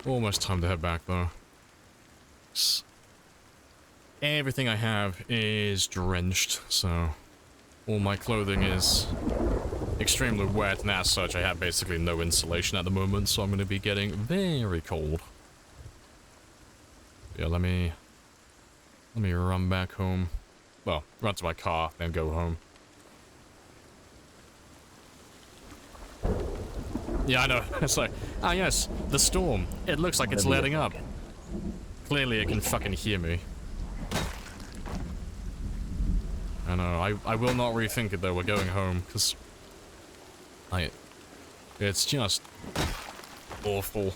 Speaker 1: Almost time to head back, though. Everything I have is drenched, so all my clothing is extremely wet, and as such I have basically no insulation at the moment, so I'm going to be getting very cold. Yeah, let me run back home. Well, run to my car, then go home. Yeah, I know. It's like, ah yes, the storm. It looks like it's letting up. Clearly it can fucking hear me. I know, I will not rethink it though, we're going home, because it's just awful.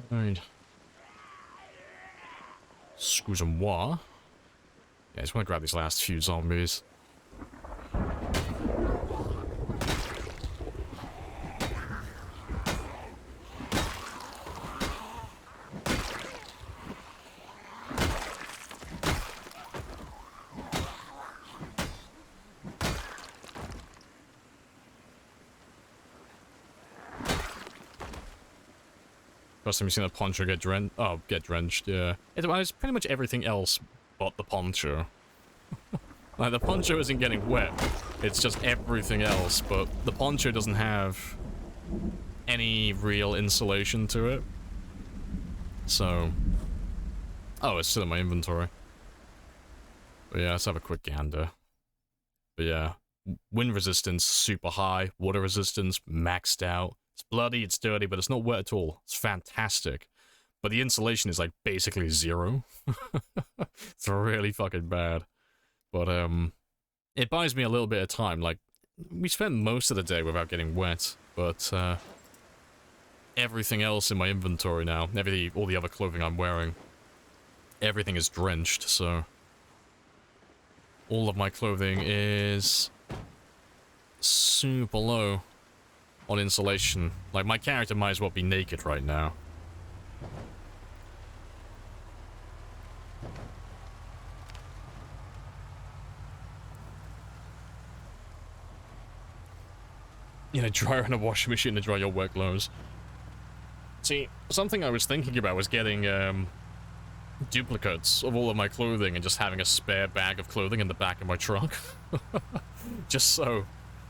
Speaker 1: Right. Excusez-moi. Yeah, I just want to grab these last few zombies. First time you've seen a poncho get drenched. Oh, get drenched, yeah. It was pretty much everything else but the poncho. Like, the poncho isn't getting wet. It's just everything else, but the poncho doesn't have any real insulation to it. So... Oh, it's still in my inventory. But yeah, let's have a quick gander. But yeah, wind resistance super high, water resistance maxed out. It's bloody, it's dirty, but it's not wet at all. It's fantastic. But the insulation is like basically zero. It's really fucking bad. But it buys me a little bit of time. Like, we spent most of the day without getting wet, but everything else in my inventory now, all the other clothing I'm wearing, everything is drenched, so all of my clothing is super low on insulation. Like, my character might as well be naked right now. You know, dryer and a washing machine to dry your wet clothes. See, something I was thinking about was getting duplicates of all of my clothing and just having a spare bag of clothing in the back of my truck. Just so,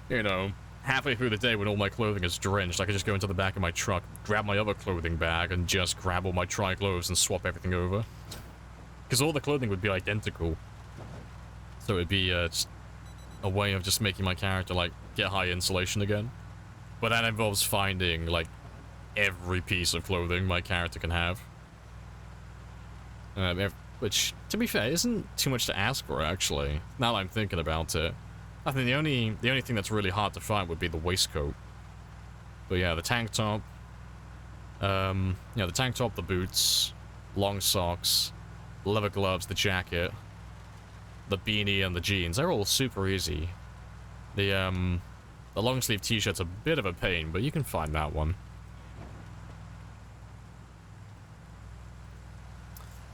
Speaker 1: you know, halfway through the day when all my clothing is drenched, I could just go into the back of my truck, grab my other clothing bag, and just grab all my tri-clothes and swap everything over. Because all the clothing would be identical. So it'd be just a way of just making my character, like, get high insulation again. But that involves finding, like, every piece of clothing my character can have. Which, to be fair, isn't too much to ask for, actually. Now that I'm thinking about it. I think the only thing that's really hard to find would be the waistcoat. But yeah, the tank top. Yeah, the tank top, the boots, long socks, leather gloves, the jacket, the beanie, and the jeans. They're all super easy. The long sleeve t-shirt's a bit of a pain, but you can find that one.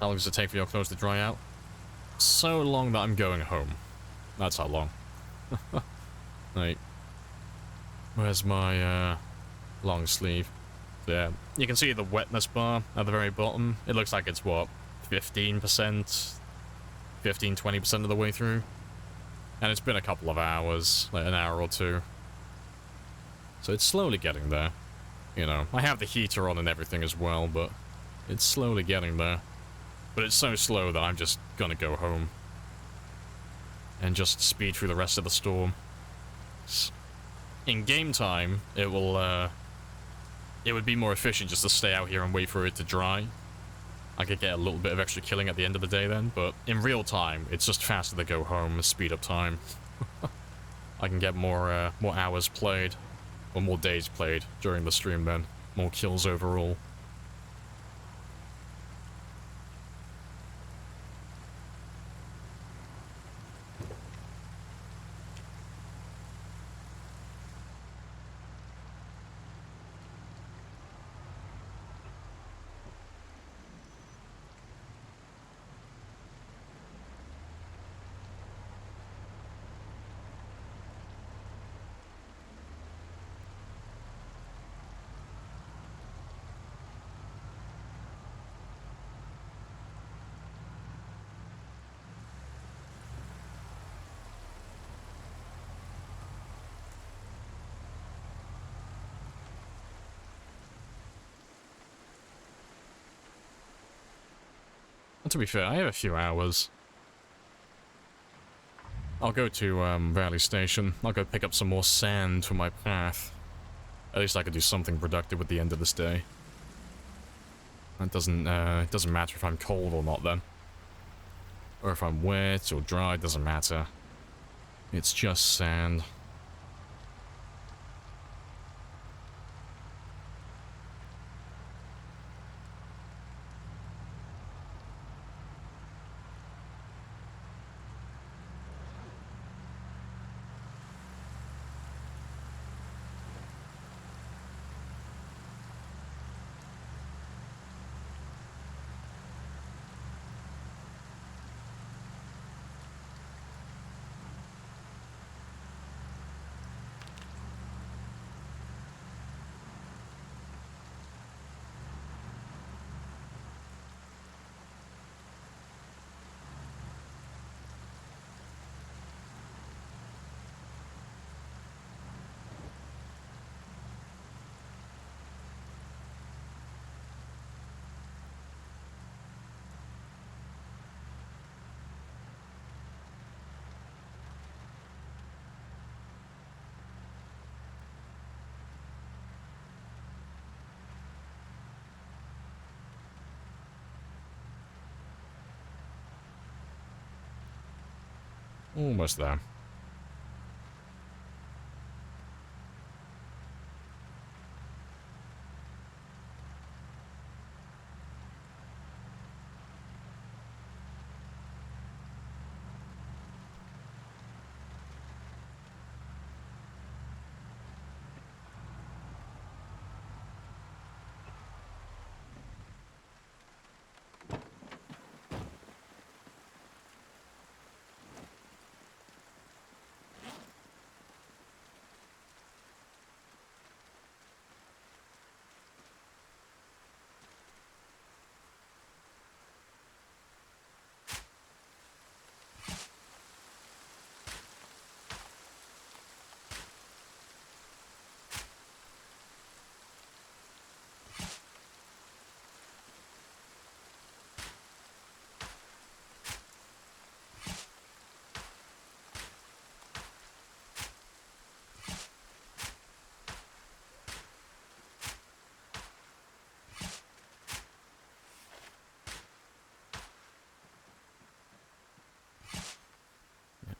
Speaker 1: How long does it take for your clothes to dry out? So long that I'm going home. That's how long. Right. Where's my long sleeve? Yeah. You can see the wetness bar at the very bottom. It looks like it's, what, 15%? 15-20% of the way through. And it's been a couple of hours, like an hour or two. So it's slowly getting there. You know, I have the heater on and everything as well, but it's slowly getting there. But it's so slow that I'm just gonna go home. And just speed through the rest of the storm. In game time, it will, it would be more efficient just to stay out here and wait for it to dry. I could get a little bit of extra killing at the end of the day then, but in real time, it's just faster to go home and speed up time. I can get more hours played, or more days played during the stream then. More kills overall. And to be fair, I have a few hours. I'll go to Valley Station. I'll go pick up some more sand for my path. At least I could do something productive at the end of this day. It doesn't matter if I'm cold or not then. Or if I'm wet or dry, it doesn't matter. It's just sand. Almost there.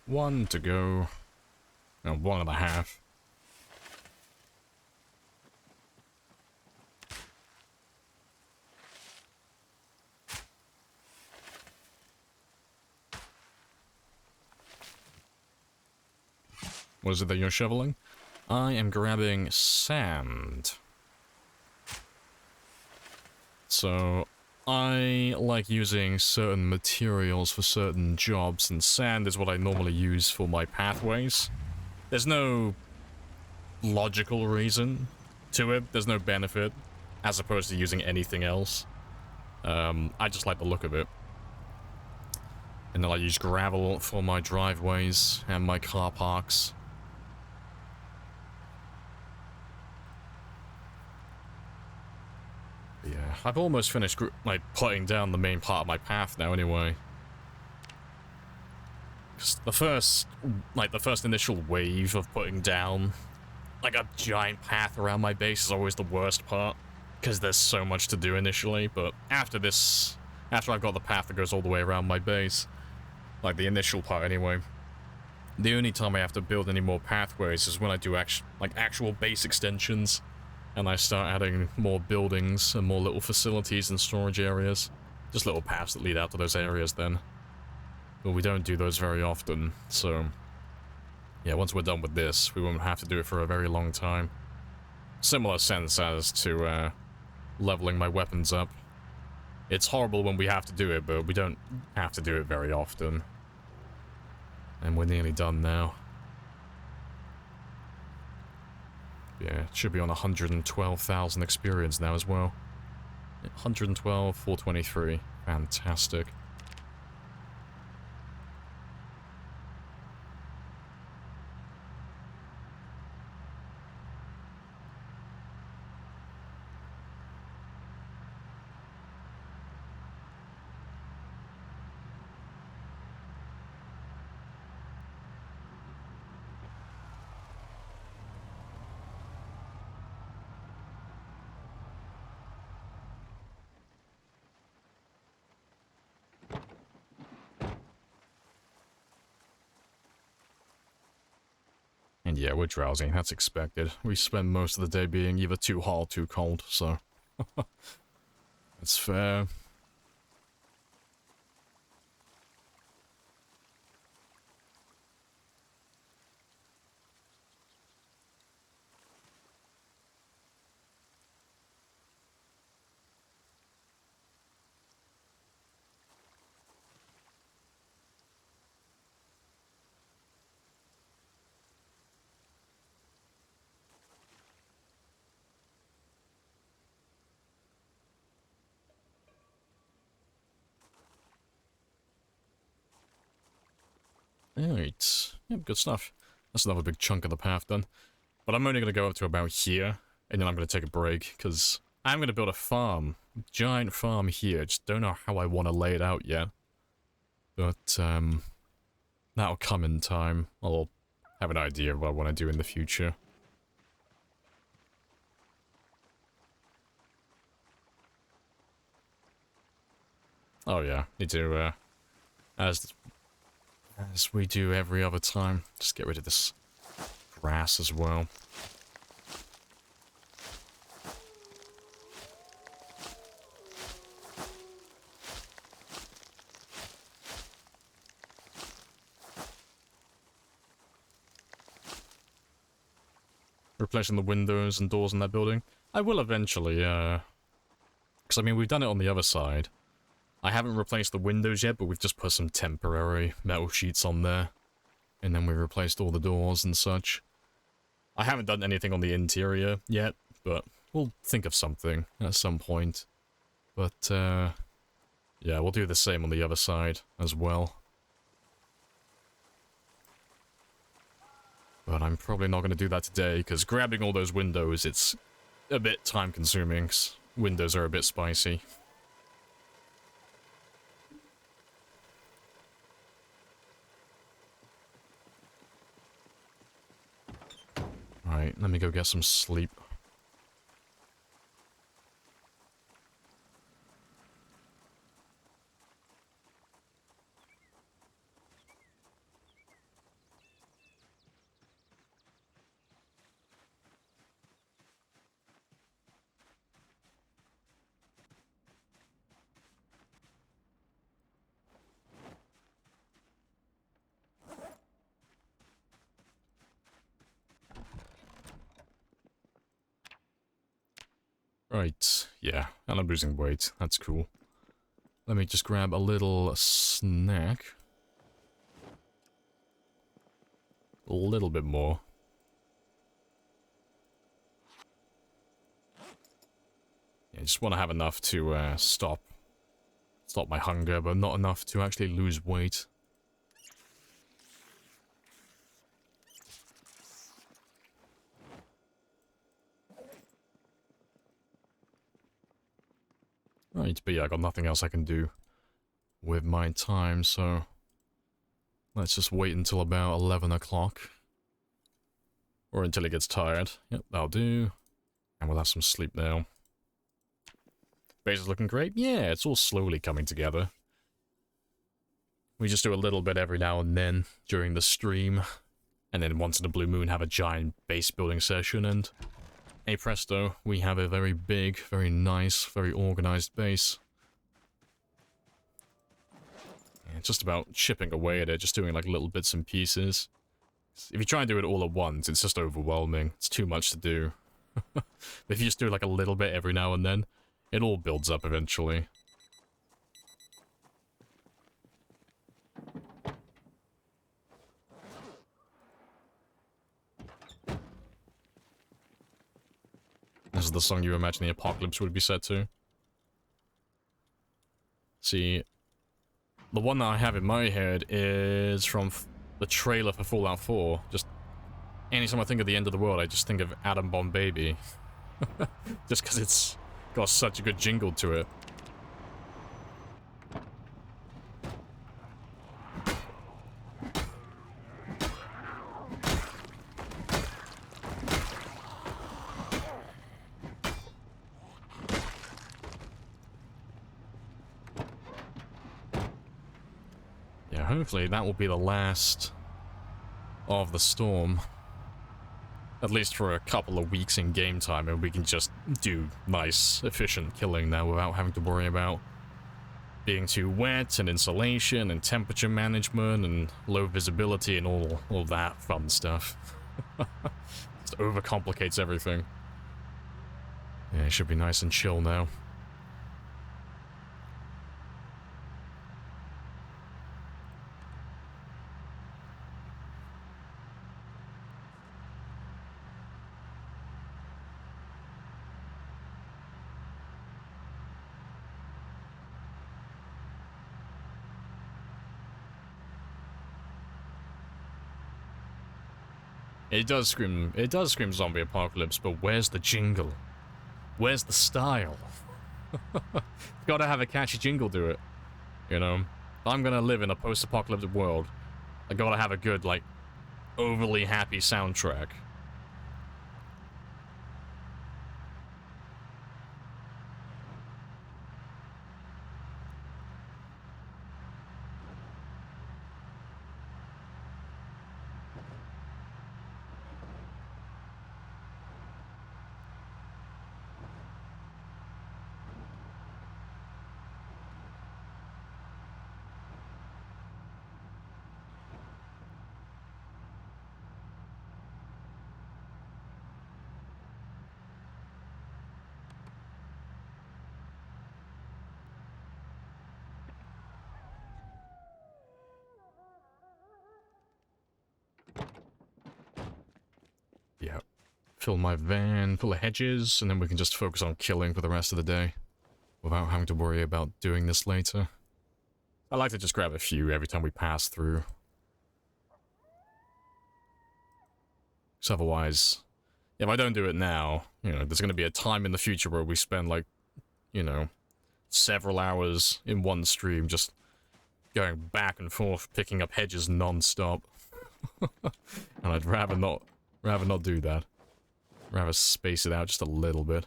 Speaker 1: One to go. No, 1.5. What is it that you're shoveling? I am grabbing sand. So, I like using certain materials for certain jobs, and sand is what I normally use for my pathways. There's no logical reason to it. There's no benefit, as opposed to using anything else. I just like the look of it. And then I use gravel for my driveways and my car parks. Yeah, I've almost finished, like, putting down the main part of my path now, anyway. Because the first initial wave of putting down, like, a giant path around my base is always the worst part. Because there's so much to do initially, but after this, after I've got the path that goes all the way around my base, like, the initial part anyway, the only time I have to build any more pathways is when I do actual base extensions. And I start adding more buildings and more little facilities and storage areas. Just little paths that lead out to those areas then. But we don't do those very often, so... yeah, once we're done with this, we won't have to do it for a very long time. Similar sense as to, leveling my weapons up. It's horrible when we have to do it, but we don't have to do it very often. And we're nearly done now. Yeah, it should be on 112,000 experience now as well. 112, 423. Fantastic. Yeah, we're drowsy. That's expected. We spend most of the day being either too hot or too cold, so... That's fair. Alright. Yep, good stuff. That's another big chunk of the path done. But I'm only going to go up to about here, and then I'm going to take a break, because I'm going to build a farm. Giant farm here. Just don't know how I want to lay it out yet. But, that'll come in time. I'll have an idea of what I want to do in the future. Oh yeah, need to, as we do every other time, just get rid of this grass as well. Replacing the windows and doors in that building. I will eventually, because I mean, we've done it on the other side. I haven't replaced the windows yet, but we've just put some temporary metal sheets on there. And then we replaced all the doors and such. I haven't done anything on the interior yet, but we'll think of something at some point. But, yeah, we'll do the same on the other side as well. But I'm probably not going to do that today, because grabbing all those windows, it's a bit time-consuming. Windows are a bit spicy. Alright, let me go get some sleep. Right, yeah, and I'm losing weight. That's cool. Let me just grab a little snack. A little bit more. Yeah, I just want to have enough to stop my hunger, but not enough to actually lose weight. Right, but yeah, I got nothing else I can do with my time, so let's just wait until about 11 o'clock. Or until it gets tired. Yep, that'll do. And we'll have some sleep now. Base is looking great. Yeah, it's all slowly coming together. We just do a little bit every now and then during the stream. And then once in a blue moon have a giant base building session, and hey presto, we have a very big, very nice, very organized base. Yeah, it's just about chipping away at it, just doing like little bits and pieces. If you try and do it all at once, it's just overwhelming. It's too much to do. But if you just do like a little bit every now and then, it all builds up eventually. This is the song you imagine the apocalypse would be set to. See, the one that I have in my head is from the trailer for Fallout 4. Just anytime I think of the end of the world, I just think of Atom Bomb Baby. Just because it's got such a good jingle to it. Hopefully that will be the last of the storm. At least for a couple of weeks in game time, and we can just do nice, efficient killing now without having to worry about being too wet, and insulation, and temperature management, and low visibility, and all that fun stuff. Just overcomplicates everything. Yeah, it should be nice and chill now. It does scream zombie apocalypse, but where's the jingle? Where's the style? Gotta have a catchy jingle to it, you know? If I'm gonna live in a post-apocalyptic world, I gotta have a good, like, overly happy soundtrack. Yeah. Fill my van full of hedges, and then we can just focus on killing for the rest of the day without having to worry about doing this later. I like to just grab a few every time we pass through. Because otherwise, if I don't do it now, you know, there's going to be a time in the future where we spend, like, you know, several hours in one stream just going back and forth, picking up hedges non-stop. And I'd rather not do that. Rather space it out just a little bit.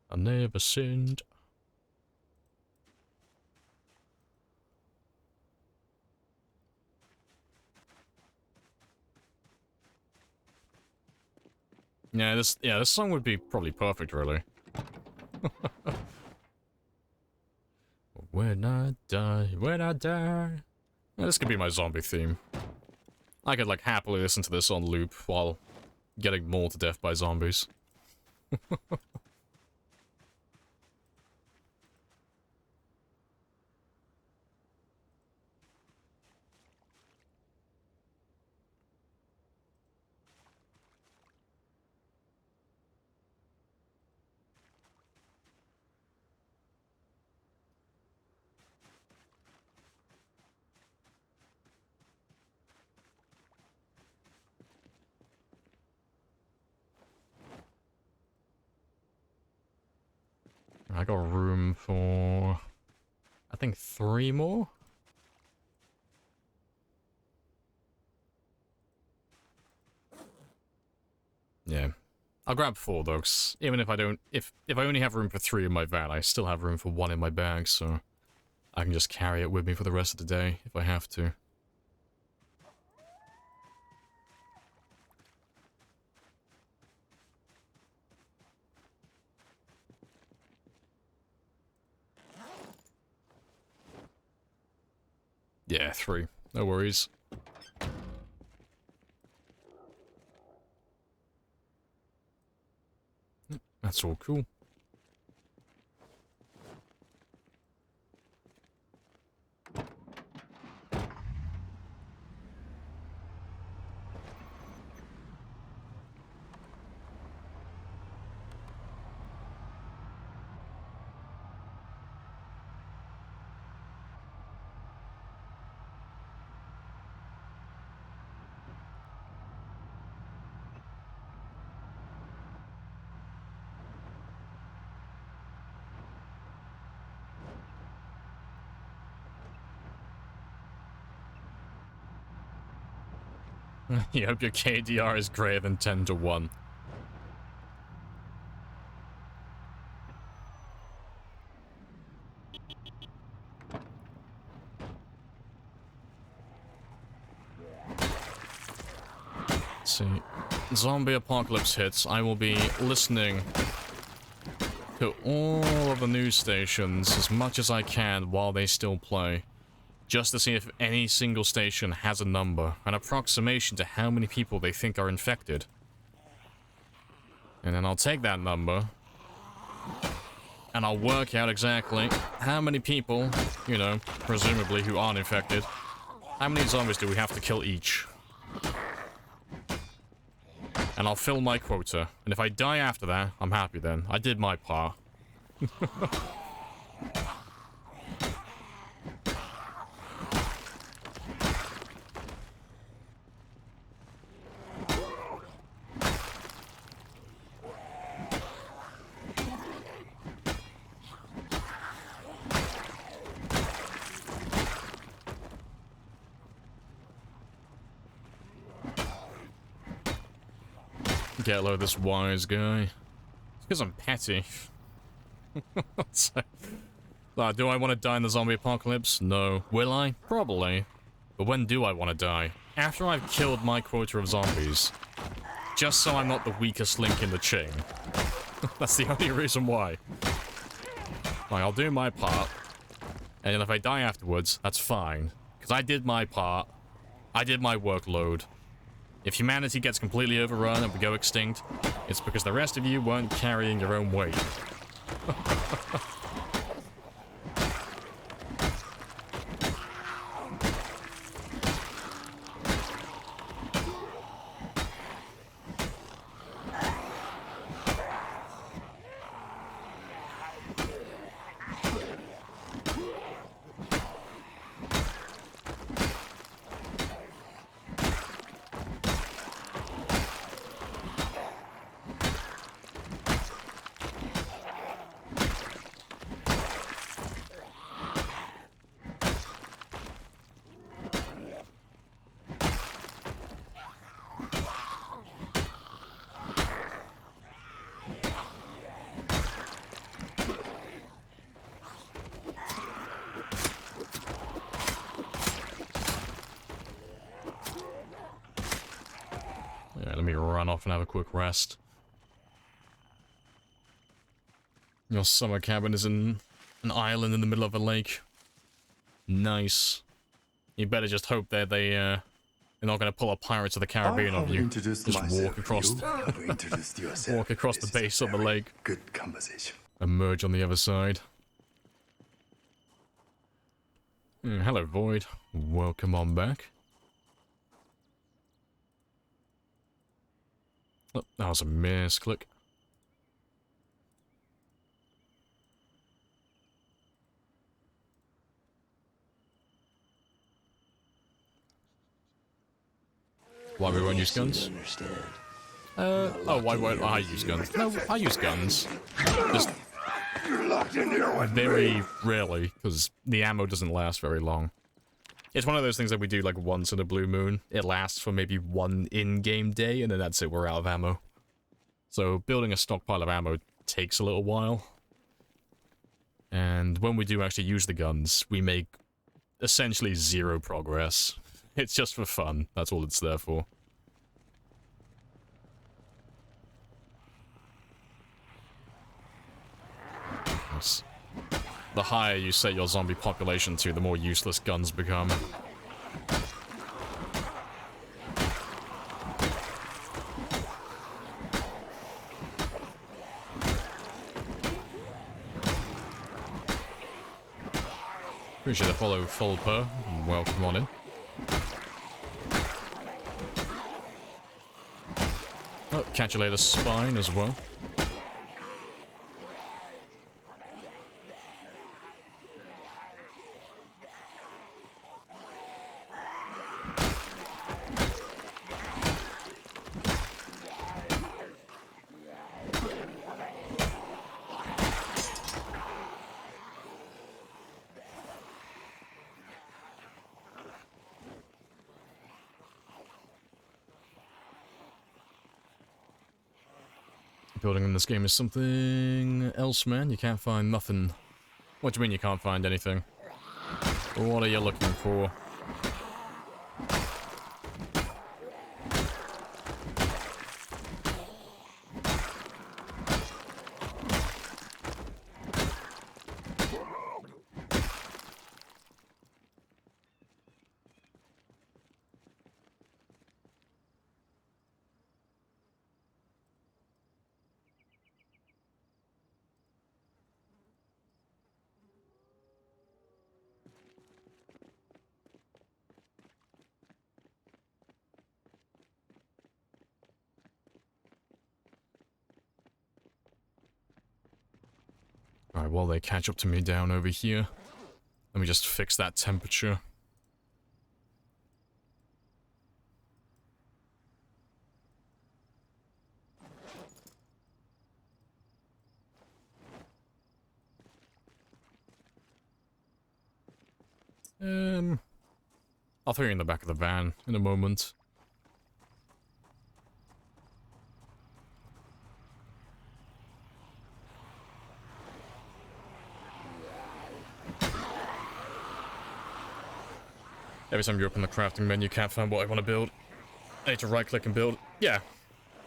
Speaker 1: I never sinned. Yeah, this song would be probably perfect, really. When I die. Yeah, this could be my zombie theme. I could, like, happily listen to this on loop while getting mauled to death by zombies. I got room for, I think, 3 more? Yeah. I'll grab 4 though, 'cause even if I don't, if I only have room for 3 in my van, I still have room for 1 in my bag, so I can just carry it with me for the rest of the day if I have to. Yeah, 3. No worries. That's all cool. You hope your KDR is greater than 10 to 1. Let's see. Zombie apocalypse hits. I will be listening to all of the news stations as much as I can while they still play. Just to see if any single station has a number, an approximation to how many people they think are infected. And then I'll take that number, and I'll work out exactly how many people, you know, presumably who aren't infected, how many zombies do we have to kill each. And I'll fill my quota. And if I die after that, I'm happy then. I did my part. Get low this wise guy. It's because I'm petty. So, do I want to die in the zombie apocalypse? No. Will I? Probably. But when do I want to die? After I've killed my quota of zombies. Just so I'm not the weakest link in the chain. That's the only reason why. Like, I'll do my part. And then if I die afterwards, that's fine. Because I did my part. I did my workload. If humanity gets completely overrun and we go extinct, it's because the rest of you weren't carrying your own weight. Let me run off and have a quick rest. Your summer cabin is in an island in the middle of a lake. Nice. You better just hope that they're not going to pull a Pirates of the Caribbean on you. Just walk across the base of the lake.
Speaker 2: Good conversation.
Speaker 1: Emerge on the other side. Hello, Void. Welcome on back. Oh, that was a misclick. Why we won't use guns? Oh, why won't I use guns? No, I use guns. Just very rarely, because the ammo doesn't last very long. It's one of those things that we do like once in a blue moon. It lasts for maybe one in-game day, and then that's it, we're out of ammo. So building a stockpile of ammo takes a little while. And when we do actually use the guns, we make essentially zero progress. It's just for fun, that's all it's there for. Yes. The higher you set your zombie population to, the more useless guns become. Appreciate the follow, Fulper. Welcome on in. Oh, catch you later, Spine as well. Building in this game is something else, man. You can't find nothing. What do you mean you can't find anything? What are you looking for? Alright, while they catch up to me down over here, let me just fix that temperature. I'll throw you in the back of the van in a moment. Every time you open the crafting menu, you can't find what I want to build. I need to right-click and build. Yeah,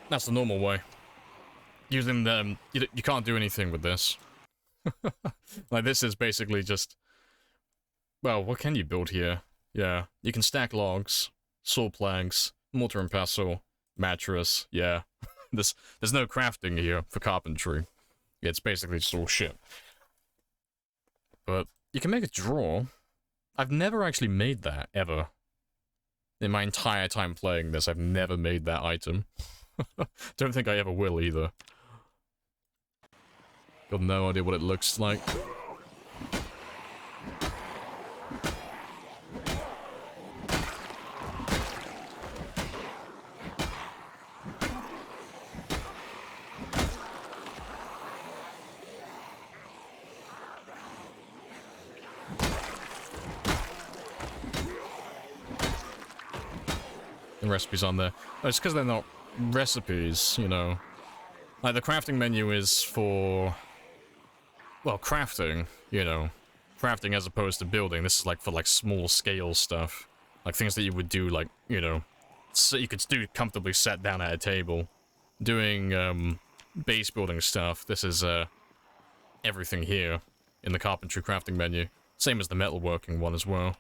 Speaker 1: that's the normal way. Using them, you can't do anything with this. Like, this is basically just... Well, what can you build here? Yeah, you can stack logs, saw planks, mortar and pestle, mattress, yeah. There's no crafting here for carpentry. It's basically just all shit. But you can make a drawer. I've never actually made that, ever. In my entire time playing this, I've never made that item. Don't think I ever will, either. Got no idea what it looks like. The recipes on there. Oh, it's because they're not recipes, you know. Like, the crafting menu is for... Well, crafting, you know. Crafting as opposed to building. This is, like, for, like, small-scale stuff. Like, things that you would do, like, you know... So you could do comfortably sat down at a table. Doing, base building stuff. This is, everything here in the carpentry crafting menu. Same as the metalworking one as well.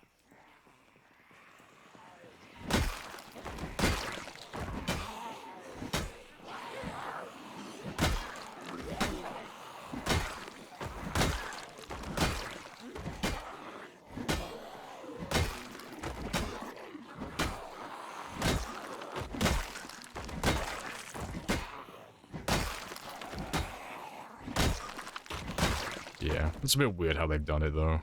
Speaker 1: Yeah, it's a bit weird how they've done it, though.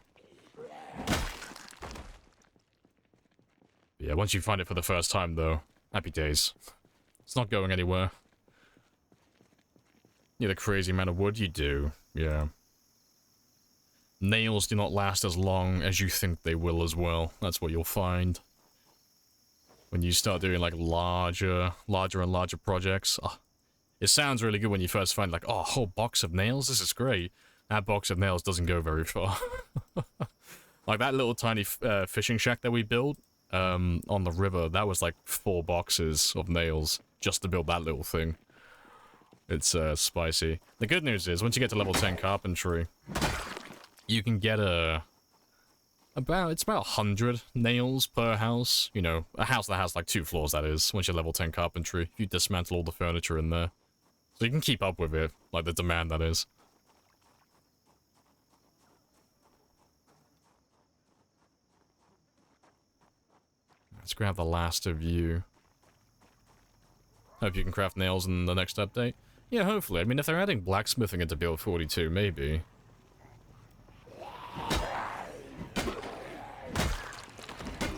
Speaker 1: Yeah, once you find it for the first time, though, happy days. It's not going anywhere. You need a crazy amount of wood? You do, yeah. Nails do not last as long as you think they will as well. That's what you'll find. When you start doing, like, larger and larger projects. Oh, it sounds really good when you first find, like, oh, a whole box of nails? This is great. That box of nails doesn't go very far. Like, that little tiny fishing shack that we built on the river, that was like 4 boxes of nails just to build that little thing. It's spicy. The good news is, once you get to level 10 carpentry, you can get it's about 100 nails per house. You know, a house that has like 2 floors, that is, once you're level 10 carpentry. You dismantle all the furniture in there. So you can keep up with it, like the demand, that is. Let's grab the last of you. Hope you can craft nails in the next update. Yeah, hopefully. I mean, if they're adding blacksmithing into build 42, maybe.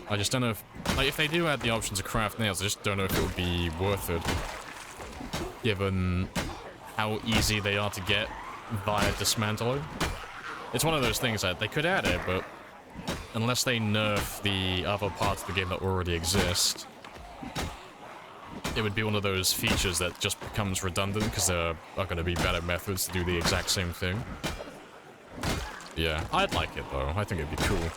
Speaker 1: I just don't know if... Like, if they do add the option to craft nails, I just don't know if it would be worth it. Given how easy they are to get via dismantling. It's one of those things that they could add it, but... Unless they nerf the other parts of the game that already exist, it would be one of those features that just becomes redundant because there are going to be better methods to do the exact same thing. Yeah, I'd like it though. I think it'd be cool.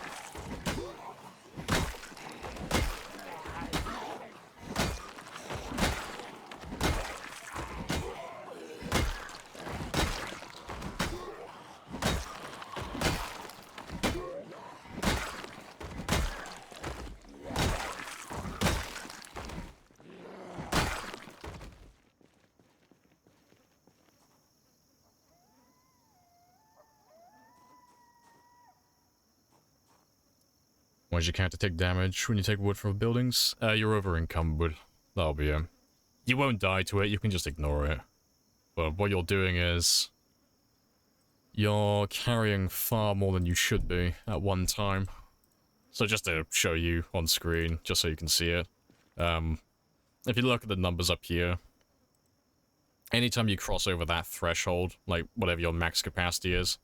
Speaker 1: Why does your character take damage when you take wood from buildings? You're over encumbered. That'll be it. You won't die to it, you can just ignore it. But what you're doing is... you're carrying far more than you should be at one time. So just to show you on screen, just so you can see it. If you look at the numbers up here, anytime you cross over that threshold, like whatever your max capacity is,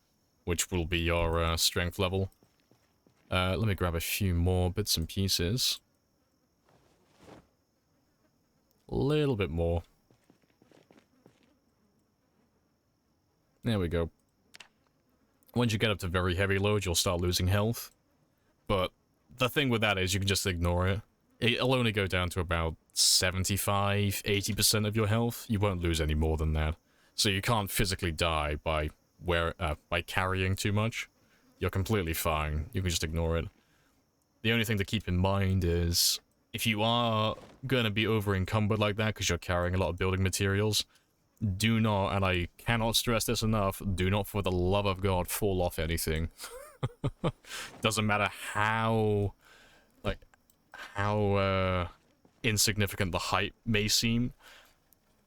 Speaker 1: which will be your strength level. Let me grab a few more bits and pieces. A little bit more. There we go. Once you get up to very heavy load, you'll start losing health. But the thing with that is you can just ignore it. It'll only go down to about 75, 80% of your health. You won't lose any more than that. So you can't physically die by carrying too much. You're completely fine. You can just ignore it. The only thing to keep in mind is, if you are going to be over-encumbered like that because you're carrying a lot of building materials, do not, and I cannot stress this enough, do not for the love of God fall off anything. Doesn't matter how insignificant the height may seem,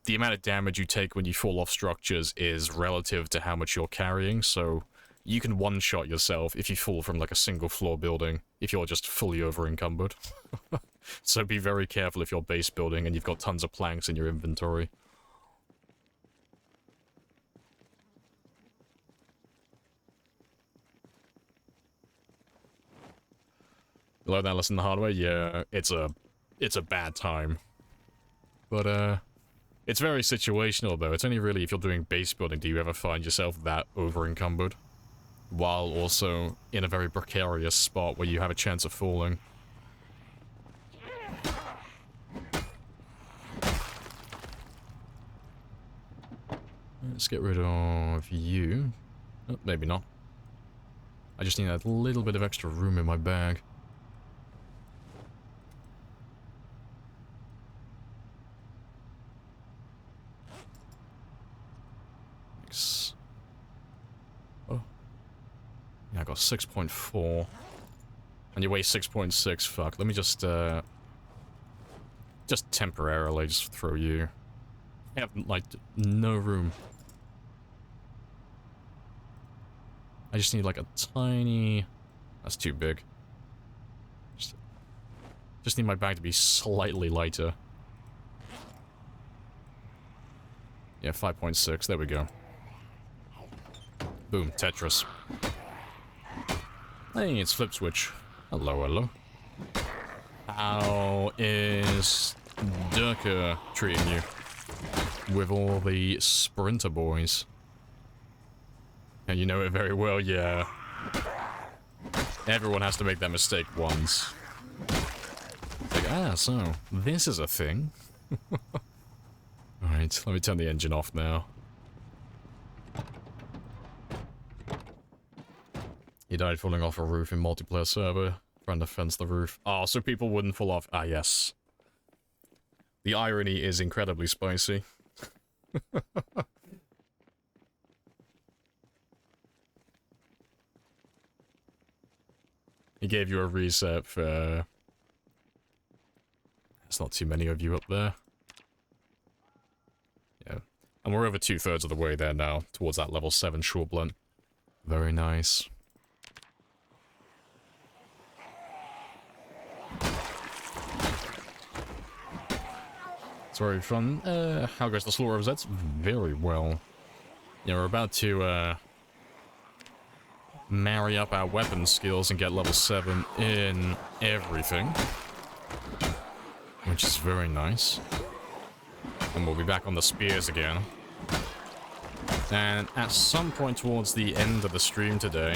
Speaker 1: the amount of damage you take when you fall off structures is relative to how much you're carrying, so you can one-shot yourself if you fall from like a single floor building, if you're just fully over-encumbered. So be very careful if you're base building and you've got tons of planks in your inventory. You learn that lesson the hard way? Yeah, it's a bad time. But, it's very situational, though. It's only really if you're doing base building do you ever find yourself that over-encumbered, while also in a very precarious spot where you have a chance of falling. Let's get rid of you. Oh, maybe not. I just need a little bit of extra room in my bag. Oh. Yeah, I got 6.4. And you weigh 6.6, fuck. Let me just temporarily just throw you. I have, like, no room. I just need, like, a tiny... That's too big. Just need my bag to be slightly lighter. Yeah, 5.6. There we go. Boom. Tetris. Hey, it's Flip Switch. Hello, hello. How is Durka treating you? With all the sprinter boys. And you know it very well, yeah. Everyone has to make that mistake once. It's like, so, this is a thing. Alright, let me turn the engine off now. He died falling off a roof in multiplayer server. Trying to fence the roof. Oh, so people wouldn't fall off. Ah, yes. The irony is incredibly spicy. He gave you a reset for... There's not too many of you up there. Yeah. And we're over 2/3 of the way there now, towards that level 7 short blunt. Very nice. It's very fun. How goes the slaughter of Zeds? Very well. Yeah, we're about to, marry up our weapon skills and get level 7 in everything. Which is very nice. And we'll be back on the spears again. And at some point towards the end of the stream today,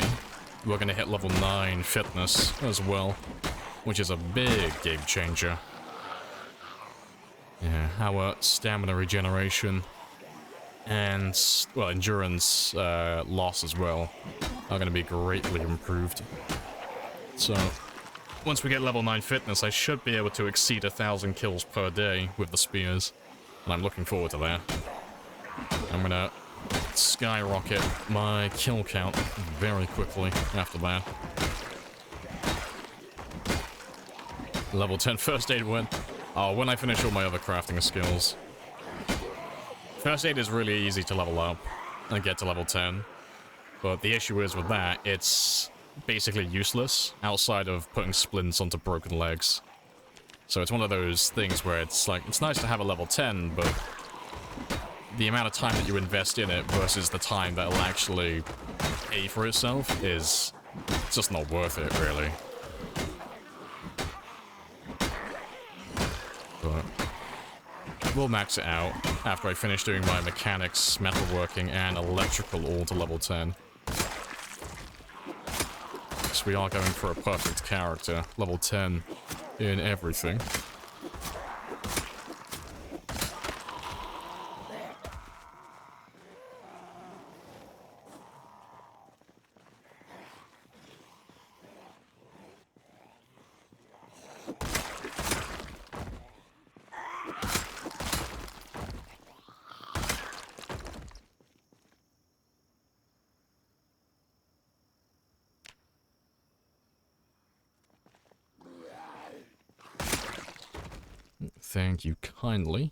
Speaker 1: we're going to hit level 9 fitness as well. Which is a big game changer. Yeah, our stamina regeneration and, well, endurance loss as well are going to be greatly improved. So, once we get level 9 fitness, I should be able to exceed 1,000 kills per day with the spears. And I'm looking forward to that. I'm going to skyrocket my kill count very quickly after that. Level 10 first aid win. Oh, when I finish all my other crafting skills. First aid is really easy to level up and get to level 10. But the issue is with that, it's basically useless outside of putting splints onto broken legs. So it's one of those things where it's like, it's nice to have a level 10, but the amount of time that you invest in it versus the time that it'll actually pay for itself is just not worth it, really. But we'll max it out after I finish doing my mechanics, metalworking, and electrical all to level 10. So we are going for a perfect character, level 10 in everything. Thank you kindly.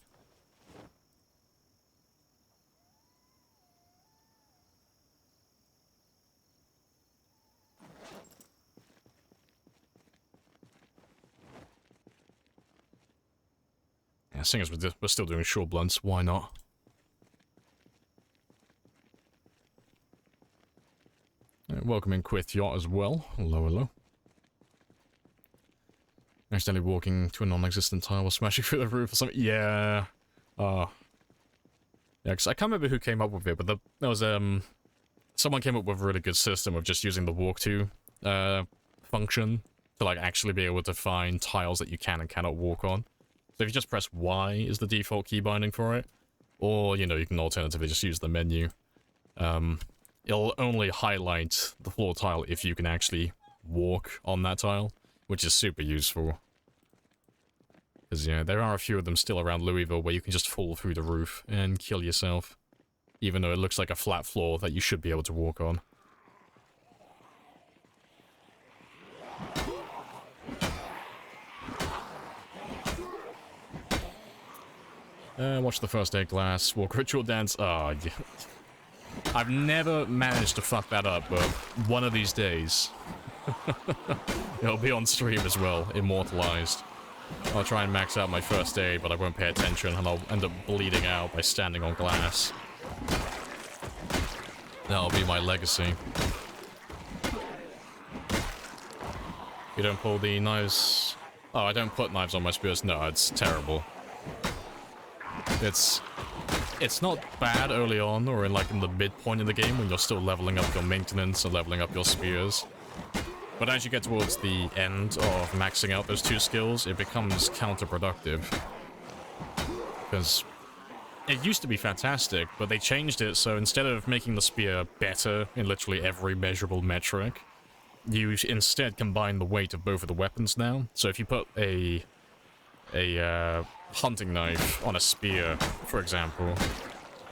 Speaker 1: Yeah, seeing as we're still doing short blunts, why not? Welcome in Quith Yacht as well. Hello, hello. Accidentally walking to a non-existent tile or smashing through the roof or something. Yeah. Yeah, because I can't remember who came up with it, but there was, someone came up with a really good system of just using the walk to, function to, like, actually be able to find tiles that you can and cannot walk on. So if you just press Y is the default key binding for it, or, you know, you can alternatively just use the menu. It'll only highlight the floor tile if you can actually walk on that tile, which is super useful. Because, yeah, there are a few of them still around Louisville where you can just fall through the roof and kill yourself. Even though it looks like a flat floor that you should be able to walk on. Watch the first aid glass, walk ritual dance. Oh, yeah. I've never managed to fuck that up, but one of these days... it'll be on stream as well, immortalized. I'll try and max out my first aid, but I won't pay attention, and I'll end up bleeding out by standing on glass. That'll be my legacy. You don't pull the knives... Oh, I don't put knives on my spears? No, it's terrible. It's not bad early on, or in the midpoint in the game when you're still leveling up your maintenance and leveling up your spears. But as you get towards the end of maxing out those two skills, it becomes counterproductive. Because it used to be fantastic, but they changed it so instead of making the spear better in literally every measurable metric, you instead combine the weight of both of the weapons now. So if you put a hunting knife on a spear, for example,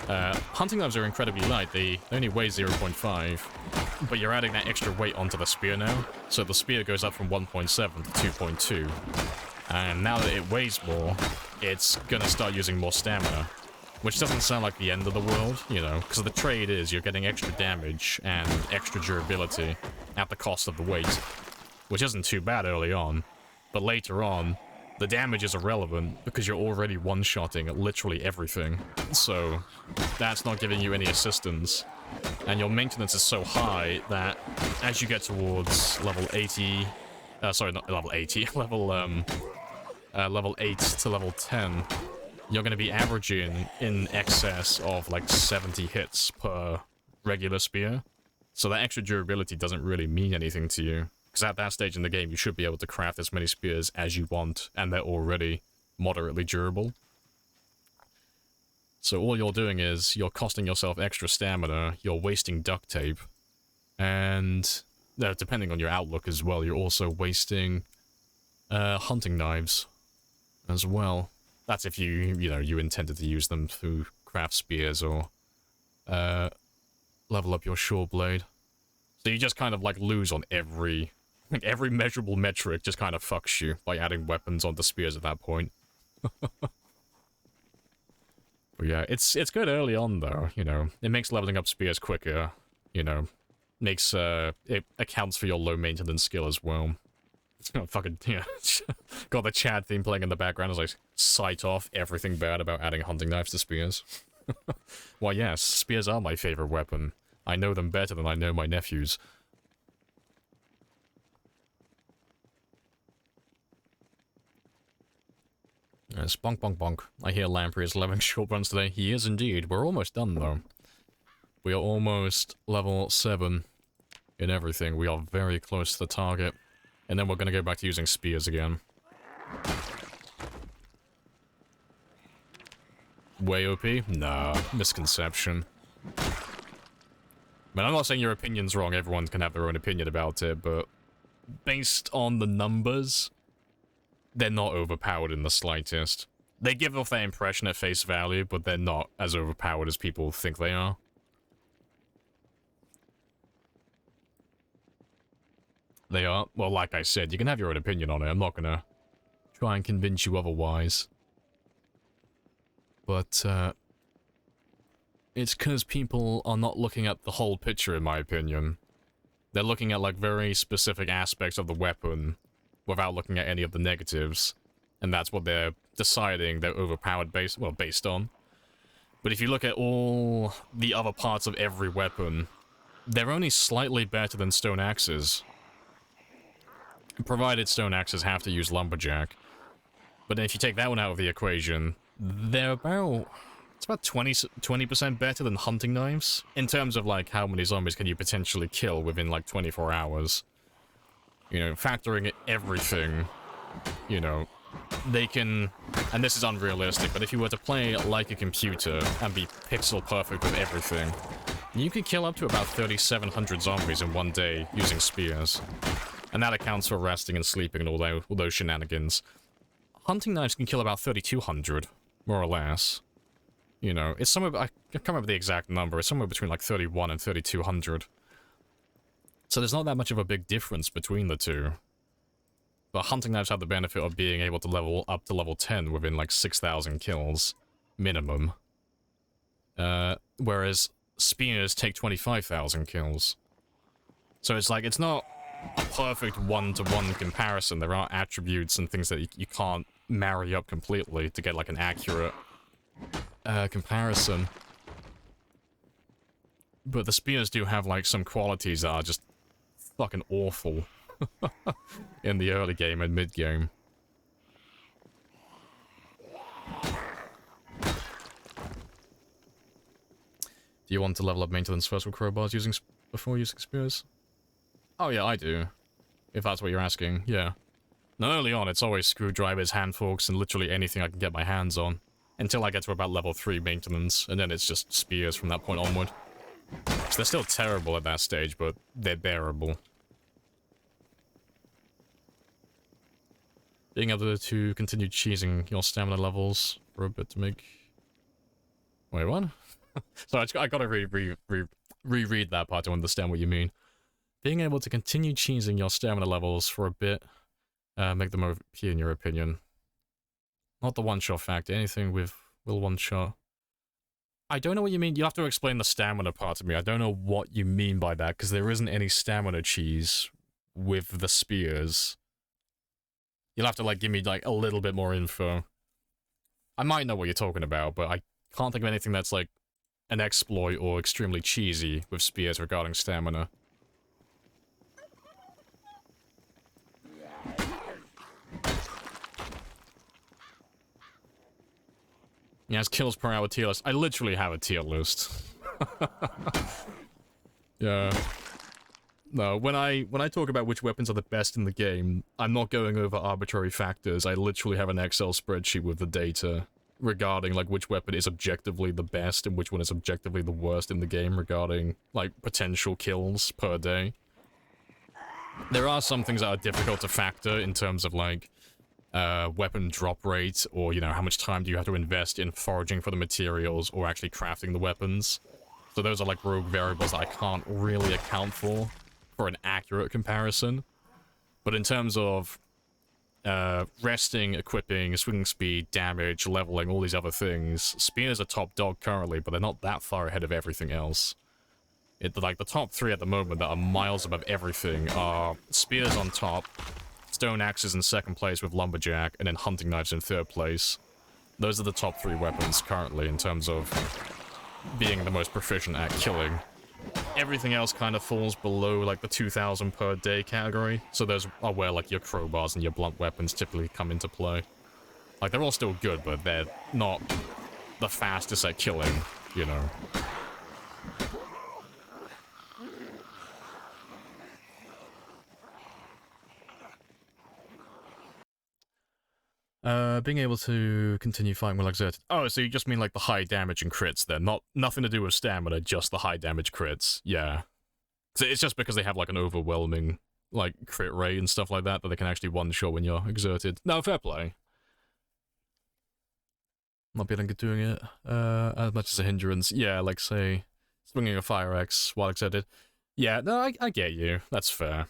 Speaker 1: hunting knives are incredibly light. They only weigh 0.5, but you're adding that extra weight onto the spear now, so the spear goes up from 1.7 to 2.2. And now that it weighs more, it's gonna start using more stamina, which doesn't sound like the end of the world, you know, because the trade is you're getting extra damage and extra durability at the cost of the weight, which isn't too bad early on, but later on, the damage is irrelevant because you're already one-shotting at literally everything, so that's not giving you any assistance. And your maintenance is so high that as you get towards level 80... sorry, not level 80, level 8 to level 10, you're going to be averaging in excess of like 70 hits per regular spear. So that extra durability doesn't really mean anything to you. Because at that stage in the game, you should be able to craft as many spears as you want, and they're already moderately durable. So all you're doing is, you're costing yourself extra stamina, you're wasting duct tape, and depending on your outlook as well, you're also wasting hunting knives as well. That's if you intended to use them to craft spears or level up your short blade. So you just kind of like lose on every measurable metric just kind of fucks you by adding weapons onto spears at that point. But yeah, it's good early on though, you know. It makes leveling up spears quicker, you know. makes it accounts for your low maintenance skill as well. Oh, fucking yeah, got the Chad theme playing in the background as I cite off everything bad about adding hunting knives to spears. Why yes, spears are my favorite weapon. I know them better than I know my nephews. Bonk bonk bonk. I hear Lamprey is leveling short runs today. He is indeed. We're almost done though. We are almost level 7 in everything. We are very close to the target. And then we're gonna go back to using spears again. Way OP? Nah, misconception. I mean, I'm not saying your opinion's wrong, everyone can have their own opinion about it, but based on the numbers, they're not overpowered in the slightest. They give off that impression at face value, but they're not as overpowered as people think they are. They are, well, like I said, you can have your own opinion on it. I'm not gonna try and convince you otherwise. But, it's because people are not looking at the whole picture, in my opinion. They're looking at, like, very specific aspects of the weapon without looking at any of the negatives. And that's what they're deciding they're overpowered based on. But if you look at all the other parts of every weapon, they're only slightly better than stone axes. Provided stone axes have to use lumberjack. But if you take that one out of the equation, they're about... It's about 20% better than hunting knives. In terms of, like, how many zombies can you potentially kill within, like, 24 hours. You know, factoring everything, you know, they can... And this is unrealistic, but if you were to play like a computer and be pixel perfect with everything, you could kill up to about 3,700 zombies in one day using spears. And that accounts for resting and sleeping and all those shenanigans. Hunting knives can kill about 3,200, more or less. You know, it's somewhere... I can't remember the exact number. It's somewhere between, like, 31 and 3,200. So there's not that much of a big difference between the two. But hunting knives have the benefit of being able to level up to level 10 within, like, 6,000 kills. Minimum. Whereas spears take 25,000 kills. So it's like, it's not a perfect one-to-one comparison. There are attributes and things that you can't marry up completely to get, like, an accurate comparison. But the spears do have, like, some qualities that are just fucking awful in the early game and mid-game. Do you want to level up maintenance first with crowbars before using spears? Oh yeah, I do. If that's what you're asking, yeah. Now early on, it's always screwdrivers, hand forks, and literally anything I can get my hands on. Until I get to about level 3 maintenance, and then it's just spears from that point onward. So they're still terrible at that stage, but they're bearable. Being able to continue cheesing your stamina levels for a bit to make... Wait, what? Sorry, I gotta reread that part to understand what you mean. Being able to continue cheesing your stamina levels for a bit, make them OP in your opinion. Not the one-shot factor, anything will one-shot. I don't know what you mean. You have to explain the stamina part to me. I don't know what you mean by that, because there isn't any stamina cheese with the spears. You'll have to, like, give me, like, a little bit more info. I might know what you're talking about, but I can't think of anything that's, like, an exploit or extremely cheesy with spears regarding stamina. Yeah, it's kills per hour tier list. I literally have a tier list. Yeah. No, when I talk about which weapons are the best in the game, I'm not going over arbitrary factors. I literally have an Excel spreadsheet with the data regarding, like, which weapon is objectively the best and which one is objectively the worst in the game regarding, like, potential kills per day. There are some things that are difficult to factor in terms of, like, weapon drop rate, or, you know, how much time do you have to invest in foraging for the materials or actually crafting the weapons. So those are, like, rogue variables that I can't really account for an accurate comparison. But in terms of resting, equipping, swinging speed, damage, leveling, all these other things, spears are top dog currently, but they're not that far ahead of everything else. Like, the top 3 at the moment that are miles above everything are spears on top, stone axes in second place with lumberjack, and then hunting knives in third place. Those are the top 3 weapons currently in terms of being the most proficient at killing. Everything else kind of falls below, like, the 2,000 per day category. So those are where, like, your crowbars and your blunt weapons typically come into play. Like, they're all still good, but they're not the fastest at killing, you know. Being able to continue fighting while exerted. Oh, so you just mean like the high damage and crits then? Nothing to do with stamina, just the high damage crits. Yeah. So it's just because they have like an overwhelming like crit rate and stuff like that that they can actually one-shot when you're exerted. No, fair play. Not being good doing it as much as a hindrance. Yeah, like say swinging a fire axe while exerted. Yeah, no, I get you. That's fair.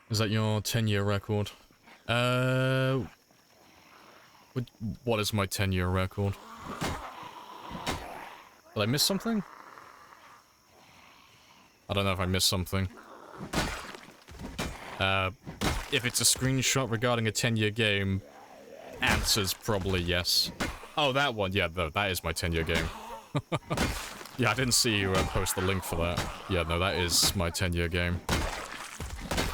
Speaker 1: Is that your 10-year record? What is my 10-year record? Did I miss something? I don't know if I missed something. If it's a screenshot regarding a 10-year game, answer's probably yes. Oh, that one, yeah, that is my 10-year game. Yeah, I didn't see you post the link for that. Yeah, no, that is my 10-year game.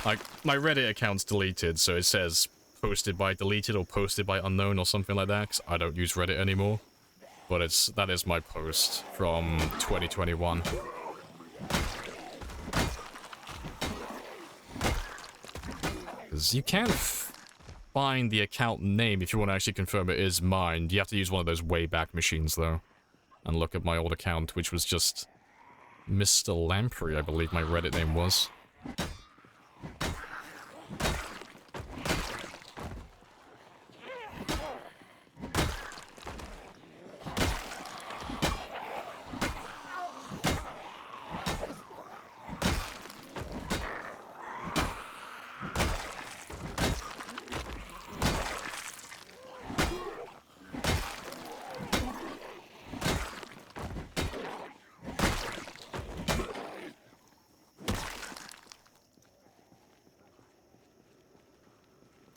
Speaker 1: Like, my Reddit account's deleted, so it says posted by deleted or posted by unknown or something like that, 'cause I don't use Reddit anymore. But that is my post from 2021. Because you can't find the account name if you want to actually confirm it is mine. You have to use one of those way back machines, though. And look at my old account, which was just Mr. Lamprey, I believe my Reddit name was.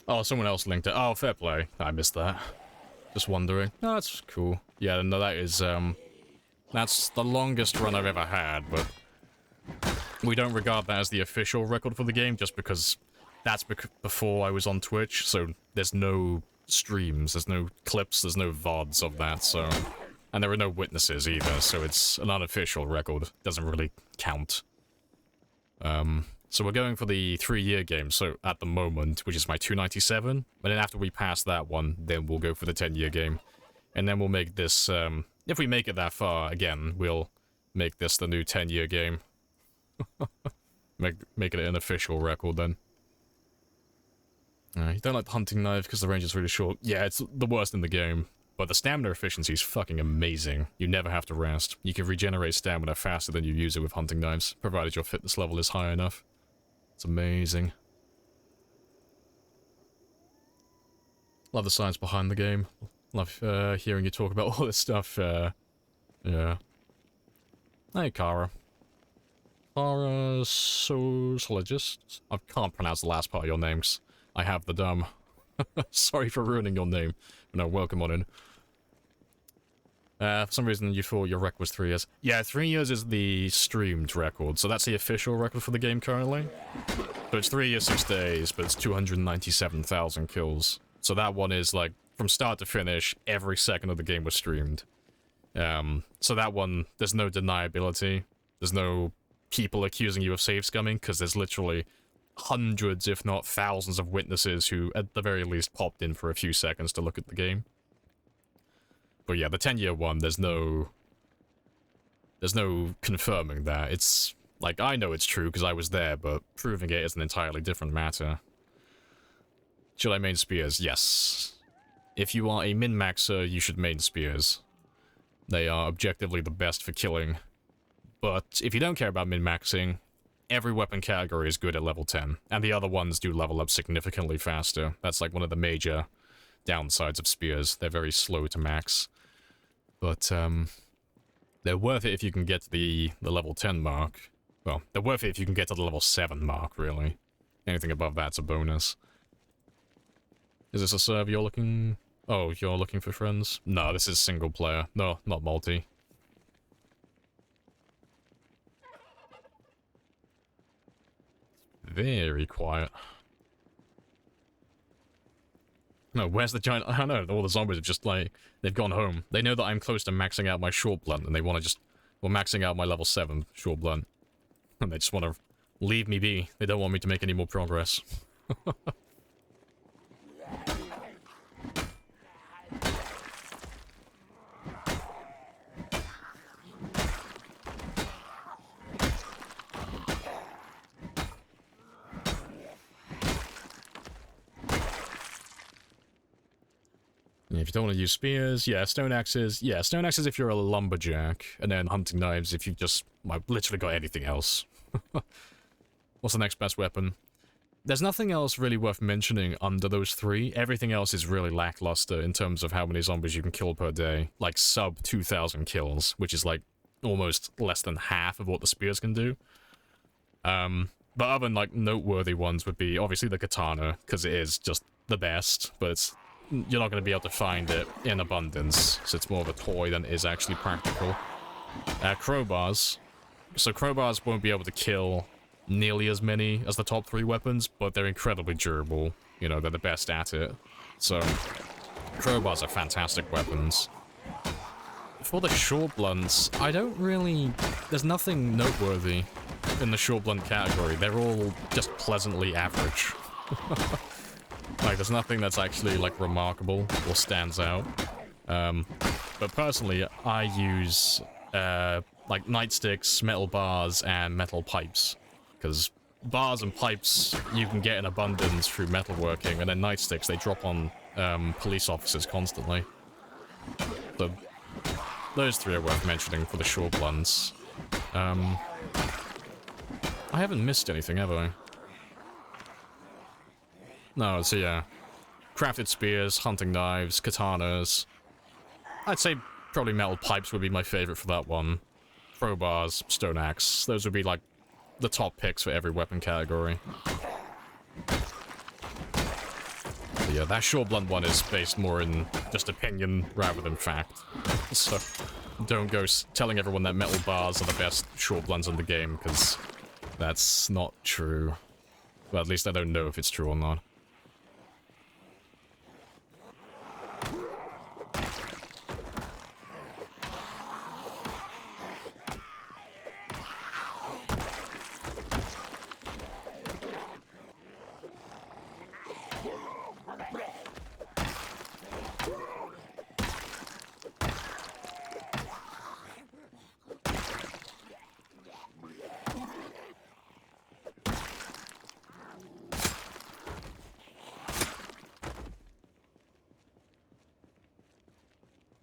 Speaker 1: Oh, someone else linked it. Oh, fair play. I missed that. Just wondering. No, that's cool. Yeah, no, that is, that's the longest run I've ever had, but we don't regard that as the official record for the game, just because that's before I was on Twitch, so there's no streams, there's no clips, there's no VODs of that, so... And there are no witnesses either, so it's an unofficial record. Doesn't really count. So we're going for the 3-year game, so at the moment, which is my 297, but then after we pass that one, then we'll go for the 10-year game. And then we'll make this, if we make it that far, again, we'll make this the new 10-year game. make it an official record then. You don't like the hunting knife because the range is really short. Yeah, it's the worst in the game, but the stamina efficiency is fucking amazing. You never have to rest. You can regenerate stamina faster than you use it with hunting knives, provided your fitness level is high enough. It's amazing. Love the science behind the game. Love hearing you talk about all this stuff. Yeah. Hey, Kara. Kara Sociologist? I can't pronounce the last part of your names. I have the dumb. Sorry for ruining your name. No, welcome on in. For some reason you thought your rec was 3 years. Yeah, 3 years is the streamed record, so that's the official record for the game currently. So it's 3 years, 6 days, but it's 297,000 kills. So that one is like, from start to finish, every second of the game was streamed. So that one, there's no deniability. There's no people accusing you of save scumming, because there's literally hundreds, if not thousands of witnesses who, at the very least, popped in for a few seconds to look at the game. But yeah, the 10-year one, there's no confirming that. It's, like, I know it's true because I was there, but proving it is an entirely different matter. Should I main spears? Yes. if you are a min-maxer, you should main spears. They are objectively the best for killing. But if you don't care about min-maxing, every weapon category is good at level 10, and the other ones do level up significantly faster. That's like one of the major downsides of spears. They're very slow to max. But, they're worth it if you can get to the level 10 mark. Well, they're worth it if you can get to the level 7 mark, really. Anything above that's a bonus. Is this a server you're looking... Oh, you're looking for friends? No, this is single player. No, not multi. Very quiet. No, where's the giant... I know, all the zombies have just, like... They've gone home. They know that I'm close to maxing out my short blunt, and they want to just... Well, maxing out my level 7 short blunt. And they just want to leave me be. They don't want me to make any more progress. If you don't want to use spears, yeah, stone axes. Yeah, stone axes if you're a lumberjack, and then hunting knives if you've just, like, literally got anything else. What's the next best weapon? There's nothing else really worth mentioning under those three. Everything else is really lackluster in terms of how many zombies you can kill per day. Like, sub 2,000 kills, which is, like, almost less than half of what the spears can do. But other than, like, noteworthy ones would be, obviously, the katana, because it is just the best, but it's... You're not going to be able to find it in abundance, so it's more of a toy than it is actually practical. Crowbars. So crowbars won't be able to kill nearly as many as the top three weapons, but they're incredibly durable. You know, they're the best at it. So, crowbars are fantastic weapons. For the short blunts, I don't really... There's nothing noteworthy in the short blunt category. They're all just pleasantly average. Like, there's nothing that's actually, like, remarkable or stands out. But personally, I use, like, nightsticks, metal bars, and metal pipes. Because bars and pipes you can get in abundance through metalworking, and then nightsticks, they drop on, police officers constantly. So, those three are worth mentioning for the short blunts. I haven't missed anything, have I? No, so yeah. Crafted spears, hunting knives, katanas. I'd say probably metal pipes would be my favorite for that one. Crowbars, stone axe. Those would be like the top picks for every weapon category. But yeah, that short blunt one is based more in just opinion rather than fact. So don't go telling everyone that metal bars are the best short blunts in the game, because that's not true. Well, at least I don't know if it's true or not.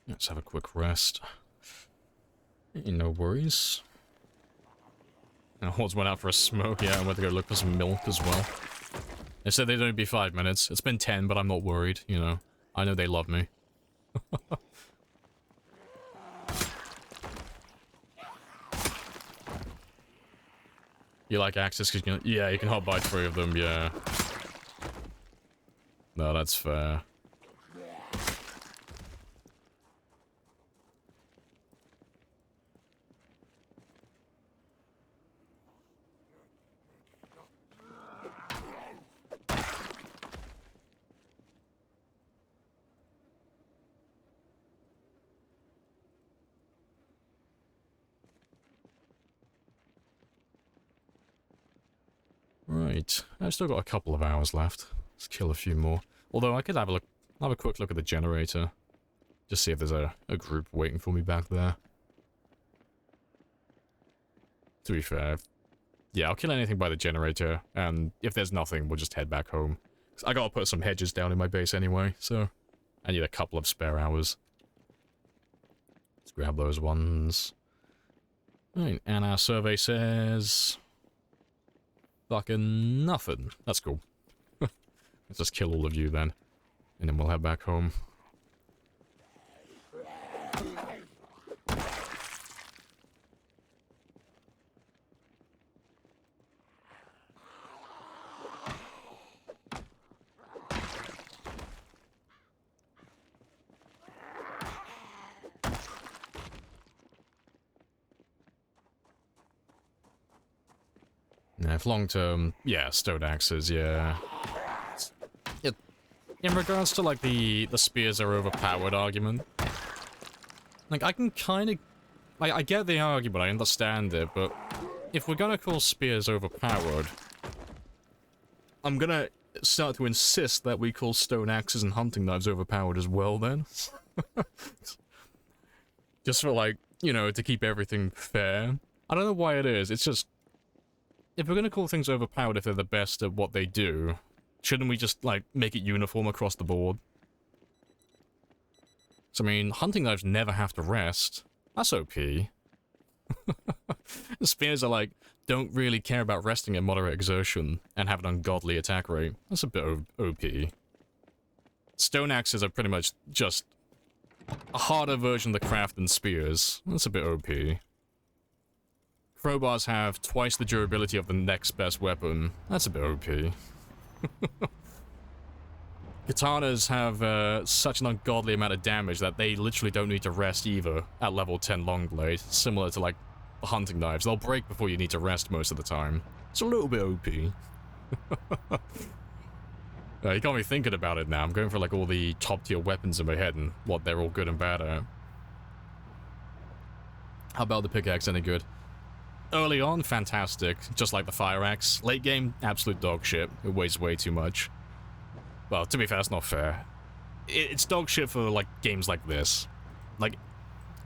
Speaker 1: Let's have a quick rest. No worries. And Hordes went out for a smoke. Yeah, I went to go look for some milk as well. They said they'd only be 5 minutes. It's been 10, but I'm not worried, you know. I know they love me. You like axes? Cause you can, yeah, you can hop by 3 of them, yeah. No, that's fair. Right, I've still got a couple of hours left. Let's kill a few more. Although I could have a quick look at the generator. Just see if there's a group waiting for me back there. To be fair, yeah, I'll kill anything by the generator, and if there's nothing, we'll just head back home. I gotta put some hedges down in my base anyway, so I need a couple of spare hours. Let's grab those ones. Right, and our survey says... fucking nothing. That's cool. Let's just kill all of you then. And then we'll head back home. Yeah, if long-term, yeah, stone axes, yeah. In regards to, like, the spears are overpowered argument, like, I can kind of... I get the argument, I understand it, but if we're gonna call spears overpowered, I'm gonna start to insist that we call stone axes and hunting knives overpowered as well, then. Just for, like, you know, to keep everything fair. I don't know why it is, it's just... if we're gonna call things overpowered if they're the best at what they do, shouldn't we just, like, make it uniform across the board? So, I mean, hunting knives never have to rest. That's OP. Spears are like, don't really care about resting at moderate exertion and have an ungodly attack rate. That's a bit OP. Stone axes are pretty much just a harder version of the craft than spears. That's a bit OP. Crowbars have twice the durability of the next best weapon. That's a bit OP. Katanas have such an ungodly amount of damage that they literally don't need to rest either at level 10 Longblade, similar to like the hunting knives. They'll break before you need to rest most of the time. It's a little bit OP. You got me thinking about it now. I'm going for like all the top tier weapons in my head and what they're all good and bad at. How about the pickaxe, any good? Early on, fantastic, just like the fire axe. Late game, absolute dog shit. It weighs way too much. Well, to be fair, it's not fair. It's dog shit for, like, games like this. Like,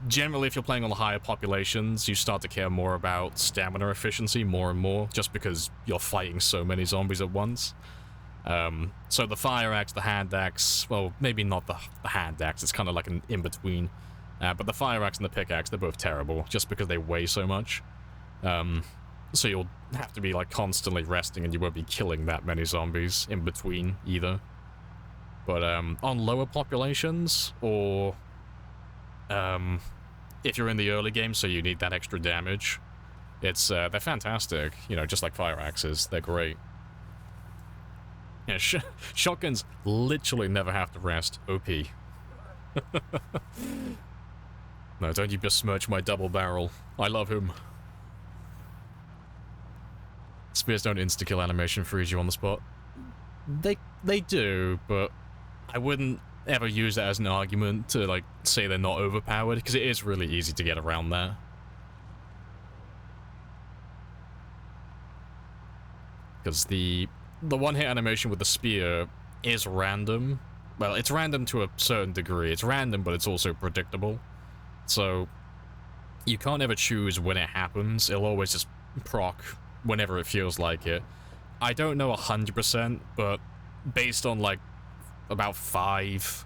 Speaker 1: generally, if you're playing on the higher populations, you start to care more about stamina efficiency more and more, just because you're fighting so many zombies at once. So the fire axe, the hand axe, well, maybe not the hand axe, it's kind of like an in-between. But the fire axe and the pickaxe, they're both terrible, just because they weigh so much. So you'll have to be, like, constantly resting and you won't be killing that many zombies in between, either. But, on lower populations, or, if you're in the early game, so you need that extra damage, it's, they're fantastic. You know, just like fire axes, they're great. Yeah, shotguns literally never have to rest. OP. No, don't you besmirch my double barrel. I love him. Spears don't insta-kill animation freeze you on the spot. They do, but I wouldn't ever use that as an argument to, like, say they're not overpowered, because it is really easy to get around that. Because the one-hit animation with the spear is random. Well, it's random to a certain degree. It's random, but it's also predictable. So, you can't ever choose when it happens. It'll always just proc whenever it feels like it. I don't know 100%, but based on, like, about 5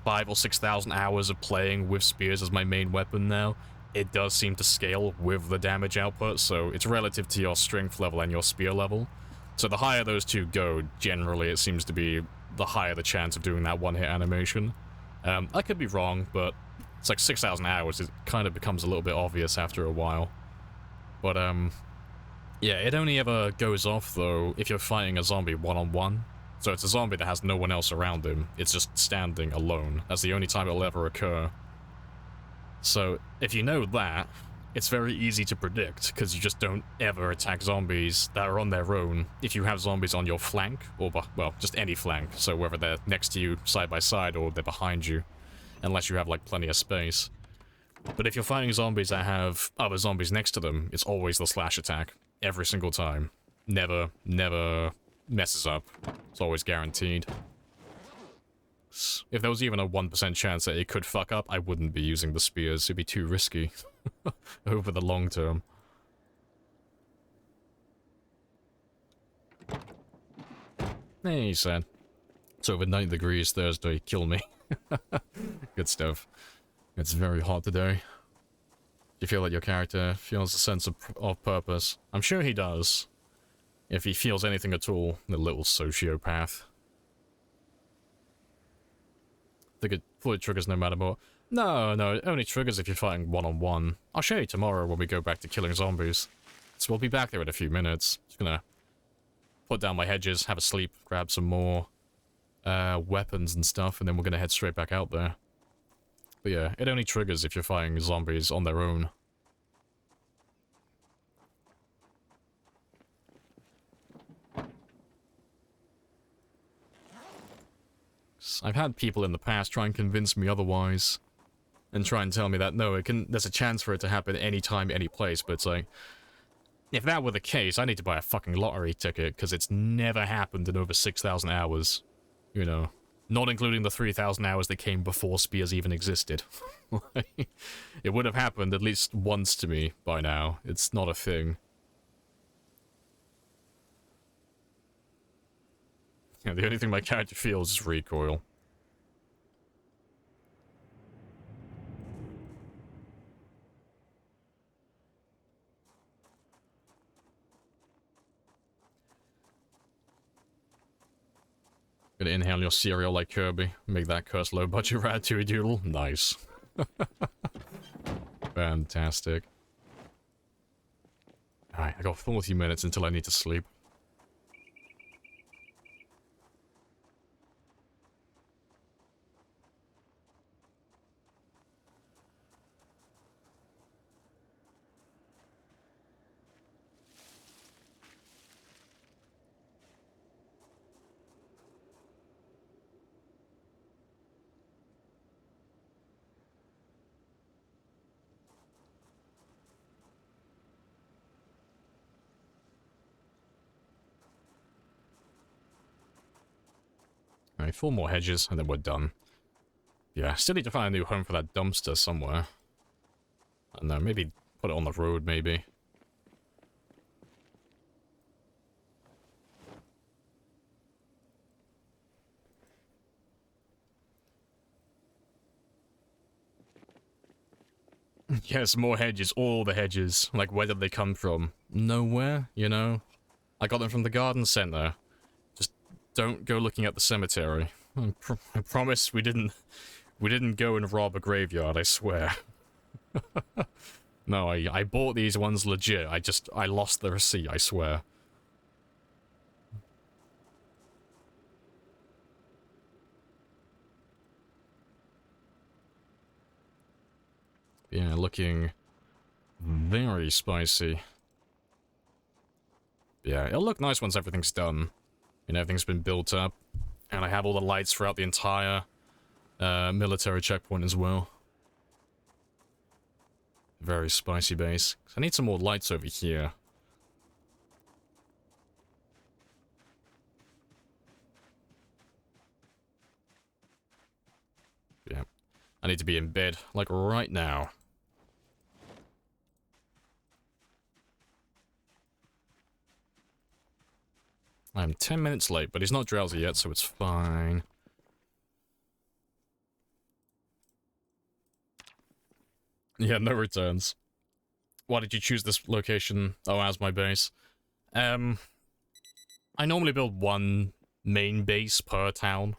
Speaker 1: or 6,000 hours of playing with spears as my main weapon now, it does seem to scale with the damage output, so it's relative to your strength level and your spear level. So the higher those two go, generally it seems to be the higher the chance of doing that one-hit animation. I could be wrong, but it's like 6,000 hours, it kind of becomes a little bit obvious after a while. But, yeah, it only ever goes off, though, if you're fighting a zombie one-on-one. So it's a zombie that has no one else around him. It's just standing alone. That's the only time it'll ever occur. So, if you know that, it's very easy to predict, because you just don't ever attack zombies that are on their own if you have zombies on your flank, or, well, just any flank. So whether they're next to you, side by side, or they're behind you. Unless you have, like, plenty of space. But if you're fighting zombies that have other zombies next to them, it's always the slash attack. Every single time. Never messes up. It's always guaranteed. If there was even a 1% chance that it could fuck up, I wouldn't be using the spears. It'd be too risky. Over the long term. Hey, sad. It's over 90 degrees Thursday. Kill me. Good stuff. It's very hot today. You feel that your character feels a sense of purpose? I'm sure he does. If he feels anything at all, the little sociopath. I think it fully triggers no matter what. No, it only triggers if you're fighting one-on-one. I'll show you tomorrow when we go back to killing zombies. So we'll be back there in a few minutes. Just gonna put down my hedges, have a sleep, grab some more weapons and stuff, and then we're gonna head straight back out there. But yeah, it only triggers if you're fighting zombies on their own. I've had people in the past try and convince me otherwise. And try and tell me that, no, there's a chance for it to happen anytime, any place, but it's like, if that were the case, I need to buy a fucking lottery ticket, because it's never happened in over 6,000 hours. You know, not including the 3,000 hours that came before spears even existed. It would have happened at least once to me by now. It's not a thing. Yeah, the only thing my character feels is recoil. Gonna inhale your cereal like Kirby. Make that curse low budget ratatouille doodle. Nice. Fantastic. Alright, I got 40 minutes until I need to sleep. Alright, 4 more hedges, and then we're done. Yeah, still need to find a new home for that dumpster somewhere. I don't know, maybe put it on the road, maybe. Yes, more hedges, all the hedges. Like, where did they come from? Nowhere, you know? I got them from the garden center. Don't go looking at the cemetery. I promise we didn't go and rob a graveyard, I swear. No, I bought these ones legit. I lost the receipt, I swear. Yeah, looking very spicy. Yeah, it'll look nice once everything's done. You know, everything's been built up, and I have all the lights throughout the entire military checkpoint as well. Very spicy base. I need some more lights over here. Yeah. I need to be in bed, like right now. I'm 10 minutes late, but he's not drowsy yet, so it's fine. Yeah, no returns. Why did you choose this location? Oh, as my base. I normally build one main base per town,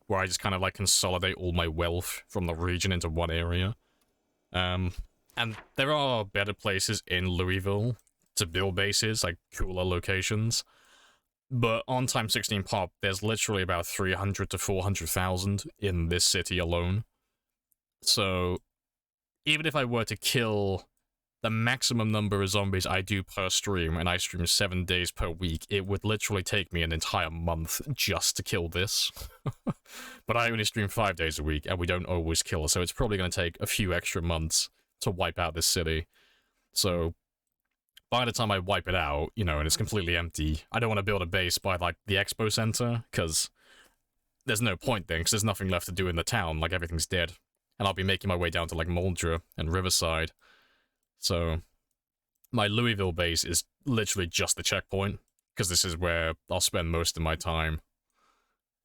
Speaker 1: where I just kind of like consolidate all my wealth from the region into one area. And there are better places in Louisville to build bases, like cooler locations. But on Times 16 Pop, there's literally about 300 to 400,000 in this city alone. So, even if I were to kill the maximum number of zombies I do per stream, and I stream 7 days per week, it would literally take me an entire month just to kill this. But I only stream 5 days a week, and we don't always kill, so it's probably going to take a few extra months to wipe out this city. So, by the time I wipe it out, you know, and it's completely empty, I don't want to build a base by, like, the expo center, because there's no point then, because there's nothing left to do in the town, like, everything's dead. And I'll be making my way down to, like, Muldra and Riverside. So, my Louisville base is literally just the checkpoint, because this is where I'll spend most of my time.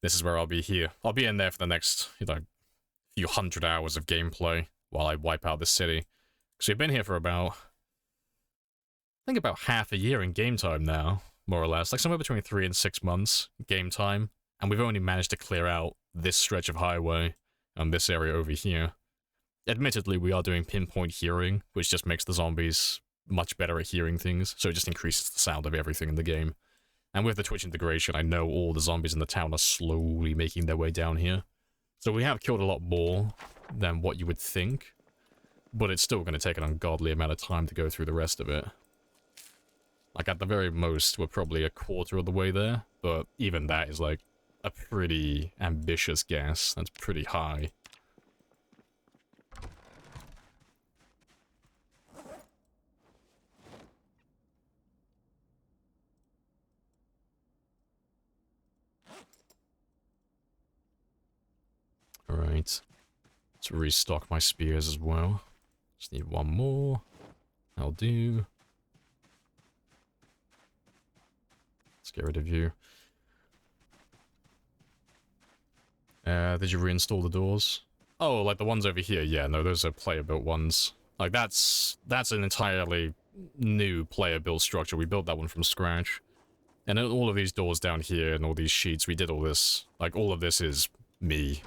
Speaker 1: This is where I'll be here. I'll be in there for the next, you know, few hundred hours of gameplay while I wipe out the city. Because we've been here for about, I think about half a year in game time now, more or less. Like somewhere between 3 and 6 months game time. And we've only managed to clear out this stretch of highway and this area over here. Admittedly, we are doing pinpoint hearing, which just makes the zombies much better at hearing things, so it just increases the sound of everything in the game. And with the Twitch integration, I know all the zombies in the town are slowly making their way down here. So we have killed a lot more than what you would think, but it's still going to take an ungodly amount of time to go through the rest of it. Like, at the very most, we're probably a quarter of the way there, but even that is, like, a pretty ambitious guess. That's pretty high. Alright. Let's restock my spears as well. Just need one more. That'll do. Let's get rid of you. Did you reinstall the doors? Oh, like the ones over here? Yeah, no, those are player-built ones. Like, that's an entirely new player-built structure. We built that one from scratch. And all of these doors down here and all these sheets, we did all this. Like, all of this is me.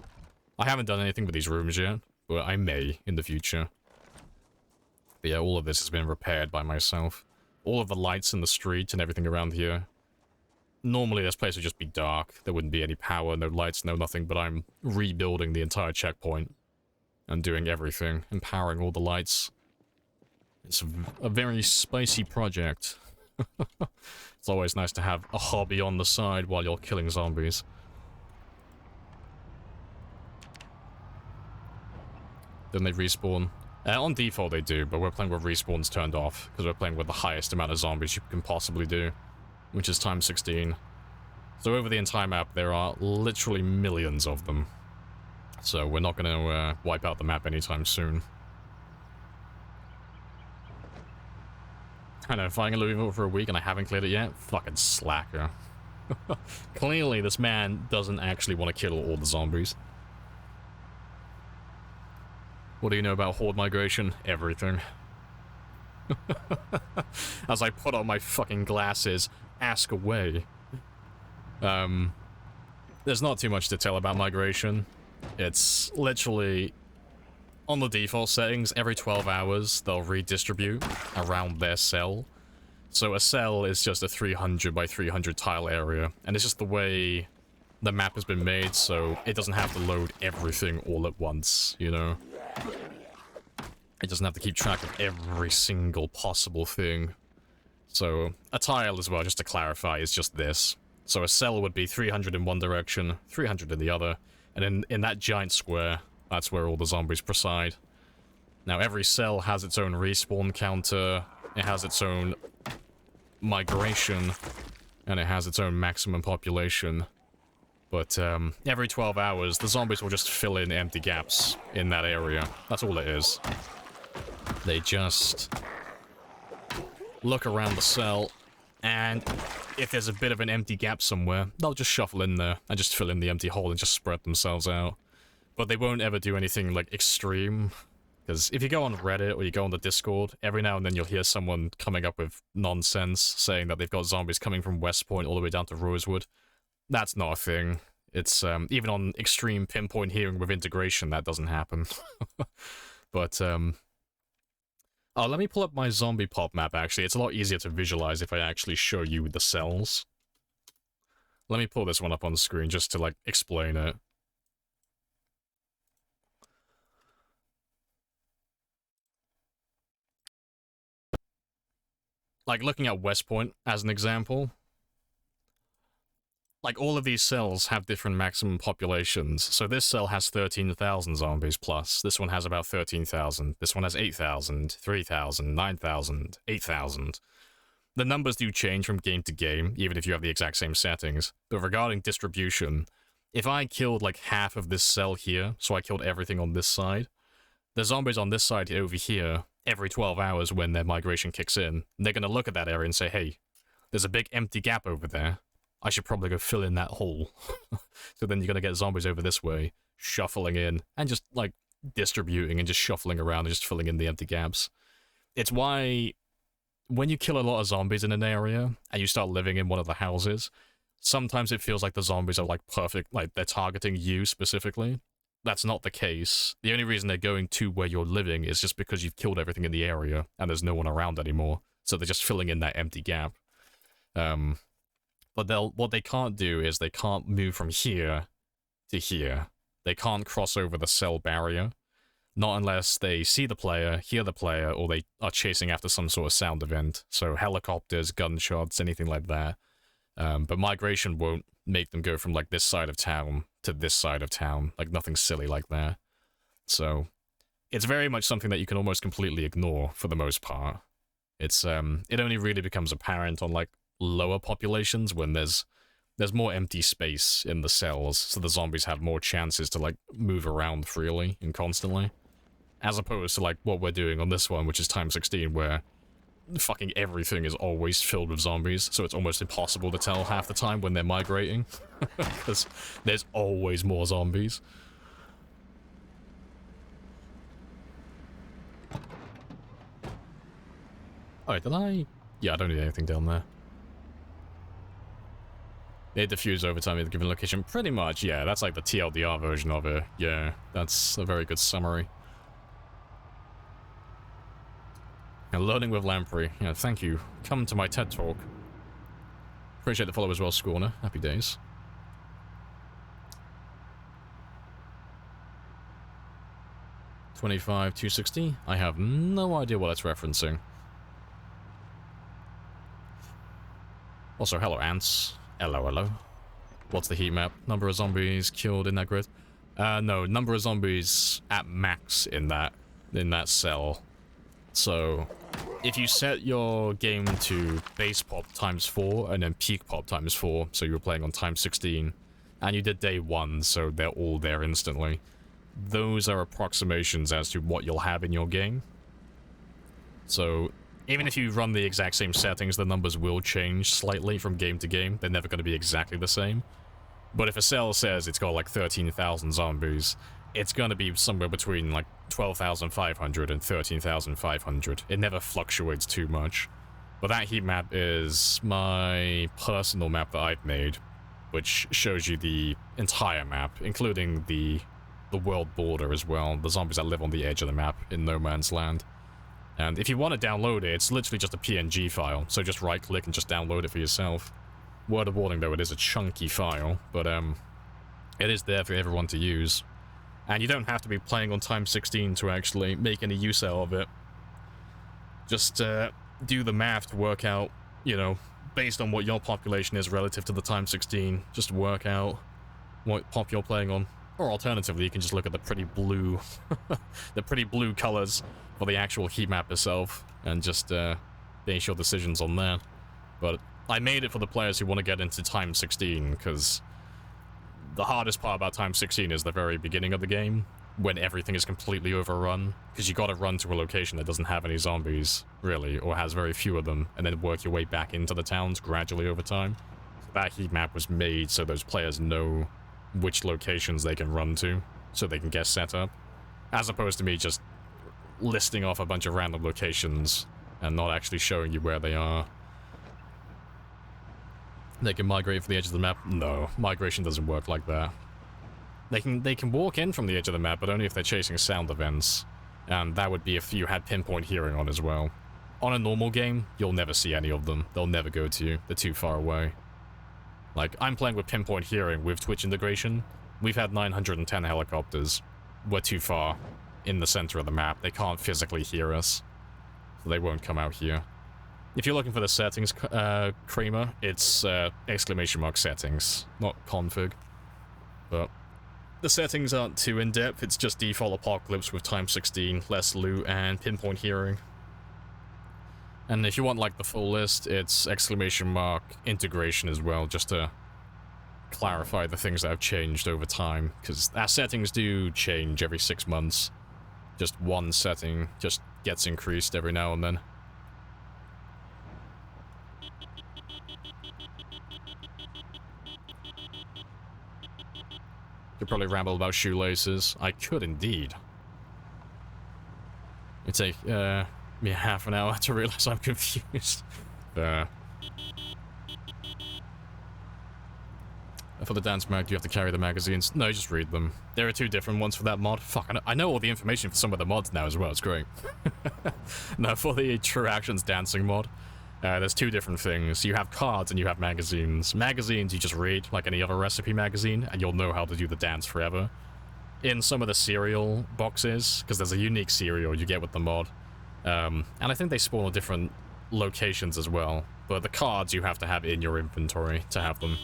Speaker 1: I haven't done anything with these rooms yet, but I may in the future. But yeah, all of this has been repaired by myself. All of the lights in the street and everything around here. Normally this place would just be dark. There wouldn't be any power, no lights, no nothing, but I'm rebuilding the entire checkpoint. And doing everything, empowering all the lights. It's a very spicy project. It's always nice to have a hobby on the side while you're killing zombies. Then they respawn. On default they do, but we're playing with respawns turned off, because we're playing with the highest amount of zombies you can possibly do, which is times 16. So over the entire map, there are literally millions of them. So we're not going to wipe out the map anytime soon. I know, fighting a Louisville for a week and I haven't cleared it yet? Fucking slacker. Clearly, this man doesn't actually want to kill all the zombies. What do you know about horde migration? Everything. As I put on my fucking glasses, ask away. There's not too much to tell about migration. It's literally, on the default settings, every 12 hours they'll redistribute around their cell. So a cell is just a 300 by 300 tile area, and it's just the way the map has been made, so it doesn't have to load everything all at once, you know? It doesn't have to keep track of every single possible thing. So, a tile as well, just to clarify, is just this. So a cell would be 300 in one direction, 300 in the other, and in that giant square, that's where all the zombies preside. Now, every cell has its own respawn counter, it has its own migration, and it has its own maximum population. But every 12 hours, the zombies will just fill in empty gaps in that area. That's all it is. They just look around the cell, and if there's a bit of an empty gap somewhere, they'll just shuffle in there and just fill in the empty hole and just spread themselves out. But they won't ever do anything, like, extreme. Because if you go on Reddit or you go on the Discord, every now and then you'll hear someone coming up with nonsense, saying that they've got zombies coming from West Point all the way down to Rosewood. That's not a thing. It's, even on extreme pinpoint hearing with integration, that doesn't happen. But, oh, let me pull up my zombie pop map, actually. It's a lot easier to visualize if I actually show you the cells. Let me pull this one up on the screen just to, like, explain it. Like, looking at West Point as an example, like, all of these cells have different maximum populations. So this cell has 13,000 zombies plus. This one has about 13,000. This one has 8,000, 3,000, 9,000, 8,000. The numbers do change from game to game, even if you have the exact same settings. But regarding distribution, if I killed, like, half of this cell here, so I killed everything on this side, the zombies on this side over here, every 12 hours when their migration kicks in, they're going to look at that area and say, hey, there's a big empty gap over there. I should probably go fill in that hole. So then you're going to get zombies over this way, shuffling in and just, like, distributing and just shuffling around and just filling in the empty gaps. It's why when you kill a lot of zombies in an area and you start living in one of the houses, sometimes it feels like the zombies are, like, perfect, like, they're targeting you specifically. That's not the case. The only reason they're going to where you're living is just because you've killed everything in the area and there's no one around anymore. So they're just filling in that empty gap. But what they can't do is they can't move from here to here. They can't cross over the cell barrier. Not unless they see the player, hear the player, or they are chasing after some sort of sound event. So helicopters, gunshots, anything like that. But migration won't make them go from, like, this side of town to this side of town. Like, nothing silly like that. So it's very much something that you can almost completely ignore for the most part. It's it only really becomes apparent on, like, lower populations when there's more empty space in the cells, so the zombies have more chances to, like, move around freely and constantly. As opposed to, like, what we're doing on this one, which is time 16, where fucking everything is always filled with zombies, so it's almost impossible to tell half the time when they're migrating, because there's always more zombies. Alright, did I... Yeah, I don't need anything down there. They diffuse over time at a given location. Pretty much, yeah, that's like the TLDR version of it. Yeah, that's a very good summary. And loading with Lamprey. Yeah, thank you. Come to my TED Talk. Appreciate the follow as well, Scorner. Happy days. $25,260. I have no idea what that's referencing. Also, hello, ants. Hello, hello. What's the heat map? Number of zombies killed in that grid? No, number of zombies at max in that cell. So, if you set your game to base pop times 4 and then peak pop times 4, so you were playing on time 16, and you did day 1, so they're all there instantly, those are approximations as to what you'll have in your game. So, even if you run the exact same settings, the numbers will change slightly from game to game. They're never going to be exactly the same. But if a cell says it's got like 13,000 zombies, it's going to be somewhere between like 12,500 and 13,500. It never fluctuates too much. But that heat map is my personal map that I've made, which shows you the entire map, including the world border as well, the zombies that live on the edge of the map in no man's land. And if you want to download it, it's literally just a PNG file, so just right-click and just download it for yourself. Word of warning though, it is a chunky file, but it is there for everyone to use. And you don't have to be playing on time 16 to actually make any use out of it. Just do the math to work out, you know, based on what your population is relative to the time 16, just work out what pop you're playing on. Or alternatively, you can just look at the pretty blue, the pretty blue colors for the actual heat map itself, and just base your decisions on that. But I made it for the players who want to get into time 16, because the hardest part about time 16 is the very beginning of the game, when everything is completely overrun, because you gotta run to a location that doesn't have any zombies, really, or has very few of them, and then work your way back into the towns gradually over time. So that heat map was made so those players know which locations they can run to, so they can get set up, as opposed to me just listing off a bunch of random locations and not actually showing you where they are. They can migrate from the edge of the map? No, migration doesn't work like that. They can walk in from the edge of the map, but only if they're chasing sound events, and that would be if you had pinpoint hearing on as well. On a normal game, you'll never see any of them. They'll never go to you. They're too far away. Like, I'm playing with pinpoint hearing with Twitch integration. We've had 910 helicopters. We're too far in the center of the map. They can't physically hear us, so they won't come out here. If you're looking for the settings, Kramer, it's exclamation mark settings, not config. But the settings aren't too in-depth. It's just default apocalypse with time 16, less loot, and pinpoint hearing. And if you want, like, the full list, it's exclamation mark integration as well, just to clarify the things that have changed over time, because our settings do change every 6 months. Just one setting just gets increased every now and then. Could probably ramble about shoelaces. I could indeed. It'd take me half an hour to realize I'm confused. For the dance mag, do you have to carry the magazines? No, just read them. There are 2 different ones for that mod. Fuck, I know all the information for some of the mods now as well. It's great. No, for the True Actions dancing mod, there's 2 different things. You have cards and you have magazines. Magazines you just read, like any other recipe magazine, and you'll know how to do the dance forever. In some of the cereal boxes, because there's a unique cereal you get with the mod, and I think they spawn on different locations as well, but the cards you have to have in your inventory to have them.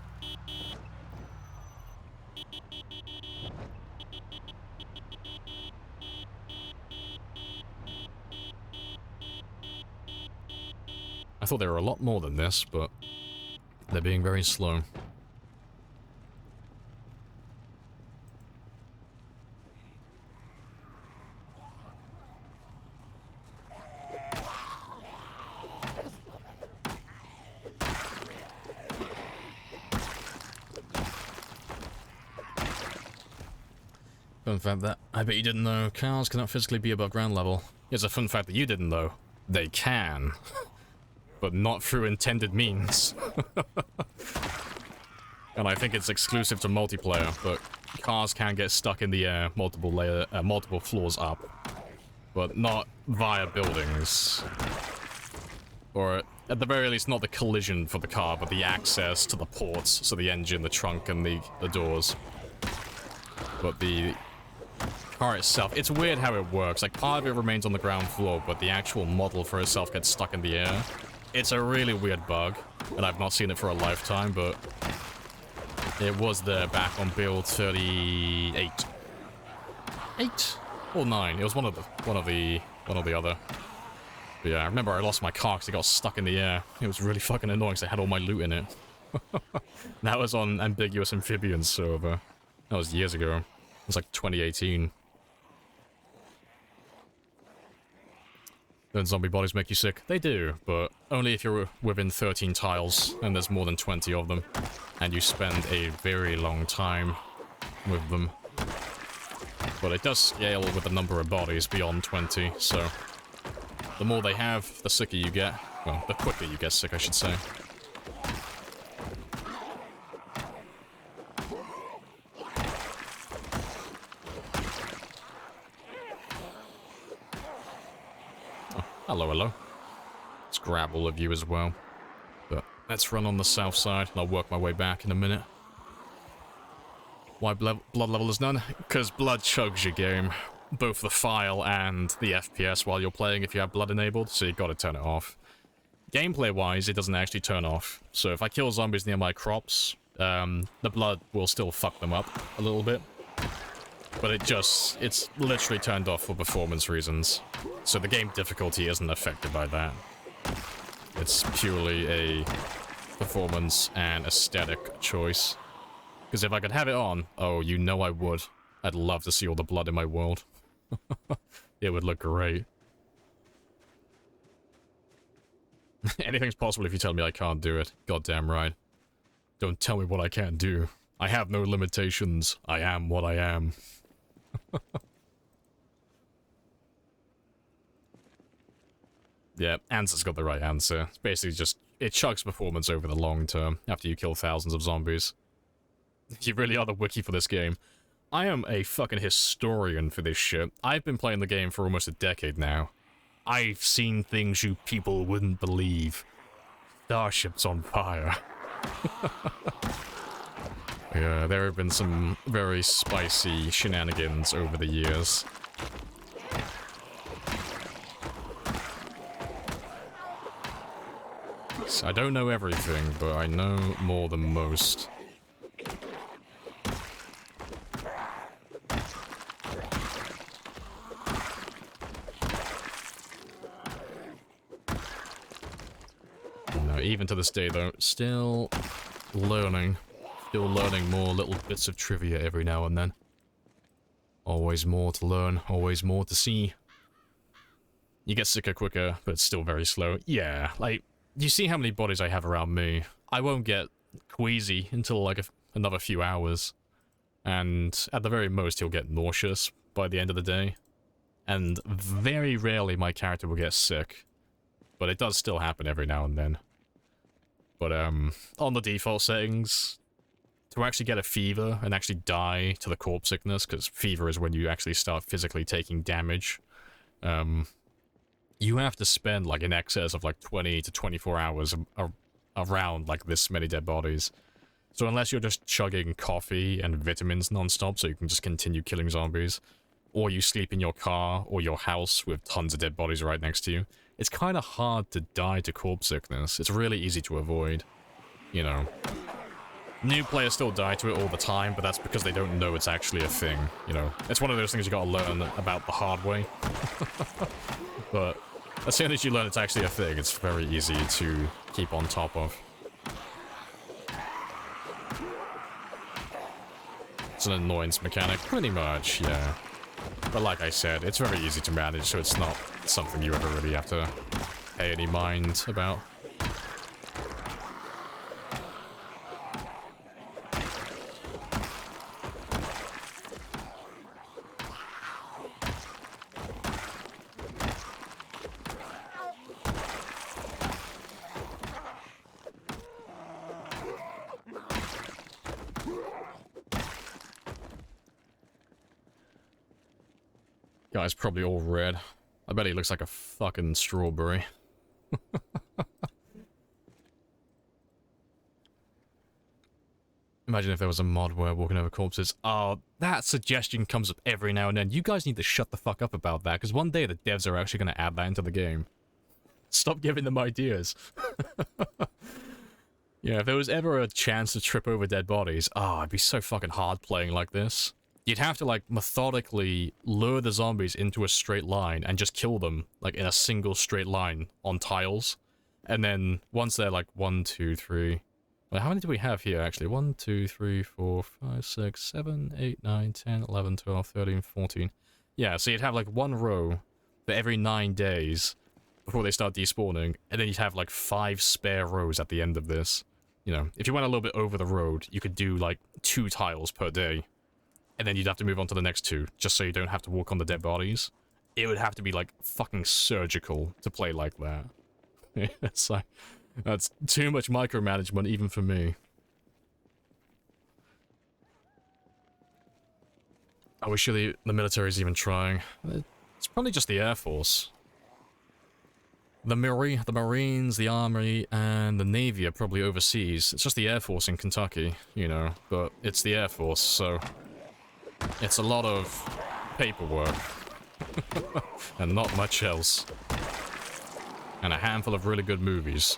Speaker 1: I thought they were a lot more than this, but they're being very slow. Fun fact that I bet you didn't know, cars cannot physically be above ground level. Here's a fun fact that you didn't know. They can. But not through intended means. And I think it's exclusive to multiplayer, but cars can get stuck in the air multiple floors up. But not via buildings. Or, at the very least, not the collision for the car, but the access to the ports, so the engine, the trunk, and the doors. But the car itself, it's weird how it works. Like, part of it remains on the ground floor, but the actual model for itself gets stuck in the air. It's a really weird bug, and I've not seen it for a lifetime, but it was there back on build 38. 8 or 9. It was one of the other. But yeah, I remember I lost my car because it got stuck in the air. It was really fucking annoying because I had all my loot in it. That was on Ambiguous Amphibians server. That was years ago. It was like 2018. Don't zombie bodies make you sick? They do, but only if you're within 13 tiles and there's more than 20 of them. And you spend a very long time with them. But it does scale with the number of bodies beyond 20, so the more they have, the sicker you get. Well, the quicker you get sick, I should say. Hello, hello. Let's grab all of you as well. But let's run on the south side, and I'll work my way back in a minute. Why blood level is none? Because blood chugs your game. Both the file and the FPS while you're playing if you have blood enabled, so you gotta turn it off. Gameplay-wise, it doesn't actually turn off. So if I kill zombies near my crops, the blood will still fuck them up a little bit. But it's literally turned off for performance reasons. So the game difficulty isn't affected by that. It's purely a performance and aesthetic choice. Because if I could have it on, oh, you know I would. I'd love to see all the blood in my world. It would look great. Anything's possible if you tell me I can't do it. Goddamn right. Don't tell me what I can't do. I have no limitations. I am what I am. Yeah, Answer's got the right answer. It's basically just, it chugs performance over the long term, after you kill thousands of zombies. You really are the wiki for this game. I am a fucking historian for this shit. I've been playing the game for almost a decade now. I've seen things you people wouldn't believe. Starships on fire. Yeah, there have been some very spicy shenanigans over the years. I don't know everything, but I know more than most. No, even to this day though, still learning. Still learning more little bits of trivia every now and then. Always more to learn, always more to see. You get sicker quicker, but it's still very slow. Yeah, like, you see how many bodies I have around me? I won't get queasy until like another few hours. And at the very most, he'll get nauseous by the end of the day. And very rarely my character will get sick. But it does still happen every now and then. But, on the default settings, to actually get a fever and actually die to the corpse sickness, because fever is when you actually start physically taking damage, you have to spend, like, in excess of, like, 20 to 24 hours around, like, this many dead bodies. So unless you're just chugging coffee and vitamins non-stop so you can just continue killing zombies, or you sleep in your car or your house with tons of dead bodies right next to you, it's kind of hard to die to corpse sickness. It's really easy to avoid, you know. New players still die to it all the time, but that's because they don't know it's actually a thing, you know. It's one of those things you gotta learn about the hard way. But as soon as you learn it's actually a thing, it's very easy to keep on top of. It's an annoyance mechanic, pretty much, yeah. But like I said, it's very easy to manage, so it's not something you ever really have to pay any mind about. Guy's probably all red. I bet he looks like a fucking strawberry. Imagine if there was a mod where walking over corpses. Oh, that suggestion comes up every now and then. You guys need to shut the fuck up about that, because one day the devs are actually going to add that into the game. Stop giving them ideas. Yeah, if there was ever a chance to trip over dead bodies, oh, it'd be so fucking hard playing like this. You'd have to, like, methodically lure the zombies into a straight line and just kill them, like, in a single straight line on tiles. And then, once they're, like, 1, 2, 3... Well, how many do we have here, actually? 1, 2, 3, 4, 5, 6, 7, 8, 9, 10, 11, 12, 13, 14. Yeah, so you'd have, like, one row for every 9 days before they start despawning, and then you'd have, like, 5 spare rows at the end of this. You know, if you went a little bit over the road, you could do, like, 2 tiles per day. And then you'd have to move on to the next 2, just so you don't have to walk on the dead bodies. It would have to be, like, fucking surgical to play like that. It's like, that's too much micromanagement even for me. Are we sure the military's even trying? It's probably just the Air Force. The Marines, the Army, and the Navy are probably overseas. It's just the Air Force in Kentucky, you know, but it's the Air Force, so... It's a lot of paperwork. And not much else. And a handful of really good movies.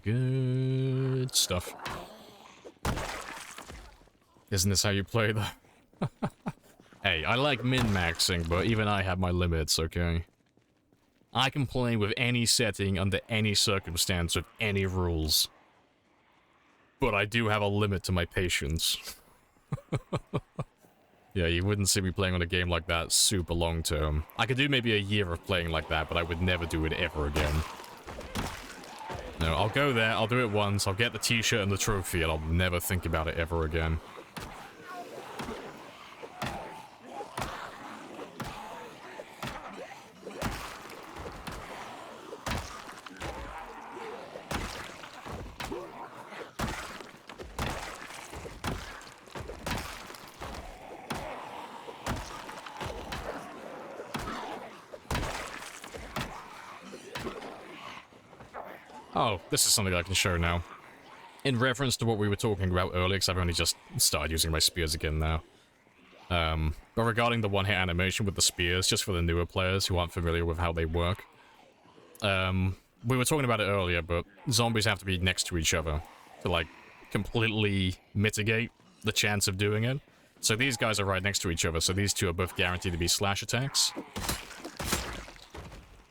Speaker 1: Good stuff. Isn't this how you play the... Hey, I like min-maxing, but even I have my limits, okay? I can play with any setting under any circumstance with any rules. But I do have a limit to my patience. Yeah, you wouldn't see me playing on a game like that super long term. I could do maybe a year of playing like that, but I would never do it ever again. No, I'll go there, I'll do it once, I'll get the t-shirt and the trophy, and I'll never think about it ever again. Oh, this is something I can show now. in reference to what we were talking about earlier, because I've only just started using my spears again now. But regarding the one-hit animation with the spears, just for the newer players who aren't familiar with how they work, we were talking about it earlier, but zombies have to be next to each other to, like, completely mitigate the chance of doing it. So these guys are right next to each other, so these two are both guaranteed to be slash attacks.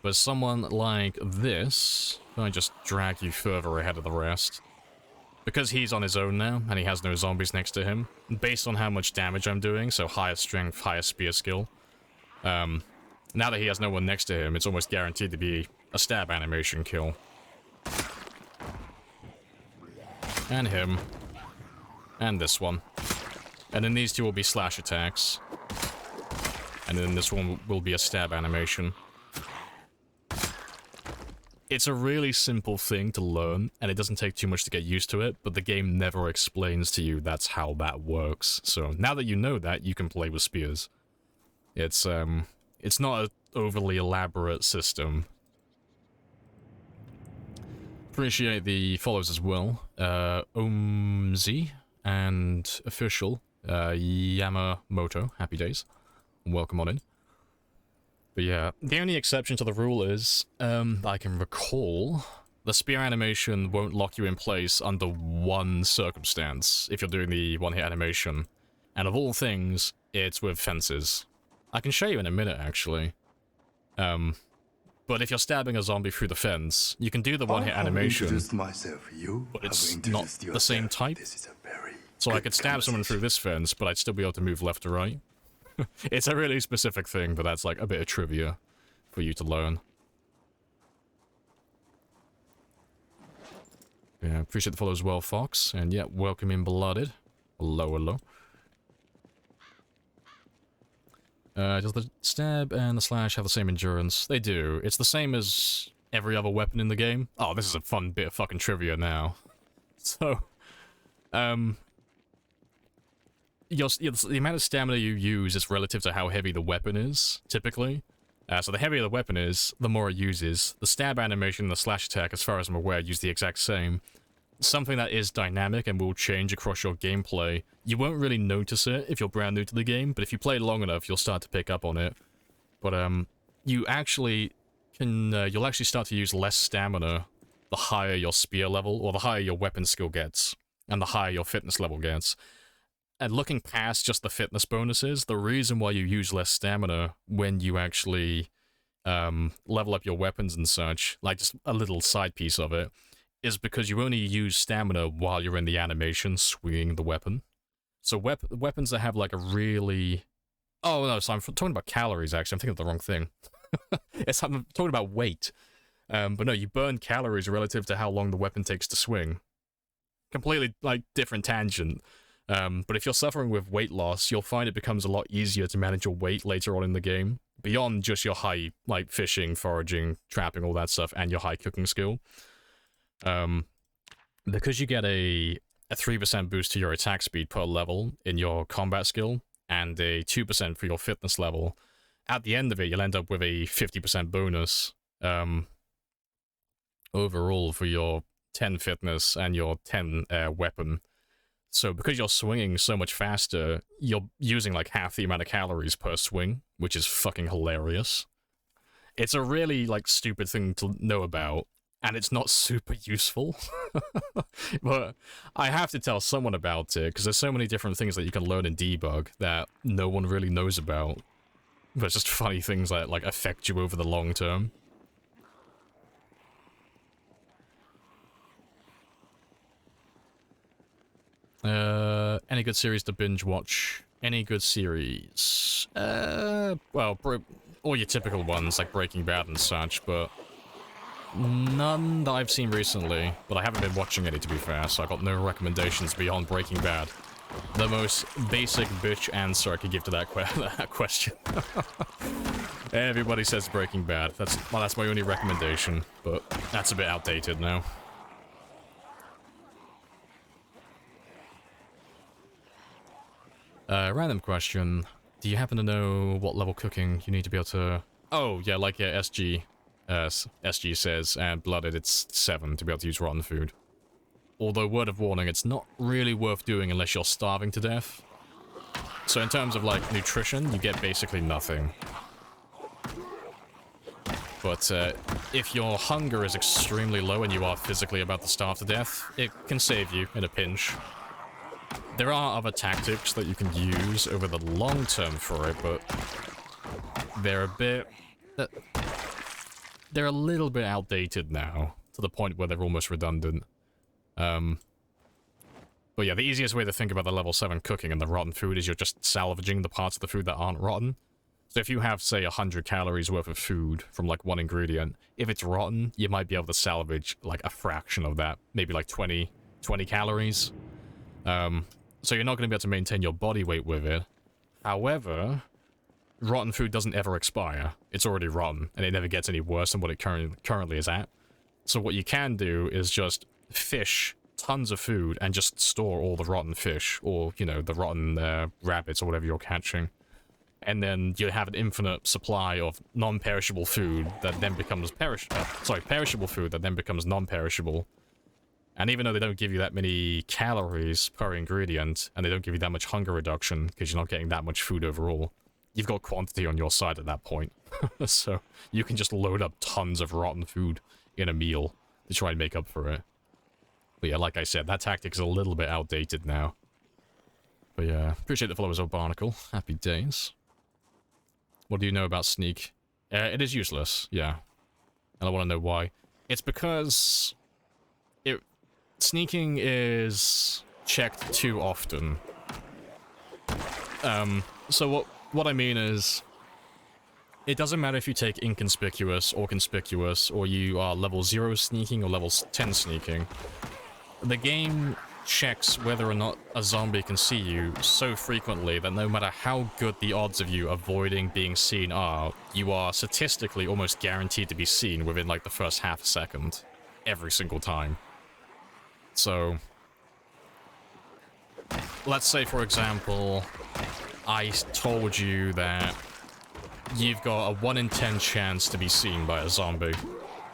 Speaker 1: But someone like this, I just drag you further ahead of the rest. Because he's on his own now, and he has no zombies next to him, based on how much damage I'm doing, so higher strength, higher spear skill, now that he has no one next to him, it's almost guaranteed to be a stab animation kill. And him. And this one. And then these two will be slash attacks. And then this one will be a stab animation. It's a really simple thing to learn, and it doesn't take too much to get used to it, but the game never explains to you that's how that works. So now that you know that, you can play with spears. It's not an overly elaborate system. Appreciate the follows as well. Omzi and official Yamamoto. Happy days. Welcome on in. But yeah, the only exception to the rule is, I can recall, the spear animation won't lock you in place under one circumstance if you're doing the one-hit animation. And of all things, it's with fences. I can show you in a minute, actually. But if you're stabbing a zombie through the fence, you can do the one-hit animation, but it's not the same type. So I could stab someone through this fence, but I'd still be able to move left or right. It's a really specific thing, but that's like a bit of trivia for you to learn. Yeah, appreciate the follow as well, Fox. And yeah, welcome in, Blooded. Hello, hello. Does the stab and the slash have the same endurance? They do. It's the same as every other weapon in the game. Oh, this is a fun bit of fucking trivia now. So, the amount of stamina you use is relative to how heavy the weapon is, typically. So the heavier the weapon is, the more it uses. The stab animation and the slash attack, as far as I'm aware, use the exact same. Something that is dynamic and will change across your gameplay. You won't really notice it if you're brand new to the game, but if you play long enough, you'll start to pick up on it. But you actually can, you'll actually start to use less stamina the higher your spear level, or the higher your weapon skill gets, and the higher your fitness level gets. And looking past just the fitness bonuses, the reason why you use less stamina when you actually level up your weapons and such, like just a little side piece of it, is because you only use stamina while you're in the animation swinging the weapon. So weapons that have like a really... Oh no, so I'm talking about calories actually, I'm thinking of the wrong thing. I'm talking about weight. But no, you burn calories relative to how long the weapon takes to swing. Completely, like, different tangent. But if you're suffering with weight loss, you'll find it becomes a lot easier to manage your weight later on in the game, beyond just your high, like, fishing, foraging, trapping, all that stuff, and your high cooking skill. Because you get a 3% boost to your attack speed per level in your combat skill, and a 2% for your fitness level, at the end of it, you'll end up with a 50% bonus, overall for your 10 fitness and your 10 weapon. So because you're swinging so much faster, you're using like half the amount of calories per swing, which is fucking hilarious. It's a really like stupid thing to know about, and it's not super useful. But I have to tell someone about it, because there's so many different things that you can learn in debug that no one really knows about. But it's just funny things that like affect you over the long term. Any good series to binge watch? Any good series? Well, all your typical ones like Breaking Bad and such, but none that I've seen recently. But I haven't been watching any, to be fair, so I got no recommendations beyond Breaking Bad. The most basic bitch answer I could give to that, that question. Everybody says Breaking Bad. That's my only recommendation, but that's a bit outdated now. Random question. Do you happen to know what level cooking you need to be able to... Oh, yeah, like yeah, SG says, and Blooded, it's 7 to be able to use rotten food. although word of warning, it's not really worth doing unless you're starving to death. So in terms of, like, nutrition, you get basically nothing. But if your hunger is extremely low and you are physically about to starve to death, it can save you in a pinch. There are other tactics that you can use over the long term for it, but they're a bit... they're a little bit outdated now, to the point where they're almost redundant. But yeah, the easiest way to think about the level 7 cooking and the rotten food is you're just salvaging the parts of the food that aren't rotten. So if you have, say, 100 calories worth of food from, like, one ingredient, if it's rotten, you might be able to salvage, like, a fraction of that. Maybe, like, 20 calories. So you're not going to be able to maintain your body weight with it. However, rotten food doesn't ever expire. It's already rotten, and it never gets any worse than what it currently is at. So what you can do is just fish tons of food and just store all the rotten fish, or, you know, the rotten rabbits or whatever you're catching. And then you have an infinite supply of non-perishable food that then becomes perishable food that then becomes non-perishable. And even though they don't give you that many calories per ingredient, and they don't give you that much hunger reduction, because you're not getting that much food overall, you've got quantity on your side at that point. So you can just load up tons of rotten food in a meal to try and make up for it. But yeah, like I said, that tactic's a little bit outdated now. But yeah, appreciate the followers of Barnacle. Happy days. What do you know about Sneak? It is useless, yeah. And I want to know why. It's because... Sneaking is checked too often. So what I mean is... It doesn't matter if you take Inconspicuous or Conspicuous, or you are level 0 sneaking or level 10 sneaking. The game checks whether or not a zombie can see you so frequently that no matter how good the odds of you avoiding being seen are, you are statistically almost guaranteed to be seen within, like, the first half a second. Every single time. So... let's say, for example, I told you that you've got a 1 in 10 chance to be seen by a zombie.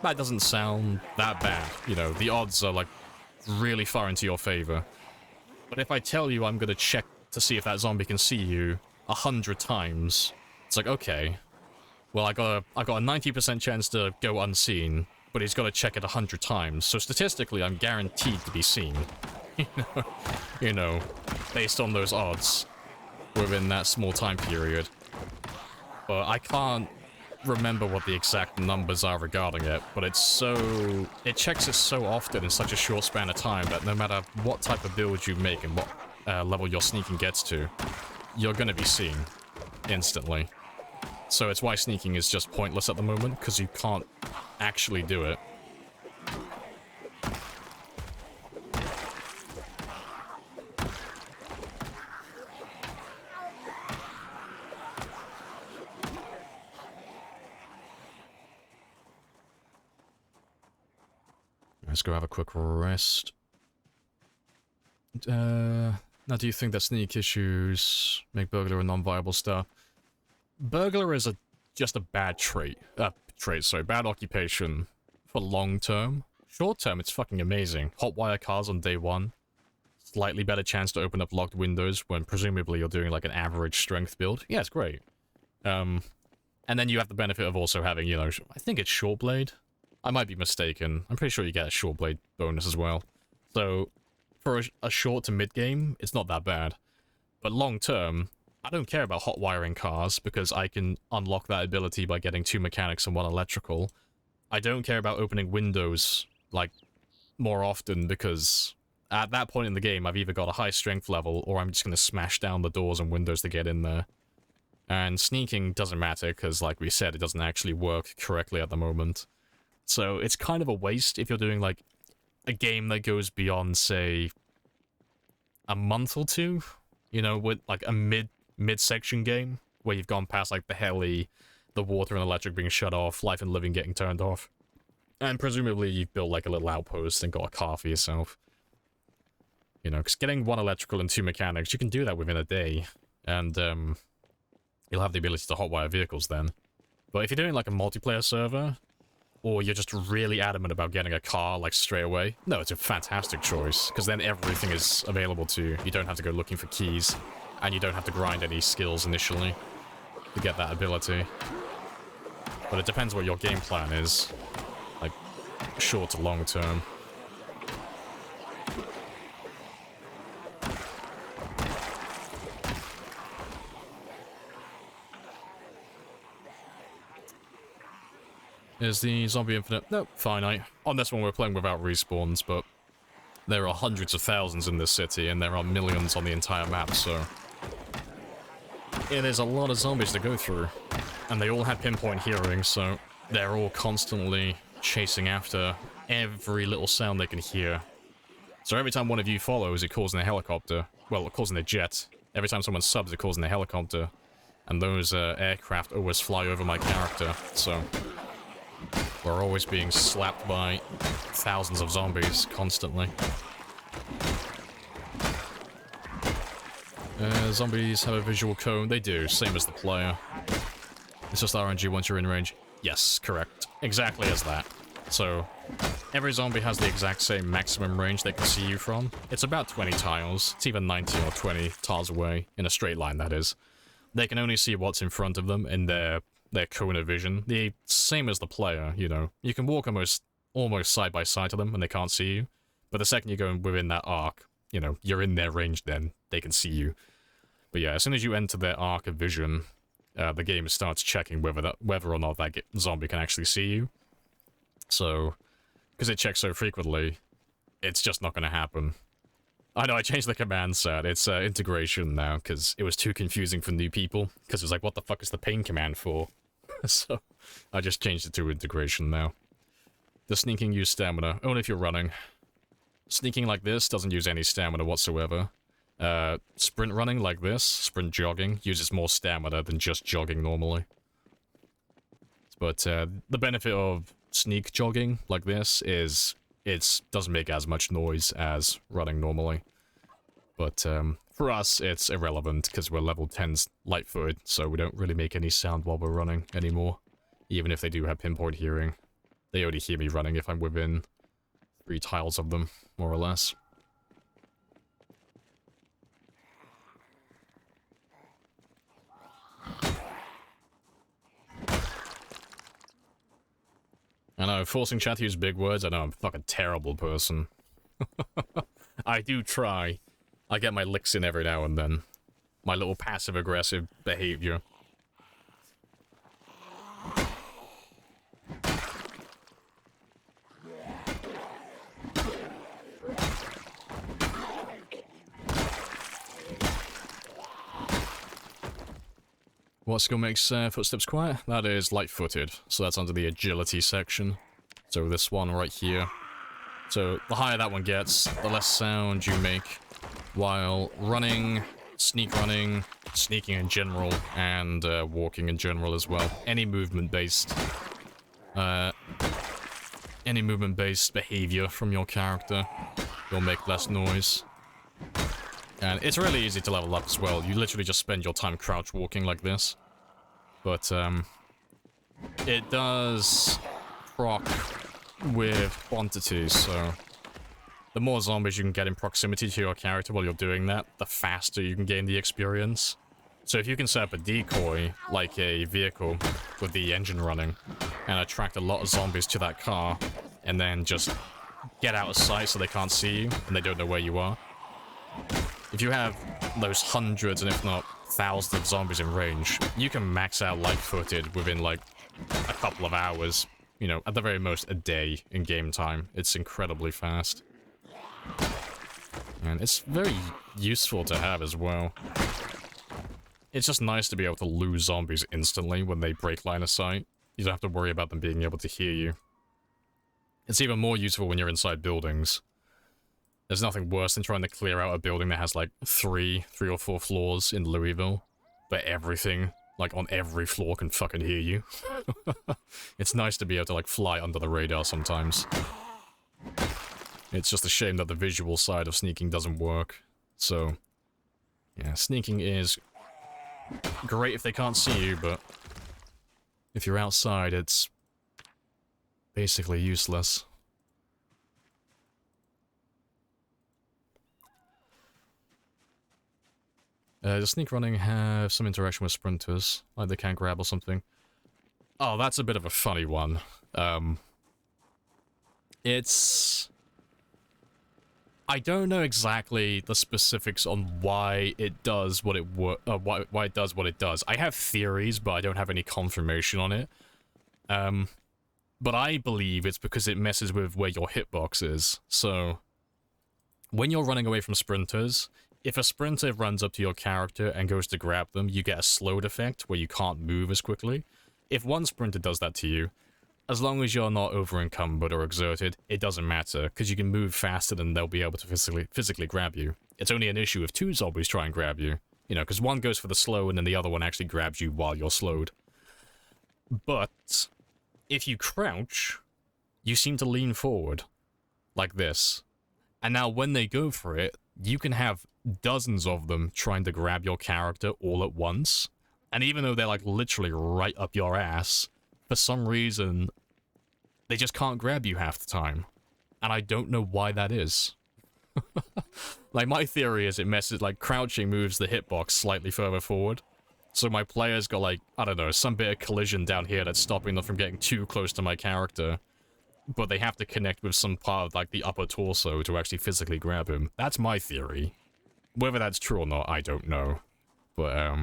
Speaker 1: That doesn't sound that bad. You know, the odds are, like, really far into your favor. But if I tell you I'm gonna check to see if that zombie can see you 100 times, it's like, okay, well, I got a 90% chance to go unseen, but he's got to check it 100 times, so statistically I'm guaranteed to be seen. You know, based on those odds within that small time period. But I can't remember what the exact numbers are regarding it, but it checks it so often in such a short span of time that no matter what type of build you make and what level your sneaking gets to, you're gonna be seen instantly. So it's why sneaking is just pointless at the moment, because you can't actually do it. Let's go have a quick rest. Now, do you think that sneak issues make burglar a non-viable star? Burglar is just a bad bad occupation for long term. Short term, it's fucking amazing. Hotwire cars on day 1. Slightly better chance to open up locked windows when presumably you're doing like an average strength build. Yeah, it's great. And then you have the benefit of also having, you know, I think it's short blade. I might be mistaken. I'm pretty sure you get a short blade bonus as well. So, for a short to mid game, it's not that bad. But long term, I don't care about hot wiring cars because I can unlock that ability by getting 2 mechanics and 1 electrical. I don't care about opening windows, like, more often because at that point in the game, I've either got a high strength level or I'm just going to smash down the doors and windows to get in there. And sneaking doesn't matter because, like we said, it doesn't actually work correctly at the moment. So it's kind of a waste if you're doing, like, a game that goes beyond, say, a month or 2, you know, with, like, a mid-section game, where you've gone past, like, the heli, the water and electric being shut off, life and living getting turned off. And presumably you've built, like, a little outpost and got a car for yourself. You know, because getting 1 electrical and 2 mechanics, you can do that within a day, and, you'll have the ability to hotwire vehicles then. But if you're doing, like, a multiplayer server, or you're just really adamant about getting a car, like, straight away, no, it's a fantastic choice, because then everything is available to you. You don't have to go looking for keys, and you don't have to grind any skills initially to get that ability. But it depends what your game plan is, like, short to long term. Is the zombie infinite? Nope, finite. On this one we're playing without respawns, but there are hundreds of thousands in this city, and there are millions on the entire map, so it is a lot of zombies to go through. And they all have pinpoint hearing, so they're all constantly chasing after every little sound they can hear. So every time one of you follows, it calls in a helicopter. Well, it calls in a jet. Every time someone subs, it calls in a helicopter. And those aircraft always fly over my character, so we're always being slapped by thousands of zombies constantly. Zombies have a visual cone. They do, same as the player. It's just RNG once you're in range. Yes, correct. Exactly as that. So, every zombie has the exact same maximum range they can see you from. It's about 20 tiles. It's either 19 or 20 tiles away, in a straight line, that is. They can only see what's in front of them in their cone of vision. The same as the player, you know. You can walk almost side by side to them and they can't see you. But the second you go within that arc, you know, you're in their range then. They can see you. But yeah, as soon as you enter their arc of vision, the game starts checking whether or not that zombie can actually see you. So, because it checks so frequently, it's just not going to happen. I know, I changed the command set. It's integration now, because it was too confusing for new people. Because it was like, what the fuck is the pain command for? So, I just changed it to integration now. The sneaking use stamina, only if you're running. Sneaking like this doesn't use any stamina whatsoever. Sprint running like this, sprint jogging, uses more stamina than just jogging normally. But the benefit of sneak jogging like this is it doesn't make as much noise as running normally. But for us, it's irrelevant because we're level 10's light-footed, so we don't really make any sound while we're running anymore. Even if they do have pinpoint hearing. They only hear me running if I'm within 3 tiles of them, more or less. I know, forcing chat to use big words, I know I'm a fucking terrible person. I do try. I get my licks in every now and then. My little passive-aggressive behavior. What skill makes footsteps quiet? That is light-footed, so that's under the agility section. So this one right here. So the higher that one gets, the less sound you make while running, sneaking in general, and walking in general as well. Any movement-based behavior from your character will make less noise. And it's really easy to level up as well. You literally just spend your time crouch walking like this. But, it does proc with quantity, so the more zombies you can get in proximity to your character while you're doing that, the faster you can gain the experience. So if you can set up a decoy, like a vehicle with the engine running, and attract a lot of zombies to that car, and then just get out of sight so they can't see you, and they don't know where you are. If you have those hundreds, and if not thousands of zombies in range, you can max out light-footed within, like, a couple of hours. You know, at the very most, a day in game time. It's incredibly fast. And it's very useful to have as well. It's just nice to be able to lose zombies instantly when they break line of sight. You don't have to worry about them being able to hear you. It's even more useful when you're inside buildings. There's nothing worse than trying to clear out a building that has like three or four floors in Louisville, but everything, like on every floor, can fucking hear you. It's nice to be able to like fly under the radar sometimes. It's just a shame that the visual side of sneaking doesn't work. So, yeah, sneaking is great if they can't see you, but if you're outside, it's basically useless. Does sneak running have some interaction with sprinters? Like they can't grab or something? Oh, that's a bit of a funny one. It's... I don't know exactly the specifics on why it does what it why it does what it does. I have theories, but I don't have any confirmation on it. But I believe it's because it messes with where your hitbox is. So, when you're running away from sprinters, if a sprinter runs up to your character and goes to grab them, you get a slowed effect where you can't move as quickly. If one sprinter does that to you, as long as you're not over-encumbered or exerted, it doesn't matter, because you can move faster than they'll be able to physically grab you. It's only an issue if two zombies try and grab you. You know, because one goes for the slow and then the other one actually grabs you while you're slowed. But if you crouch, you seem to lean forward, like this. And now when they go for it, you can have dozens of them trying to grab your character all at once. And even though they're like literally right up your ass, for some reason, they just can't grab you half the time. And I don't know why that is. Like, my theory is it messes, like, crouching moves the hitbox slightly further forward. So my player's got, like, I don't know, some bit of collision down here that's stopping them from getting too close to my character. But they have to connect with some part of, like, the upper torso to actually physically grab him. That's my theory. Whether that's true or not, I don't know. But,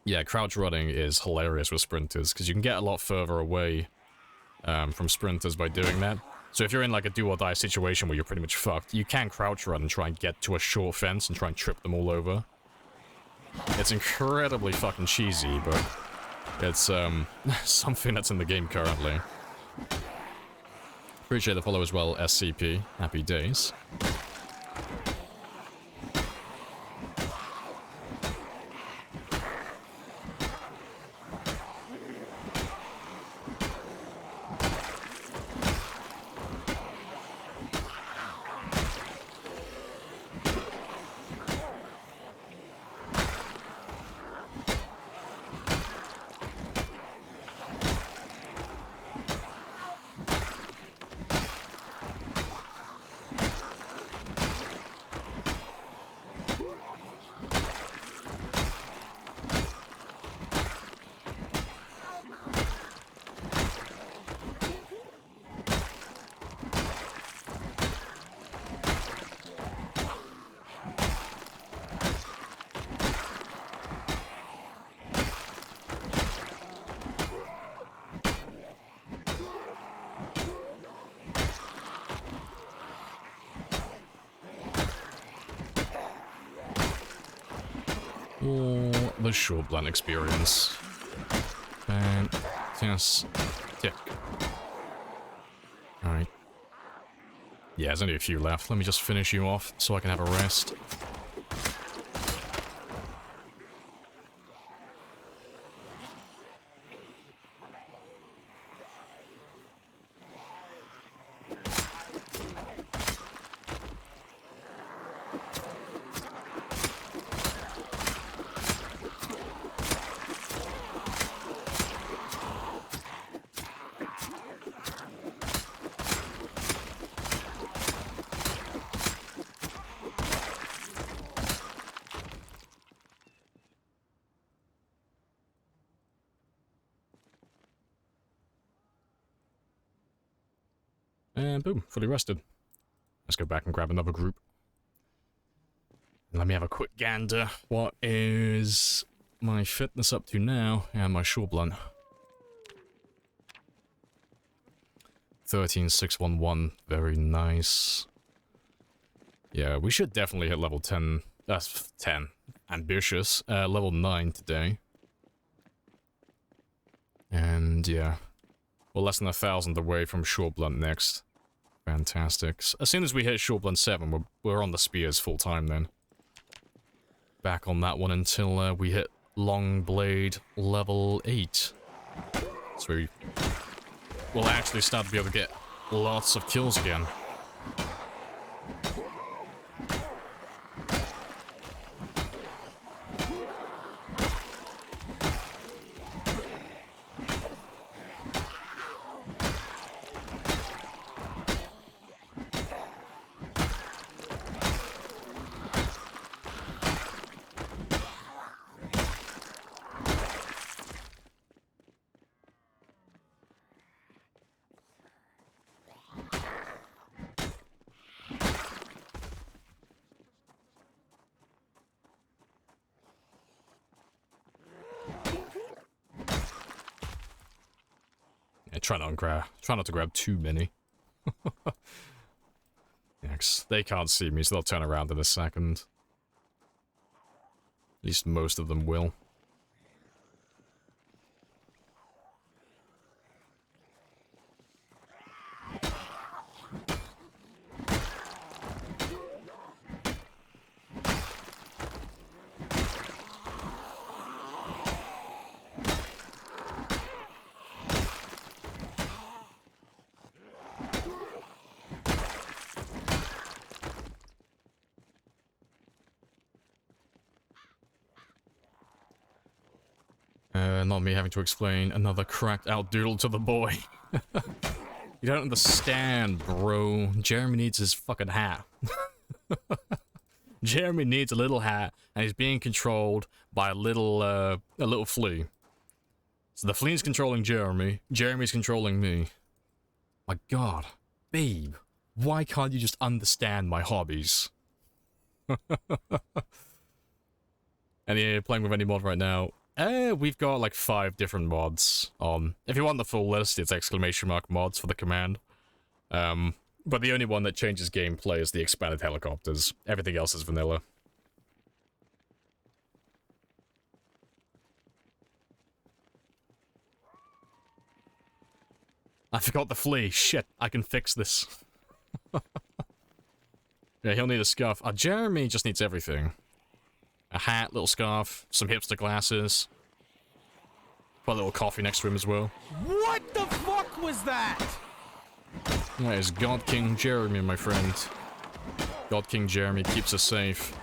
Speaker 1: yeah, crouch running is hilarious with sprinters, because you can get a lot further away from sprinters by doing that. So if you're in, like, a do-or-die situation where you're pretty much fucked, you can crouch run and try and get to a short fence and try and trip them all over. It's incredibly fucking cheesy, but it's, something that's in the game currently. Appreciate the follow as well, SCP. Happy days. The short blunt experience. Fantastic. Alright. Yeah, there's only a few left. Let me just finish you off so I can have a rest. And boom, fully rested. Let's go back and grab another group. Let me have a quick gander. What is my fitness up to now? And my short blunt. 13611. Very nice. Yeah, we should definitely hit level 10. That's 10. Ambitious. Level 9 today. And yeah. We're less than 1,000 away from short blunt next. Fantastic. As soon as we hit short blunt 7, we're on the spears full time then. Back on that one until we hit long blade level 8. So we'll actually start to be able to get lots of kills again. Try not to grab too many. Yeah, 'cause they can't see me, so they'll turn around in a second. At least most of them will. Not me having to explain another cracked out doodle to the boy. You don't understand, bro. Jeremy needs his fucking hat. Jeremy needs a little hat, and he's being controlled by a little flea. So the flea's controlling Jeremy, Jeremy's controlling me. My god. Babe, why can't you just understand my hobbies? And you're playing with any mod right now? We've got like 5 different mods on. If you want the full list, it's ! mods for the command. But the only one that changes gameplay is the expanded helicopters. Everything else is vanilla. I forgot the flea. Shit, I can fix this. Yeah, he'll need a scarf. Jeremy just needs everything. A hat, little scarf, some hipster glasses. Put a little coffee next to him as well.
Speaker 5: What the fuck was that?
Speaker 1: That is God King Jeremy, my friend. God King Jeremy keeps us safe.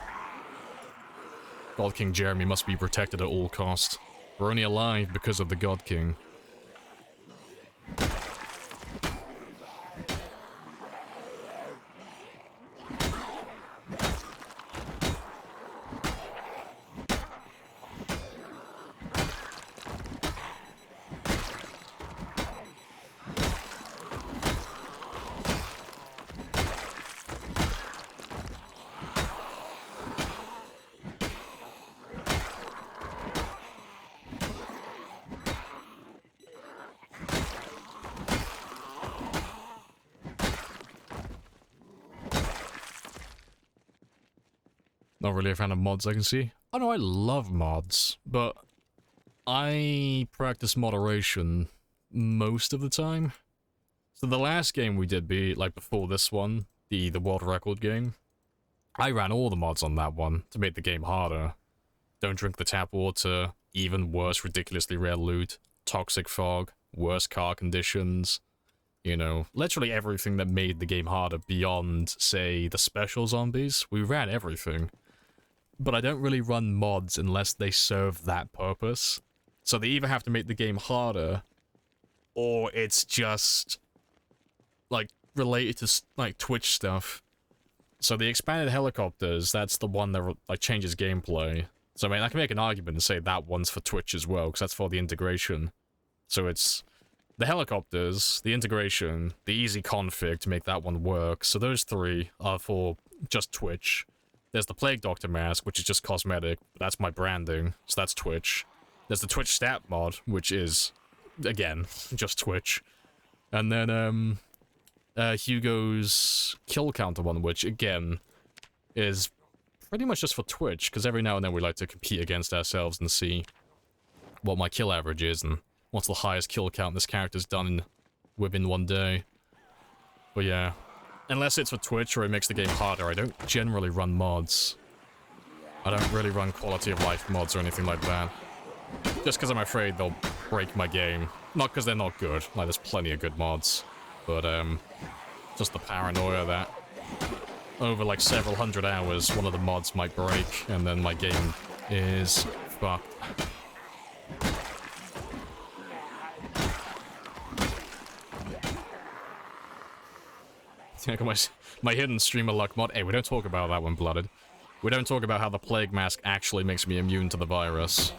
Speaker 1: God King Jeremy must be protected at all costs. We're only alive because of the God King. Not really a fan of mods, I can see. Oh no, I love mods, but I practice moderation most of the time. So the last game we did like before this one, the world record game, I ran all the mods on that one to make the game harder. Don't drink the tap water, even worse ridiculously rare loot, toxic fog, worse car conditions, you know, literally everything that made the game harder beyond, say, the special zombies. We ran everything. But I don't really run mods unless they serve that purpose. So they either have to make the game harder, or it's just, like, related to, like, Twitch stuff. So the expanded helicopters, that's the one that, like, changes gameplay. So, I mean, I can make an argument and say that one's for Twitch as well, because that's for the integration. So it's the helicopters, the integration, the easy config to make that one work. So those 3 are for just Twitch. There's the Plague Doctor mask, which is just cosmetic. That's my branding, so that's Twitch. There's the Twitch stat mod, which is, again, just Twitch. And then, Hugo's kill counter one, which, again, is pretty much just for Twitch, because every now and then we like to compete against ourselves and see what my kill average is, and what's the highest kill count this character's done within one day. But yeah. Unless it's for Twitch or it makes the game harder, I don't generally run mods. I don't really run quality of life mods or anything like that. Just because I'm afraid they'll break my game. Not because they're not good, like there's plenty of good mods. But, just the paranoia that over like several hundred hours, one of the mods might break, and then my game is fucked. My hidden streamer luck mod. Hey, we don't talk about that one, Blooded. We don't talk about how the plague mask actually makes me immune to the virus.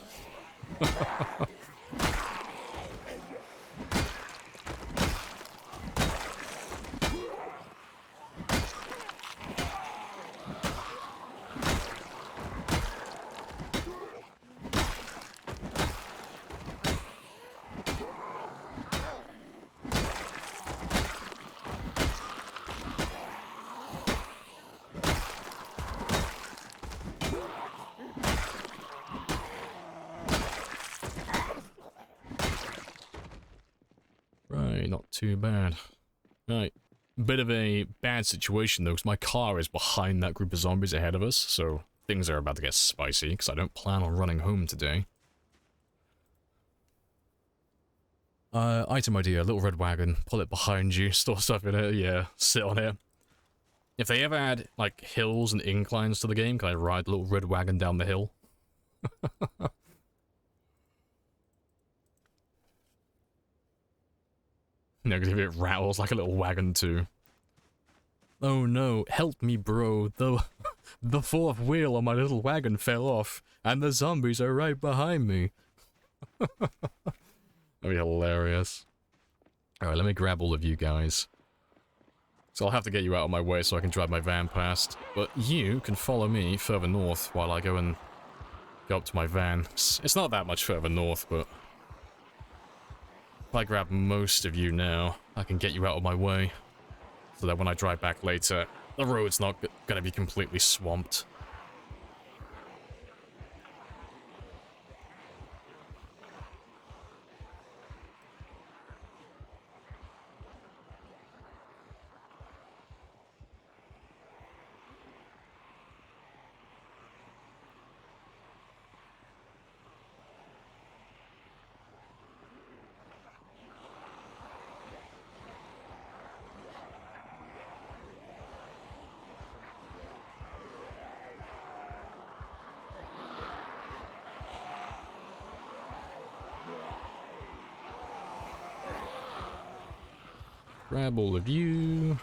Speaker 1: too bad. Right. Bit of a bad situation, though, because my car is behind that group of zombies ahead of us, so things are about to get spicy, because I don't plan on running home today. Item idea, little red wagon, pull it behind you, store stuff in it, yeah, sit on it. If they ever add, like, hills and inclines to the game, can I ride the little red wagon down the hill? No, because if it rattles like a little wagon too. Oh no, help me bro, the fourth wheel on my little wagon fell off, and the zombies are right behind me. That'd be hilarious. Alright, let me grab all of you guys. So I'll have to get you out of my way so I can drive my van past. But you can follow me further north while I go up to my van. It's not that much further north, but if I grab most of you now, I can get you out of my way. So that when I drive back later, the road's not gonna be completely swamped. Grab all of you.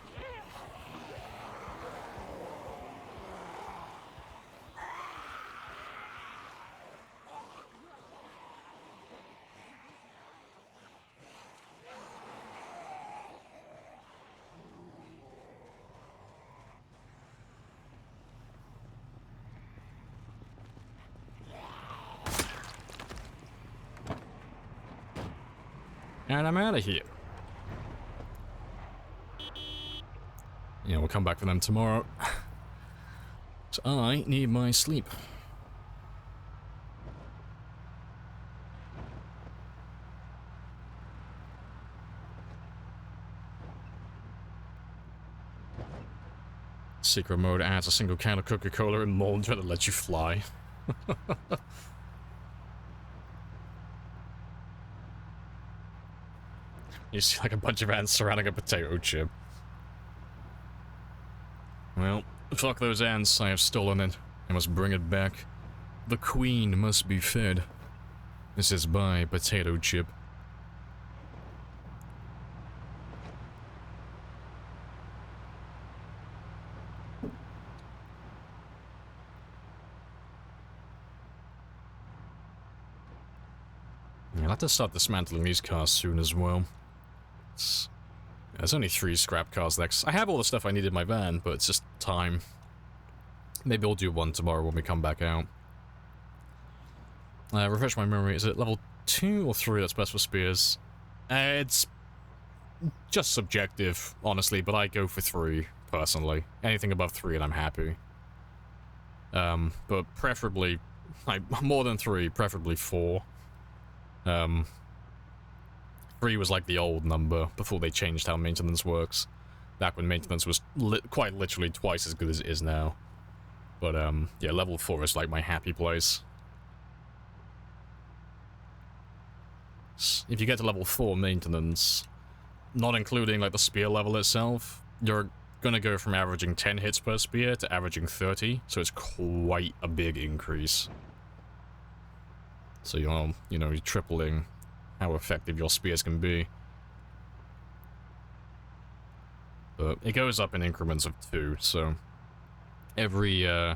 Speaker 1: And I'm out of here. Yeah, we'll come back for them tomorrow. So I need my sleep. Secret mode adds a single can of Coca-Cola and mold to let you fly. You see like a bunch of ants surrounding a potato chip. Well, fuck those ants, I have stolen it. I must bring it back. The queen must be fed. This is by potato chip. I'll have to start dismantling these cars soon as well. There's only 3 scrap cars next. I have all the stuff I need in my van, but it's just time. Maybe I'll do one tomorrow when we come back out. Refresh my memory. Is it level 2 or 3 that's best for spears? It's just subjective, honestly, but I go for 3, personally. Anything above 3 and I'm happy. But preferably, like, more than 3, preferably 4. 3 was like the old number before they changed how maintenance works. Back when maintenance was quite literally twice as good as it is now. But yeah, level 4 is like my happy place. If you get to level 4 maintenance, not including like the spear level itself, you're gonna go from averaging 10 hits per spear to averaging 30, so it's quite a big increase. So you're tripling how effective your spears can be. But it goes up in increments of 2, so every, you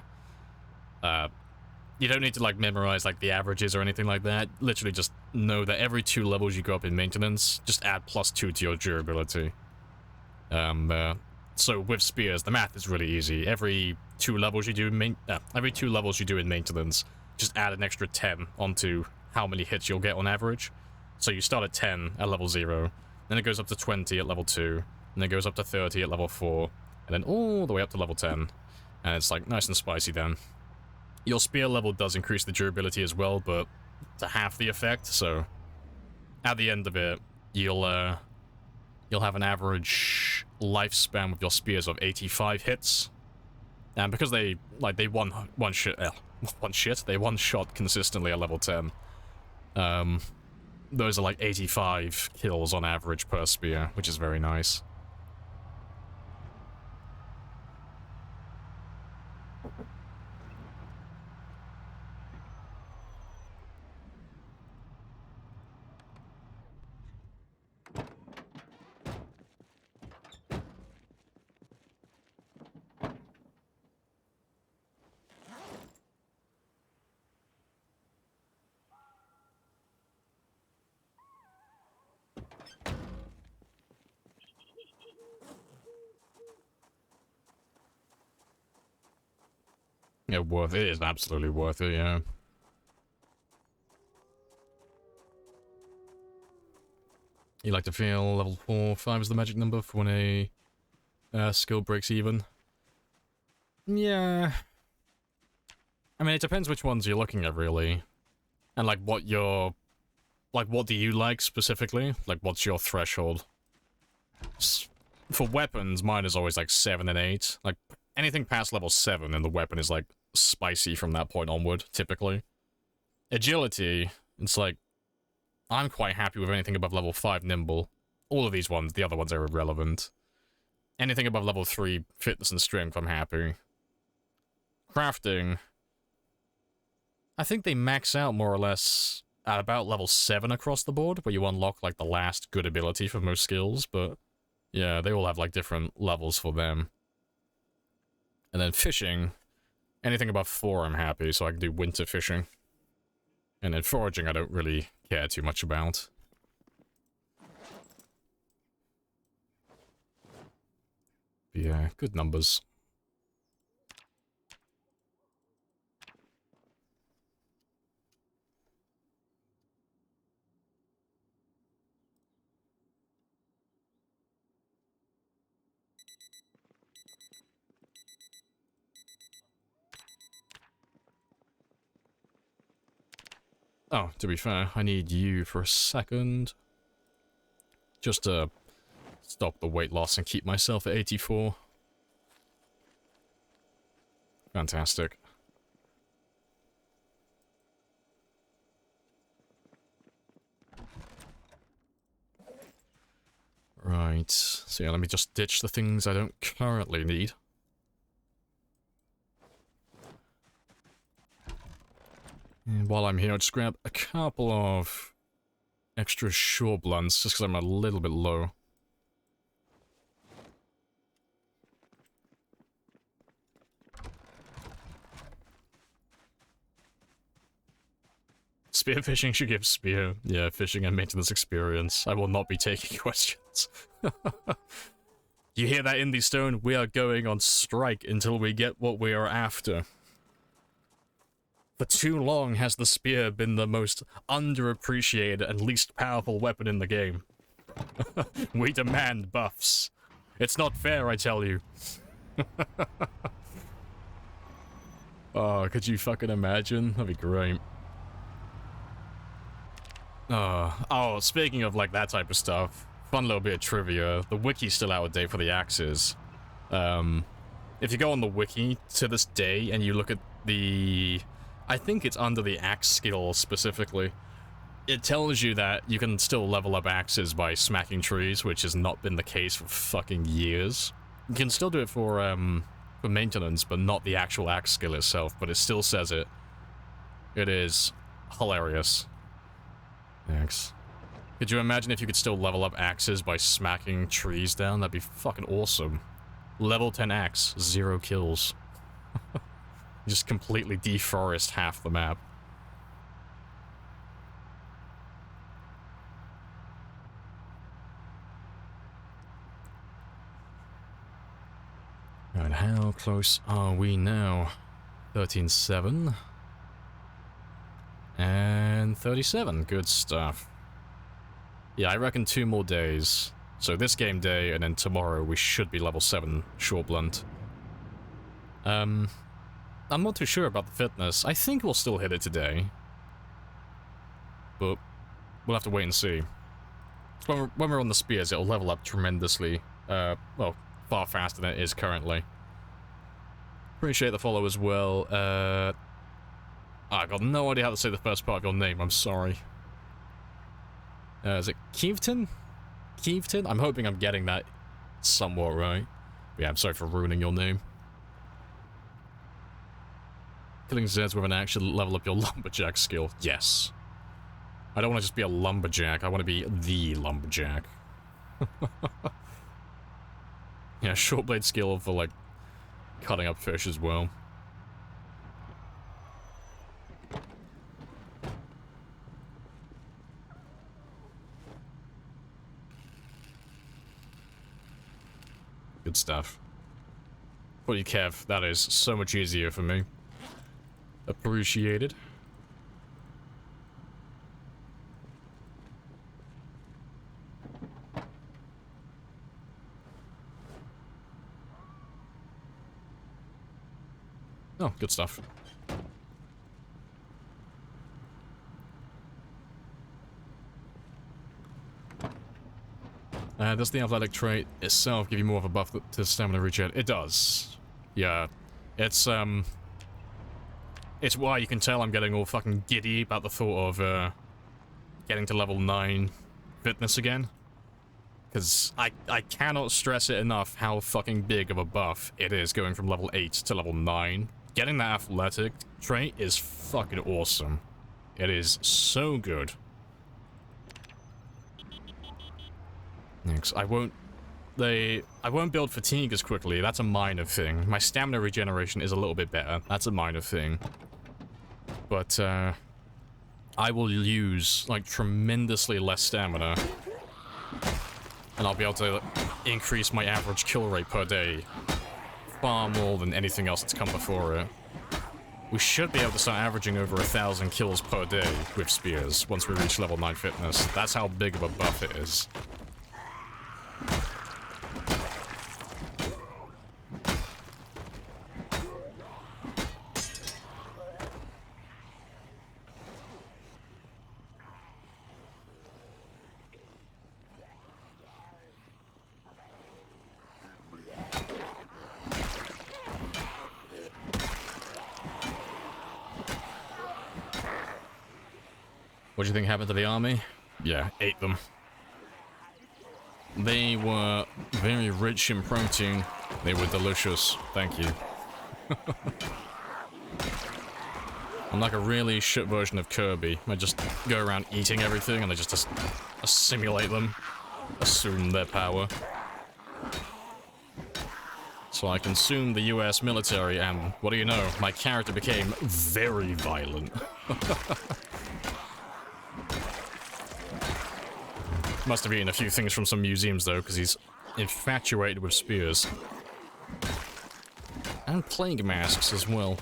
Speaker 1: don't need to, like, memorize, like, the averages or anything like that. Literally just know that every 2 levels you go up in maintenance, just add +2 to your durability. So with spears, the math is really easy. Every 2 levels you do in maintenance, just add an extra 10 onto how many hits you'll get on average. So you start at 10 at level 0, then it goes up to 20 at level 2, and then it goes up to 30 at level 4, and then all the way up to level 10. And it's like nice and spicy then. Your spear level does increase the durability as well, but to half the effect, so at the end of it, you'll you'll have an average lifespan with your spears of 85 hits. And because they one shot consistently at level 10. Those are like 85 kills on average per spear, which is very nice. Yeah, it is absolutely worth it, yeah. You like to feel level 4, 5 is the magic number for when a skill breaks even? Yeah. I mean, it depends which ones you're looking at, really. And, like, what you're... Like, what do you like, specifically? Like, what's your threshold? For weapons, mine is always, like, 7 and 8. Like, anything past level 7 and the weapon is, like, spicy from that point onward, typically. Agility, it's like, I'm quite happy with anything above level 5 nimble. All of these ones, the other ones are irrelevant. Anything above level 3 fitness and strength, I'm happy. Crafting, I think they max out more or less at about level 7 across the board, where you unlock, like, the last good ability for most skills, but yeah, they all have, like, different levels for them. And then fishing, anything above 4 I'm happy, so I can do winter fishing. And then foraging I don't really care too much about. But yeah, good numbers. Oh, to be fair, I need you for a second. Just to stop the weight loss and keep myself at 84. Fantastic. Right, so yeah, let me just ditch the things I don't currently need. And while I'm here, I'll just grab a couple of extra short blunts, just because I'm a little bit low. Spearfishing should give spear. Yeah, fishing and maintenance experience. I will not be taking questions. You hear that, Indie Stone? We are going on strike until we get what we are after. For too long has the spear been the most underappreciated and least powerful weapon in the game. We demand buffs. It's not fair, I tell you. Oh, could you fucking imagine? That'd be great. Oh, speaking of, like, that type of stuff, fun little bit of trivia. The wiki's still out of date for the axes. If you go on the wiki to this day and you look at the... I think it's under the axe skill specifically. It tells you that you can still level up axes by smacking trees, which has not been the case for fucking years. You can still do it for maintenance, but not the actual axe skill itself, but it still says it. It is hilarious. Thanks. Could you imagine if you could still level up axes by smacking trees down? That'd be fucking awesome. Level 10 axe, 0 kills. Just completely deforest half the map. Alright, how close are we now? 13-7. And 37, good stuff. Yeah, I reckon 2 more days. So this game day, and then tomorrow we should be level 7 short blunt. I'm not too sure about the fitness. I think we'll still hit it today. But we'll have to wait and see. When we're on the spears, it'll level up tremendously, well, far faster than it is currently. Appreciate the follow as well. I got no idea how to say the first part of your name, I'm sorry. Is it Keefton? Keefton? I'm hoping I'm getting that somewhat right. But yeah, I'm sorry for ruining your name. Killing Zeds with an action level up your lumberjack skill. Yes. I don't want to just be a lumberjack, I want to be the lumberjack. Yeah, short blade skill for, like, cutting up fish as well. Good stuff. For you, Kev, that is so much easier for me. Appreciated. Oh, good stuff. Does the athletic trait itself give you more of a buff to stamina regen? It does. Yeah. It's why you can tell I'm getting all fucking giddy about the thought of, getting to level 9 fitness again. Because I cannot stress it enough how fucking big of a buff it is going from level 8 to level 9. Getting that athletic trait is fucking awesome. It is so good. Next, I won't build fatigue as quickly, that's a minor thing. My stamina regeneration is a little bit better, that's a minor thing. But, I will use, like, tremendously less stamina. And I'll be able to increase my average kill rate per day far more than anything else that's come before it. We should be able to start averaging over 1,000 kills per day with spears once we reach level 9 fitness. That's how big of a buff it is. What do you think happened to the army? Yeah, ate them. They were very rich in protein. They were delicious. Thank you. I'm like a really shit version of Kirby. I just go around eating everything and I just assimilate them. Assume their power. So I consumed the US military and, what do you know, my character became very violent. Must have eaten a few things from some museums, though, because he's infatuated with spears. And plague masks as well.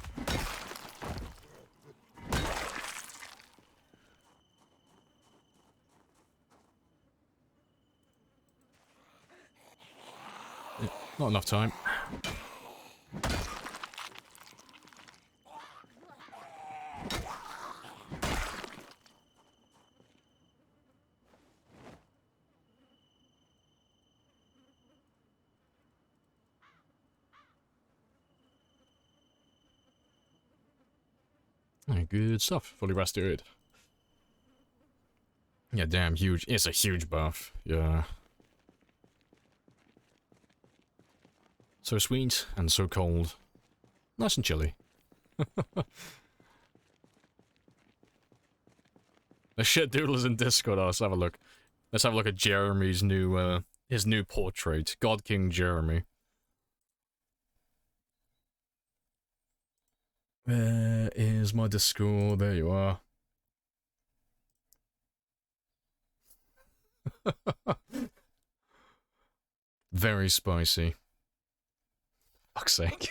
Speaker 1: Yeah, not enough time. Good stuff. Fully rested. Yeah, damn, huge. It's a huge buff. Yeah. So sweet and so cold. Nice and chilly. The shit doodles in Discord. Oh, let's have a look. Let's have a look at Jeremy's new, his new portrait. God King Jeremy. Where is my Discord? There you are. Very spicy. Fuck's sake.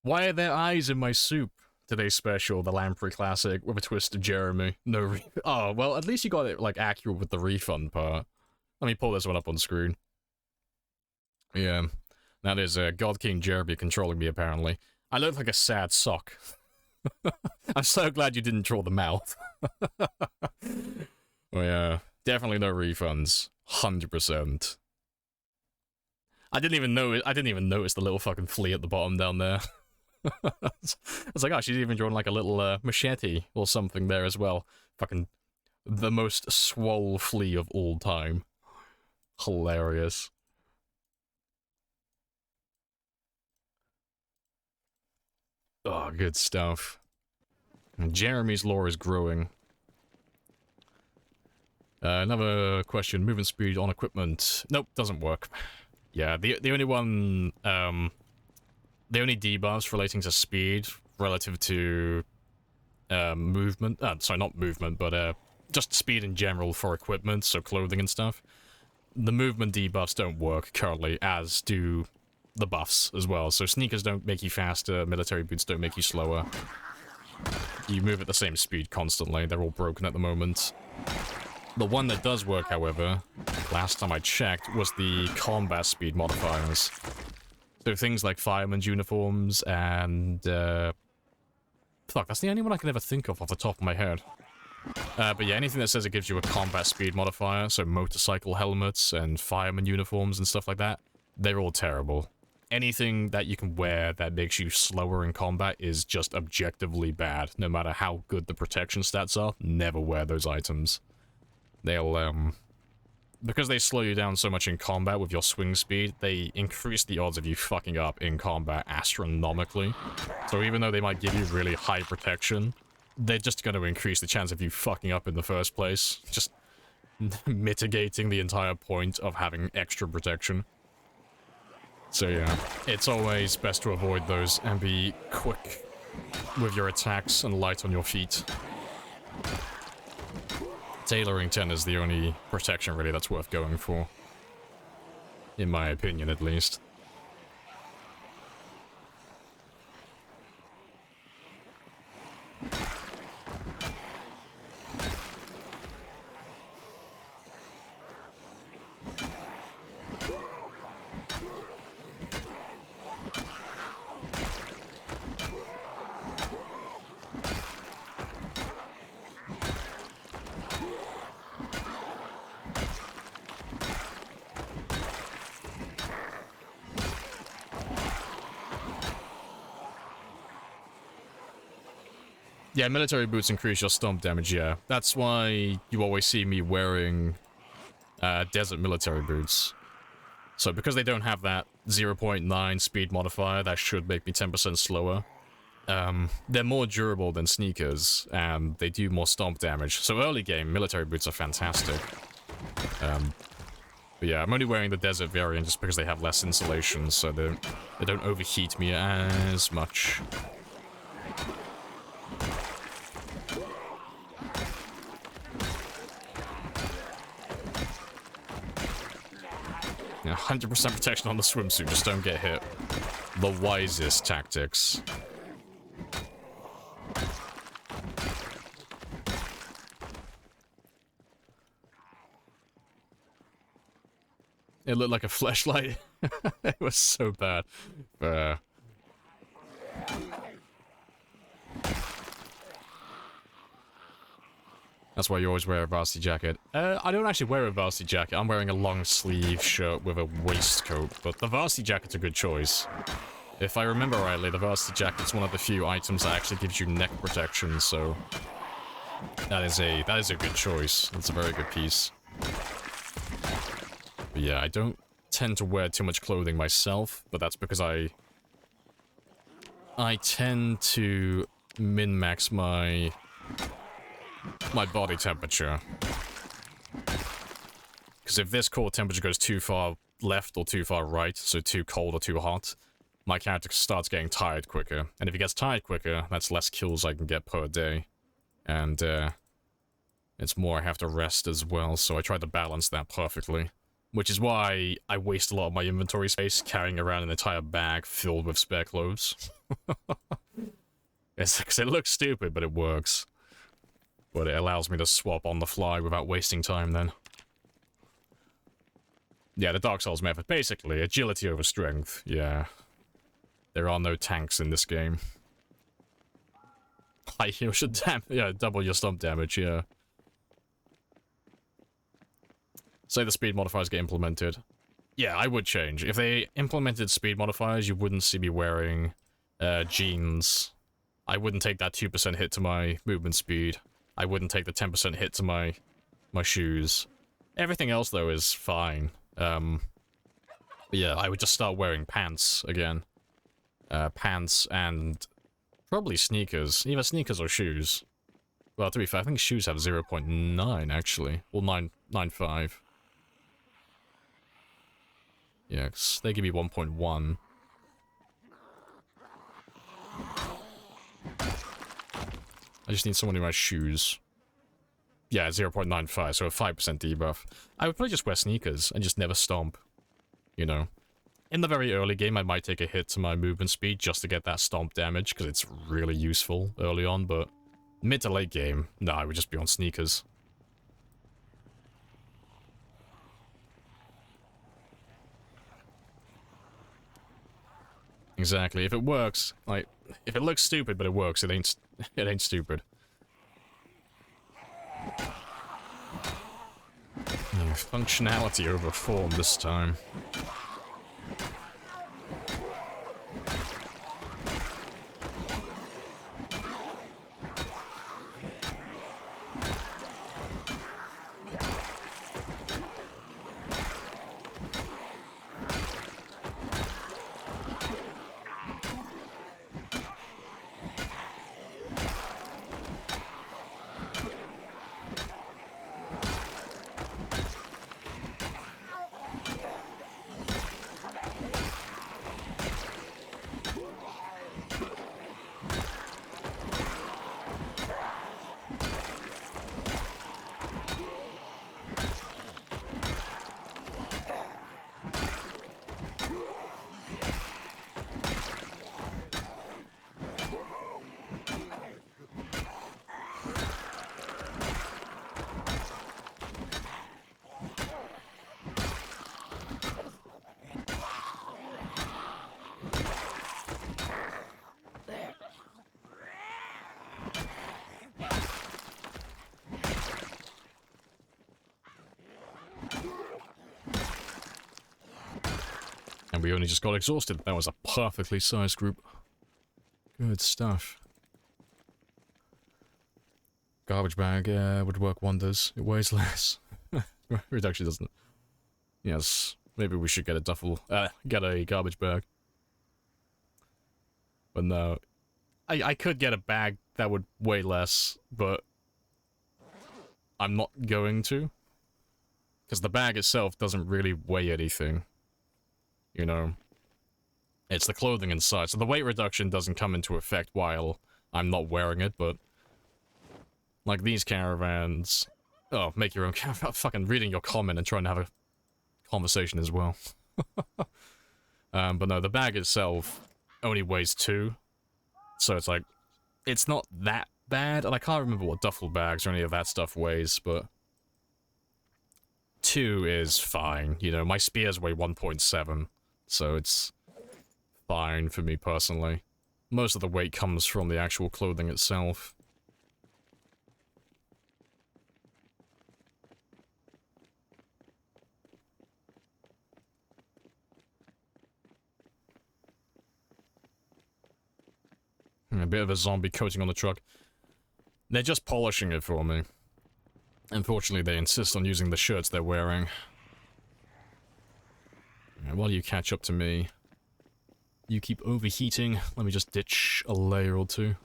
Speaker 1: Why are there eyes in my soup? Today's special, the Lamprey classic with a twist of Jeremy. No oh, well, at least you got it, like, accurate with the refund part. Let me pull this one up on screen. Yeah. That is God King Jeremy controlling me, apparently. I look like a sad sock. I'm so glad you didn't draw the mouth. Oh yeah, definitely no refunds. 100%. I didn't even notice the little fucking flea at the bottom down there. I was like, oh, she's even drawn like a little machete or something there as well. Fucking the most swole flea of all time. Hilarious. Oh, good stuff. And Jeremy's lore is growing. Another question. Movement speed on equipment. Nope, doesn't work. Yeah, the only one, the only debuffs relating to speed relative to movement, sorry, not movement, but just speed in general for equipment, so clothing and stuff. The movement debuffs don't work currently, as do the buffs as well. So sneakers don't make you faster, military boots don't make you slower. You move at the same speed constantly, they're all broken at the moment. The one that does work, however, last time I checked, was the combat speed modifiers. So things like firemen's uniforms and, fuck, that's the only one I can ever think of off the top of my head. But yeah, anything that says it gives you a combat speed modifier, so motorcycle helmets and fireman uniforms and stuff like that, they're all terrible. Anything that you can wear that makes you slower in combat is just objectively bad, no matter how good the protection stats are. Never wear those items. They'll, because they slow you down so much in combat with your swing speed, they increase the odds of you fucking up in combat astronomically. So even though they might give you really high protection, they're just going to increase the chance of you fucking up in the first place. Just mitigating the entire point of having extra protection. So yeah, it's always best to avoid those and be quick with your attacks and light on your feet. Tailoring 10 is the only protection really that's worth going for. In my opinion, at least. Yeah, military boots increase your stomp damage, yeah. That's why you always see me wearing desert military boots. So because they don't have that 0.9 speed modifier, that should make me 10% slower. They're more durable than sneakers, and they do more stomp damage. So early game, military boots are fantastic. But yeah, I'm only wearing the desert variant just because they have less insulation, so they don't overheat me as much. Yeah, 100% protection on the swimsuit, just don't get hit. The wisest tactics. It looked like a fleshlight. It was so bad. That's why you always wear a varsity jacket. I don't actually wear a varsity jacket. I'm wearing a long sleeve shirt with a waistcoat, but the varsity jacket's a good choice. If I remember rightly, the varsity jacket's one of the few items that actually gives you neck protection, so that is a good choice. It's a very good piece. But yeah, I don't tend to wear too much clothing myself, but that's because I tend to min-max my body temperature. Because if this core temperature goes too far left or too far right, so too cold or too hot, my character starts getting tired quicker. And if he gets tired quicker, that's less kills I can get per day. And it's more I have to rest as well, so I try to balance that perfectly. Which is why I waste a lot of my inventory space carrying around an entire bag filled with spare clothes. It's because it looks stupid, but it works. But it allows me to swap on the fly without wasting time then. Yeah, the Dark Souls method. Basically, agility over strength. Yeah. There are no tanks in this game. High heal should double your stomp damage, yeah. say the speed modifiers get implemented, yeah, I would change. If they implemented speed modifiers, you wouldn't see me wearing jeans. I wouldn't take that 2% hit to my movement speed. I wouldn't take the 10% hit to my shoes. Everything else, though, is fine. But yeah, I would just start wearing pants again. Pants and probably sneakers. Either sneakers or shoes. Well, to be fair, I think shoes have 0.9, actually. Well, 9.5. Yeah, 'cause they give you 1.1. I just need someone who has shoes. Yeah, 0.95, so a 5% debuff. I would probably just wear sneakers and just never stomp. You know. In the very early game, I might take a hit to my movement speed just to get that stomp damage, because it's really useful early on, but mid to late game, no, I would just be on sneakers. Exactly. If it works, like, if it looks stupid but it works, it ain't stupid. Yeah, functionality over form this time. And we only just got exhausted. That was a perfectly sized group. Good stuff. Garbage bag would work wonders. It weighs less. Reduction doesn't. Yes, maybe we should get a duffel. Get a garbage bag. But no. I could get a bag that would weigh less, but I'm not going to. Because the bag itself doesn't really weigh anything. You know, it's the clothing inside, so the weight reduction doesn't come into effect while I'm not wearing it, but like these caravans, oh, make your own fucking reading your comment and trying to have a conversation as well. But no, the bag itself only weighs 2, so it's like, it's not that bad, and I can't remember what duffel bags or any of that stuff weighs, but 2 is fine. You know, my spears weigh 1.7. So it's fine for me personally. Most of the weight comes from the actual clothing itself. A bit of a zombie coating on the truck. They're just polishing it for me. Unfortunately, they insist on using the shirts they're wearing. While you catch up to me, you keep overheating. Let me just ditch a layer or two.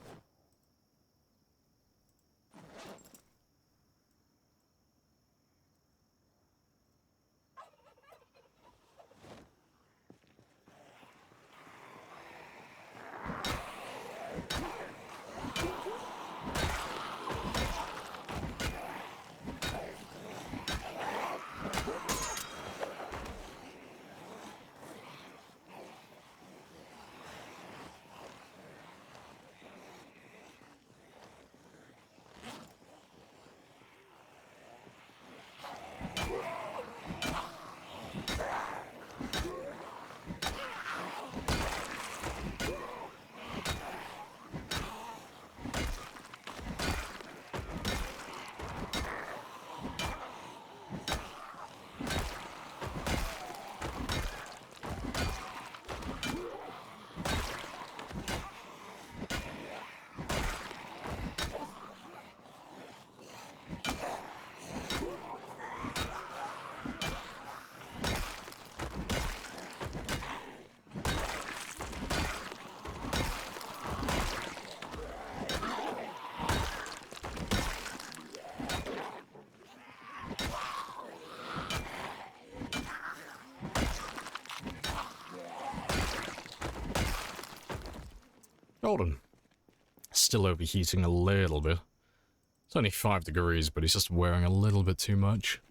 Speaker 1: Hold on. Still overheating a little bit. It's only 5 degrees, but he's just wearing a little bit too much.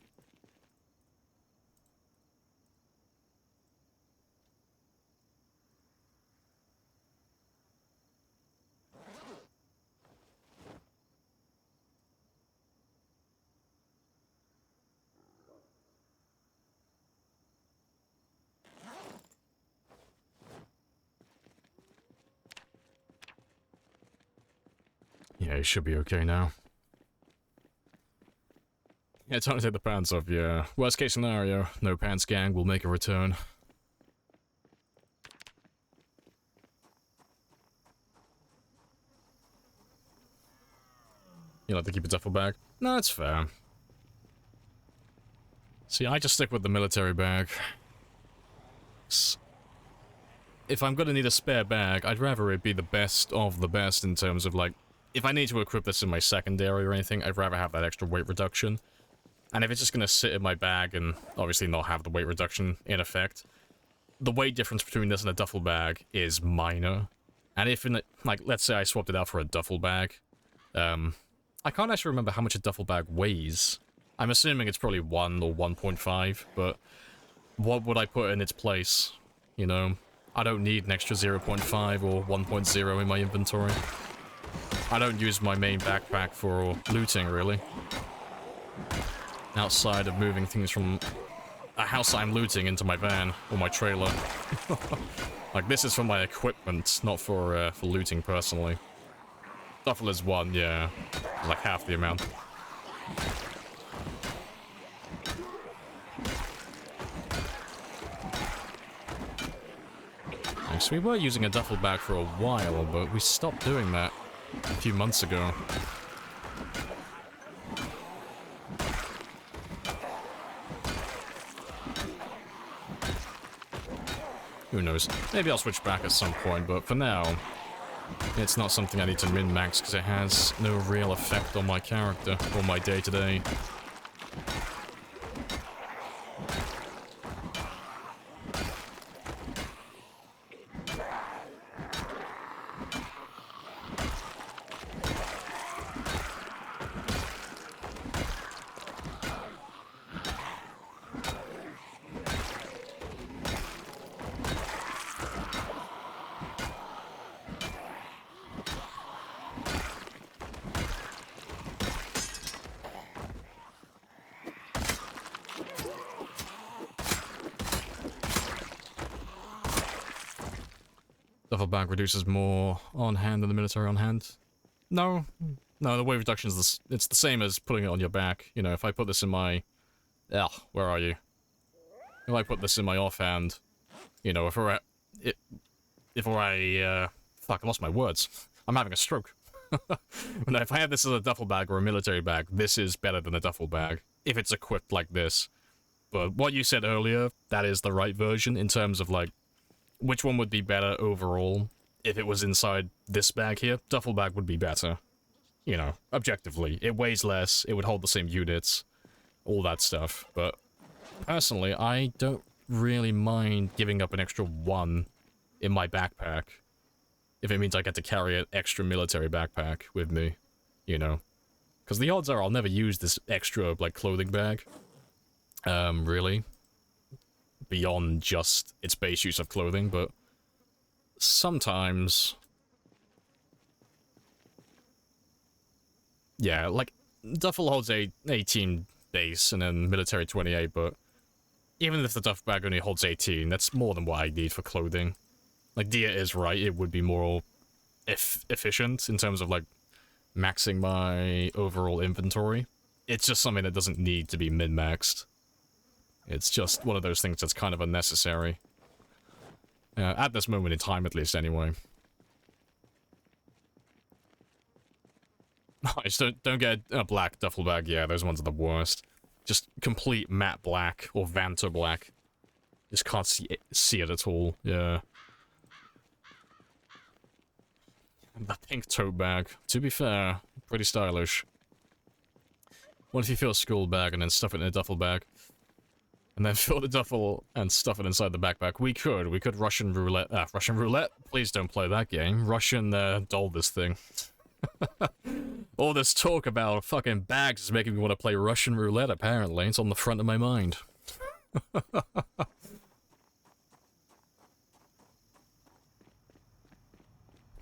Speaker 1: Yeah, he should be okay now. Yeah, time to take the pants off, yeah. Worst case scenario, no pants gang will make a return. You like to keep a duffel bag? No, it's fair. See, I just stick with the military bag. If I'm gonna need a spare bag, I'd rather it be the best of the best in terms of, like, if I need to equip this in my secondary or anything, I'd rather have that extra weight reduction. And if it's just gonna sit in my bag and obviously not have the weight reduction in effect, the weight difference between this and a duffel bag is minor. And if, like, let's say I swapped it out for a duffel bag, I can't actually remember how much a duffel bag weighs. I'm assuming it's probably 1 or 1.5, but what would I put in its place? You know, I don't need an extra 0.5 or 1.0 in my inventory. I don't use my main backpack for looting, really. Outside of moving things from a house I'm looting into my van or my trailer. Like, this is for my equipment, not for looting personally. Duffel is 1, yeah. Like half the amount. So we were using a duffel bag for a while, but we stopped doing that a few months ago. Who knows? Maybe I'll switch back at some point, but for now, it's not something I need to min-max because it has no real effect on my character or my day-to-day. Duffel bag reduces more on hand than the military on hand. No. No, the weight reduction is it's the same as putting it on your back. You know, if I put this in my... where are you? If I put this in my offhand, you know, fuck, I lost my words. I'm having a stroke. No, if I have this as a duffel bag or a military bag, this is better than a duffel bag, if it's equipped like this. But what you said earlier, that is the right version in terms of, like, which one would be better overall if it was inside this bag here? Duffel bag would be better. You know, objectively. It weighs less, it would hold the same units, all that stuff. But personally, I don't really mind giving up an extra 1 in my backpack if it means I get to carry an extra military backpack with me, you know. Because the odds are I'll never use this extra, like, clothing bag. Really. Beyond just its base use of clothing, but sometimes... Yeah, like, duffel holds 18 base and then military 28, but even if the duffel bag only holds 18, that's more than what I need for clothing. Like, Dia is right, it would be more efficient in terms of, like, maxing my overall inventory. It's just something that doesn't need to be min-maxed. It's just one of those things that's kind of unnecessary. At this moment in time, at least, anyway. Just don't get a black duffel bag. Yeah, those ones are the worst. Just complete matte black or Vanta black. Just can't see it at all. Yeah. And the pink tote bag. To be fair, pretty stylish. What if you fill a school bag and then stuff it in a duffel bag? And then fill the duffel and stuff it inside the backpack. We could Russian roulette. Russian roulette? Please don't play that game. Russian, doll this thing. All this talk about fucking bags is making me want to play Russian roulette, apparently. It's on the front of my mind.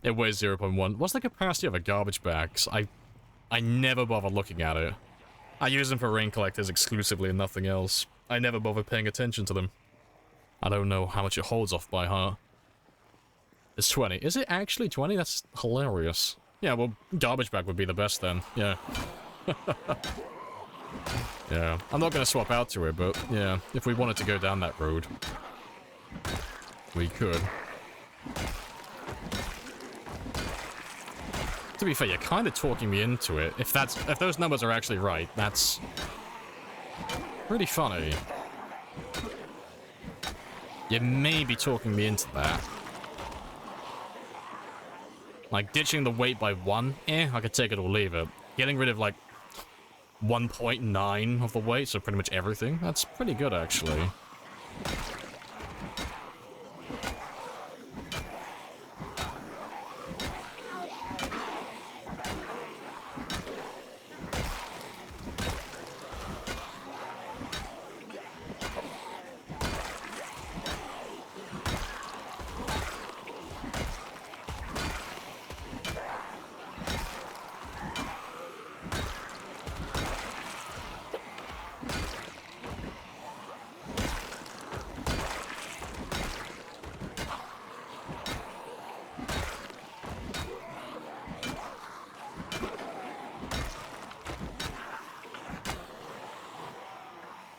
Speaker 1: It weighs 0.1. What's the capacity of a garbage bag? 'Cause I never bother looking at it. I use them for rain collectors exclusively and nothing else. I never bother paying attention to them. I don't know how much it holds off by heart. It's 20. Is it actually 20? That's hilarious. Yeah, well, garbage bag would be the best then. Yeah. Yeah. I'm not gonna swap out to it, but yeah, if we wanted to go down that road, we could. To be fair, you're kind of talking me into it. If those numbers are actually right, that's pretty funny. You may be talking me into that. Like, ditching the weight by 1, I could take it or leave it. Getting rid of, like, 1.9 of the weight, so pretty much everything, that's pretty good, actually.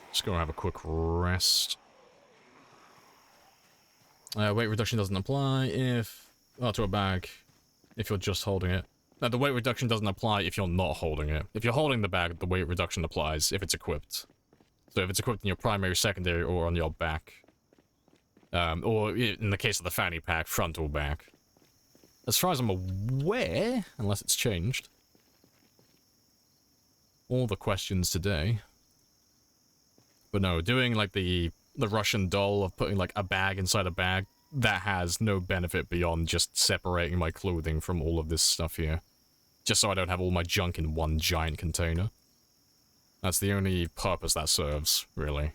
Speaker 1: Just gonna have a quick rest. Weight reduction doesn't apply if... Oh, to a bag. If you're just holding it. No, the weight reduction doesn't apply if you're not holding it. If you're holding the bag, the weight reduction applies if it's equipped. So if it's equipped in your primary, secondary, or on your back. Or in the case of the fanny pack, front or back. As far as I'm aware, unless it's changed. All the questions today. But no, doing like the Russian doll of putting like a bag inside a bag, that has no benefit beyond just separating my clothing from all of this stuff here. Just so I don't have all my junk in one giant container. That's the only purpose that serves, really.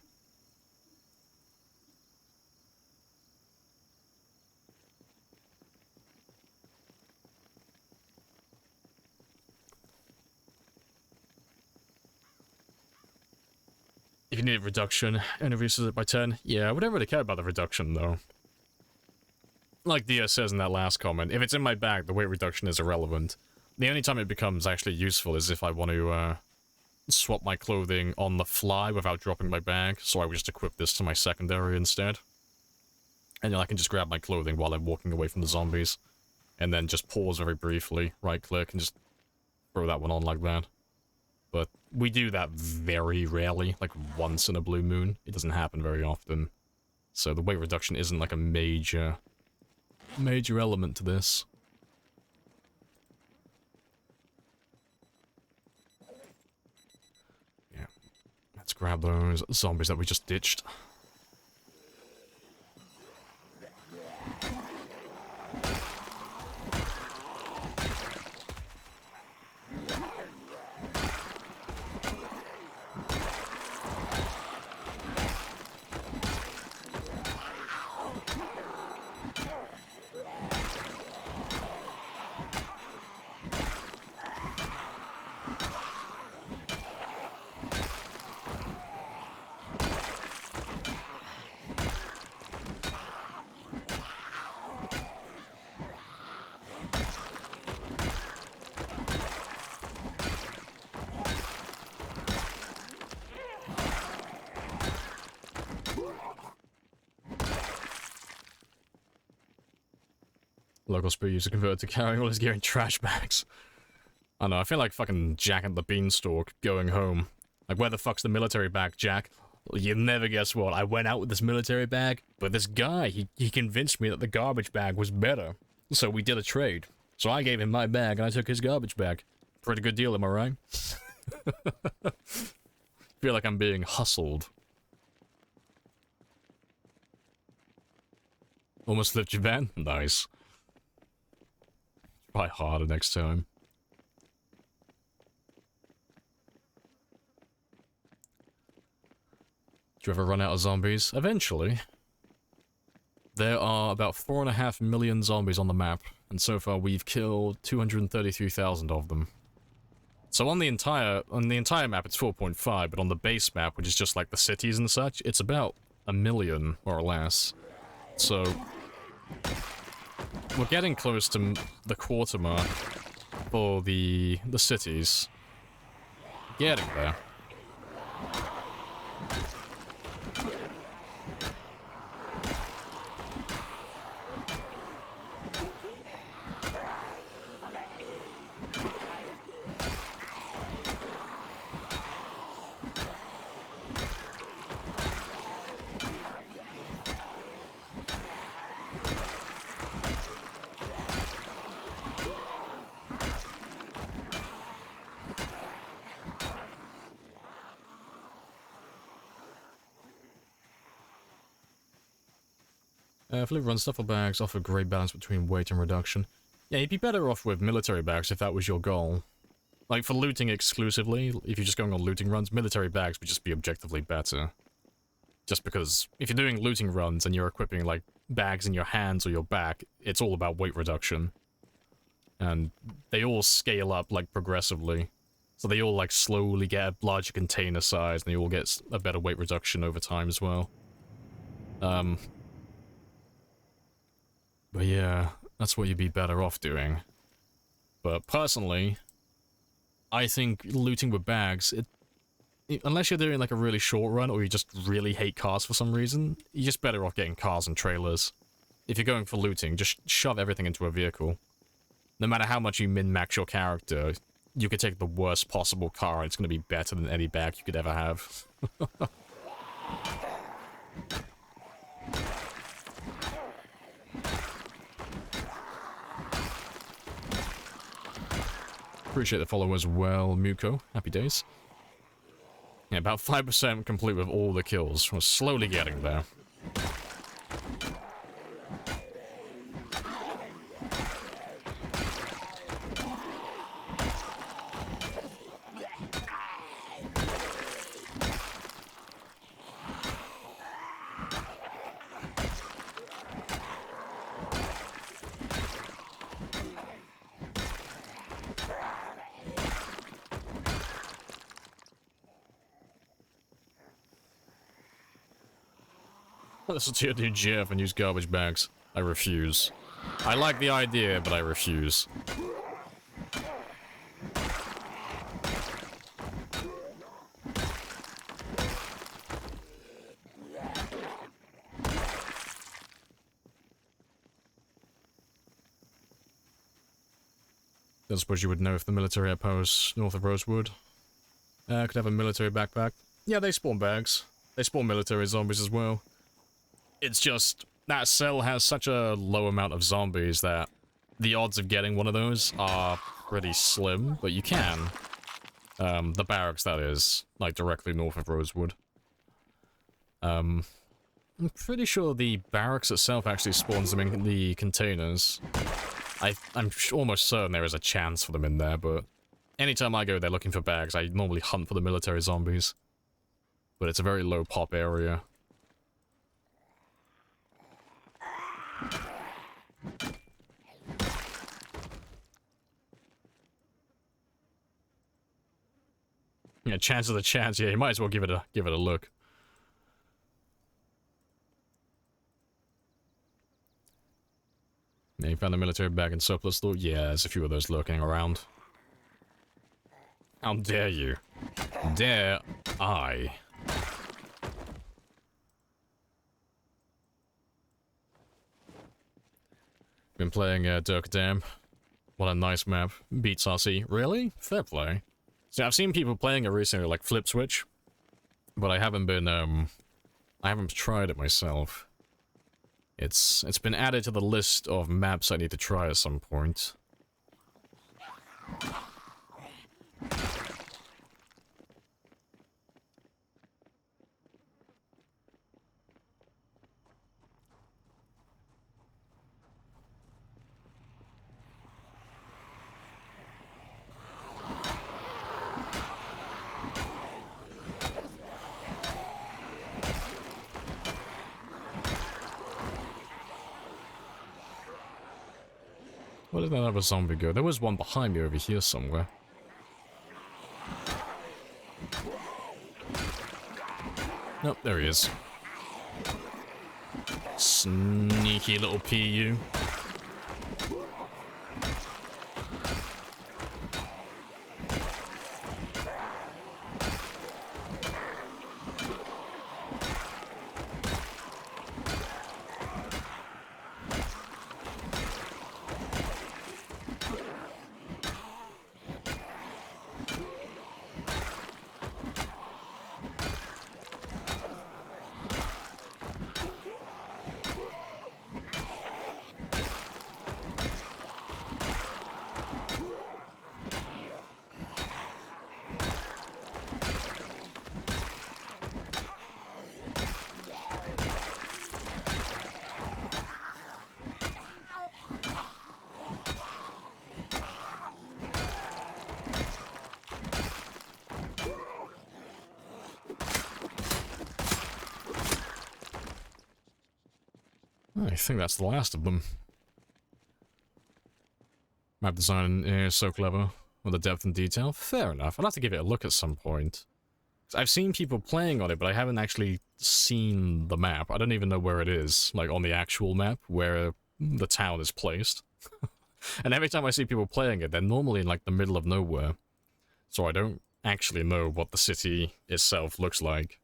Speaker 1: If you need a reduction, and reduces it by 10. Yeah, I wouldn't really care about the reduction, though. Like Dia says in that last comment, if it's in my bag, the weight reduction is irrelevant. The only time it becomes actually useful is if I want to, swap my clothing on the fly without dropping my bag, so I would just equip this to my secondary instead. And then I can just grab my clothing while I'm walking away from the zombies. And then just pause very briefly, right-click, and just throw that one on like that. But we do that very rarely, like once in a blue moon. It doesn't happen very often. So the weight reduction isn't like a major element to this. Yeah. Let's grab those zombies that we just ditched. Local spree user converted to carrying all his gear in trash bags. I know, I feel like fucking Jack and the Beanstalk going home. Like, where the fuck's the military bag, Jack? Well, you'll never guess what. I went out with this military bag, but this guy, he convinced me that the garbage bag was better. So we did a trade. So I gave him my bag and I took his garbage bag. Pretty good deal, am I right? Feel like I'm being hustled. Almost flipped your van? Nice. Try harder next time. Do you ever run out of zombies? Eventually. There are about 4.5 million zombies on the map, and so far we've killed 233,000 of them. So on the entire map it's 4.5, but on the base map, which is just like the cities and such, it's about 1 million, more or less. So we're getting close to the quarter mark for the cities. Getting there. Flip run stuffle bags offer a great balance between weight and reduction. Yeah, you'd be better off with military bags if that was your goal. Like, for looting exclusively, if you're just going on looting runs, military bags would just be objectively better. Just because, if you're doing looting runs and you're equipping, like, bags in your hands or your back, it's all about weight reduction. And they all scale up, like, progressively. So they all, like, slowly get a larger container size, and they all get a better weight reduction over time as well. But yeah, that's what you'd be better off doing. But personally, I think looting with bags, unless you're doing like a really short run or you just really hate cars for some reason, you're just better off getting cars and trailers. If you're going for looting, just shove everything into a vehicle. No matter how much you min-max your character, you could take the worst possible car and it's going to be better than any bag you could ever have. Appreciate the follow as well, Muko. Happy days. Yeah, about 5% complete with all the kills. We're slowly getting there. Listen to your new GF and use garbage bags. I refuse. I like the idea, but I refuse. I suppose you would know if the military outpost north of Rosewood could have a military backpack. Yeah, they spawn bags. They spawn military zombies as well. It's just, that cell has such a low amount of zombies that the odds of getting one of those are pretty slim, but you can. The barracks, that is, like directly north of Rosewood. I'm pretty sure the barracks itself actually spawns them in the containers. I'm almost certain there is a chance for them in there, but anytime I go there looking for bags, I normally hunt for the military zombies. But it's a very low pop area. Yeah, chance of the chance. Yeah, you might as well give it a look. Yeah, you found a military bag in surplus store? Yeah, there's a few of those lurking around. How dare you? Dare I? Been playing Dirk Dam. What a nice map. Beats RC. Really? Fair play. See, I've seen people playing it recently, like Flip Switch, but I haven't been, I haven't tried it myself. It's been added to the list of maps I need to try at some point. Where did that other zombie go? There was one behind me over here somewhere. Nope, there he is. Sneaky little PU. I think that's the last of them. Map design is so clever, with the depth and detail. Fair enough. I'll have to give it a look at some point. I've seen people playing on it, but I haven't actually seen the map. I don't even know where it is, like on the actual map, where the town is placed. And every time I see people playing it, they're normally in like the middle of nowhere. So I don't actually know what the city itself looks like.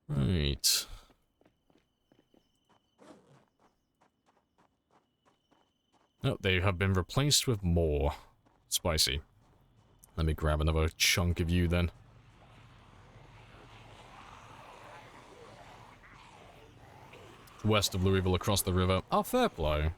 Speaker 1: Right. Oh, they have been replaced with more. Spicy. Let me grab another chunk of you then. West of Louisville across the river. Oh, fair play.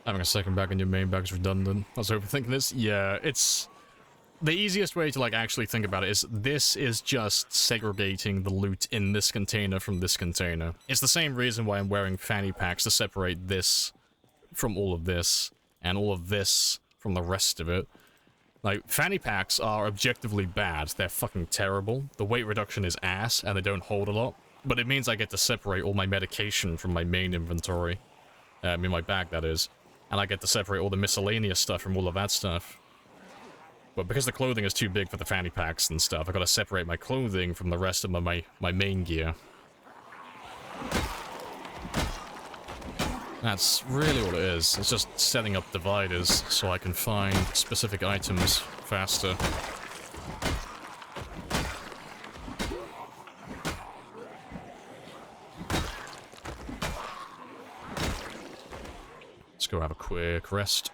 Speaker 1: Having a second back in your main bag is redundant. I was overthinking this. Yeah, it's... The easiest way to, like, actually think about it is this is just segregating the loot in this container from this container. It's the same reason why I'm wearing fanny packs to separate this from all of this, and all of this from the rest of it. Like, fanny packs are objectively bad. They're fucking terrible. The weight reduction is ass, and they don't hold a lot. But it means I get to separate all my medication from my main inventory. In my bag, that is. And I get to separate all the miscellaneous stuff from all of that stuff. But because the clothing is too big for the fanny packs and stuff, I gotta separate my clothing from the rest of my main gear. That's really what it is. It's just setting up dividers so I can find specific items faster. Let's go have a quick rest.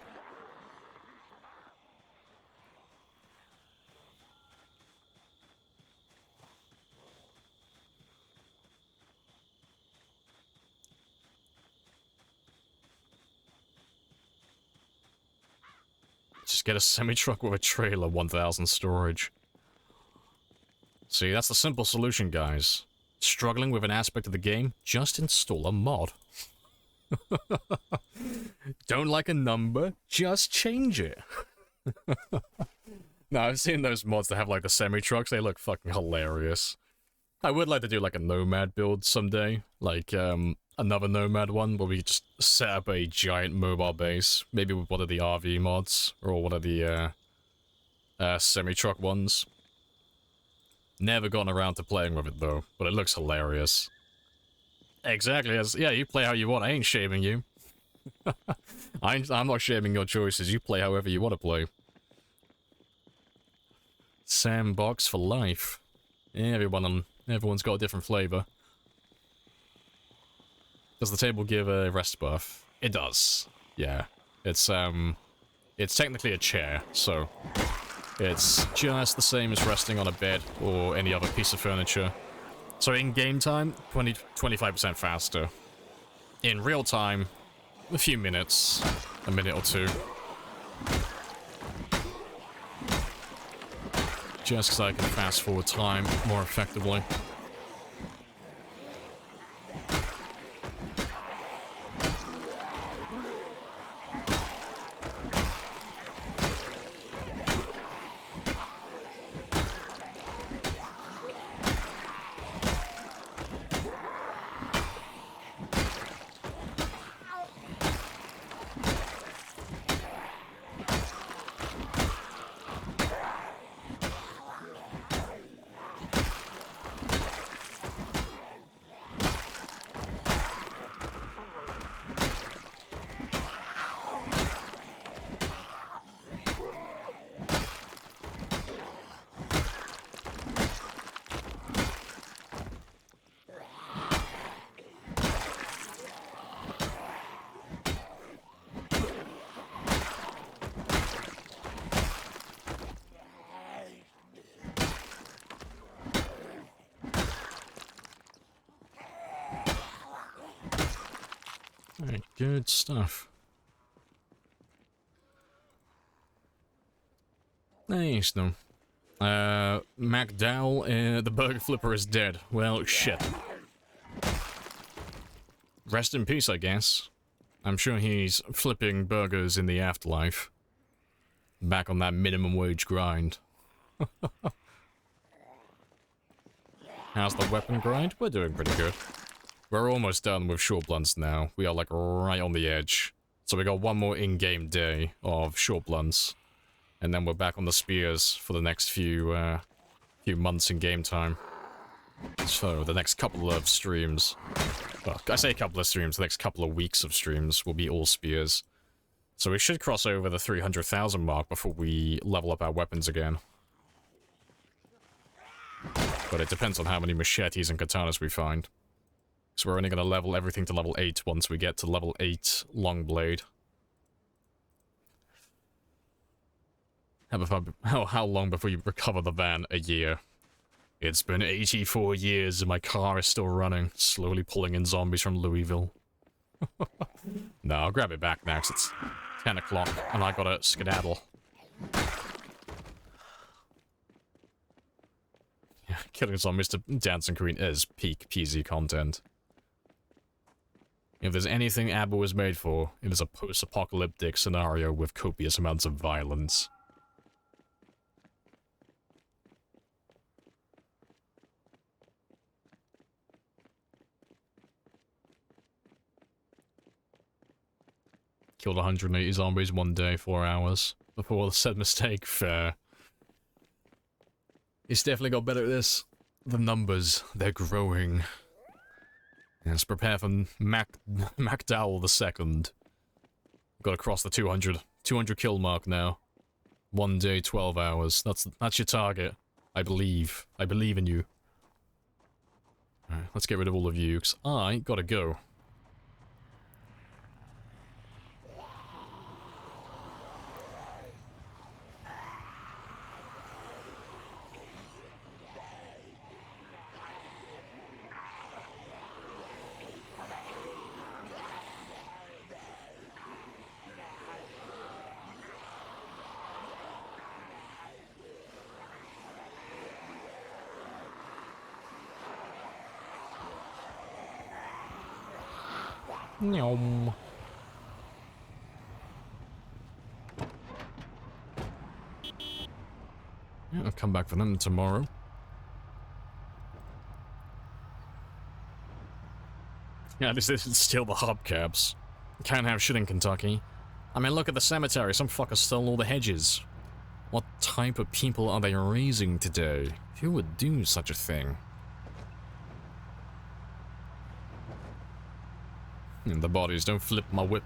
Speaker 1: Just get a semi-truck with a trailer, 1000 storage. See, that's the simple solution, guys. Struggling with an aspect of the game? Just install a mod. Don't like a number? Just change it. No, I've seen those mods that have like the semi-trucks. They look fucking hilarious. I would like to do like a Nomad build someday. Like, another Nomad one where we just set up a giant mobile base. Maybe with one of the RV mods. Or one of the, semi-truck ones. Never gotten around to playing with it though, but it looks hilarious. Exactly, yeah, you play how you want. I ain't shaming you. I'm not shaming your choices. You play however you want to play. Sandbox for life. Yeah, everyone's got a different flavor. Does the table give a rest buff? It does. Yeah. It's technically a chair, so it's just the same as resting on a bed or any other piece of furniture. So in game time, 25% faster. In real time, a few minutes, a minute or two. Just because I can fast forward time more effectively. Alright, good stuff. Nice, no. MacDowell, the burger flipper is dead. Well, shit. Rest in peace, I guess. I'm sure he's flipping burgers in the afterlife. Back on that minimum wage grind. How's the weapon grind? We're doing pretty good. We're almost done with short blunts now. We are like right on the edge. So we got one more in-game day of short blunts. And then we're back on the spears for the next few months in game time. So the next couple of streams, well, I say a couple of streams, the next couple of weeks of streams will be all spears. So we should cross over the 300,000 mark before we level up our weapons again. But it depends on how many machetes and katanas we find. So we're only going to level everything to level 8 once we get to level 8 long blade. How long before you recover the van? A year. It's been 84 years and my car is still running, slowly pulling in zombies from Louisville. No, I'll grab it back next. It's 10 o'clock and I gotta skedaddle. Yeah, killing zombies to Dancing Queen is peak PZ content. If there's anything ABBA was made for, it is a post-apocalyptic scenario with copious amounts of violence. Killed 180 zombies one day, 4 hours. Before the said mistake, fair. He's definitely got better at this. The numbers, they're growing. Let's prepare for MacDowell II. Got to cross the 200 kill mark now. 1 day, 12 hours. That's your target. I believe. I believe in you. Alright, let's get rid of all of you, because I gotta go. Nyom. Yeah, I'll come back for them tomorrow. Yeah, this isn't still the hubcaps. Can't have shit in Kentucky. I mean, look at the cemetery. Some fucker stole all the hedges. What type of people are they raising today? Who would do such a thing? And the bodies don't flip my whip.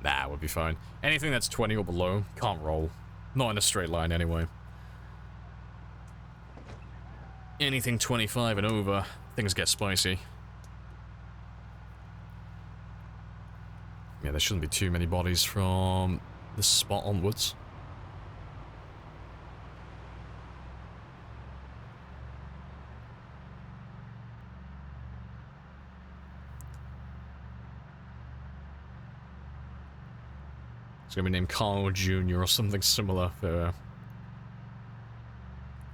Speaker 1: Nah, we'll be fine. Anything that's 20 or below, can't roll. Not in a straight line, anyway. Anything 25 and over, things get spicy. Yeah, there shouldn't be too many bodies from this spot onwards. It's gonna be named Carl Jr. or something similar.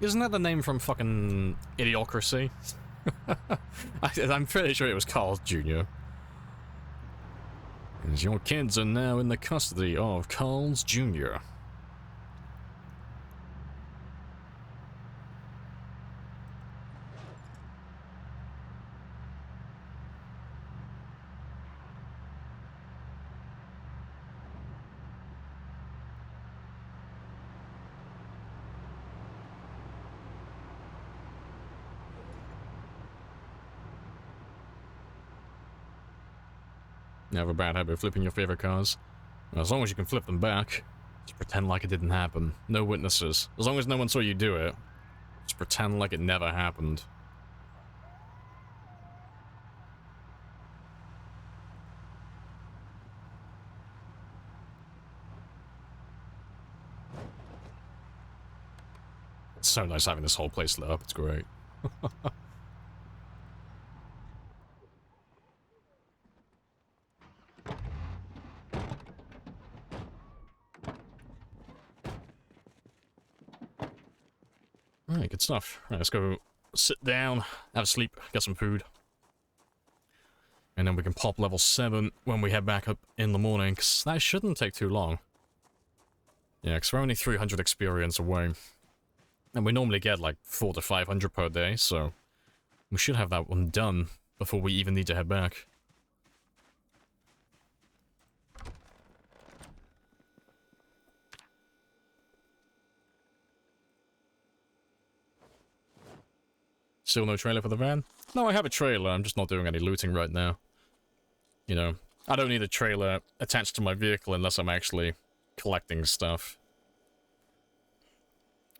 Speaker 1: Isn't that the name from fucking Idiocracy? I'm pretty sure it was Carl Jr. As your kids are now in the custody of Carl's Jr. You have a bad habit of flipping your favorite cars. As long as you can flip them back, just pretend like it didn't happen. No witnesses. As long as no one saw you do it, just pretend like it never happened. It's so nice having this whole place lit up, it's great. Alright, good stuff. Right, let's go sit down, have a sleep, get some food. And then we can pop level 7 when we head back up in the morning, because that shouldn't take too long. Yeah, because we're only 300 experience away. And we normally get like 400 to 500 per day, so we should have that one done before we even need to head back. Still no trailer for the van? No, I have a trailer, I'm just not doing any looting right now. You know, I don't need a trailer attached to my vehicle unless I'm actually collecting stuff.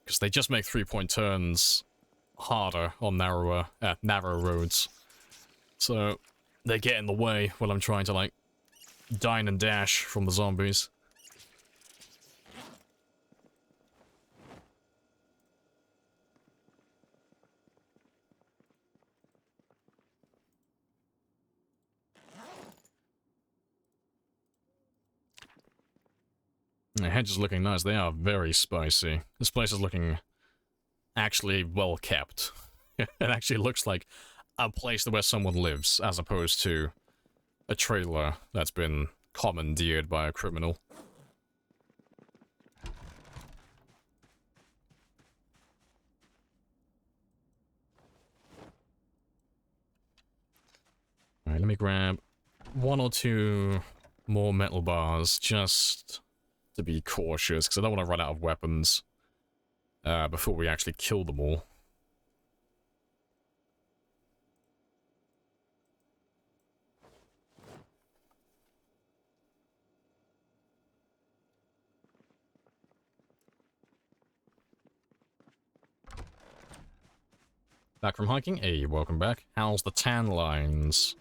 Speaker 1: Because they just make 3-point turns harder on narrow roads. So, they get in the way while I'm trying to, like, dine and dash from the zombies. The hedge is looking nice. They are very spicy. This place is looking actually well kept. It actually looks like a place where someone lives, as opposed to a trailer that's been commandeered by a criminal. Alright, let me grab 1 or 2 more metal bars, just to be cautious, because I don't want to run out of weapons before we actually kill them all. Back from hiking? Hey, welcome back. How's the tan lines?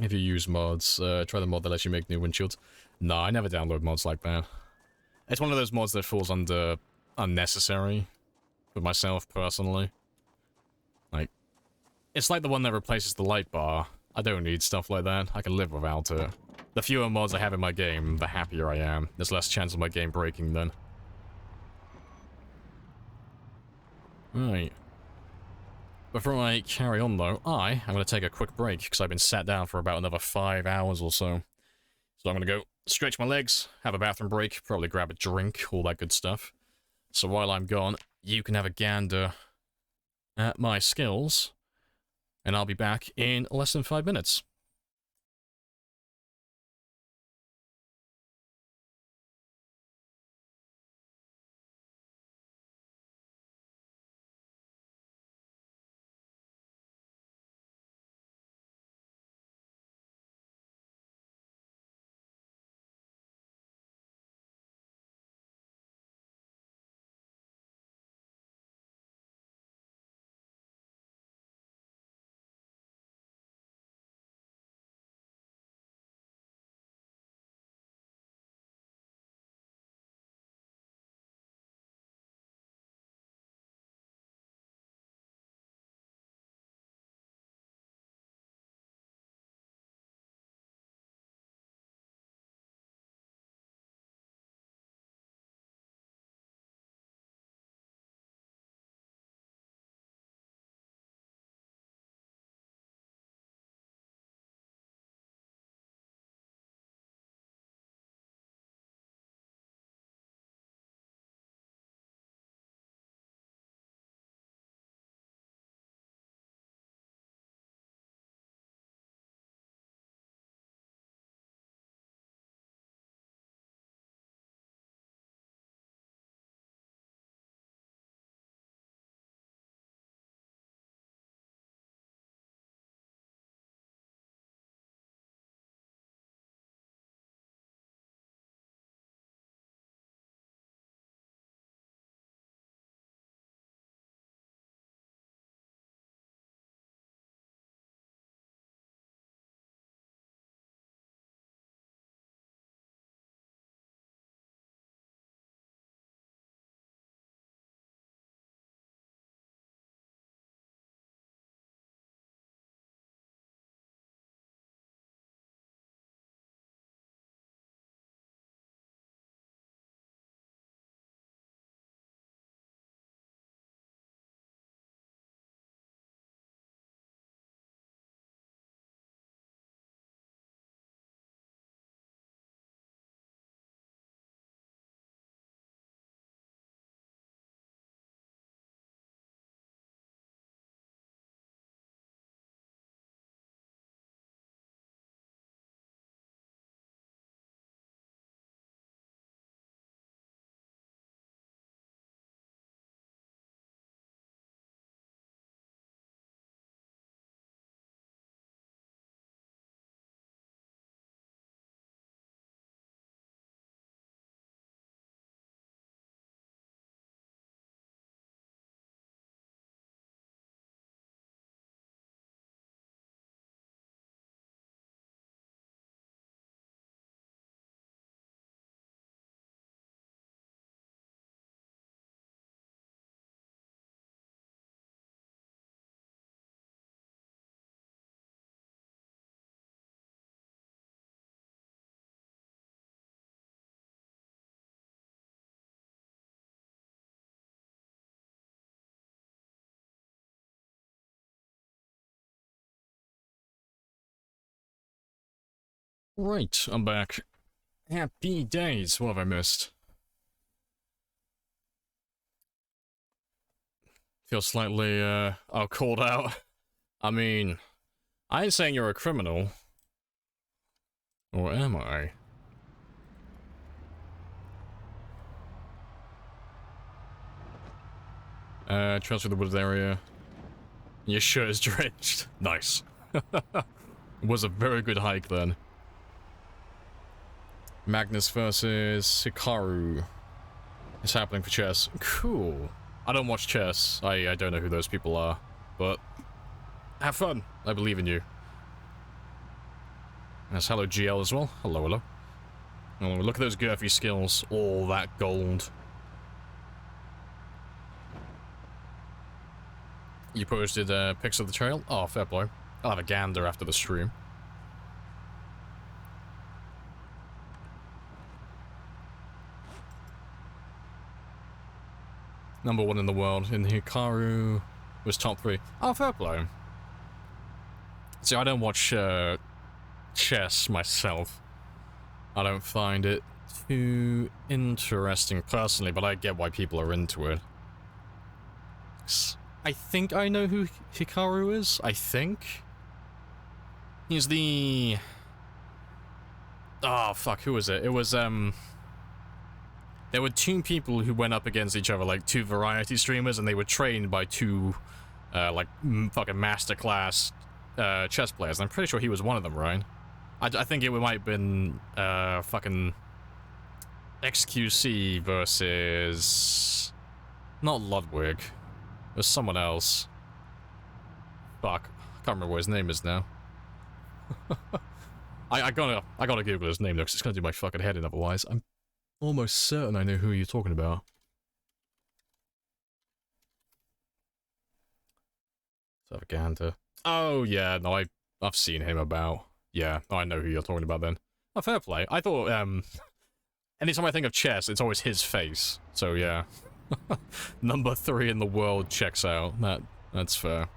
Speaker 1: If you use mods, try the mod that lets you make new windshields. No, I never download mods like that. It's one of those mods that falls under unnecessary for myself, personally. Like, it's like the one that replaces the light bar. I don't need stuff like that. I can live without it. The fewer mods I have in my game, the happier I am. There's less chance of my game breaking then. Right. Before I carry on, though, I'm going to take a quick break, because I've been sat down for about another 5 hours or so. So I'm going to go stretch my legs, have a bathroom break, probably grab a drink, all that good stuff. So while I'm gone, you can have a gander at my skills, and I'll be back in less than 5 minutes. Right, I'm back. Happy days, what have I missed? Feel slightly, called out. I mean, I ain't saying you're a criminal. Or am I? Transfer the woods area. Your shirt is drenched. Nice. It was a very good hike then. Magnus versus Hikaru. It's happening for chess. Cool. I don't watch chess. I don't know who those people are. But have fun. I believe in you. That's hello GL as well. Hello, hello. Oh, look at those girthy skills. All that gold. You posted pics of the trail? Oh, fair play. I'll have a gander after the stream. #1 in the world in Hikaru. Was top 3. Oh, fair play. See, I don't watch chess myself. I don't find it too interesting personally, but I get why people are into it. I think I know who Hikaru is. I think. He's the... Oh, fuck, who was it? It was, there were 2 people who went up against each other, like 2 variety streamers, and they were trained by 2, like, fucking masterclass, chess players. And I'm pretty sure he was one of them, right? I think it might have been, fucking XQC versus... Not Ludwig. It was someone else. Fuck. I can't remember what his name is now. I gotta Google his name though, because it's gonna do my fucking head in otherwise. I'm almost certain I know who you're talking about. Let's have a gander. Oh yeah, no, I've seen him about. Yeah, I know who you're talking about then. Oh, fair play. I thought, anytime I think of chess, it's always his face. So yeah. Number 3 in the world checks out. That's fair.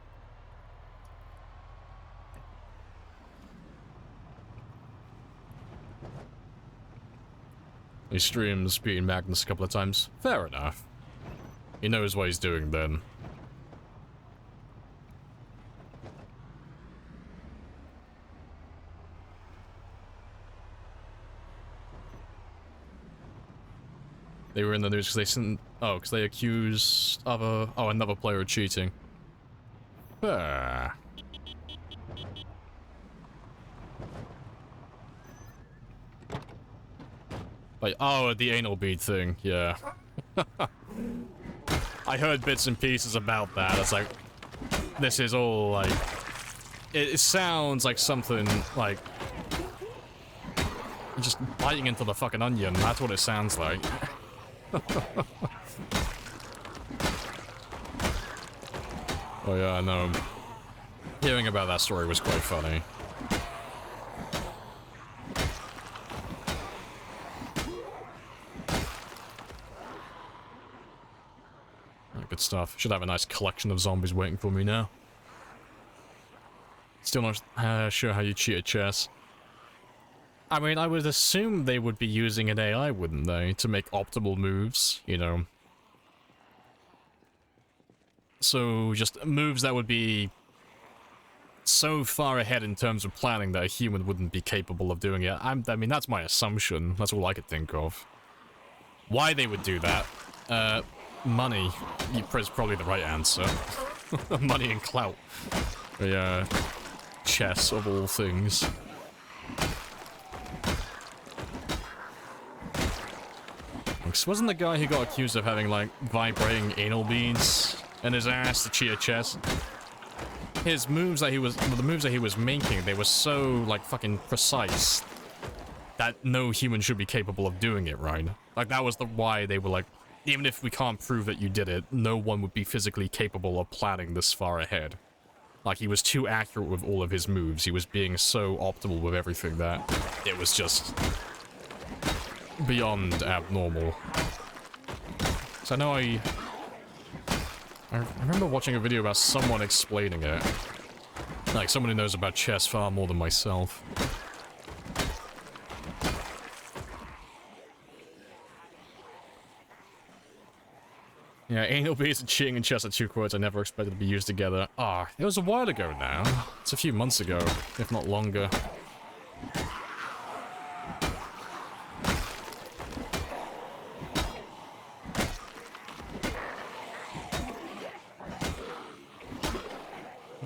Speaker 1: He streams beating Magnus a couple of times. Fair enough. He knows what he's doing then. They were in the news because they sent... Oh, because they accused another player of cheating. Ah. Like, oh, the anal bead thing, yeah. I heard bits and pieces about that. It's like, this is all, like... It sounds like something, like... Just biting into the fucking onion, that's what it sounds like. Oh yeah, I know. Hearing about that story was quite funny. Good stuff. Should have a nice collection of zombies waiting for me now. Still not sure how you cheat at chess. I mean, I would assume they would be using an AI, wouldn't they? To make optimal moves, you know. So, just moves that would be so far ahead in terms of planning that a human wouldn't be capable of doing it. I mean, that's my assumption. That's all I could think of. Why they would do that? Money is probably the right answer. Money and clout. Yeah, chess of all things. Wasn't the guy who got accused of having, like, vibrating anal beads in his ass to cheat at chess? His moves that he was... Well, the moves that he was making, they were so, like, fucking precise that no human should be capable of doing it, right? Like, that was why they were like, even if we can't prove that you did it, no one would be physically capable of planning this far ahead. Like, he was too accurate with all of his moves. He was being so optimal with everything that it was just... beyond abnormal. So I know I remember watching a video about someone explaining it. Like, someone who knows about chess far more than myself. Yeah, anal beads and cheating and chess are 2 quotes I never expected to be used together. Ah, it was a while ago now. It's a few months ago, if not longer.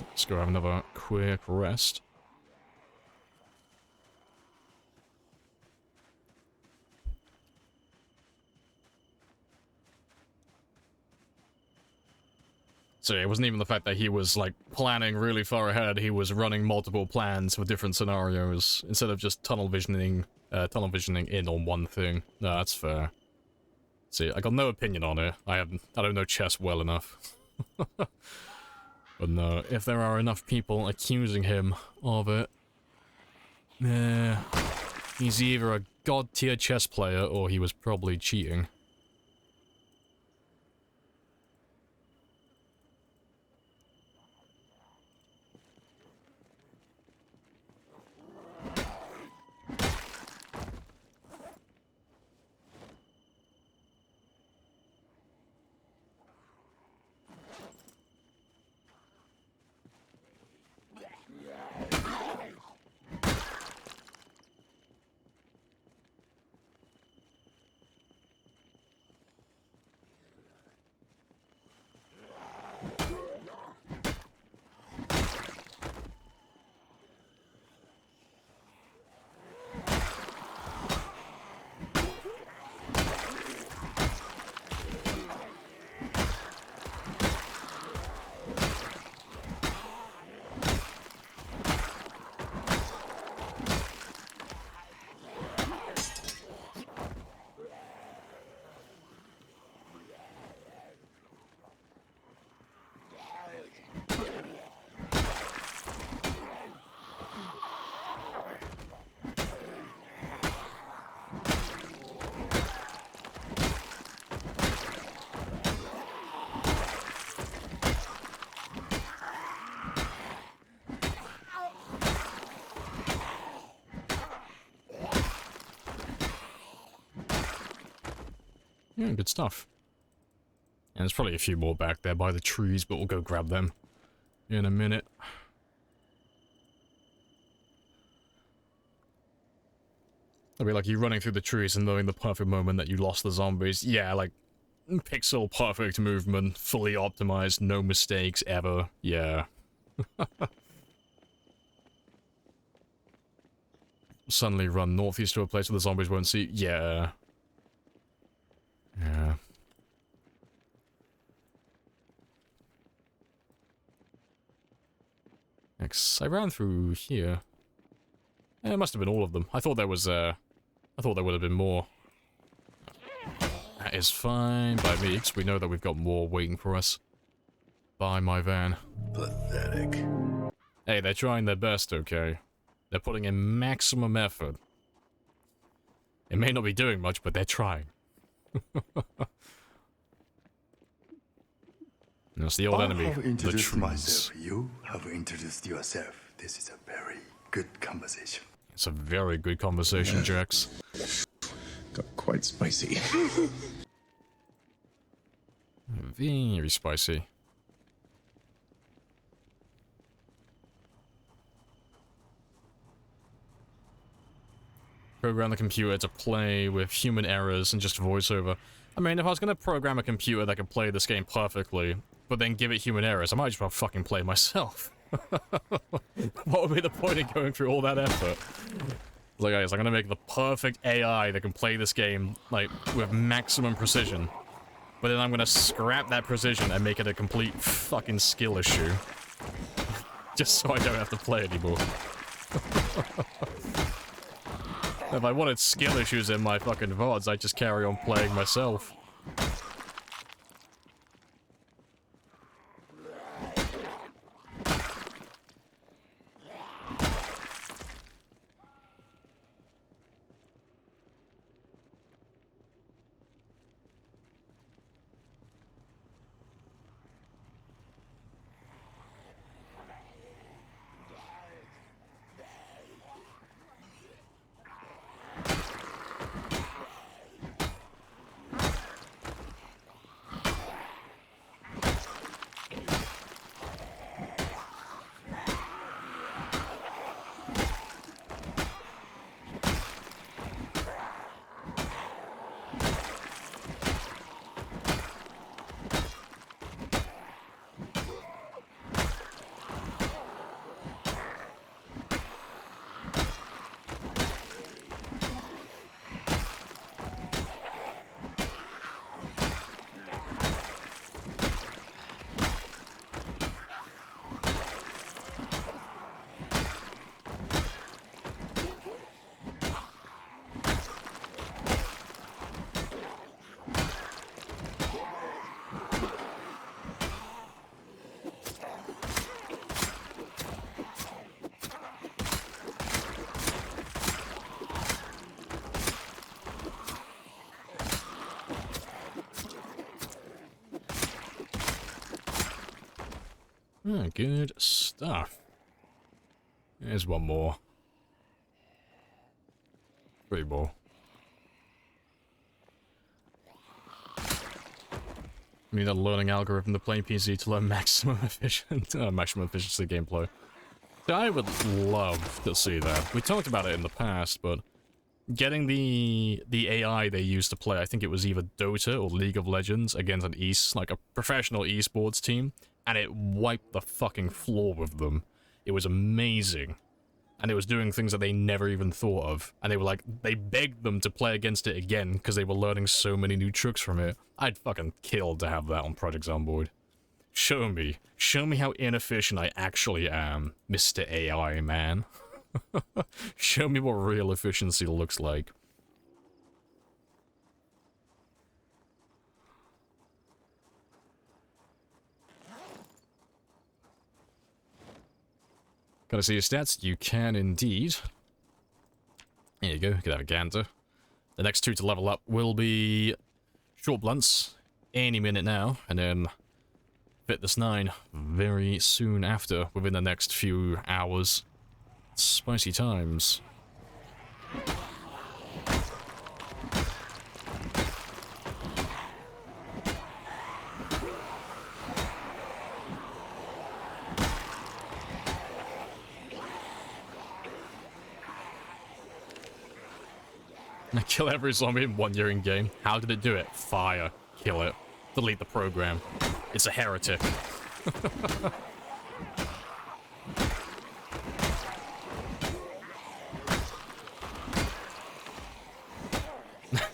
Speaker 1: Let's go have another quick rest. So it wasn't even the fact that he was, like, planning really far ahead. He was running multiple plans for different scenarios instead of just tunnel visioning in on one thing. No, that's fair. See, I got no opinion on it. I don't know chess well enough. But no, if there are enough people accusing him of it, he's either a god-tier chess player or he was probably cheating. Yeah, good stuff. And there's probably a few more back there by the trees, but we'll go grab them in a minute. It'll be like you running through the trees and knowing the perfect moment that you lost the zombies. Yeah, like, pixel perfect movement, fully optimized, no mistakes ever. Yeah. Suddenly run northeast to a place where the zombies won't see. Yeah. Yeah. I ran through here. Eh, it must have been all of them. I thought there was, I thought there would have been more. That is fine by me, because we know that we've got more waiting for us. By my van.
Speaker 2: Pathetic.
Speaker 1: Hey, they're trying their best, okay? They're putting in maximum effort. It may not be doing much, but they're trying. That's the old enemy,
Speaker 2: I have
Speaker 1: the
Speaker 2: introduced
Speaker 1: trees.
Speaker 2: myself. You have introduced yourself. This is a very good conversation.
Speaker 1: It's a very good conversation, Jax.
Speaker 4: Got quite spicy.
Speaker 1: Very spicy. Program the computer to play with human errors and just voiceover. I mean, if I was going to program a computer that could play this game perfectly, but then give it human errors, I might as well fucking play myself. What would be the point of going through all that effort? Like, guys, I'm going to make the perfect AI that can play this game, like, with maximum precision. But then I'm going to scrap that precision and make it a complete fucking skill issue. Just so I don't have to play anymore. If I wanted skill issues in my fucking VODs, I'd just carry on playing myself. Oh, good stuff. There's one more. 3 more. I need a learning algorithm to play PC to learn maximum efficiency gameplay. So I would love to see that. We talked about it in the past, but getting the AI they used to play, I think it was either Dota or League of Legends against an like a professional esports team, and it wiped the fucking floor with them. It was amazing. And it was doing things that they never even thought of. And they were like, they begged them to play against it again because they were learning so many new tricks from it. I'd fucking kill to have that on Project Zomboid. Show me. Show me how inefficient I actually am, Mr. AI man. Show me what real efficiency looks like. Can I see your stats? You can indeed. There you go, you can have a gander. The next 2 to level up will be short blunts any minute now, and then Fitness 9 very soon after, within the next few hours. Spicy times. Kill every zombie in 1 year in game. How did it do it? Fire. Kill it. Delete the program. It's a heretic.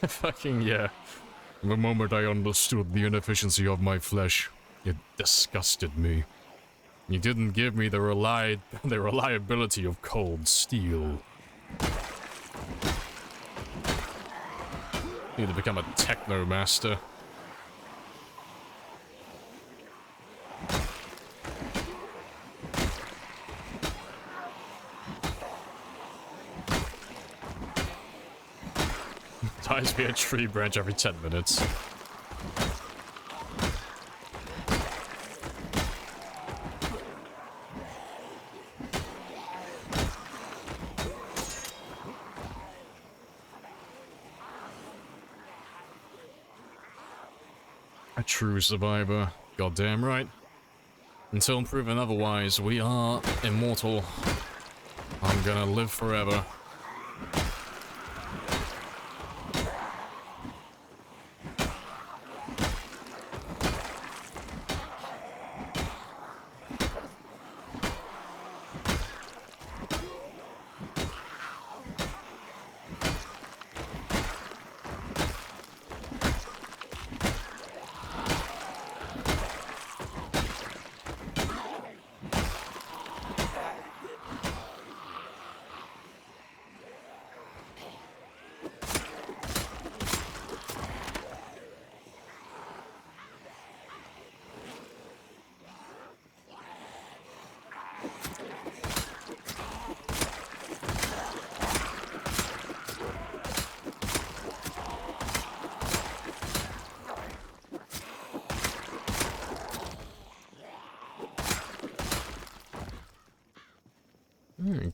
Speaker 1: Fucking yeah. The moment I understood the inefficiency of my flesh, it disgusted me. You didn't give me the reliability of cold steel. Need to become a techno master. Dies via tree branch every 10 minutes. A true survivor. Goddamn right. Until proven otherwise, we are immortal. I'm gonna live forever.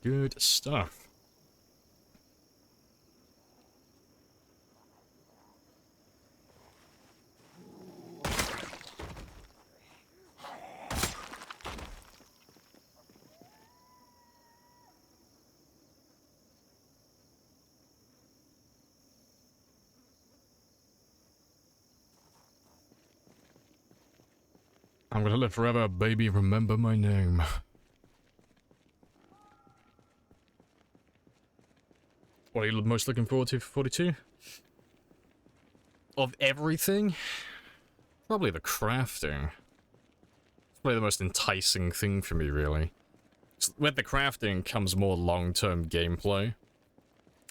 Speaker 1: Good stuff. I'm gonna live forever, baby. Remember my name. What are you most looking forward to for 42? Of everything? Probably the crafting. It's probably the most enticing thing for me, really. With the crafting comes more long-term gameplay.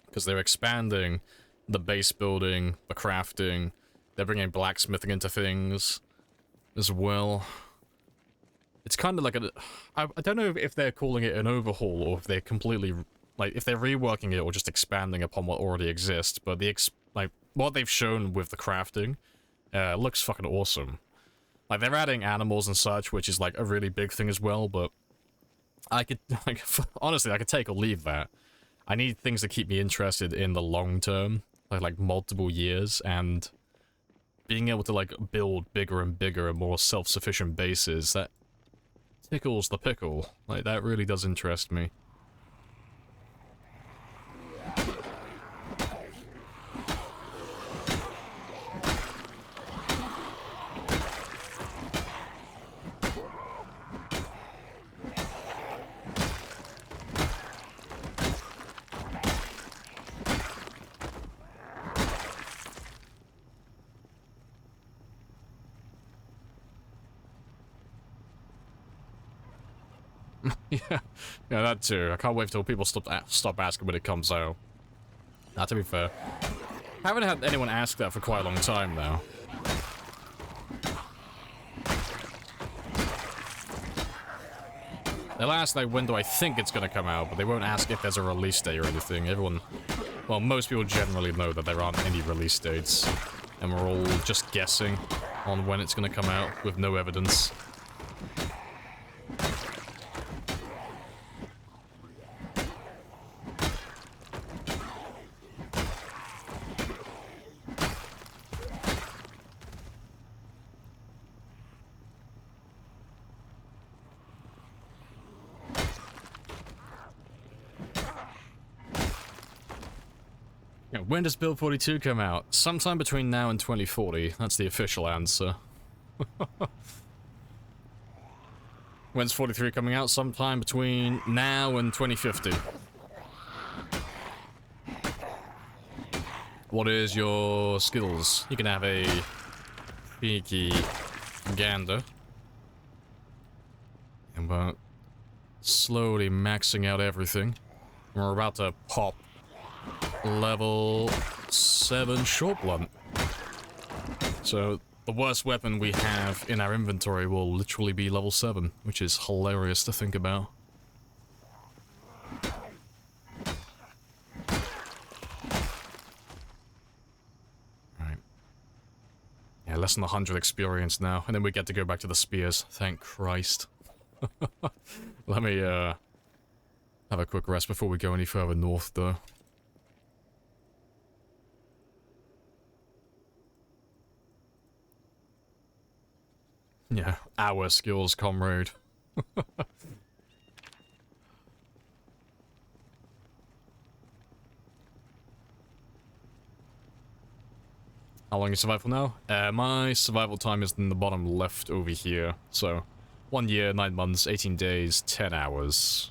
Speaker 1: Because they're expanding the base building, the crafting, they're bringing blacksmithing into things as well. It's kind of like a... I don't know if they're calling it an overhaul or if they're completely... Like, if they're reworking it or just expanding upon what already exists, but what they've shown with the crafting looks fucking awesome. Like, they're adding animals and such, which is, like, a really big thing as well, but I could, like, honestly, I could take or leave that. I need things that keep me interested in the long term, like multiple years, and being able to, like, build bigger and bigger and more self-sufficient bases, that tickles the pickle. Like, that really does interest me. Yeah, that too. I can't wait till people stop asking when it comes out. Now, to be fair, I haven't had anyone ask that for quite a long time now. They'll ask, like, when do I think it's gonna come out, but they won't ask if there's a release date or anything. Everyone... Well, most people generally know that there aren't any release dates, and we're all just guessing on when it's gonna come out with no evidence. When does Build 42 come out? Sometime between now and 2040. That's the official answer. When's 43 coming out? Sometime between now and 2050. What is your skills? You can have a peaky gander. And we're slowly maxing out everything. We're about to pop level 7 short blunt. So the worst weapon we have in our inventory will literally be level 7, which is hilarious to think about. Right. Yeah, less than 100 experience now, and then we get to go back to the spears. Thank Christ. Let me, have a quick rest before we go any further north, though. Yeah, our skills, comrade. How long is survival now? My survival time is in the bottom left over here. So, 1 year, 9 months, 18 days, 10 hours.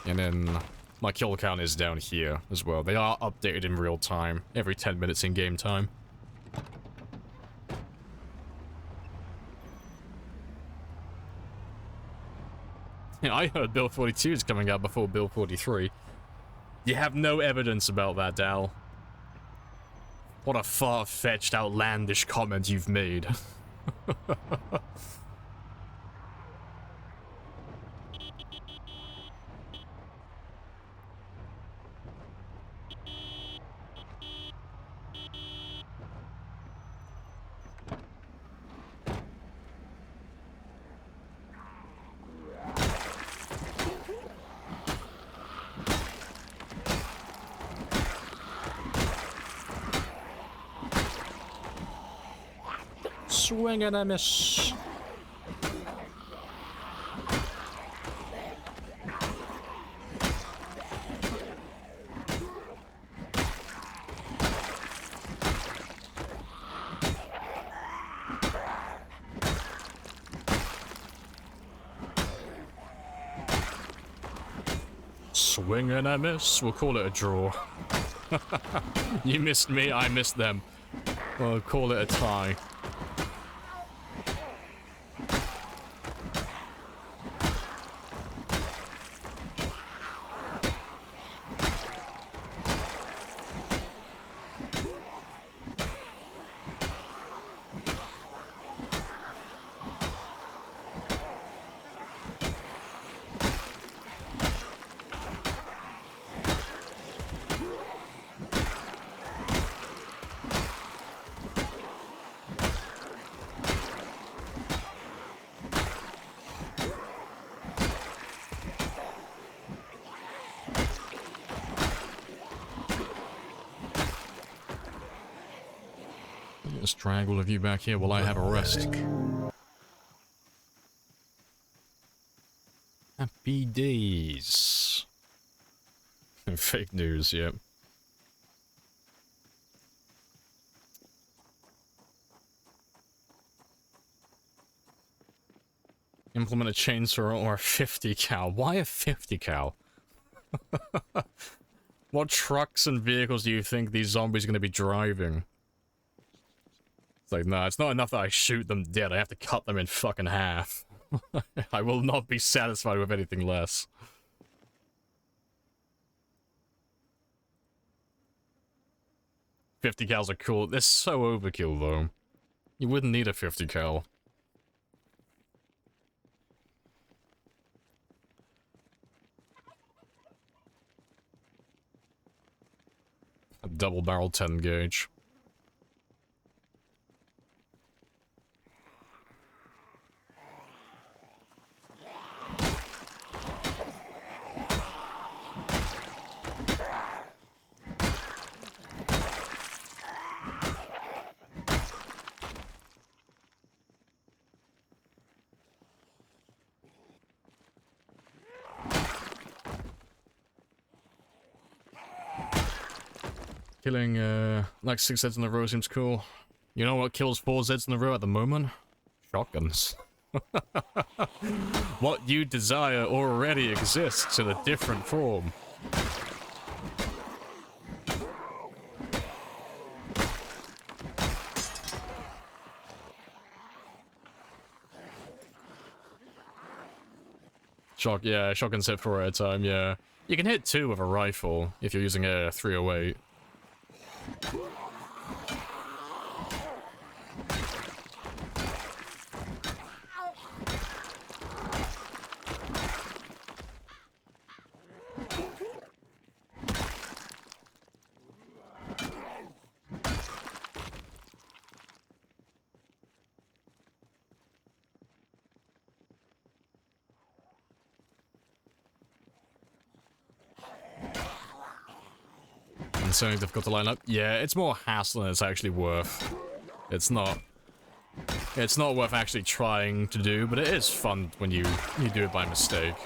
Speaker 1: And then my kill count is down here as well. They are updated in real time, every 10 minutes in game time. Yeah, I heard Build 42 is coming out before Build 43. You have no evidence about that, Dal. What a far-fetched, outlandish comment you've made. Swing and a miss. Swing and a miss. We'll call it a draw. You missed me, I missed them. We'll call it a tie. Let's drag all of you back here while I have a rest. Happy days. Fake news, yep. Implement a chainsaw or a 50 cal. Why a 50 cal? What trucks and vehicles do you think these zombies are going to be driving? It's like, nah, it's not enough that I shoot them dead. I have to cut them in fucking half. I will not be satisfied with anything less. $50 cals are cool. They're so overkill, though. You wouldn't need a 50 cal. A double barrel 10 gauge. Killing, like 6 Zeds in a row seems cool. You know what kills 4 Zeds in a row at the moment? Shotguns. What you desire already exists in a different form. Yeah, shotguns hit 4 at a time, yeah. You can hit 2 with a rifle if you're using a 308. So difficult to line up. Yeah, it's more hassle than it's actually worth. It's not worth actually trying to do, but it is fun when you do it by mistake.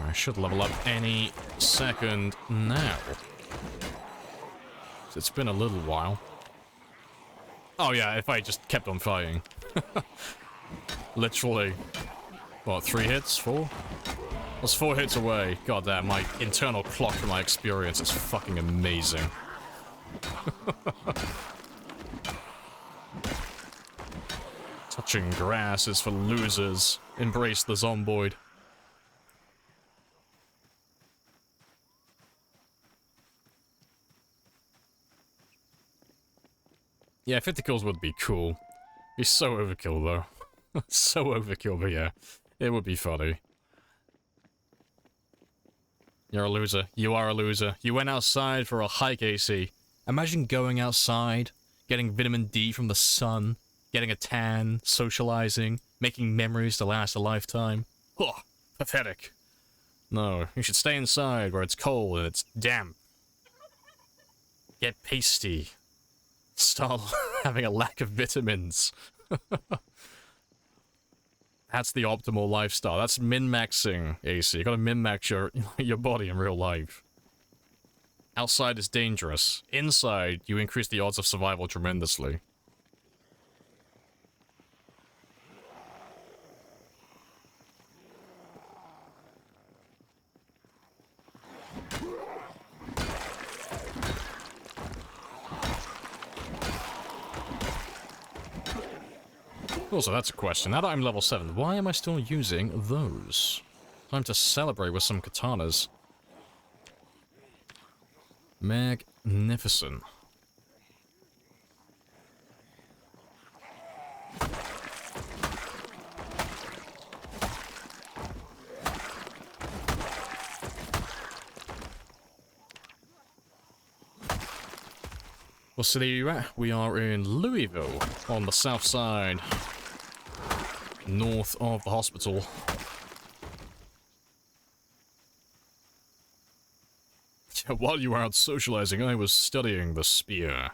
Speaker 1: I should level up any second now. It's been a little while. Oh yeah, if I just kept on fighting. Literally, what, 3 hits? 4? I was 4 hits away. God damn, my internal clock for my experience is fucking amazing. Touching grass is for losers. Embrace the zomboid. Yeah, 50 kills would be cool. Be so overkill, though. So overkill, but yeah. It would be funny. You're a loser. You are a loser. You went outside for a hike, AC. Imagine going outside, getting vitamin D from the sun, getting a tan, socializing, making memories to last a lifetime. Huh, pathetic. No, you should stay inside where it's cold and it's damp. Get pasty. Start having a lack of vitamins. That's the optimal lifestyle. That's min-maxing, AC. You gotta min-max your body in real life. Outside is dangerous. Inside, you increase the odds of survival tremendously. Also, that's a question. Now that I'm level 7, why am I still using those? Time to celebrate with some katanas. Magnificent. What city are you at? We are in Louisville, on the south side. North of the hospital. While you were out socializing, I was studying the spear.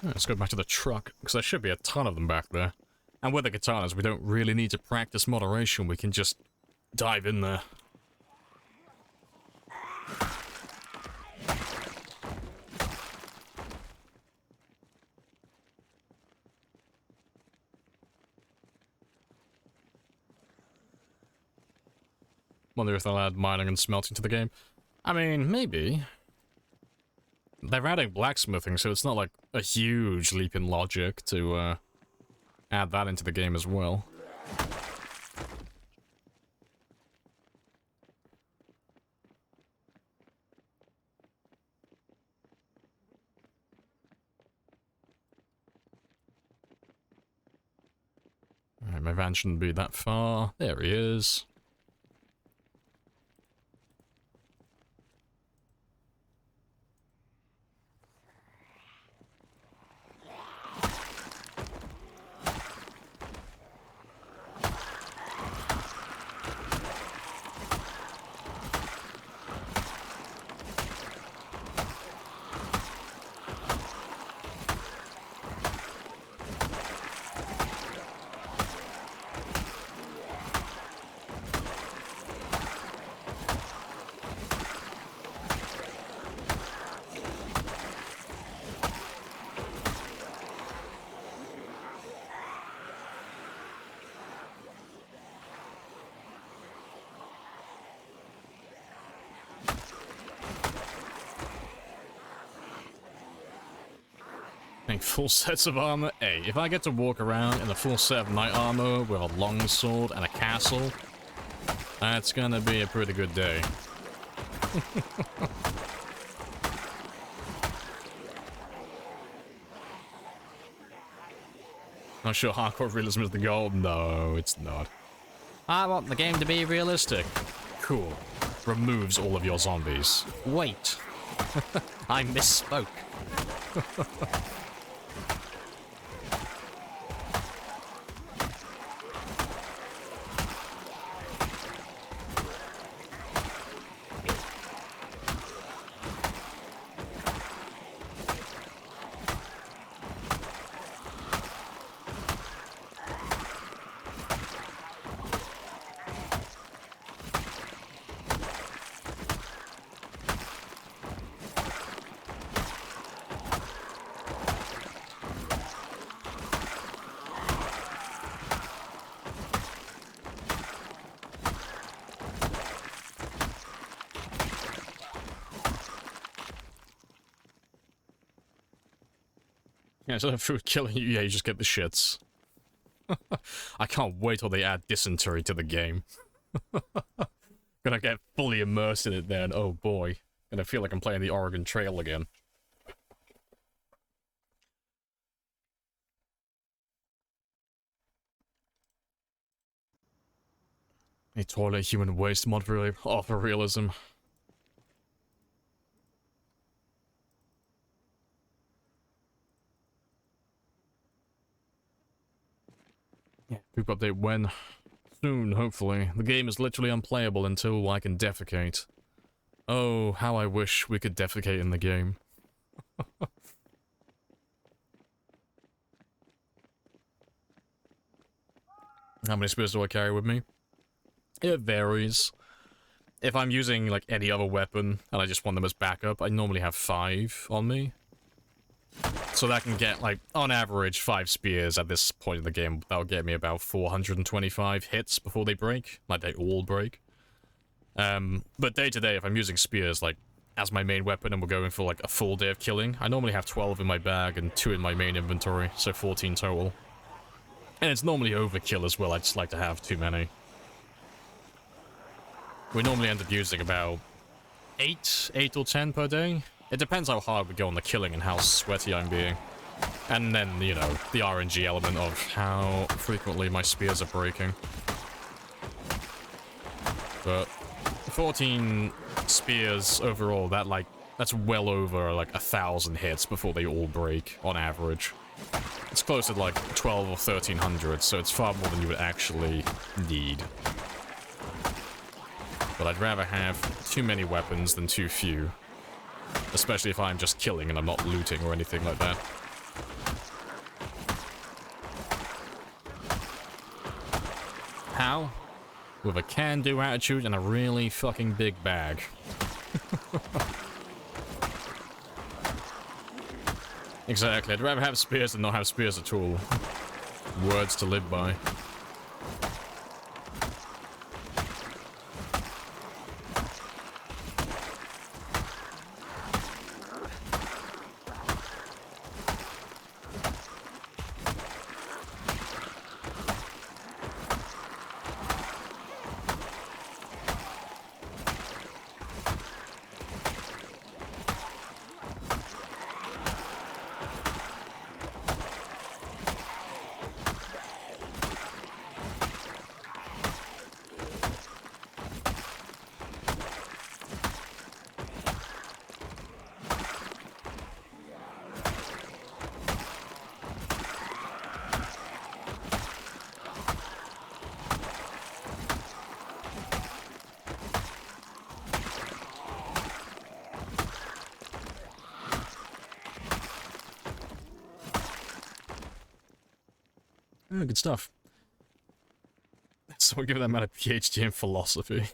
Speaker 1: Let's go back to the truck, because there should be a ton of them back there. And with the katanas, we don't really need to practice moderation, we can just dive in there. Wonder if they'll add mining and smelting to the game. I mean, maybe. they're adding blacksmithing, so it's not like a huge leap in logic to add that into the game as well. Alright, my van shouldn't be that far. There he is. Full sets of armor. Hey, if I get to walk around in a full set of knight armor with a longsword and a castle, that's gonna be a pretty good day. Not sure hardcore realism is the goal. No, it's not. I want the game to be realistic. Cool. Removes all of your zombies. Wait. I misspoke. Yeah, so if food killing you, yeah, you just get the shits. I can't wait till they add dysentery to the game. Gonna get fully immersed in it then, oh boy. Gonna feel like I'm playing the Oregon Trail again. A toilet human waste mod really offer realism. Yeah, poop update when? Soon, hopefully. The game is literally unplayable until I can defecate. Oh, how I wish we could defecate in the game. How many spears do I carry with me? It varies. If I'm using, like, any other weapon, and I just want them as backup, I normally have 5 on me. So that can get, like, on average, 5 spears at this point in the game. That'll get me about 425 hits before they break. Like, they all break. But day to day, if I'm using spears, like, as my main weapon and we're going for, like, a full day of killing, I normally have 12 in my bag and 2 in my main inventory, so 14 total. And it's normally overkill as well, I just like to have too many. We normally end up using about 8 or 10 per day. It depends how hard we go on the killing and how sweaty I'm being. And then, you know, the RNG element of how frequently my spears are breaking. But 14 spears overall, that's well over, like, 1,000 hits before they all break, on average. It's close to, like, 12 or 1,300, so it's far more than you would actually need. But I'd rather have too many weapons than too few. Especially if I'm just killing and I'm not looting or anything like that. How? With a can-do attitude and a really fucking big bag. Exactly, I'd rather have spears than not have spears at all. Words to live by. Oh, good stuff. Someone give that man a PhD in philosophy.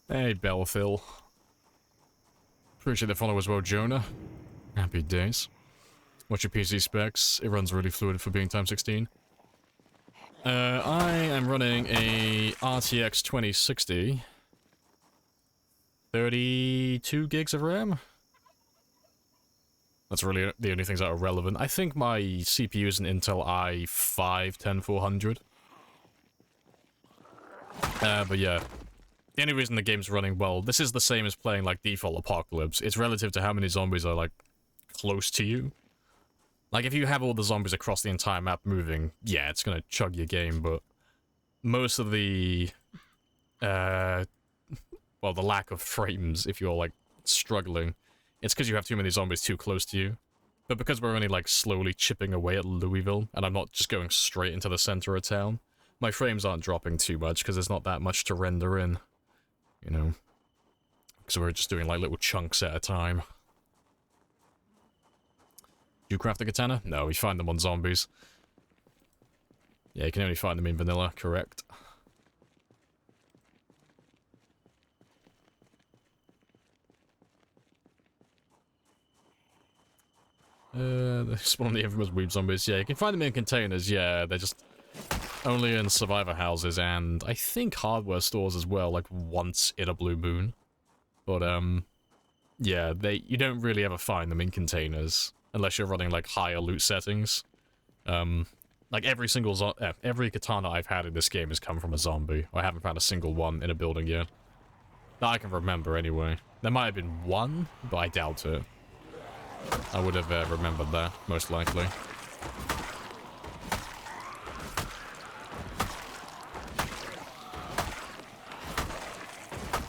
Speaker 1: Hey, Belphil. Appreciate the follow as well, Jonah. Happy days. What's your PC specs? It runs really fluid for being times 16. I am running a RTX 2060. 32 gigs of RAM? That's really the only things that are relevant. I think my CPU is an Intel i5-10400. But yeah. The only reason the game's running well, this is the same as playing, like, default Apocalypse. It's relative to how many zombies are, like, close to you. Like, if you have all the zombies across the entire map moving, yeah, it's gonna chug your game, but most of the, well, the lack of frames, if you're, like, struggling, it's because you have too many zombies too close to you. But because we're only, like, slowly chipping away at Louisville, and I'm not just going straight into the center of town, my frames aren't dropping too much, because there's not that much to render in. You know? So we're just doing, like, little chunks at a time. Do you craft a katana? No, we find them on zombies. Yeah, you can only find them in vanilla, correct. They spawn the infamous weeb zombies. Yeah, you can find them in containers, yeah, they're just only in survivor houses and I think hardware stores as well, like once in a blue moon. But, yeah, you don't really ever find them in containers, unless you're running, like, higher loot settings. Like, every katana I've had in this game has come from a zombie. I haven't found a single one in a building yet. That I can remember, anyway. There might have been one, but I doubt it. I would have remembered that, most likely.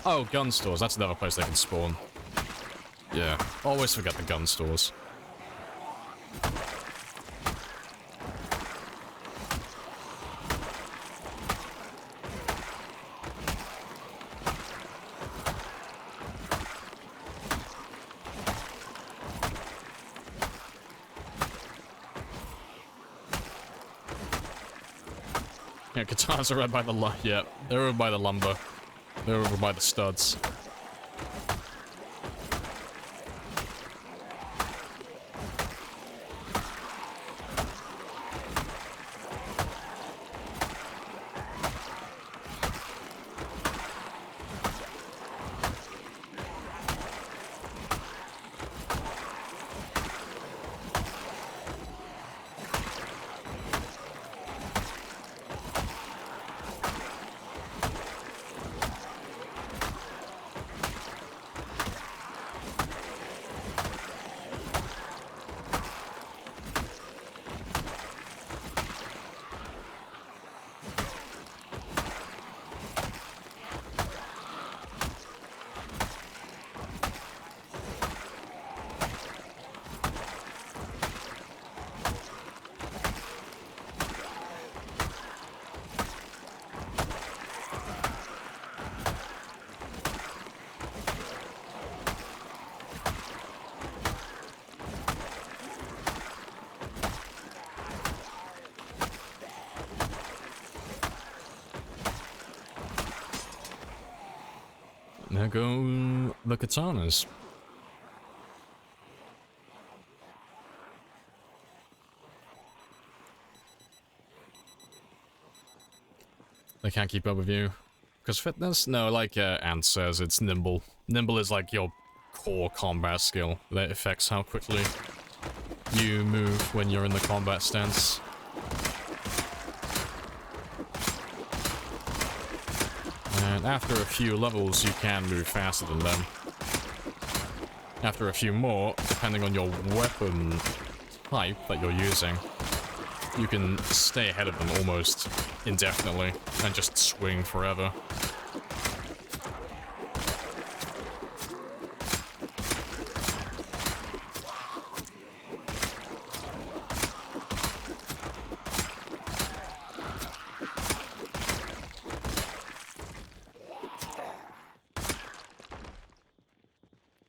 Speaker 1: Oh, gun stores. That's another place they can spawn. Yeah, always forget the gun stores. Yeah, katanas are right by the yeah, they're over by the lumber. They're over by the studs. There go the katanas. They can't keep up with you. Because fitness? No, like Ant says, it's nimble. Nimble is like your core combat skill that affects how quickly you move when you're in the combat stance. And after a few levels, you can move faster than them. After a few more, depending on your weapon type that you're using, you can stay ahead of them almost indefinitely and just swing forever.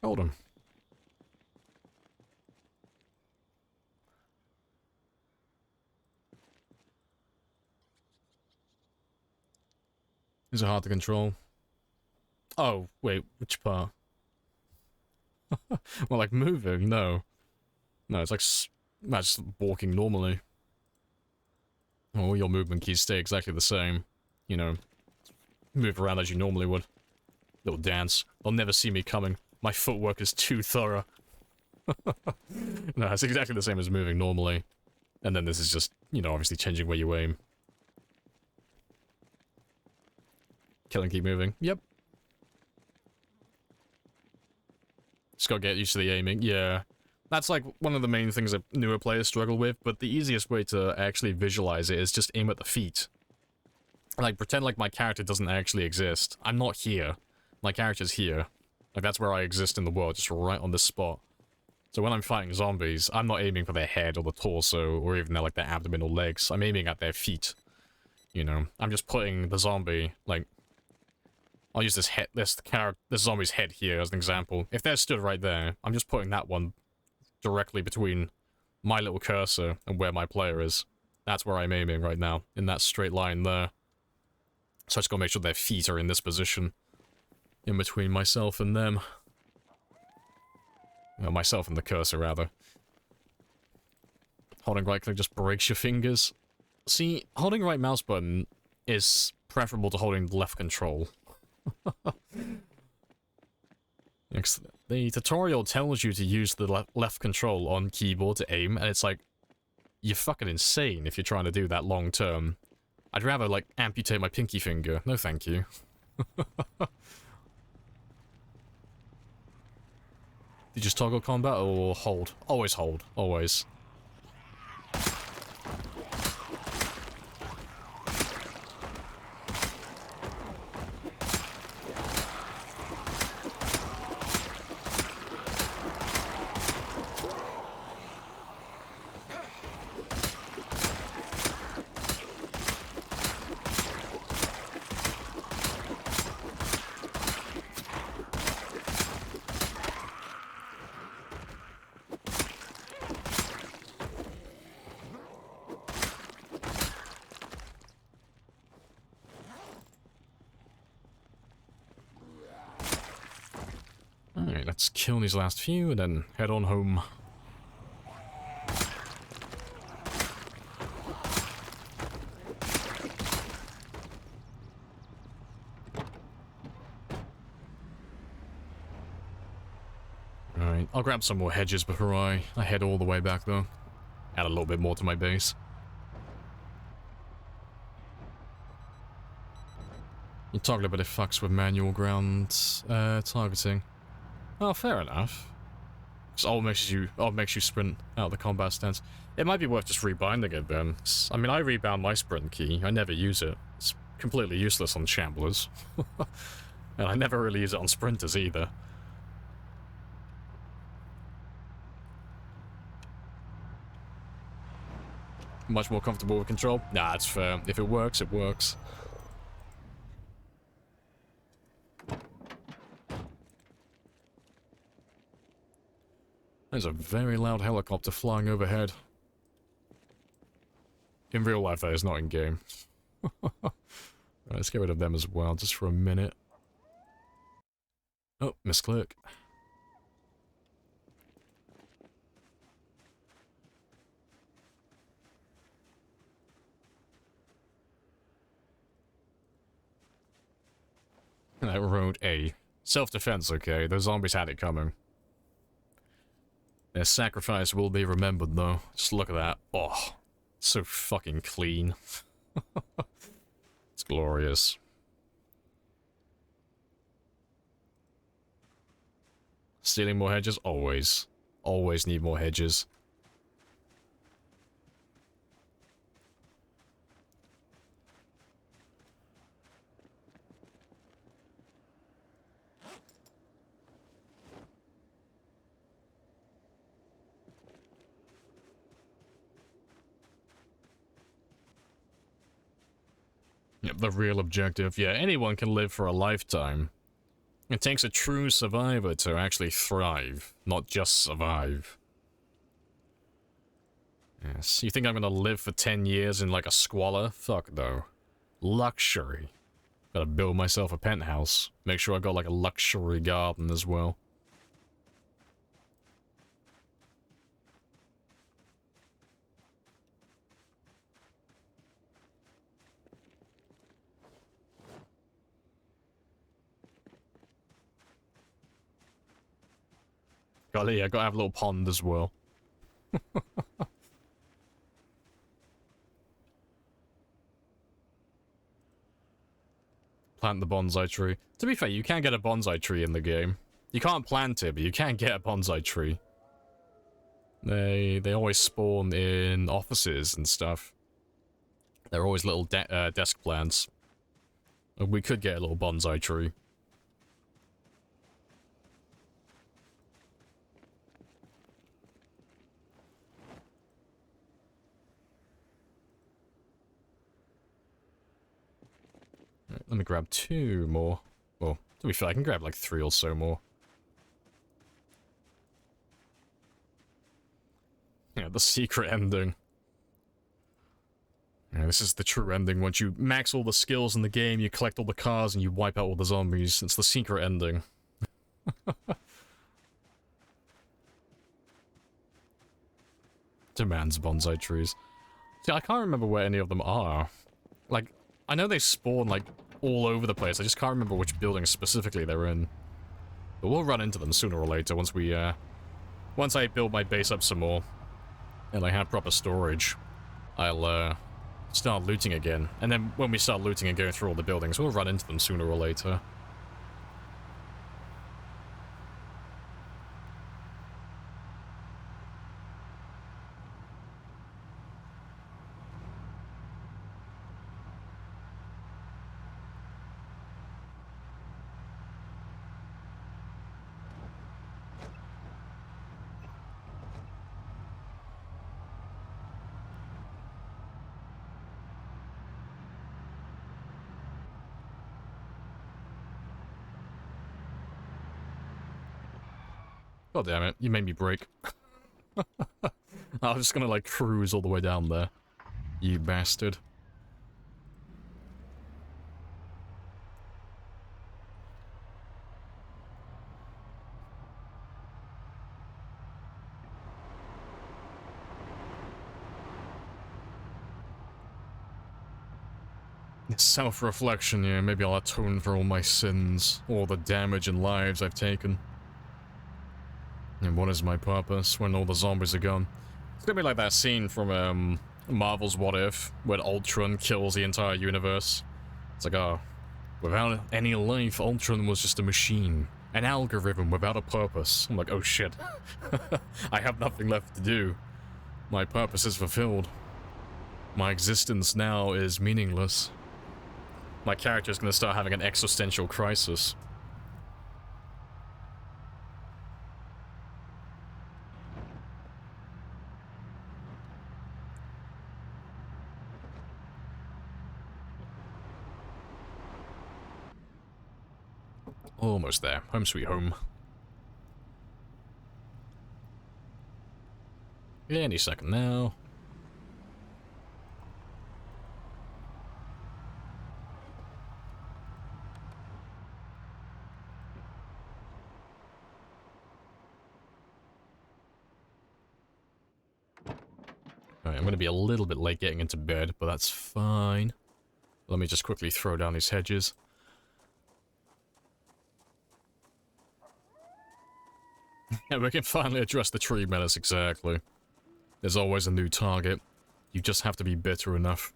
Speaker 1: Hold him. Is it hard to control? Oh, wait, which part? Well, like moving? No. No, it's like just walking normally. All your movement keys stay exactly the same. You know, move around as you normally would. Little dance. They'll never see me coming. My footwork is too thorough. No, it's exactly the same as moving normally. And then this is just, you know, obviously changing where you aim. Kill and keep moving. Yep. Just gotta get used to the aiming. Yeah. That's like one of the main things that newer players struggle with, but the easiest way to actually visualize it is just aim at the feet. Like, pretend like my character doesn't actually exist. I'm not here. My character's here. Like, that's where I exist in the world, just right on this spot. So when I'm fighting zombies, I'm not aiming for their head or the torso, or even like their abdomen or legs. I'm aiming at their feet. You know, I'm just putting the zombie, like... I'll use this head, this zombie's head here as an example. If they're stood right there, I'm just putting that one directly between my little cursor and where my player is. That's where I'm aiming right now, in that straight line there. So I just gotta make sure their feet are in this position. In between myself and them. Well, myself and the cursor, rather. Holding right click just breaks your fingers. See, holding right mouse button is preferable to holding left control. Next, the tutorial tells you to use the left control on keyboard to aim, and it's like, you're fucking insane if you're trying to do that long term. I'd rather, like, amputate my pinky finger. No thank you. Did you just toggle combat or hold? Always hold. Always. Alright, let's kill these last few and then head on home. Alright, I'll grab some more hedges before I head all the way back though. Add a little bit more to my base. You toggle a bit of fucks with manual ground targeting. Oh, fair enough. Because all makes you sprint out of the combat stance. It might be worth just rebinding it then. I mean, I rebound my sprint key. I never use it. It's completely useless on shamblers. And I never really use it on sprinters either. Much more comfortable with control? Nah, it's fair. If it works, it works. There's a very loud helicopter flying overhead. In real life, that is not in game. Right, let's get rid of them as well, just for a minute. Oh, misclick. That road A. Self-defense, okay. Those zombies had it coming. Their sacrifice will be remembered, though. Just look at that. Oh, so fucking clean. It's glorious. Stealing more hedges? Always. Always need more hedges. Yep, the real objective. Yeah, anyone can live for a lifetime. It takes a true survivor to actually thrive, not just survive. Yes, you think I'm gonna live for 10 years in like a squalor? Fuck no. Luxury. Gotta build myself a penthouse. Make sure I got like a luxury garden as well. Golly, I gotta have a little pond as well. Plant the bonsai tree. To be fair, you can get a bonsai tree in the game. You can't plant it, but you can get a bonsai tree. They always spawn in offices and stuff. They're always little desk plants. We could get a little bonsai tree. Right, let me grab 2 more. Well, to be fair, I can grab like 3 or so more. Yeah, the secret ending. Yeah, this is the true ending. Once you max all the skills in the game, you collect all the cars, and you wipe out all the zombies. It's the secret ending. Demands bonsai trees. See, I can't remember where any of them are. Like, I know they spawn, like, all over the place. I just can't remember which buildings specifically they're in. But we'll run into them sooner or later once we, once I build my base up some more. And I have proper storage. I'll, start looting again. And then when we start looting and going through all the buildings, we'll run into them sooner or later. God damn it, you made me break. I was just gonna, like, cruise all the way down there. You bastard. Self-reflection, yeah, maybe I'll atone for all my sins, all the damage and lives I've taken. And what is my purpose when all the zombies are gone? It's gonna be like that scene from, Marvel's What If, where Ultron kills the entire universe. It's like, oh, without any life, Ultron was just a machine. An algorithm without a purpose. I'm like, oh shit. I have nothing left to do. My purpose is fulfilled. My existence now is meaningless. My character is gonna start having an existential crisis. Almost there. Home sweet home. Any second now. Alright, I'm gonna be a little bit late getting into bed, but that's fine. Let me just quickly throw down these hedges. Yeah, we can finally address the tree menace, exactly. There's always a new target. You just have to be bitter enough.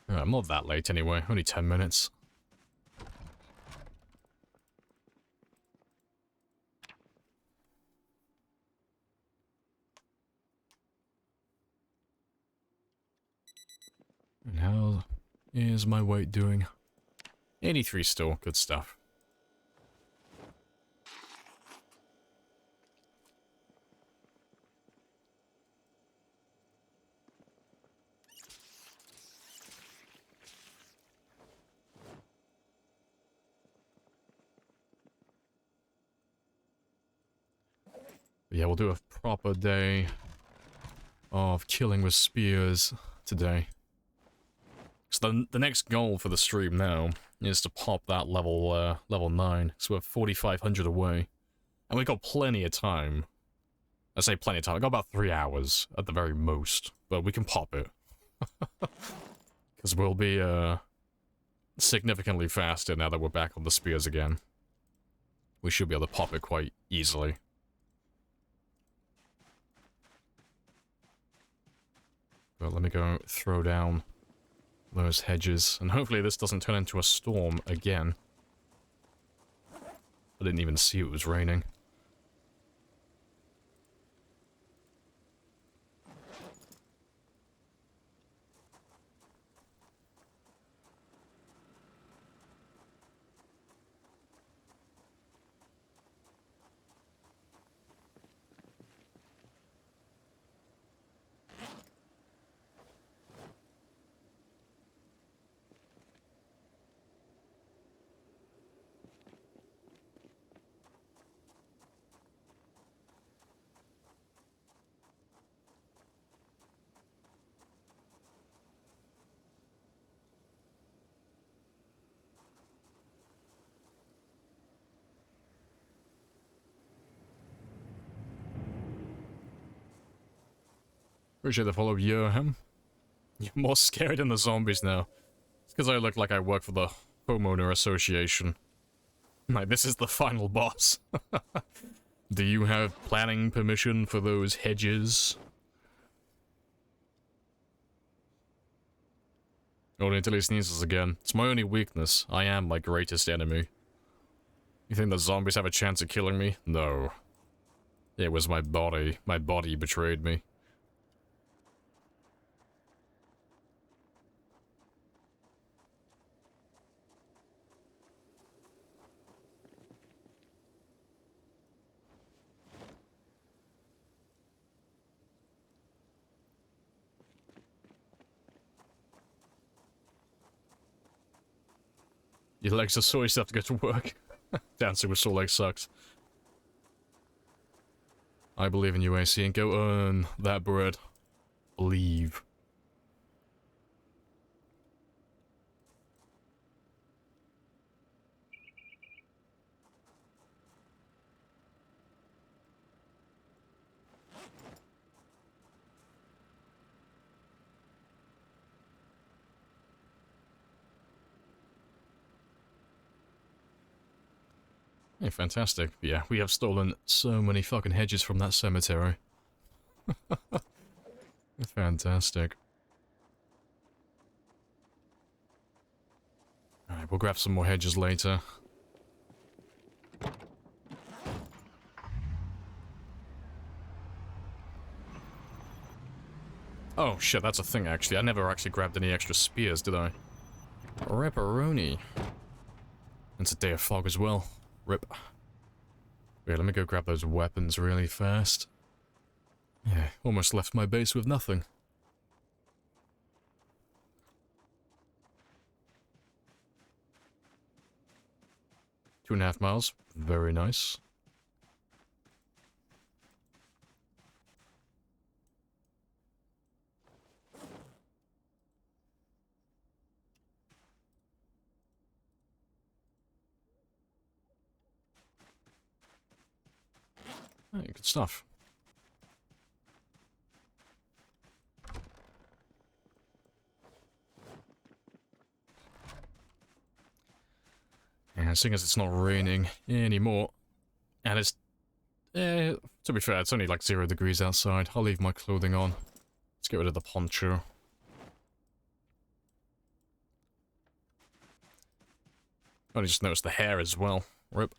Speaker 1: I'm not that late anyway, only 10 minutes. And how is my weight doing? 83 still, good stuff. Yeah, we'll do a proper day of killing with spears today. So the next goal for the stream now is to pop that level 9. So we're 4,500 away. And we've got plenty of time. I say plenty of time, we've got about 3 hours at the very most. But we can pop it. Because we'll be significantly faster now that we're back on the spears again. We should be able to pop it quite easily. But let me go throw down those hedges, and hopefully this doesn't turn into a storm again. I didn't even see it was raining. Appreciate the follow, Yoham. You're more scared than the zombies now. It's because I look like I work for the Homeowner Association. Like, this is the final boss. Do you have planning permission for those hedges? Only until he sneezes again. It's my only weakness. I am my greatest enemy. You think the zombies have a chance of killing me? No. It was my body. My body betrayed me. Your legs are sore, you still have to go to work. Dancing with sore legs sucks. I believe in you, AC, and go earn that bread. Believe. Hey, fantastic. Yeah, we have stolen so many fucking hedges from that cemetery. Fantastic. Alright, we'll grab some more hedges later. Oh shit, that's a thing actually. I never actually grabbed any extra spears, did I? Ripperoni. It's a day of fog as well. Rip. Wait, let me go grab those weapons really fast. Yeah, almost left my base with nothing. 2.5 miles. Very nice. Hey, good stuff. And seeing as it's not raining anymore, and it's, to be fair, it's only like 0 degrees outside, I'll leave my clothing on. Let's get rid of the poncho. I just noticed the hair as well. Rip.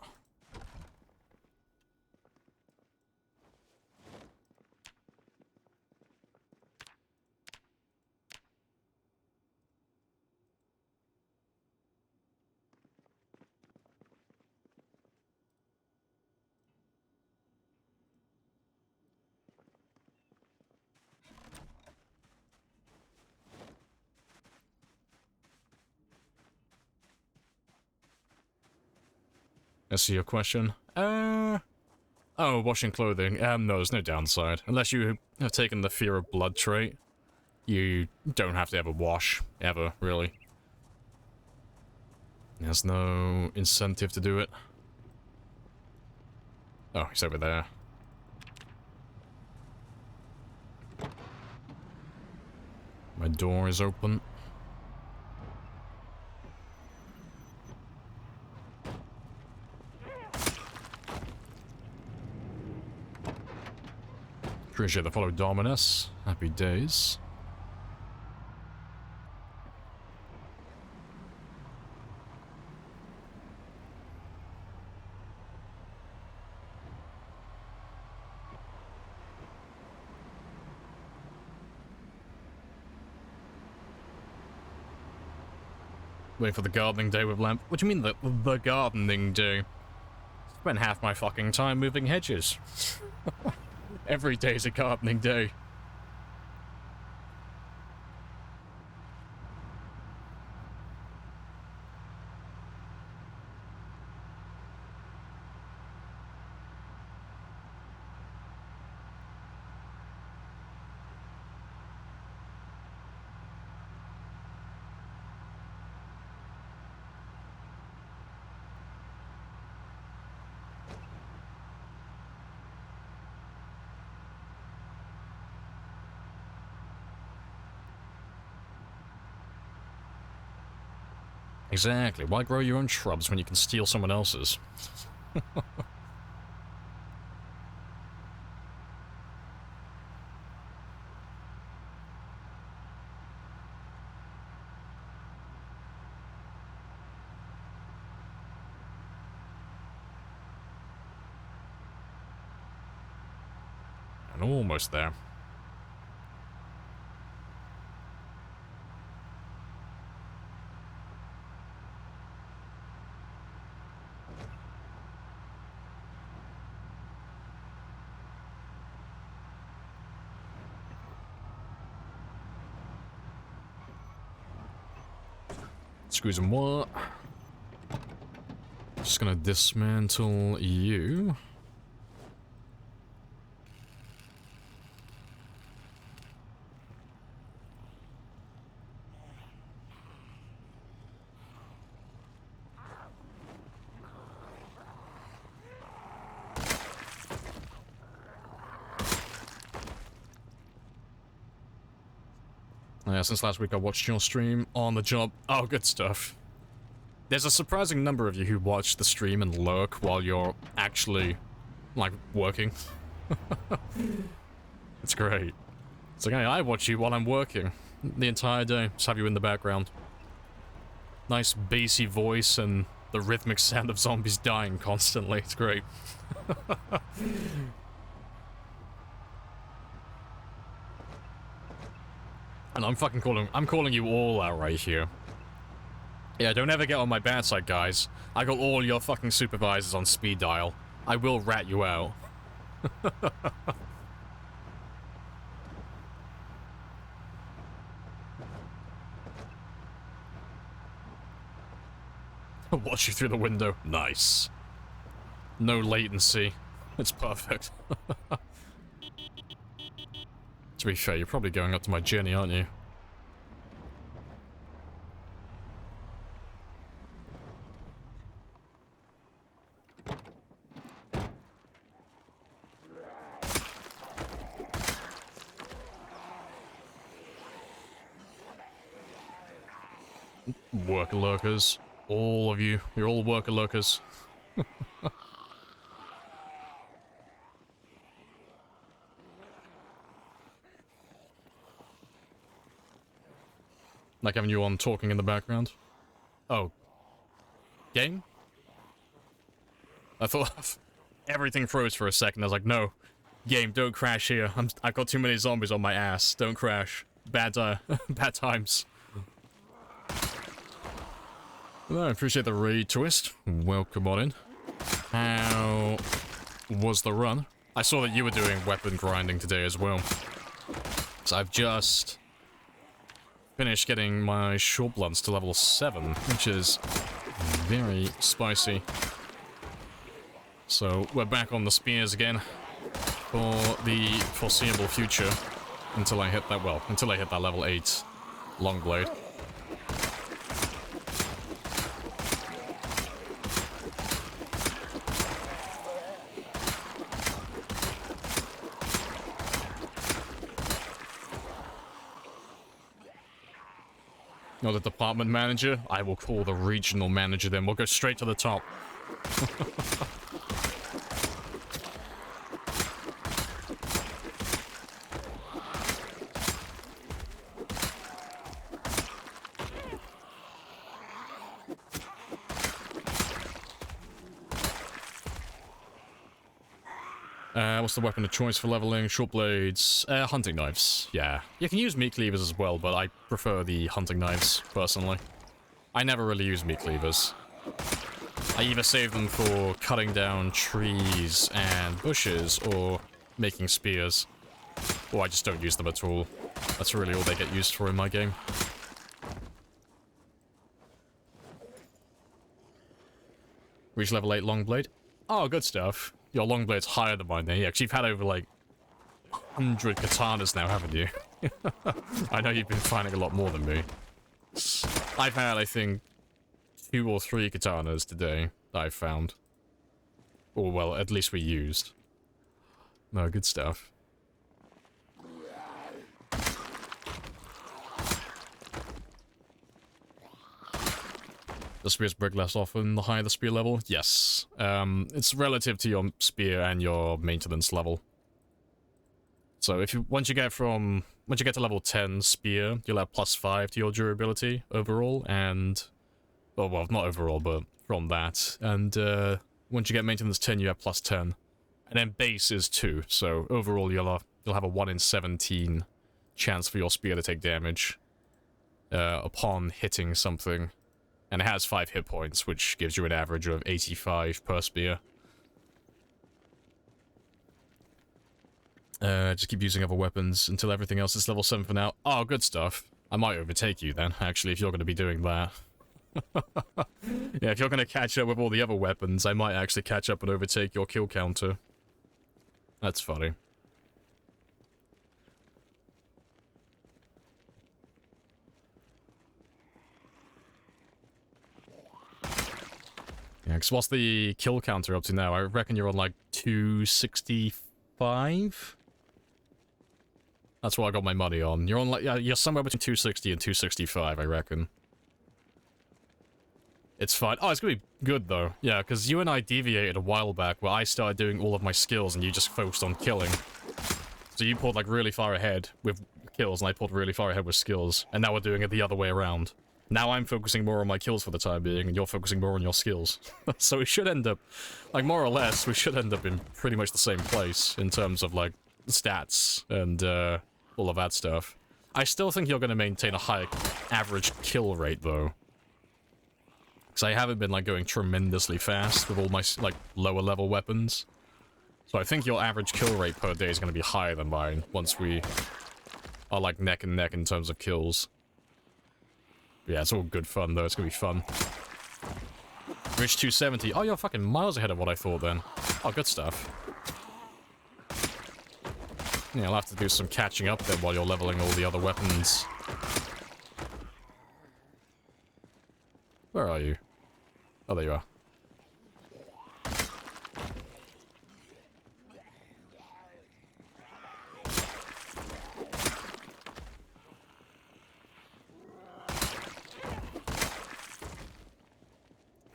Speaker 1: I see your question. Oh, washing clothing. No, there's no downside. Unless you have taken the fear of blood trait, you don't have to ever wash, ever, really. There's no incentive to do it. Oh, he's over there. My door is open. Appreciate the follow, Dominus. Happy days. Wait for the gardening day with Lamp. What do you mean the gardening day? Spend half my fucking time moving hedges. Every day's a gardening day. Exactly. Why grow your own shrubs when you can steal someone else's? And almost there. Squeeze and what? Just gonna dismantle you. Yeah, since last week I watched your stream on the job. Oh, good stuff. There's a surprising number of you who watch the stream and lurk while you're actually, like, working. It's great. It's like, hey, I watch you while I'm working. The entire day. Just have you in the background. Nice bassy voice and the rhythmic sound of zombies dying constantly. It's great. And I'm calling you all out right here. Yeah, don't ever get on my bad side, guys. I got all your fucking supervisors on speed dial. I will rat you out. Watch you through the window. Nice. No latency. It's perfect. To be fair, you're probably going up to my journey, aren't you? Worker lurkers. All of you. You're all worker lurkers. Like having you on talking in the background. Oh. Game? I thought everything froze for a second. I was like, no. Game, don't crash here. I've got too many zombies on my ass. Don't crash. Bad times. Well, I appreciate the raid twist. Welcome on in. How was the run? I saw that you were doing weapon grinding today as well. So I've just finished getting my short blunts to level 7, which is very spicy. So we're back on the spears again for the foreseeable future until I hit that, well, until I hit that level 8 long blade. Not the department manager. I will call the regional manager then. We'll go straight to the top. What's the weapon of choice for leveling? Short blades. Hunting knives. Yeah. You can use meat cleavers as well, but I prefer the hunting knives, personally. I never really use meat cleavers. I either save them for cutting down trees and bushes, or making spears. Or I just don't use them at all. That's really all they get used for in my game. Reach level 8 long blade. Oh, good stuff. Your long blade's higher than mine, then. Yeah, 'cause you've had over, like, 100 katanas now, haven't you? I know you've been finding a lot more than me. I've had, I think, 2 or 3 katanas today that I've found. Or, well, at least we used. No, good stuff. The spears break less often the higher the spear level? Yes. It's relative to your spear and your maintenance level. So if you once you get to level 10 spear, you'll have +5 to your durability overall, and well, not overall, but from that. And once you get maintenance 10, you have +10. And then base is 2, so overall you'll have a 1 in 17 chance for your spear to take damage upon hitting something. And it has 5 hit points, which gives you an average of 85 per spear. Just keep using other weapons until everything else is level 7 for now. Oh, good stuff. I might overtake you then, actually, if you're going to be doing that. Yeah, if you're going to catch up with all the other weapons, I might actually catch up and overtake your kill counter. That's funny. Yeah, because what's the kill counter up to now? I reckon you're on like 265? That's what I got my money on. You're on like, yeah, you're somewhere between 260 and 265, I reckon. It's fine. Oh, it's gonna be good though. Yeah, because you and I deviated a while back where I started doing all of my skills and you just focused on killing. So you pulled like really far ahead with kills and I pulled really far ahead with skills. And now we're doing it the other way around. Now I'm focusing more on my kills for the time being, and you're focusing more on your skills. So we should end up, like, more or less, we should end up in pretty much the same place in terms of, like, stats and all of that stuff. I still think you're going to maintain a high average kill rate, though. Because I haven't been, like, going tremendously fast with all my, like, lower-level weapons. So I think your average kill rate per day is going to be higher than mine once we are, like, neck and neck in terms of kills. Yeah, it's all good fun, though. It's gonna be fun. Reach 270. Oh, you're fucking miles ahead of what I thought, then. Oh, good stuff. Yeah, I'll have to do some catching up, then, while you're leveling all the other weapons. Where are you? Oh, there you are.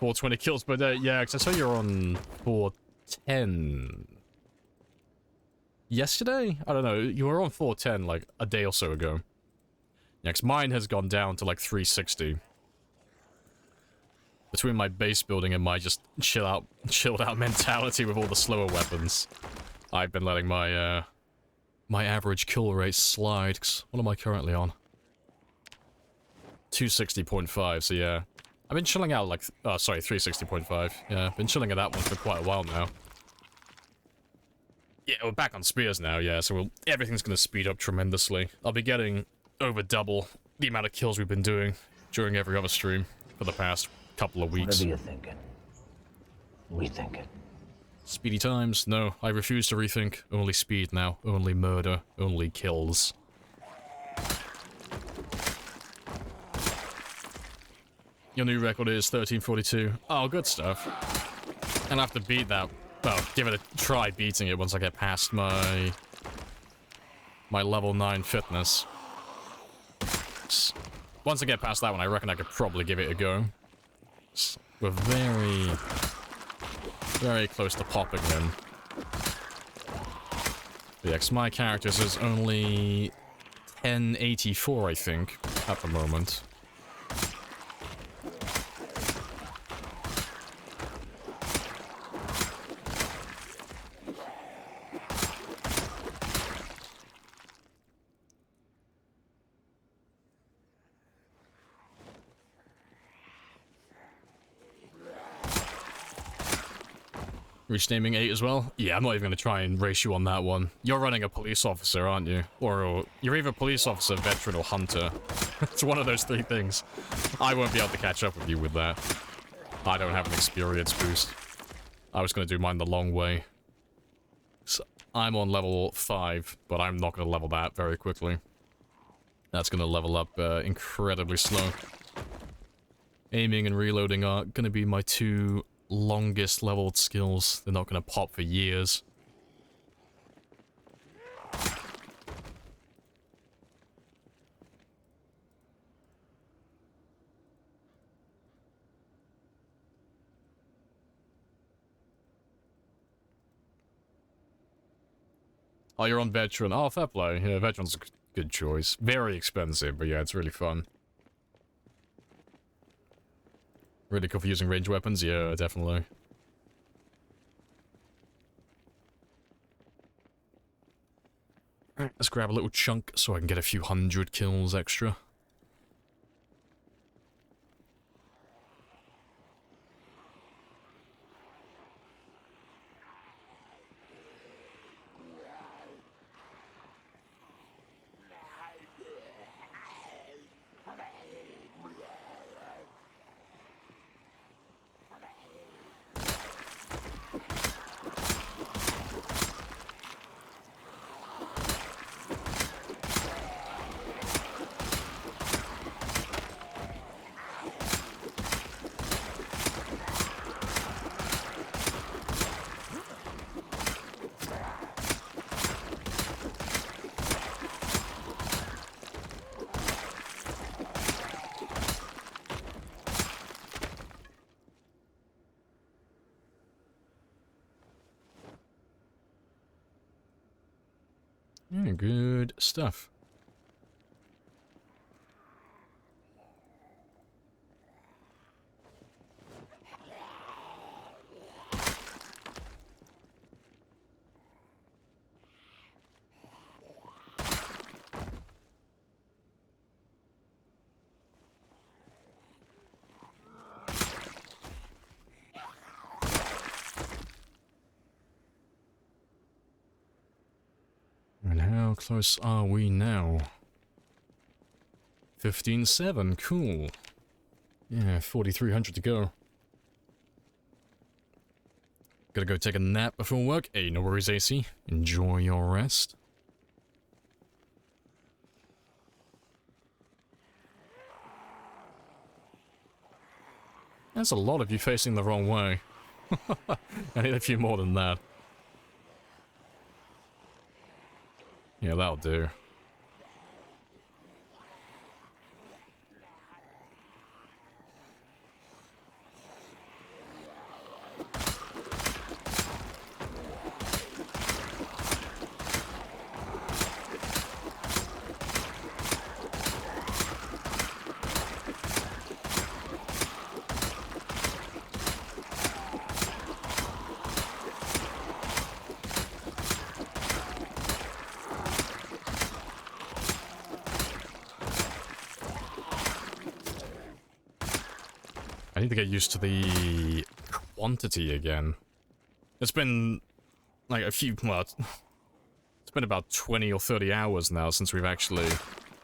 Speaker 1: .420 kills per day. Yeah, because I saw you're on 410. Yesterday? I don't know. You were on 410 like a day or so ago. Yeah, because mine has gone down to like 360. Between my base building and my just chilled out mentality with all the slower weapons, I've been letting my my average kill rate slide. What am I currently on? 260.5. So yeah. I've been chilling out like, oh sorry, 360.5. Yeah, I've been chilling at that one for quite a while now. Yeah, we're back on spears now, yeah, so everything's gonna speed up tremendously. I'll be getting over double the amount of kills we've been doing during every other stream for the past couple of weeks.
Speaker 3: Whatever you're thinking, we think it.
Speaker 1: Speedy times? No, I refuse to rethink. Only speed now. Only murder. Only kills. Your new record is 1342. Oh, good stuff. And I have to beat that. Well, give it a try beating it once I get past my level 9 fitness. Once I get past that one, I reckon I could probably give it a go. We're very close to popping him. But yeah, 'cause my character's is only 1084, I think, at the moment. Reach naming 8 as well? Yeah, I'm not even going to try and race you on that one. You're running a police officer, aren't you? Or you're either police officer, veteran, or hunter. It's one of those three things. I won't be able to catch up with you with that. I don't have an experience boost. I was going to do mine the long way. So I'm on level 5, but I'm not going to level that very quickly. That's going to level up incredibly slow. Aiming and reloading are going to be my two longest leveled skills. They're not going to pop for years. Oh, you're on veteran. Oh, fair play. Yeah, veteran's a good choice. Very expensive, but yeah, it's really fun. Really cool for using range weapons? Yeah, definitely. Alright, let's grab a little chunk so I can get a few hundred kills extra. Yeah, good stuff. And how close are we now? 15-7, cool. Yeah, 4,300 to go. Gotta go take a nap before work. Hey, no worries, AC. Enjoy your rest. That's a lot of you facing the wrong way. I need a few more than that. Yeah, that'll do. I need to get used to the quantity again. It's been like a few, well, it's been about 20 or 30 hours now since we've actually,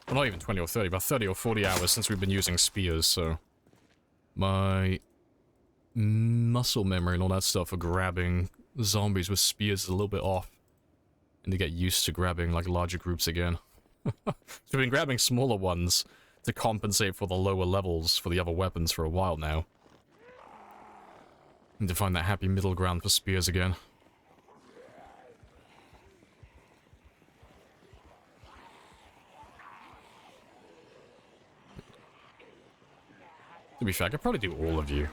Speaker 1: well, not even 20 or 30, about 30 or 40 hours since we've been using spears, so my muscle memory and all that stuff for grabbing zombies with spears is a little bit off. And to get used to grabbing, like, larger groups again. So we've been grabbing smaller ones to compensate for the lower levels for the other weapons for a while now. Need to find that happy middle ground for spears again. To be fair, I could probably do all of you.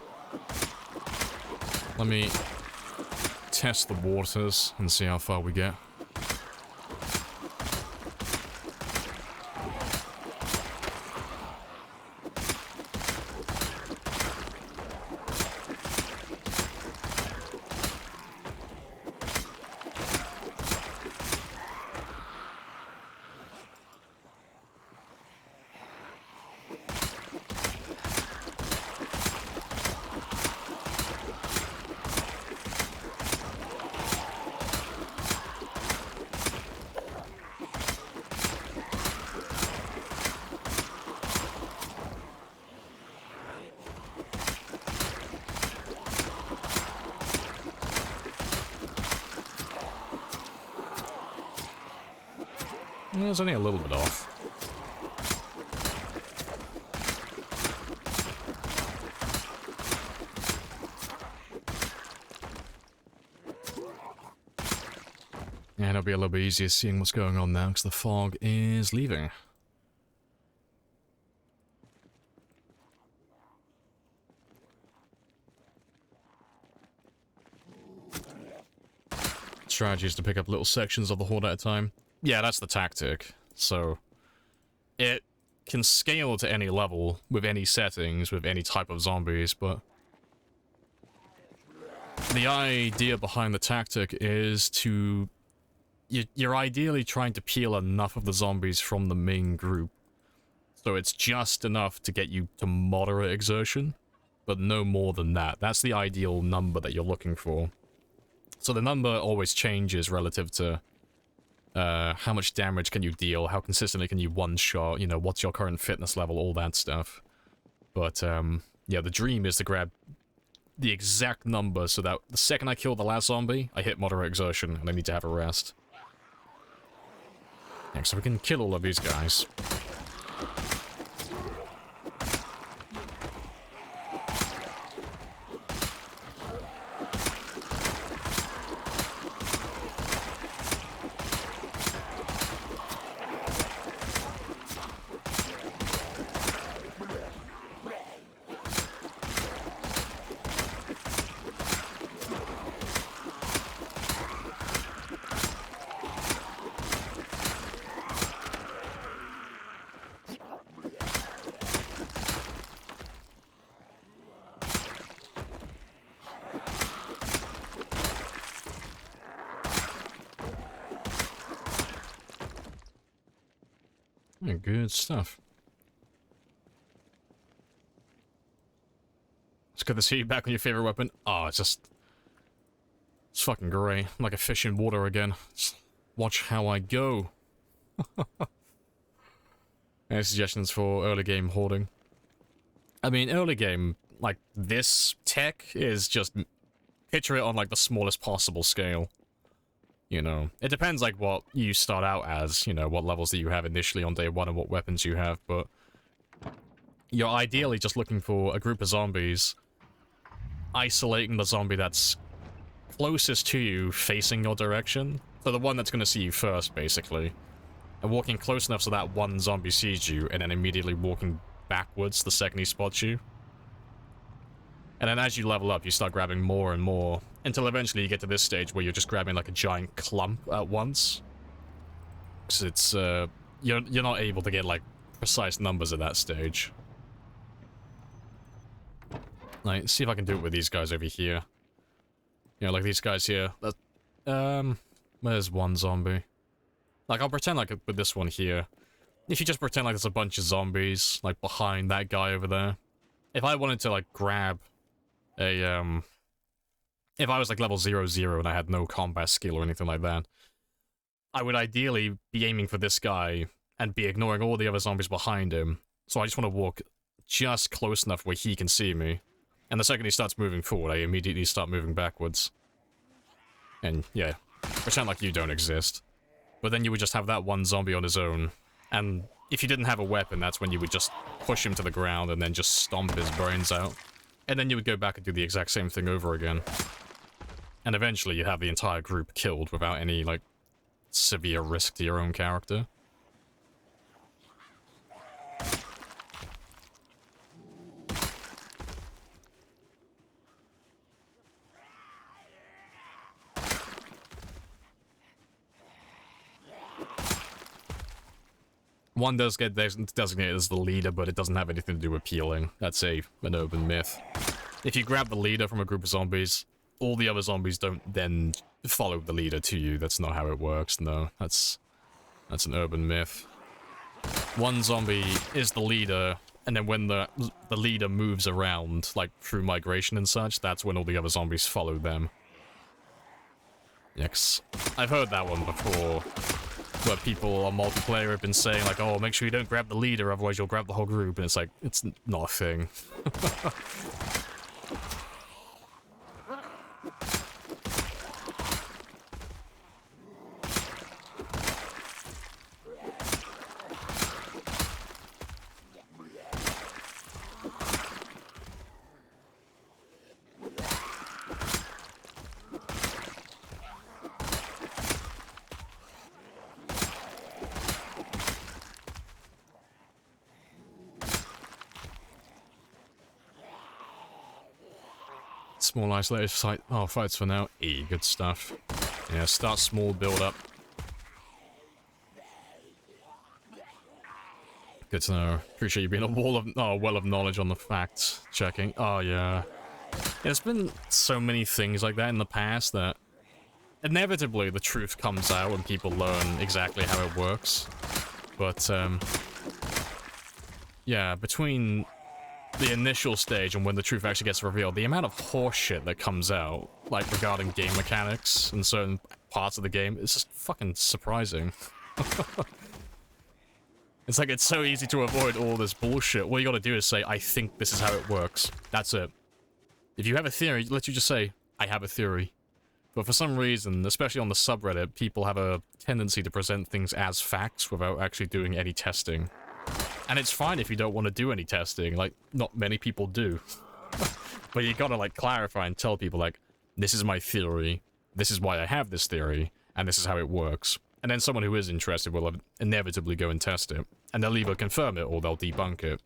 Speaker 1: Let me test the waters and see how far we get. It was only a little bit off. Yeah, it'll be a little bit easier seeing what's going on now because the fog is leaving. Strategy is to pick up little sections of the horde at a time. Yeah, that's the tactic. So, it can scale to any level, with any settings, with any type of zombies, but the idea behind the tactic is to... You're ideally trying to peel enough of the zombies from the main group, so it's just enough to get you to moderate exertion, but no more than that. That's the ideal number that you're looking for. So the number always changes relative to how much damage can you deal, how consistently can you one-shot, you know, what's your current fitness level, all that stuff. But, yeah, the dream is to grab the exact number so that the second I kill the last zombie, I hit moderate exertion and I need to have a rest. Yeah, so we can kill all of these guys. Yeah, good stuff. It's good to see you back on your favorite weapon. Oh, it's fucking great. I'm like a fish in water again. Just watch how I go. Any suggestions for early game hoarding? I mean, early game, like, this tech is just... Picture it on, like, the smallest possible scale. You know, it depends, like, what you start out as, you know, what levels that you have initially on day one and what weapons you have, but you're ideally just looking for a group of zombies, isolating the zombie that's closest to you facing your direction, so the one that's going to see you first, basically, and walking close enough so that one zombie sees you, and then immediately walking backwards the second he spots you. And then as you level up, you start grabbing more and more, until eventually you get to this stage where you're just grabbing like a giant clump at once. Because it's, you're not able to get like precise numbers at that stage. Like, see if I can do it with these guys over here. You know, like these guys here. Where's one zombie? Like, I'll pretend like with this one here. If you just pretend like there's a bunch of zombies, like behind that guy over there. If I wanted to like grab a, if I was like level 0, and I had no combat skill or anything like that, I would ideally be aiming for this guy and be ignoring all the other zombies behind him. So I just want to walk just close enough where he can see me. And the second he starts moving forward, I immediately start moving backwards. and yeah, pretend like you don't exist. But then you would just have that one zombie on his own, and if you didn't have a weapon, that's when you would just push him to the ground and then just stomp his brains out. And then you would go back and do the exact same thing over again. And eventually you'd have the entire group killed without any, like, severe risk to your own character. One does get designated as the leader, but it doesn't have anything to do with healing. That's an urban myth. If you grab the leader from a group of zombies, all the other zombies don't then follow the leader to you. That's not how it works, no. That's an urban myth. One zombie is the leader, and then when the leader moves around, like through migration and such, that's when all the other zombies follow them. Yes. I've heard that one before, where people on multiplayer have been saying, like, oh, make sure you don't grab the leader, otherwise you'll grab the whole group, and it's like, it's not a thing. Small isolated site. Oh, fights for now. Good stuff. Yeah, start small, build up. Good to know. Appreciate you being a well of knowledge on the facts checking. Oh yeah. There's been so many things like that in the past that inevitably the truth comes out when people learn exactly how it works. But yeah, between the initial stage and when the truth actually gets revealed, the amount of horseshit that comes out, like regarding game mechanics and certain parts of the game, it's just fucking surprising. It's like, it's so easy to avoid all this bullshit. All you gotta do is say, I think this is how it works. That's it. If you have a theory, let you just say, I have a theory. But for some reason, especially on the subreddit, people have a tendency to present things as facts without actually doing any testing. And it's fine if you don't want to do any testing, like, not many people do. But you gotta, like, clarify and tell people, like, this is my theory, this is why I have this theory, and this is how it works. And then someone who is interested will inevitably go and test it. And they'll either confirm it or they'll debunk it.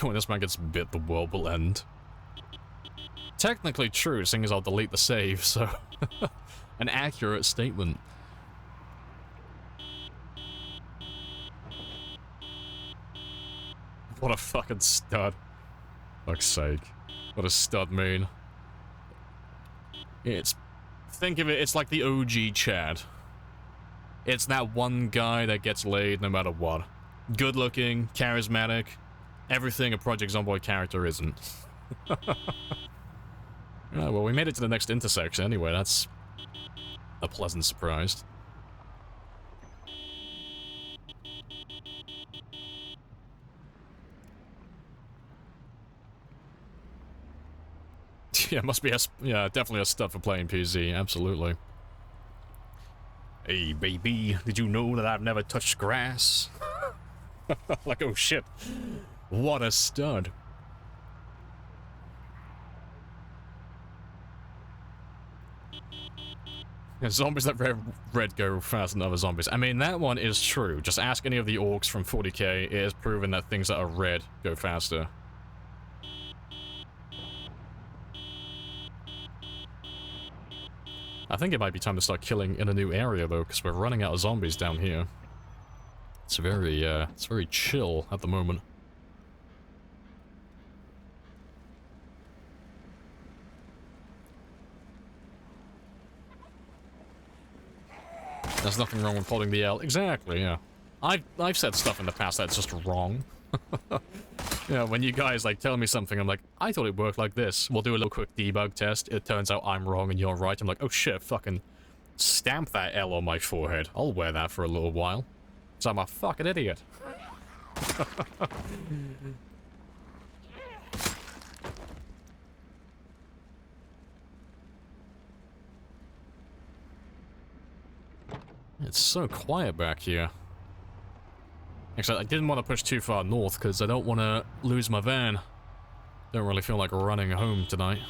Speaker 1: When this man gets bit, the world will end. Technically true, seeing as I'll delete the save, so... An accurate statement. What a fucking stud. Fuck's sake. What a stud mean. Think of it, it's like the OG Chad. It's that one guy that gets laid no matter what. Good looking, charismatic, everything a Project Zomboid character isn't. Oh, well, we made it to the next intersection anyway, that's a pleasant surprise. Yeah, must be definitely a stud for playing PZ, absolutely. Hey, baby, did you know that I've never touched grass? Like, oh shit. What a stud. Yeah, zombies that red go faster than other zombies. I mean, that one is true. Just ask any of the orcs from 40k, it has proven that things that are red go faster. I think it might be time to start killing in a new area, though, because we're running out of zombies down here. It's very chill at the moment. There's nothing wrong with holding the L. Exactly, yeah. I've said stuff in the past that's just wrong. Yeah, when you guys, like, tell me something, I'm like, I thought it worked like this. We'll do a little quick debug test. It turns out I'm wrong and you're right. I'm like, oh shit, fucking stamp that L on my forehead. I'll wear that for a little while. So I'm a fucking idiot. It's so quiet back here. Actually, I didn't want to push too far north because I don't want to lose my van. Don't really feel like running home tonight.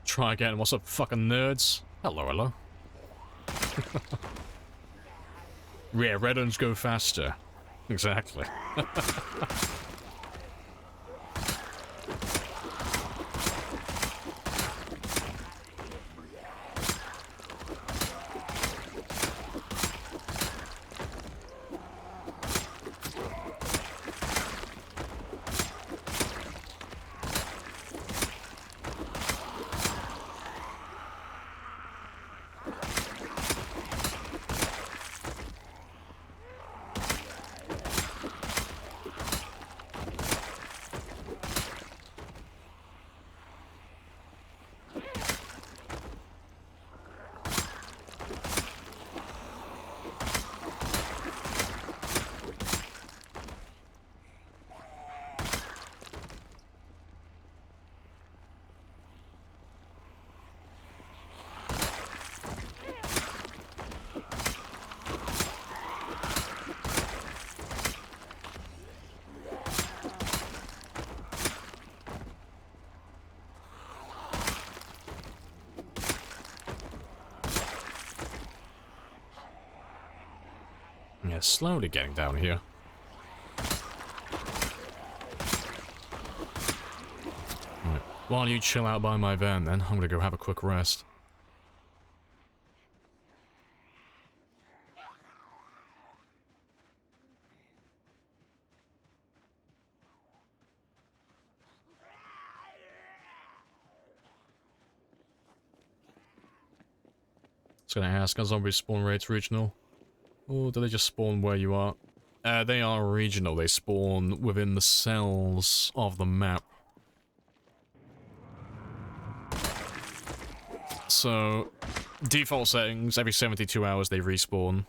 Speaker 1: Try again. What's up, fucking nerds? Hello, hello. Yeah, red ones go faster. Exactly. Yeah, slowly getting down here. Right. While you chill out by my van, then, I'm gonna go have a quick rest. Just gonna ask, are zombie spawn rates regional? Or do they just spawn where you are? They are regional. They spawn within the cells of the map. So, default settings, every 72 hours they respawn.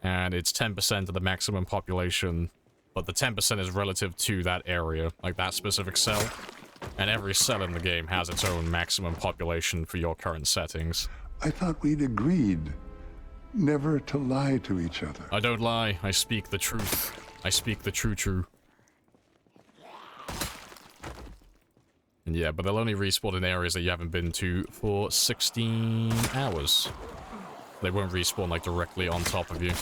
Speaker 1: And it's 10% of the maximum population. But the 10% is relative to that area, like that specific cell. And every cell in the game has its own maximum population for your current settings.
Speaker 2: I thought we'd agreed never to lie to each other.
Speaker 1: I don't lie, I speak the truth. I speak the true. And yeah, but they'll only respawn in areas that you haven't been to for 16 hours. They won't respawn, like, directly on top of you.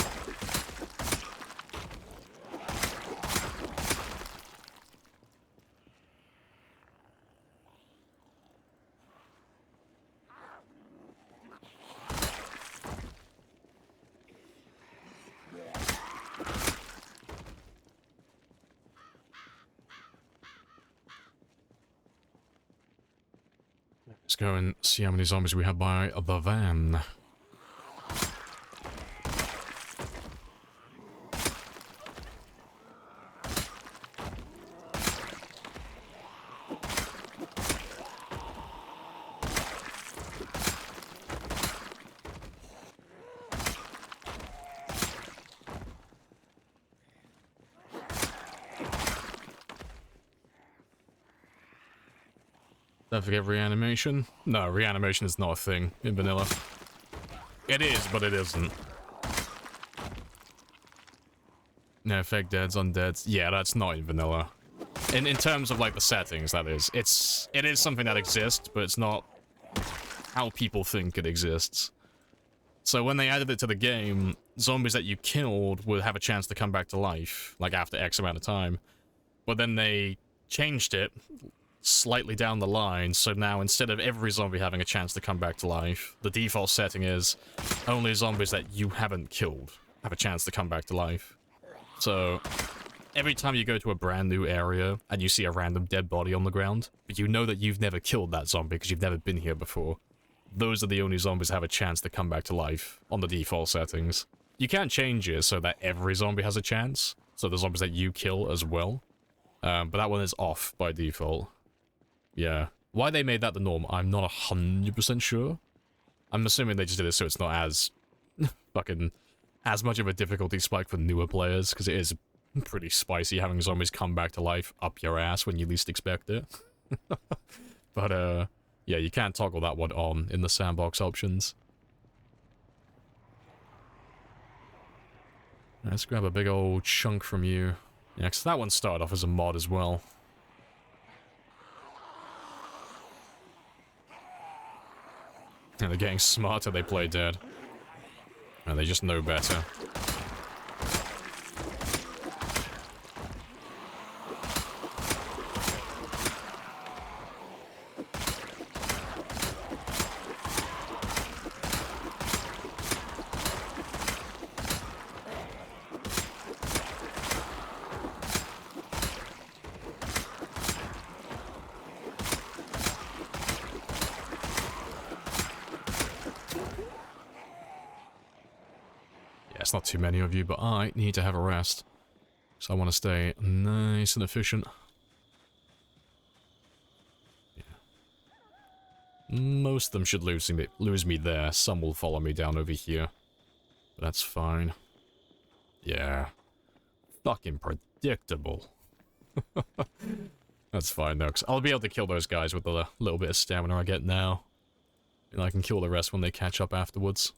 Speaker 1: Let's go and see how many zombies we have by the van. Don't forget reanimation. No, reanimation is not a thing in vanilla. It is, but it isn't. No, fake deads, undeads. Yeah, that's not in vanilla. In terms of, like, the settings, that is. It is something that exists, but it's not how people think it exists. So when they added it to the game, zombies that you killed would have a chance to come back to life, like, after X amount of time. But then they changed it slightly down the line, so now instead of every zombie having a chance to come back to life, the default setting is only zombies that you haven't killed have a chance to come back to life. So every time you go to a brand new area and you see a random dead body on the ground, but you know that you've never killed that zombie because you've never been here before, those are the only zombies that have a chance to come back to life on the default settings. You can change it so that every zombie has a chance, so the zombies that you kill as well. But that one is off by default. Yeah. Why they made that the norm, I'm not 100% sure. I'm assuming they just did it so it's not as fucking as much of a difficulty spike for newer players, because it is pretty spicy having zombies come back to life up your ass when you least expect it. But yeah, you can't toggle that one on in the sandbox options. Let's grab a big old chunk from you. Yeah, because that one started off as a mod as well. And they're getting smarter, they play dead. And they just know better. It's not too many of you, but I need to have a rest. So I want to stay nice and efficient. Yeah. Most of them should lose me there. Some will follow me down over here. But that's fine. Yeah. Fucking predictable. That's fine though, 'cause I'll be able to kill those guys with the little bit of stamina I get now. And I can kill the rest when they catch up afterwards.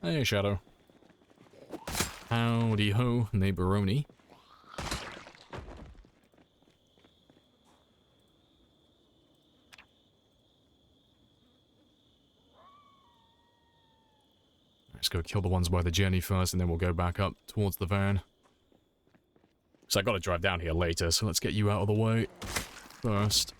Speaker 1: Hey, Shadow. Howdy ho, neighboroni. Let's go kill the ones by the journey first, and then we'll go back up towards the van. So I gotta drive down here later, so let's get you out of the way first.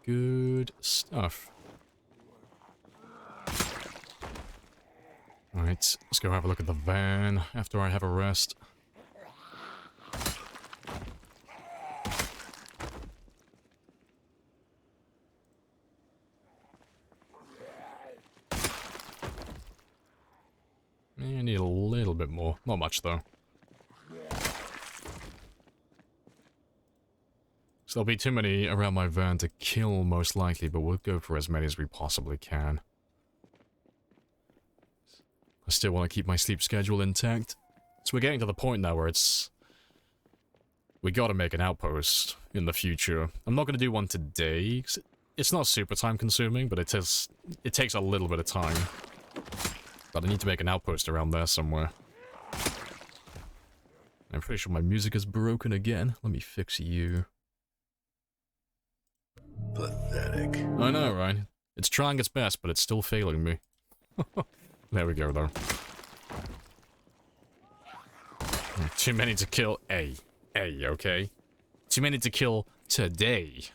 Speaker 1: Good stuff. Alright, let's go have a look at the van after I have a rest. I need a little bit more. Not much, though. So there'll be too many around my van to kill, most likely, but we'll go for as many as we possibly can. I still want to keep my sleep schedule intact. So we're getting to the point now where we gotta make an outpost in the future. I'm not gonna do one today, 'cause it's not super time consuming, but it takes a little bit of time. But I need to make an outpost around there somewhere. I'm pretty sure my music is broken again. Let me fix you.
Speaker 2: Pathetic.
Speaker 1: I know, right? It's trying its best, but it's still failing me. There we go, though. Too many to kill. Okay? Too many to kill today.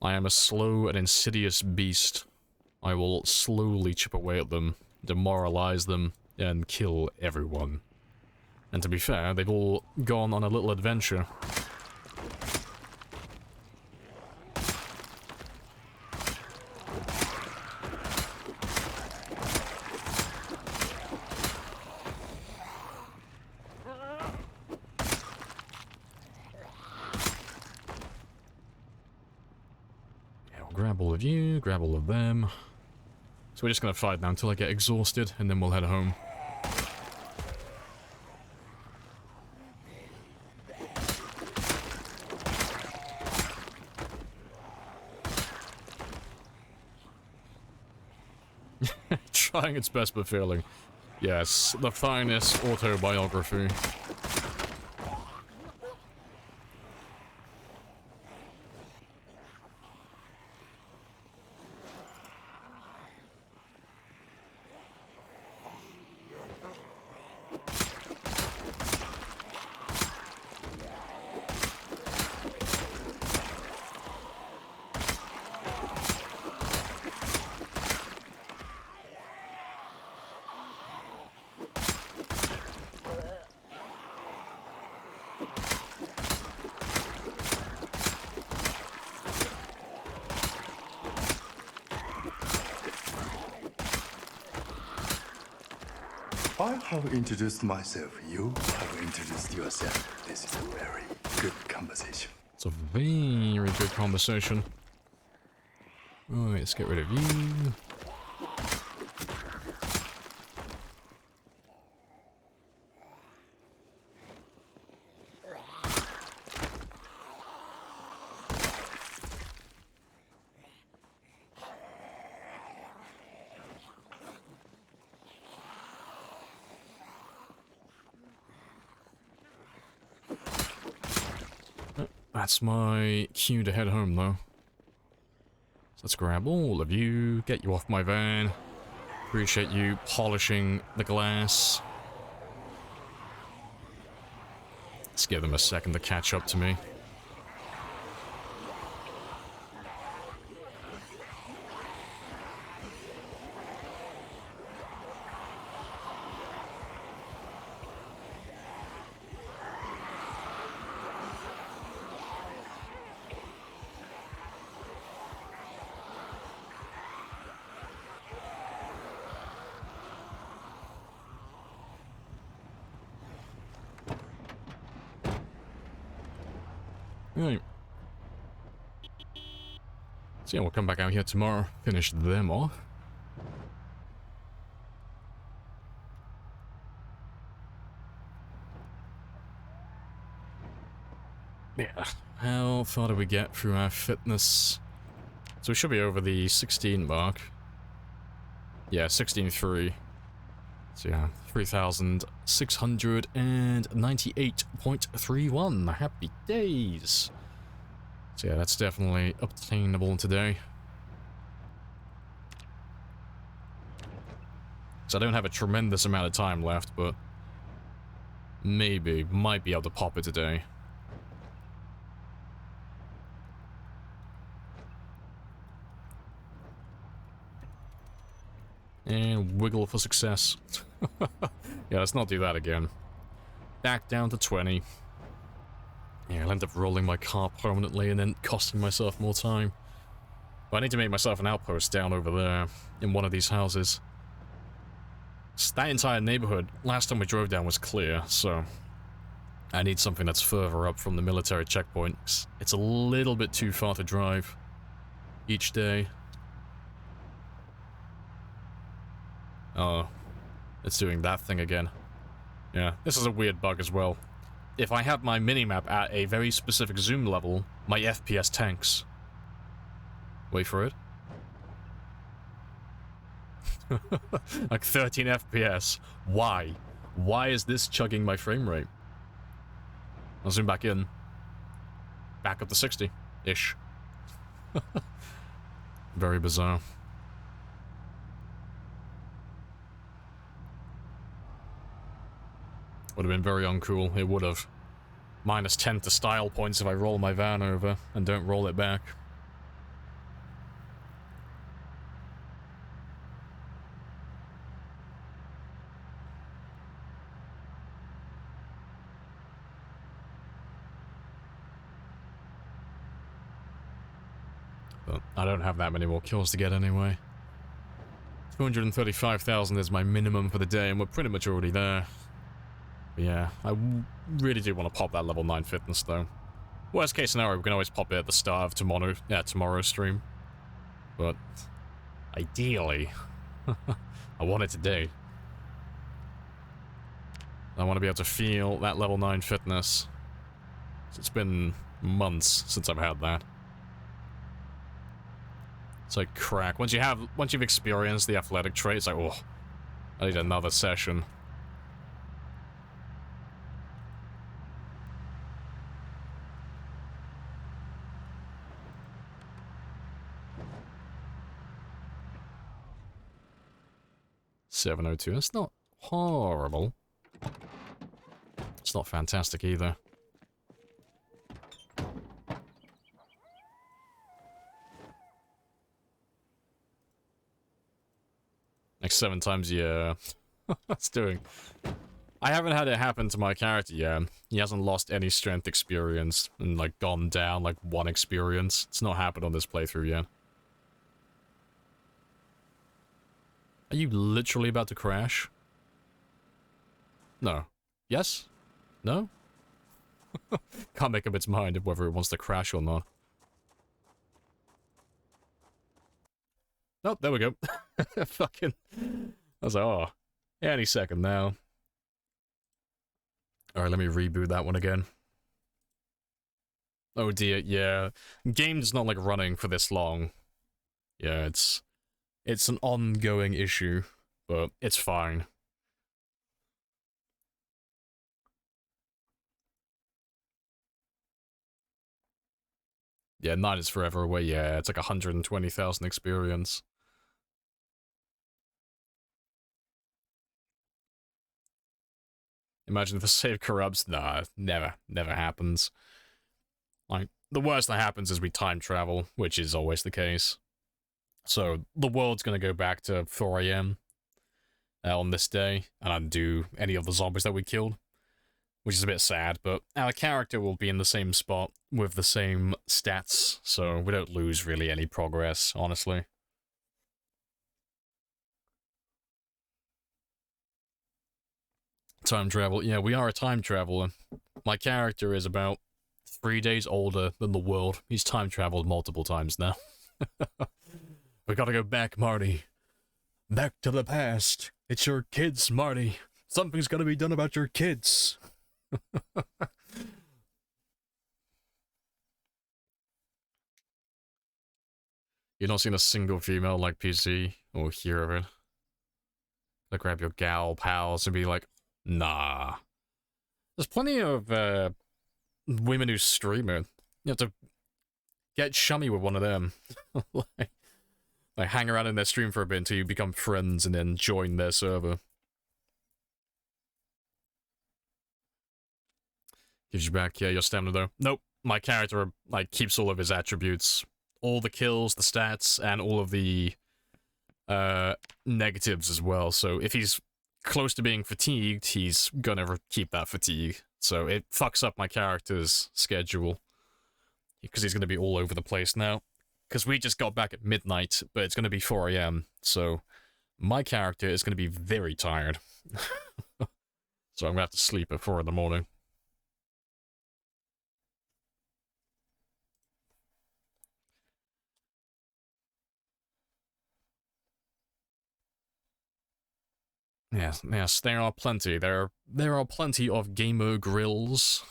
Speaker 1: I am a slow and insidious beast. I will slowly chip away at them, demoralize them, and kill everyone. And to be fair, they've all gone on a little adventure. Grab all of you, grab all of them. So we're just gonna fight now until I get exhausted, and then we'll head home. Trying its best but failing. Yes, the finest autobiography.
Speaker 2: I have introduced myself. You have introduced yourself. This is a very good conversation.
Speaker 1: It's a very good conversation. Alright, let's get rid of you. That's my cue to head home, though. So let's grab all of you, get you off my van. Appreciate you polishing the glass. Let's give them a second to catch up to me. Right. So yeah, we'll come back out here tomorrow, finish them off. Yeah. How far do we get through our fitness? So we should be over the 16 mark. Yeah, 16.3. So yeah, 3,698.31. Happy days. So yeah, that's definitely obtainable today. So I don't have a tremendous amount of time left, but might be able to pop it today. And wiggle for success. Yeah, let's not do that again. Back down to 20. Yeah, I'll end up rolling my car permanently and then costing myself more time. But I need to make myself an outpost down over there in one of these houses. So that entire neighborhood, last time we drove down, was clear, so I need something that's further up from the military checkpoint. It's a little bit too far to drive each day. Oh, it's doing that thing again. Yeah, this is a weird bug as well. If I have my minimap at a very specific zoom level, my FPS tanks. Wait for it. Like 13 FPS. Why? Why is this chugging my frame rate? I'll zoom back in. Back up to 60-ish. Very bizarre. Would have been very uncool. It would have. -10 to style points if I roll my van over and don't roll it back. But I don't have that many more kills to get anyway. 235,000 is my minimum for the day, and we're pretty much already there. But yeah, I really do want to pop that level 9 fitness, though. Worst case scenario, we can always pop it at the start of tomorrow's stream. But ideally, I want it today. I want to be able to feel that level 9 fitness. It's been months since I've had that. It's like crack. Once you've experienced the athletic trait, it's like, oh, I need another session. $702. That's not horrible. It's not fantastic either. Like 7 times, yeah. That's doing. I haven't had it happen to my character yet. He hasn't lost any strength experience and like gone down like 1 experience. It's not happened on this playthrough yet. Are you literally about to crash? No. Yes? No? Can't make up its mind of whether it wants to crash or not. Oh, there we go. Fucking. I was like, oh, any second now. Alright, let me reboot that one again. Oh dear, yeah. Game is not like running for this long. Yeah, it's an ongoing issue, but it's fine. Yeah, 9 is forever away. Yeah, it's like 120,000 experience. Imagine if the save corrupts. Nah, never happens. Like, the worst that happens is we time travel, which is always the case. So, the world's gonna go back to 4 AM on this day, and undo any of the zombies that we killed. Which is a bit sad, but our character will be in the same spot with the same stats, so we don't lose really any progress, honestly. Time travel. Yeah, we are a time traveler. My character is about 3 days older than the world. He's time traveled multiple times now. We gotta go back, Marty. Back to the past. It's your kids, Marty. Something's gotta be done about your kids. You've not seen a single female like PC or hear of it. Like grab your gal pals and be like, nah. There's plenty of women who stream it. You have to get chummy with one of them. like hang around in their stream for a bit until you become friends and then join their server. Gives you back, yeah, your stamina though. Nope, my character like keeps all of his attributes, all the kills, the stats, and all of the negatives as well. So if he's close to being fatigued, he's gonna keep that fatigue. So it fucks up my character's schedule because he's gonna be all over the place now. Because we just got back at midnight, but it's gonna be 4 AM. So my character is gonna be very tired. So I'm gonna have to sleep at 4 in the morning. Yes, there are plenty. There are plenty of gamer grills.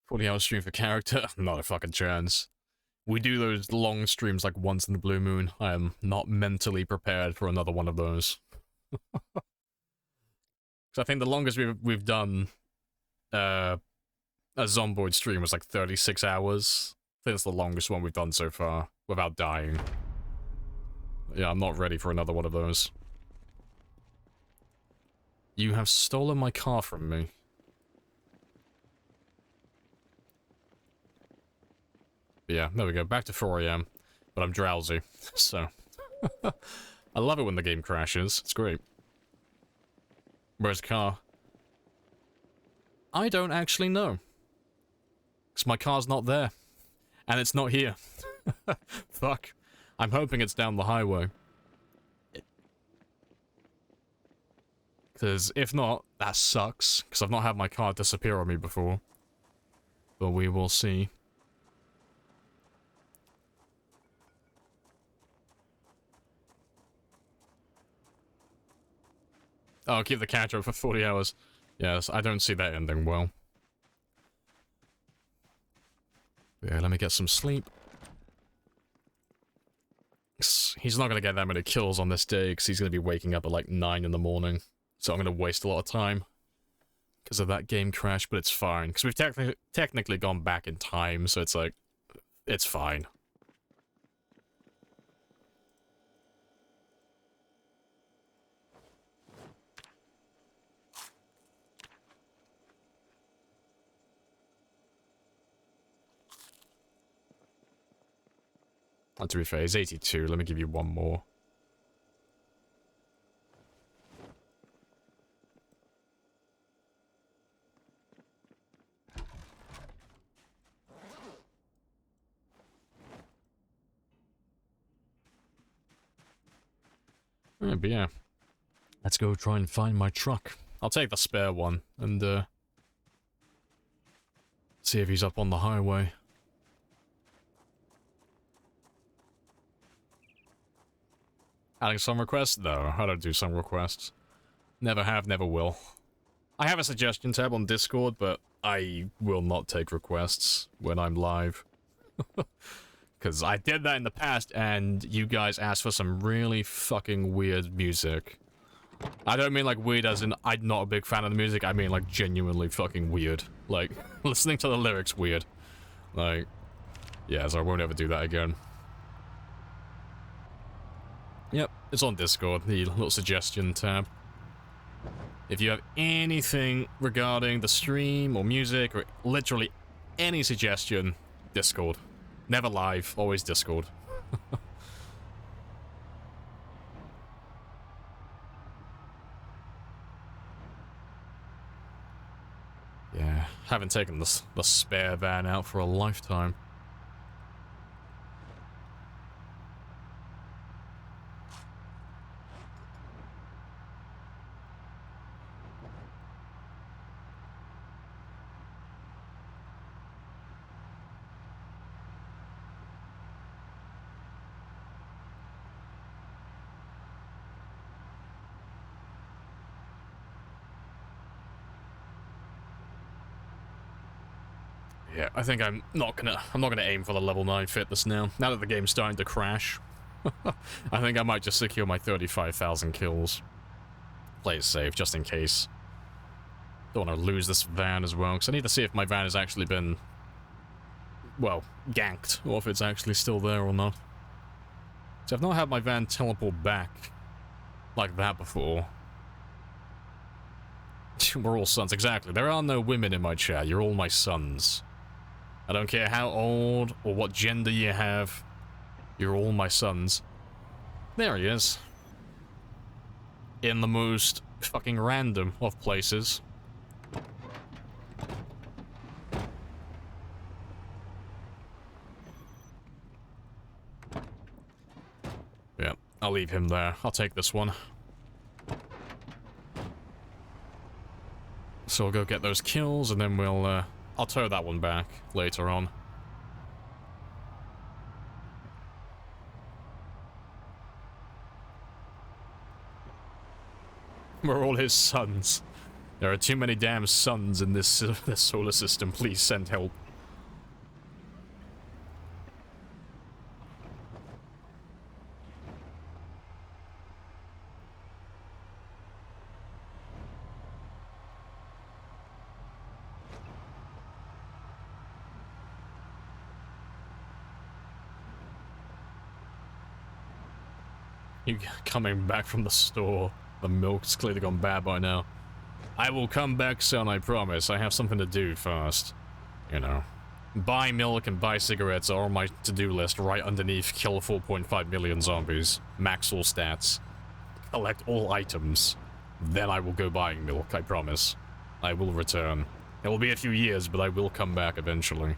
Speaker 1: $40-hour stream for character? Not a fucking chance. We do those long streams like once in the blue moon. I am not mentally prepared for another one of those. So I think the longest we've done a Zomboid stream was like 36 hours. I think that's the longest one we've done so far without dying. Yeah, I'm not ready for another one of those. You have stolen my car from me. Yeah, there we go. Back to 4 AM. But I'm drowsy, so... I love it when the game crashes. It's great. Where's the car? I don't actually know. Because my car's not there. And it's not here. Fuck. I'm hoping it's down the highway. Because if not, that sucks. Because I've not had my car disappear on me before. But we will see. Oh, keep the catcher for 40 hours. Yes, I don't see that ending well. Yeah, let me get some sleep. He's not going to get that many kills on this day, because he's going to be waking up at like 9 in the morning. So I'm going to waste a lot of time because of that game crash, but it's fine. Because we've technically gone back in time, so it's like, it's fine. And to be fair, he's 82. Let me give you one more. Yeah, but yeah. Let's go try and find my truck. I'll take the spare one and see if he's up on the highway. Adding song requests? No, I don't do song requests. Never have, never will. I have a suggestion tab on Discord, but I will not take requests when I'm live. Because I did that in the past, and you guys asked for some really fucking weird music. I don't mean like weird as in I'm not a big fan of the music, I mean like genuinely fucking weird. Like, listening to the lyrics weird. Like, yeah, so I won't ever do that again. Yep, it's on Discord, the little suggestion tab. If you have anything regarding the stream or music or literally any suggestion, Discord. Never live, always Discord. Yeah, haven't taken the spare van out for a lifetime. Yeah, I think I'm not gonna aim for the level 9 fitness now. Now that the game's starting to crash. I think I might just secure my 35,000 kills. Play it safe, just in case. Don't want to lose this van as well, because I need to see if my van has actually been, well, ganked, or if it's actually still there or not. So I've not had my van teleport back like that before. We're all sons, exactly. There are no women in my chat, you're all my sons. I don't care how old or what gender you have. You're all my sons. There he is. In the most fucking random of places. leave him there. I'll take this one. So we'll go get those kills, and then we'll, I'll tow that one back later on. We're all his sons. There are too many damn suns in this, this solar system. Please send help. You coming back from the store. The milk's clearly gone bad by now. I will come back soon, I promise. I have something to do first. You know. Buy milk and buy cigarettes are on my to-do list right underneath kill 4.5 million zombies. Max all stats. Collect all items. Then I will go buying milk, I promise. I will return. It will be a few years, but I will come back eventually.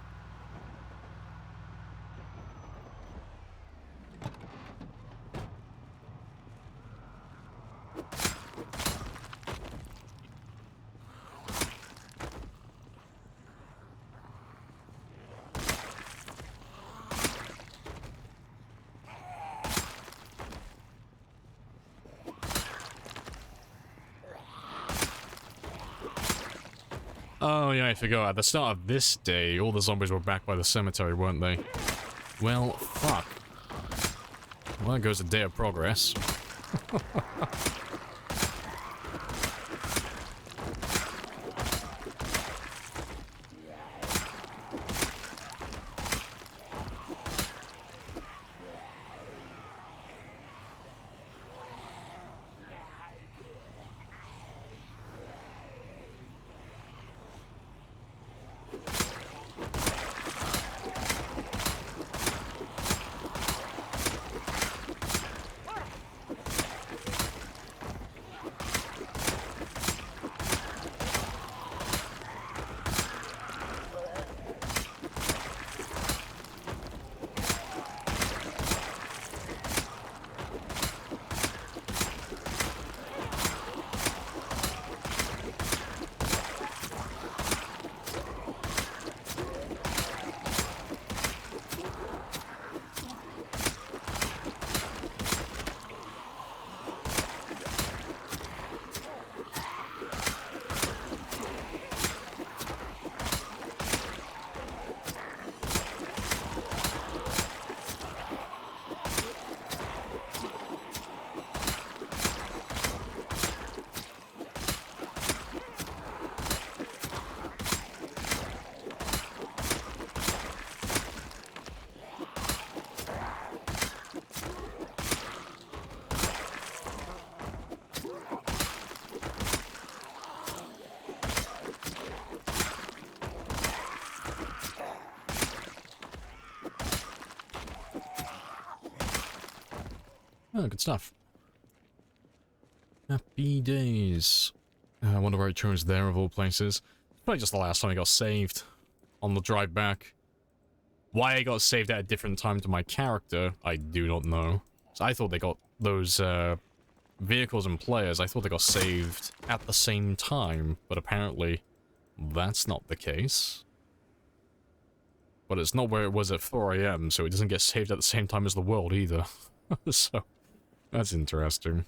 Speaker 1: Oh yeah, I forgot. At the start of this day, all the zombies were back by the cemetery, weren't they? Well, fuck. Well, there goes a day of progress. Oh, good stuff. Happy days. I wonder where I chose there of all places. Probably just the last time I got saved. On the drive back. Why I got saved at a different time to my character, I do not know. So I thought they got those vehicles and players, I thought they got saved at the same time, but apparently that's not the case. But it's not where it was at 4 AM, so it doesn't get saved at the same time as the world either. So, that's interesting.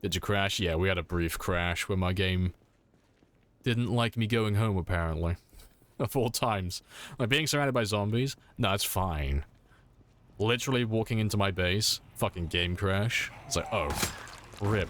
Speaker 1: Did you crash? Yeah, we had a brief crash where my game didn't like me going home, apparently. Of all times. Like, being surrounded by zombies? No, it's fine. Literally walking into my base, fucking game crash. It's like, oh, rip.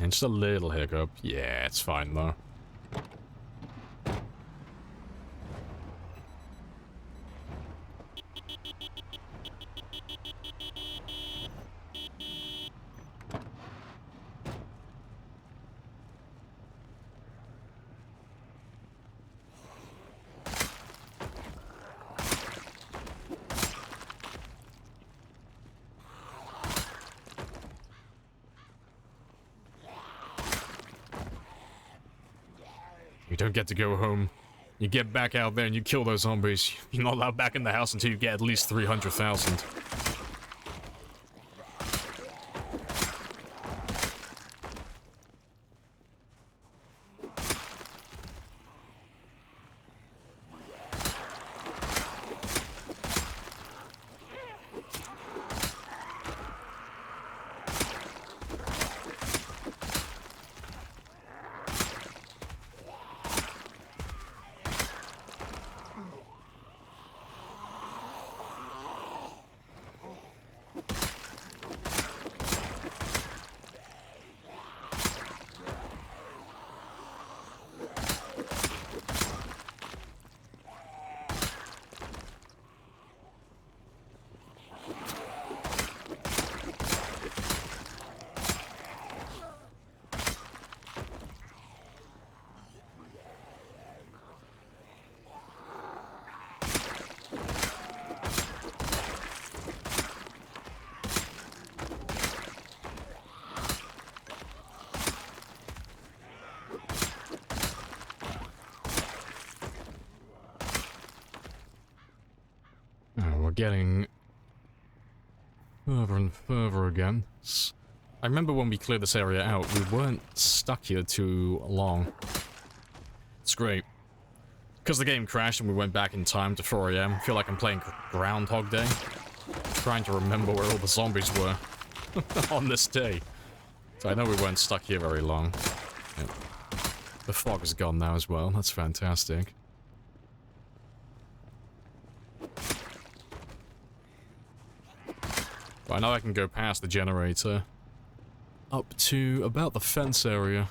Speaker 1: And just a little hiccup. Yeah, it's fine though. You don't get to go home. You get back out there and you kill those zombies. You're not allowed back in the house until you get at least 300,000. We're getting further and further again. I remember when we cleared this area out, we weren't stuck here too long. It's great. Because the game crashed and we went back in time to 4 AM, I feel like I'm playing Groundhog Day. Trying to remember where all the zombies were on this day. So I know we weren't stuck here very long. Yep. The fog is gone now as well, that's fantastic. But I know I can go past the generator. Up to about the fence area.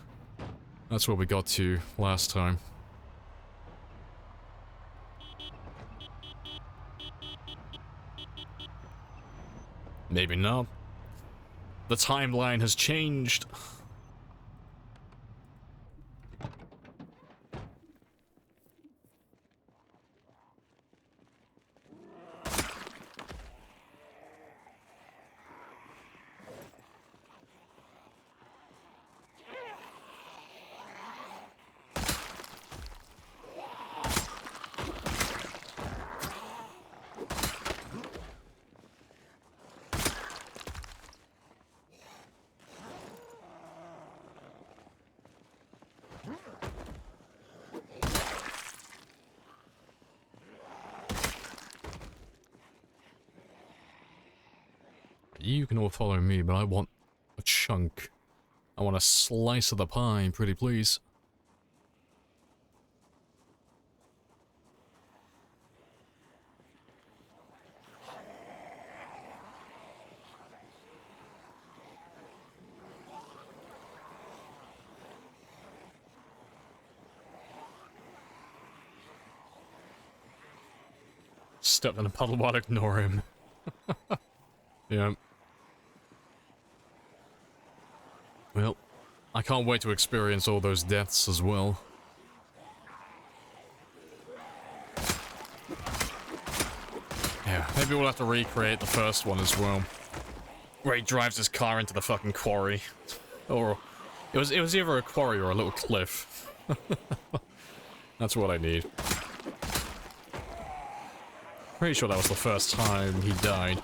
Speaker 1: That's where we got to last time. Maybe not. The timeline has changed. You can all follow me, but I want a chunk. I want a slice of the pie, pretty please. Stepped in a puddle, but ignore him. Yeah. Well, I can't wait to experience all those deaths as well. Yeah, maybe we'll have to recreate the first one as well. Where he drives his car into the fucking quarry. Or, it was either a quarry or a little cliff. That's what I need. Pretty sure that was the first time he died.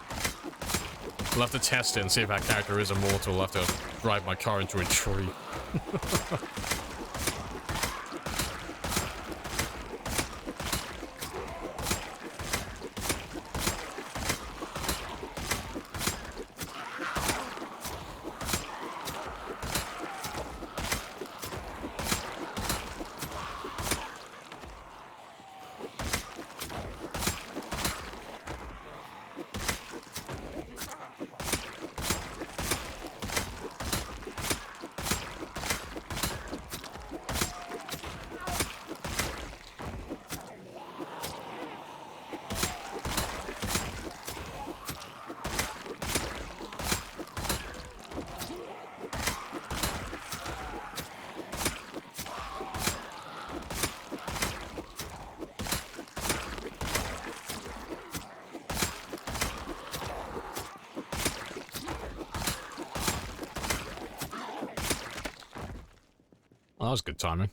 Speaker 1: We'll have to test it and see if that character is immortal. We'll have to drive my car into a tree. That was good timing.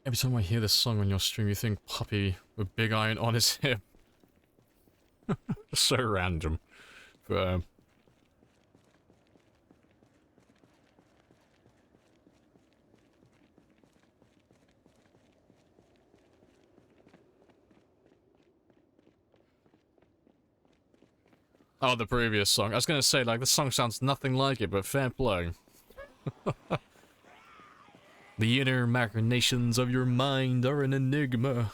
Speaker 1: Every time I hear this song on your stream, you think puppy with big iron on his hip. So random. But, oh, the previous song. I was gonna say, like, this song sounds nothing like it, but fair play. The inner machinations of your mind are an enigma.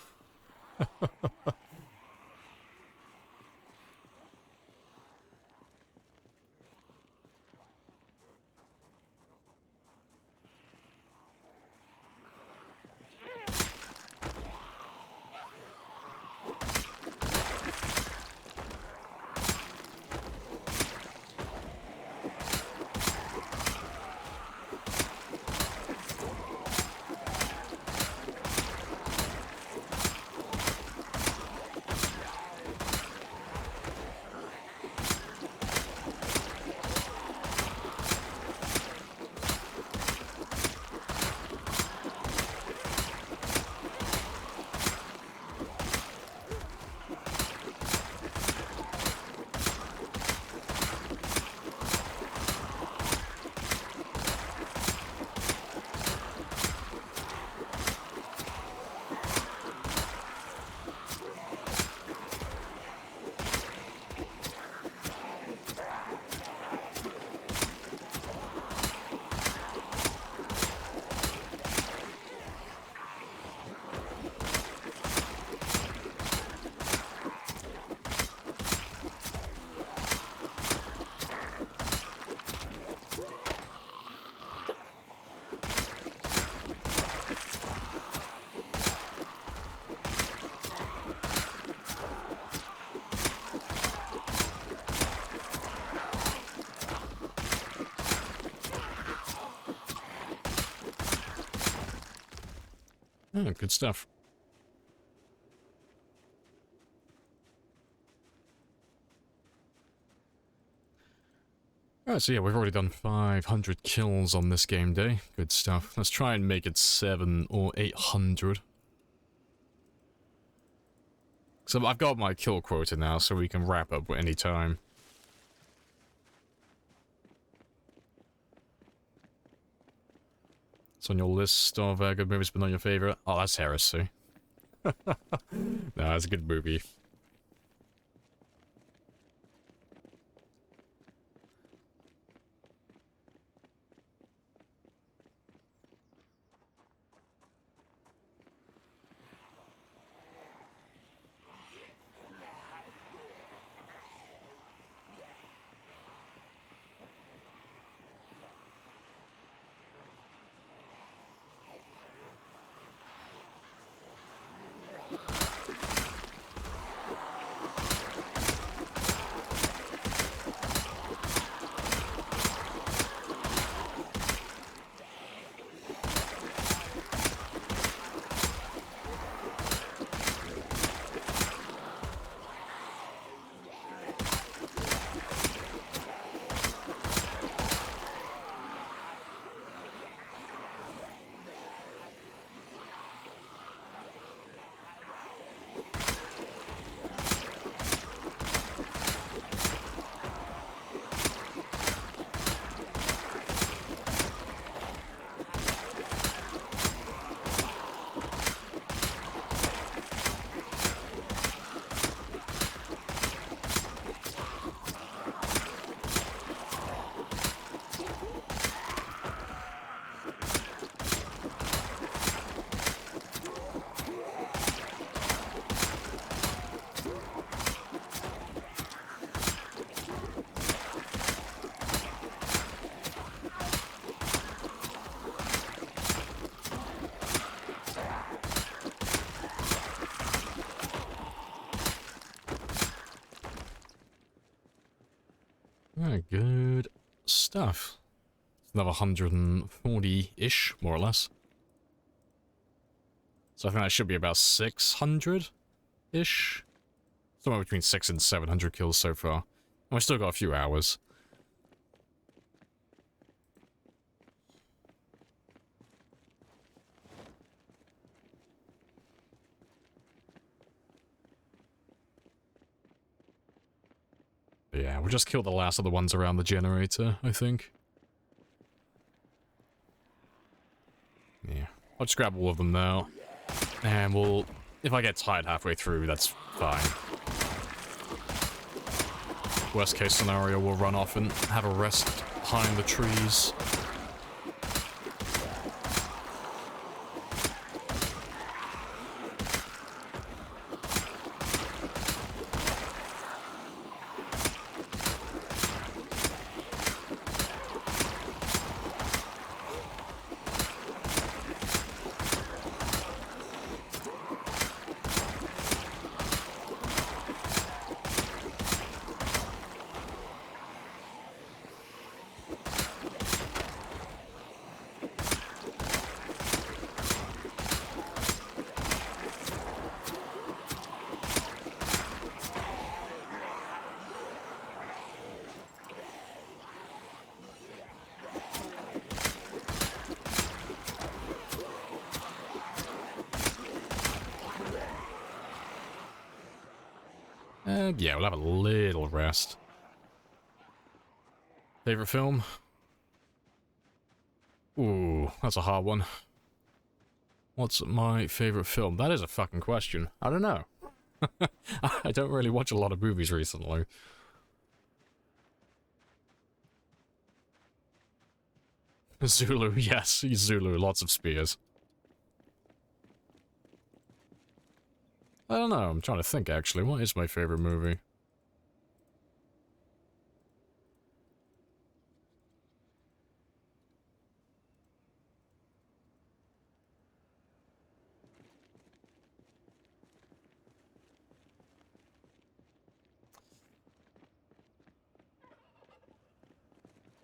Speaker 1: Oh, good stuff. Alright, so yeah, we've already done 500 kills on this game day. Good stuff. Let's try and make it 700 or 800. So I've got my kill quota now, so we can wrap up at any time. It's on your list of good movies, but not your favorite. Oh, that's heresy. No, that's a good movie. Good stuff. Another 140-ish, more or less. So I think that should be about 600-ish. Somewhere between 600 and 700 kills so far. And we've still got a few hours. Yeah, we'll just kill the last of the ones around the generator, I think. Yeah. I'll just grab all of them now. And we'll... If I get tired halfway through, that's fine. Worst case scenario, we'll run off and have a rest behind the trees. Yeah, we'll have a little rest. Favorite film? Ooh, that's a hard one. What's my favorite film? That is a fucking question. I don't know. I don't really watch a lot of movies recently. Zulu, yes, Zulu, lots of spears. I don't know, I'm trying to think actually. What is my favorite movie?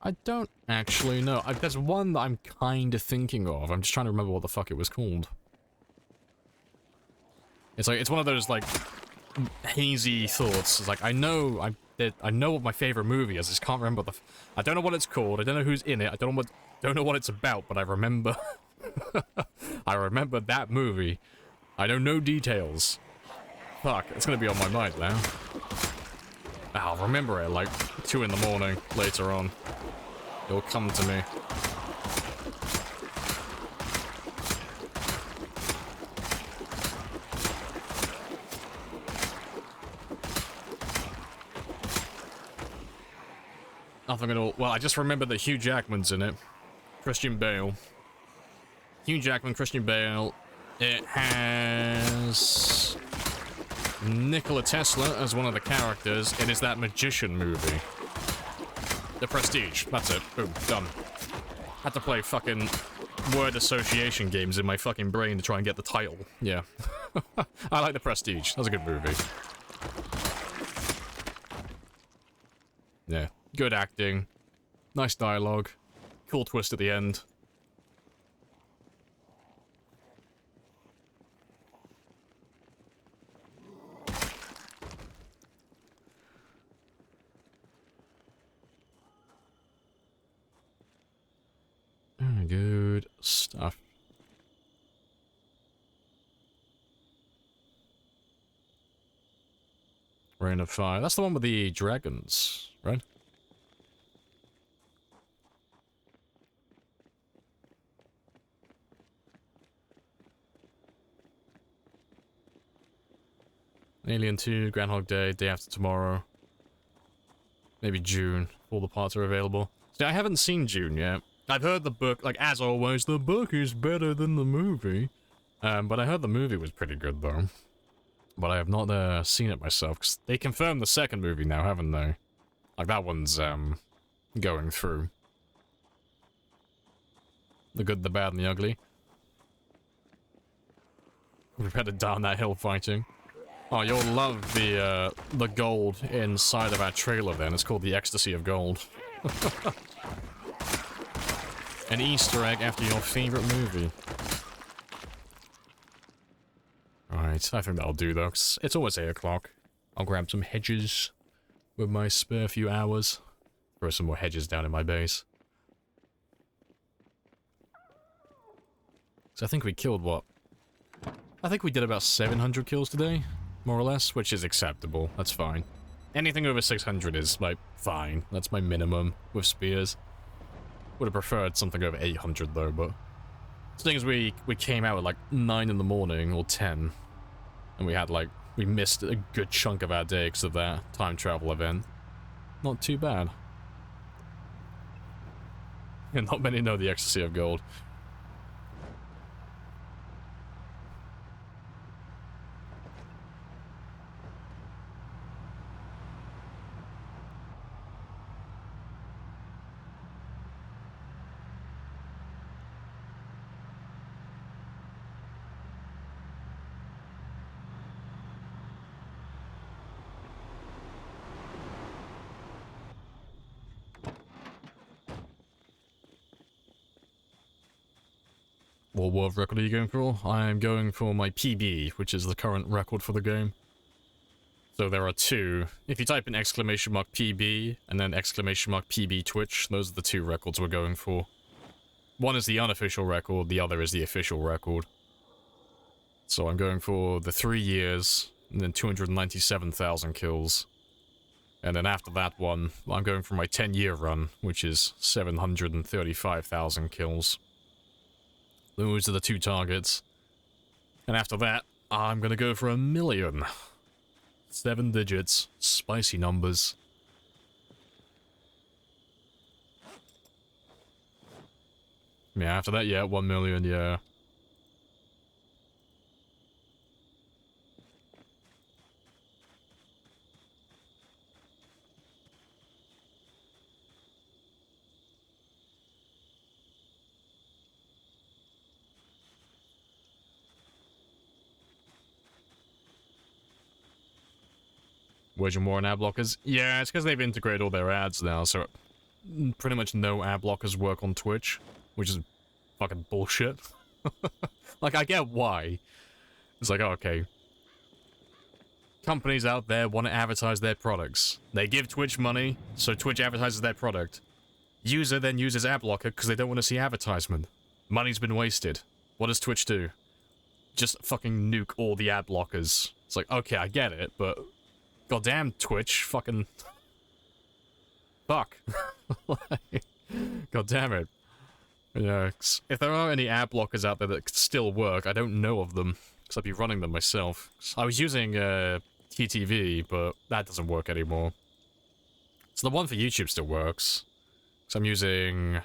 Speaker 1: I don't actually know. There's one that I'm kind of thinking of. I'm just trying to remember what the fuck it was called. It's like, it's one of those, like, hazy thoughts. It's like, I know what my favorite movie is. I just can't remember I don't know what it's called. I don't know who's in it. I don't know what it's about, but I remember. I remember that movie. I know no details. Fuck, it's gonna be on my mind now. I'll remember it, like, 2 in the morning, later on. It'll come to me. Nothing at all. Well, I just remember that Hugh Jackman's in it. Christian Bale. Hugh Jackman, Christian Bale. It has Nikola Tesla as one of the characters. It is that magician movie. The Prestige. That's it. Boom. Done. Had to play fucking word association games in my fucking brain to try and get the title. Yeah. I like The Prestige. That's a good movie. Yeah. Good acting. Nice dialogue. Cool twist at the end. Good stuff. Rain of Fire. That's the one with the dragons, right? Alien 2, Groundhog Day, Day After Tomorrow. Maybe June. All the parts are available. See, I haven't seen June yet. I've heard the book, like, as always, the book is better than the movie. But I heard the movie was pretty good, though. But I have not seen it myself, because they confirmed the second movie now, haven't they? Like, that one's, going through. The Good, the Bad, and the Ugly. We've headed down that hill fighting. Oh, you'll love the gold inside of our trailer then. It's called the Ecstasy of Gold. An Easter egg after your favorite movie. Alright, I think that'll do though, 'cause it's almost 8 o'clock. I'll grab some hedges with my spare few hours. Throw some more hedges down in my base. So I think we killed what? I think we did about 700 kills today, more or less, which is acceptable. That's fine. Anything over 600 is, like, fine. That's my minimum with spears. Would have preferred something over 800, though, but... The thing is, we came out at, like, 9 in the morning, or 10. And we had, like, we missed a good chunk of our day because of that time travel event. Not too bad. And not many know the ecstasy of gold. What world record are you going for? I'm going for my PB, which is the current record for the game. So there are two. If you type in !PB and then !PBTwitch, those are the two records we're going for. One is the unofficial record, the other is the official record. So I'm going for the 3 years, and then 297,000 kills. And then after that one, I'm going for my 10-year run, which is 735,000 kills. Those are the two targets. And after that, I'm gonna go for 1 million. 7 digits. Spicy numbers. Yeah, after that, yeah, 1 million, yeah. Waging more on ad blockers? Yeah, it's because they've integrated all their ads now, so pretty much no ad blockers work on Twitch, which is fucking bullshit. Like, I get why. It's like, oh, okay. Companies out there want to advertise their products. They give Twitch money, so Twitch advertises their product. User then uses ad blocker because they don't want to see advertisement. Money's been wasted. What does Twitch do? Just fucking nuke all the ad blockers. It's like, okay, I get it, but... Goddamn Twitch, fucking... Fuck. God damn it. Yeah, if there are any ad blockers out there that could still work, I don't know of them, because I'd be running them myself. I was using TTV, but that doesn't work anymore. So the one for YouTube still works. So I'm using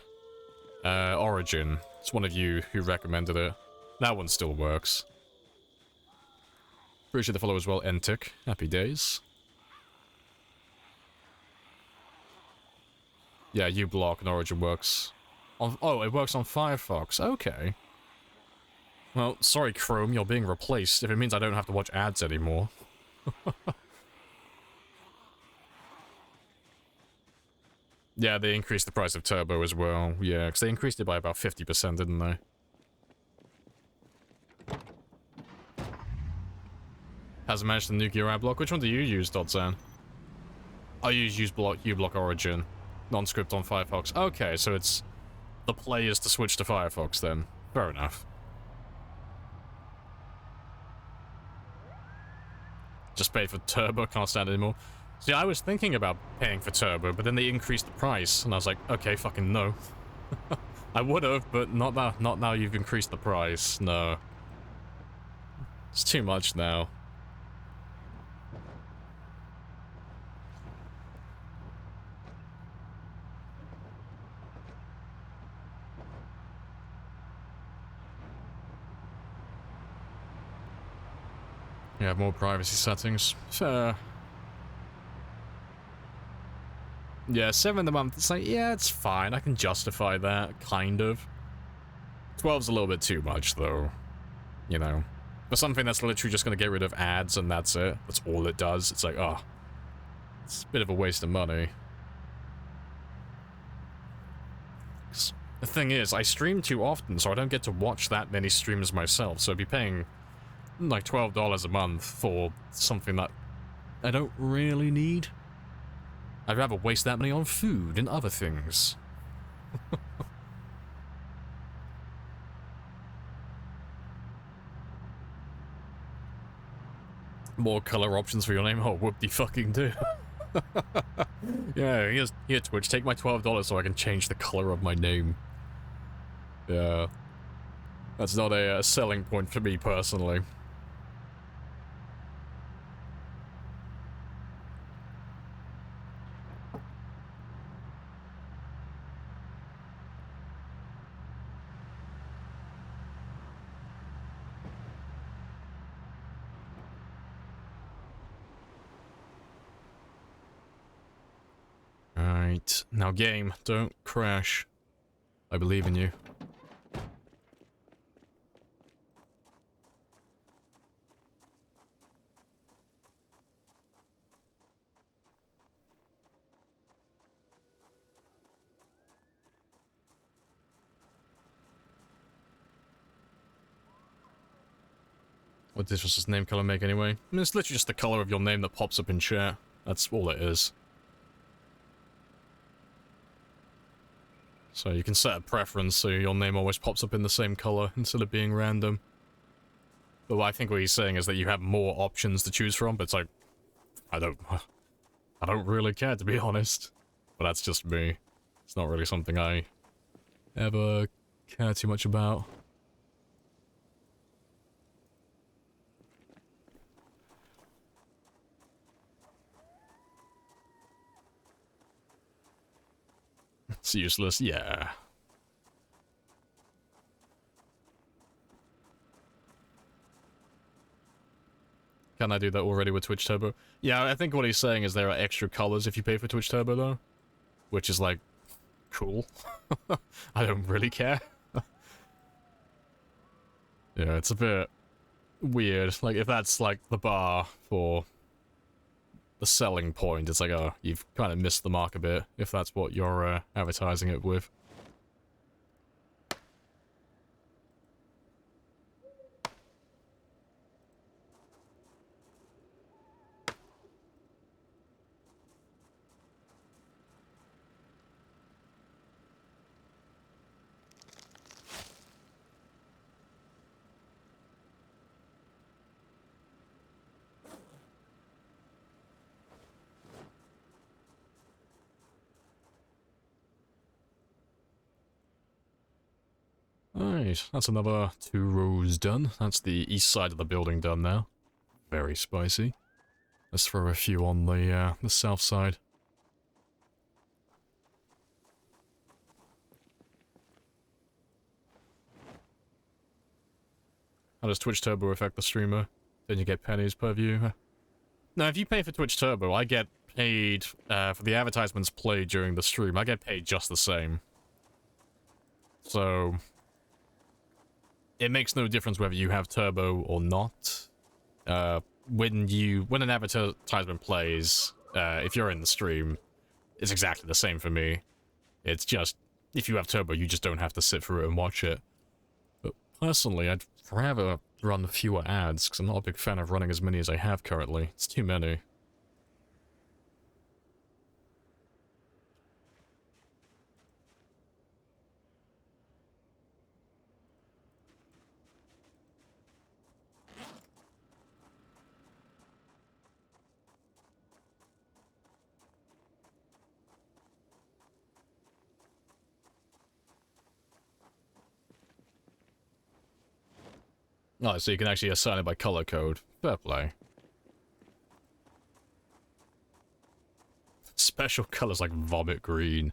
Speaker 1: Origin. It's one of you who recommended it. That one still works. Appreciate the follow as well, Entic. Happy days. Yeah, uBlock and Origin works. Oh, it works on Firefox. Okay. Well, sorry Chrome, you're being replaced if it means I don't have to watch ads anymore. Yeah, they increased the price of Turbo as well. Yeah, because they increased it by about 50%, didn't they? Hasn't managed to nuke your ad block. Which one do you use, Dotzan? I use uBlock Origin. Non-script on Firefox. Okay, so it's the play is to switch to Firefox then. Fair enough. Just pay for Turbo, can't stand it anymore. See, I was thinking about paying for Turbo, but then they increased the price, and I was like, okay, fucking no. I would've, but not now you've increased the price, no. It's too much now. You have more privacy settings. Fair. Yeah, 7 a month, it's like, yeah, it's fine. I can justify that, kind of. 12's a little bit too much, though. You know. For something that's literally just gonna get rid of ads and that's it. That's all it does. It's like, oh. It's a bit of a waste of money. The thing is, I stream too often, so I don't get to watch that many streams myself, so I'd be paying like $12 a month for something that I don't really need. I'd rather waste that money on food and other things. More color options for your name? Oh, whoop-de-fucking-do. Yeah, here, Twitch, take my $12 so I can change the color of my name. Yeah. That's not a selling point for me, personally. Alright, now game, don't crash. I believe in you. What difference does name color make anyway? I mean, it's literally just the color of your name that pops up in chat. That's all it is. So you can set a preference so your name always pops up in the same color instead of being random. But what I think what he's saying is that you have more options to choose from, but it's like, I don't really care, to be honest. But that's just me. It's not really something I ever care too much about. It's useless, yeah. Can I do that already with Twitch Turbo? Yeah, I think what he's saying is there are extra colors if you pay for Twitch Turbo, though. Which is, like, cool. I don't really care. Yeah, it's a bit weird. Like, if that's, like, the bar for the selling point, it's like, oh, you've kind of missed the mark a bit, if that's what you're advertising it with. Alright, that's another 2 rows done. That's the east side of the building done now. Very spicy. Let's throw a few on the south side. How does Twitch Turbo affect the streamer? Then you get pennies per view? No, if you pay for Twitch Turbo, I get paid for the advertisements played during the stream. I get paid just the same. So it makes no difference whether you have Turbo or not. When an advertisement plays, if you're in the stream, it's exactly the same for me. It's just, if you have Turbo, you just don't have to sit through it and watch it. But personally, I'd rather run fewer ads, because I'm not a big fan of running as many as I have currently. It's too many. Oh, so you can actually assign it by color code. Fair play. Special colors like vomit green.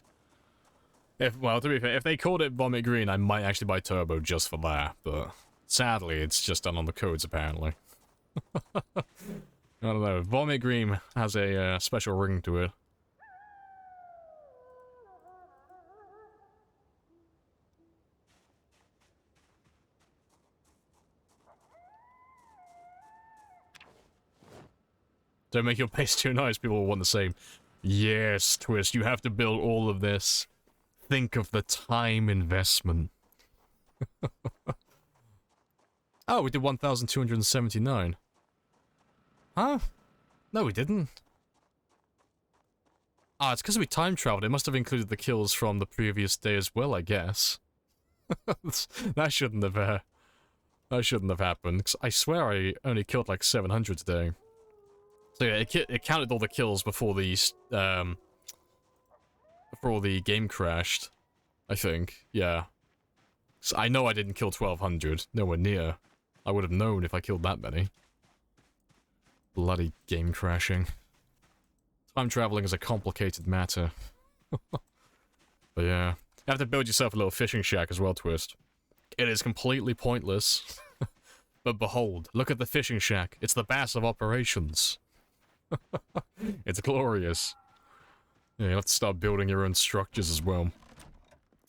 Speaker 1: Well, to be fair, if they called it vomit green, I might actually buy Turbo just for that, but sadly, it's just done on the codes, apparently. I don't know, vomit green has a special ring to it. Don't make your base too nice, people will want the same. Yes, Twist, you have to build all of this. Think of the time investment. Oh, we did 1,279. Huh? No, we didn't. Ah, it's because we time traveled. It must have included the kills from the previous day as well, I guess. That shouldn't have happened. 'Cause I swear I only killed like 700 today. So yeah, it counted all the kills before the game crashed, I think. Yeah. So I know I didn't kill 1200, nowhere near. I would have known if I killed that many. Bloody game crashing. Time traveling is a complicated matter. But yeah. You have to build yourself a little fishing shack as well, Twist. It is completely pointless. But behold, look at the fishing shack. It's the bass of operations. It's glorious. Yeah, you have to start building your own structures as well.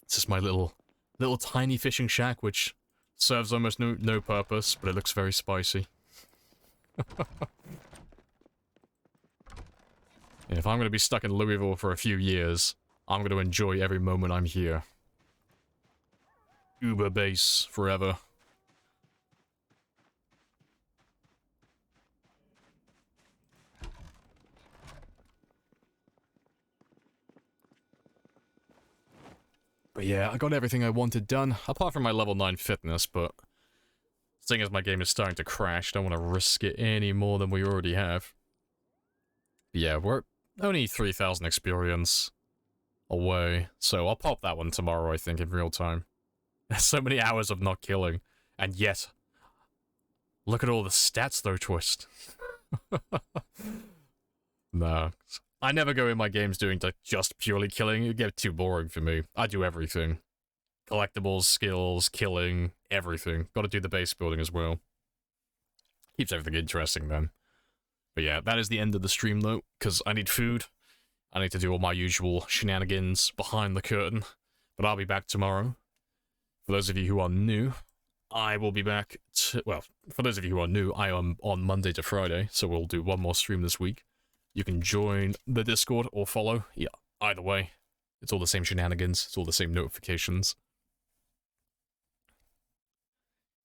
Speaker 1: It's just my little tiny fishing shack, which serves almost no purpose, but it looks very spicy. Yeah, if I'm going to be stuck in Louisville for a few years, I'm going to enjoy every moment I'm here. Uber base forever. But yeah, I got everything I wanted done, apart from my level 9 fitness, but seeing as my game is starting to crash, I don't want to risk it any more than we already have. But yeah, we're only 3,000 experience away, so I'll pop that one tomorrow, I think, in real time. There's so many hours of not killing, and yet, look at all the stats though, Twist. Nah. I never go in my games doing just purely killing. It get too boring for me. I do everything. Collectibles, skills, killing, everything. Gotta do the base building as well. Keeps everything interesting then. But yeah, that is the end of the stream though, because I need food. I need to do all my usual shenanigans behind the curtain. But I'll be back tomorrow. For those of you who are new, I will be back well, for those of you who are new, I am on Monday to Friday, so we'll do one more stream this week. You can join the Discord or follow. Yeah, either way. It's all the same shenanigans. It's all the same notifications.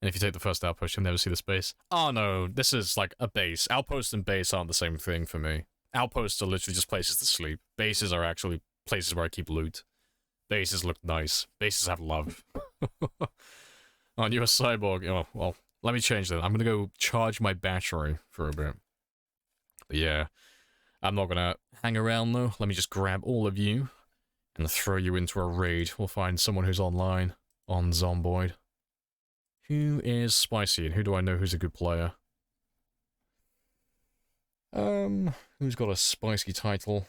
Speaker 1: And if you take the first outpost, you'll never see the space. Oh no, this is like a base. Outpost and base aren't the same thing for me. Outposts are literally just places to sleep. Bases are actually places where I keep loot. Bases look nice. Bases have love. Oh, you're a cyborg. Oh, well, let me change that. I'm gonna go charge my battery for a bit. But yeah. I'm not gonna hang around though. Let me just grab all of you and throw you into a raid. We'll find someone who's online on Zomboid. Who is spicy and who do I know who's a good player? Who's got a spicy title?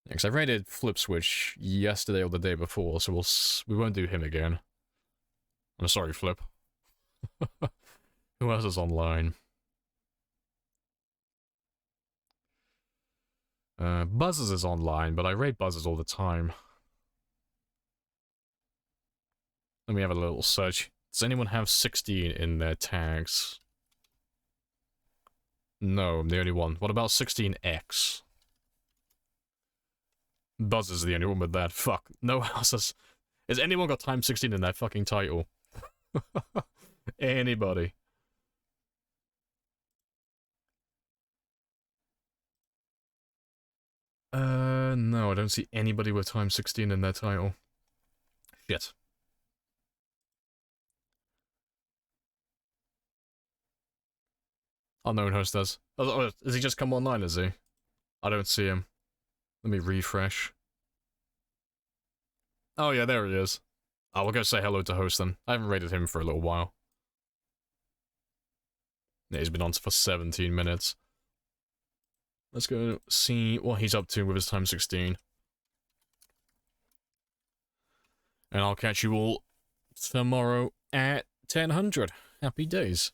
Speaker 1: Because I raided Flip Switch yesterday or the day before, so we won't do him again. I'm sorry, Flip. Who else is online? Buzzers is online, but I raid Buzzers all the time. Let me have a little search. Does anyone have 16 in their tags? No, I'm the only one. What about 16X? Buzzers is the only one with that. Fuck. No one else has... Has anyone got time 16 in their fucking title? Anybody? No, I don't see anybody with time 16 in their title. Shit. Unknown host does. Oh, has he just come online, is he? I don't see him. Let me refresh. Oh yeah, there he is. Oh, we'll go say hello to host then. I haven't rated him for a little while. Yeah, he's been on for 17 minutes. Let's go see what he's up to with his time 16. And I'll catch you all tomorrow at 1000. Happy days.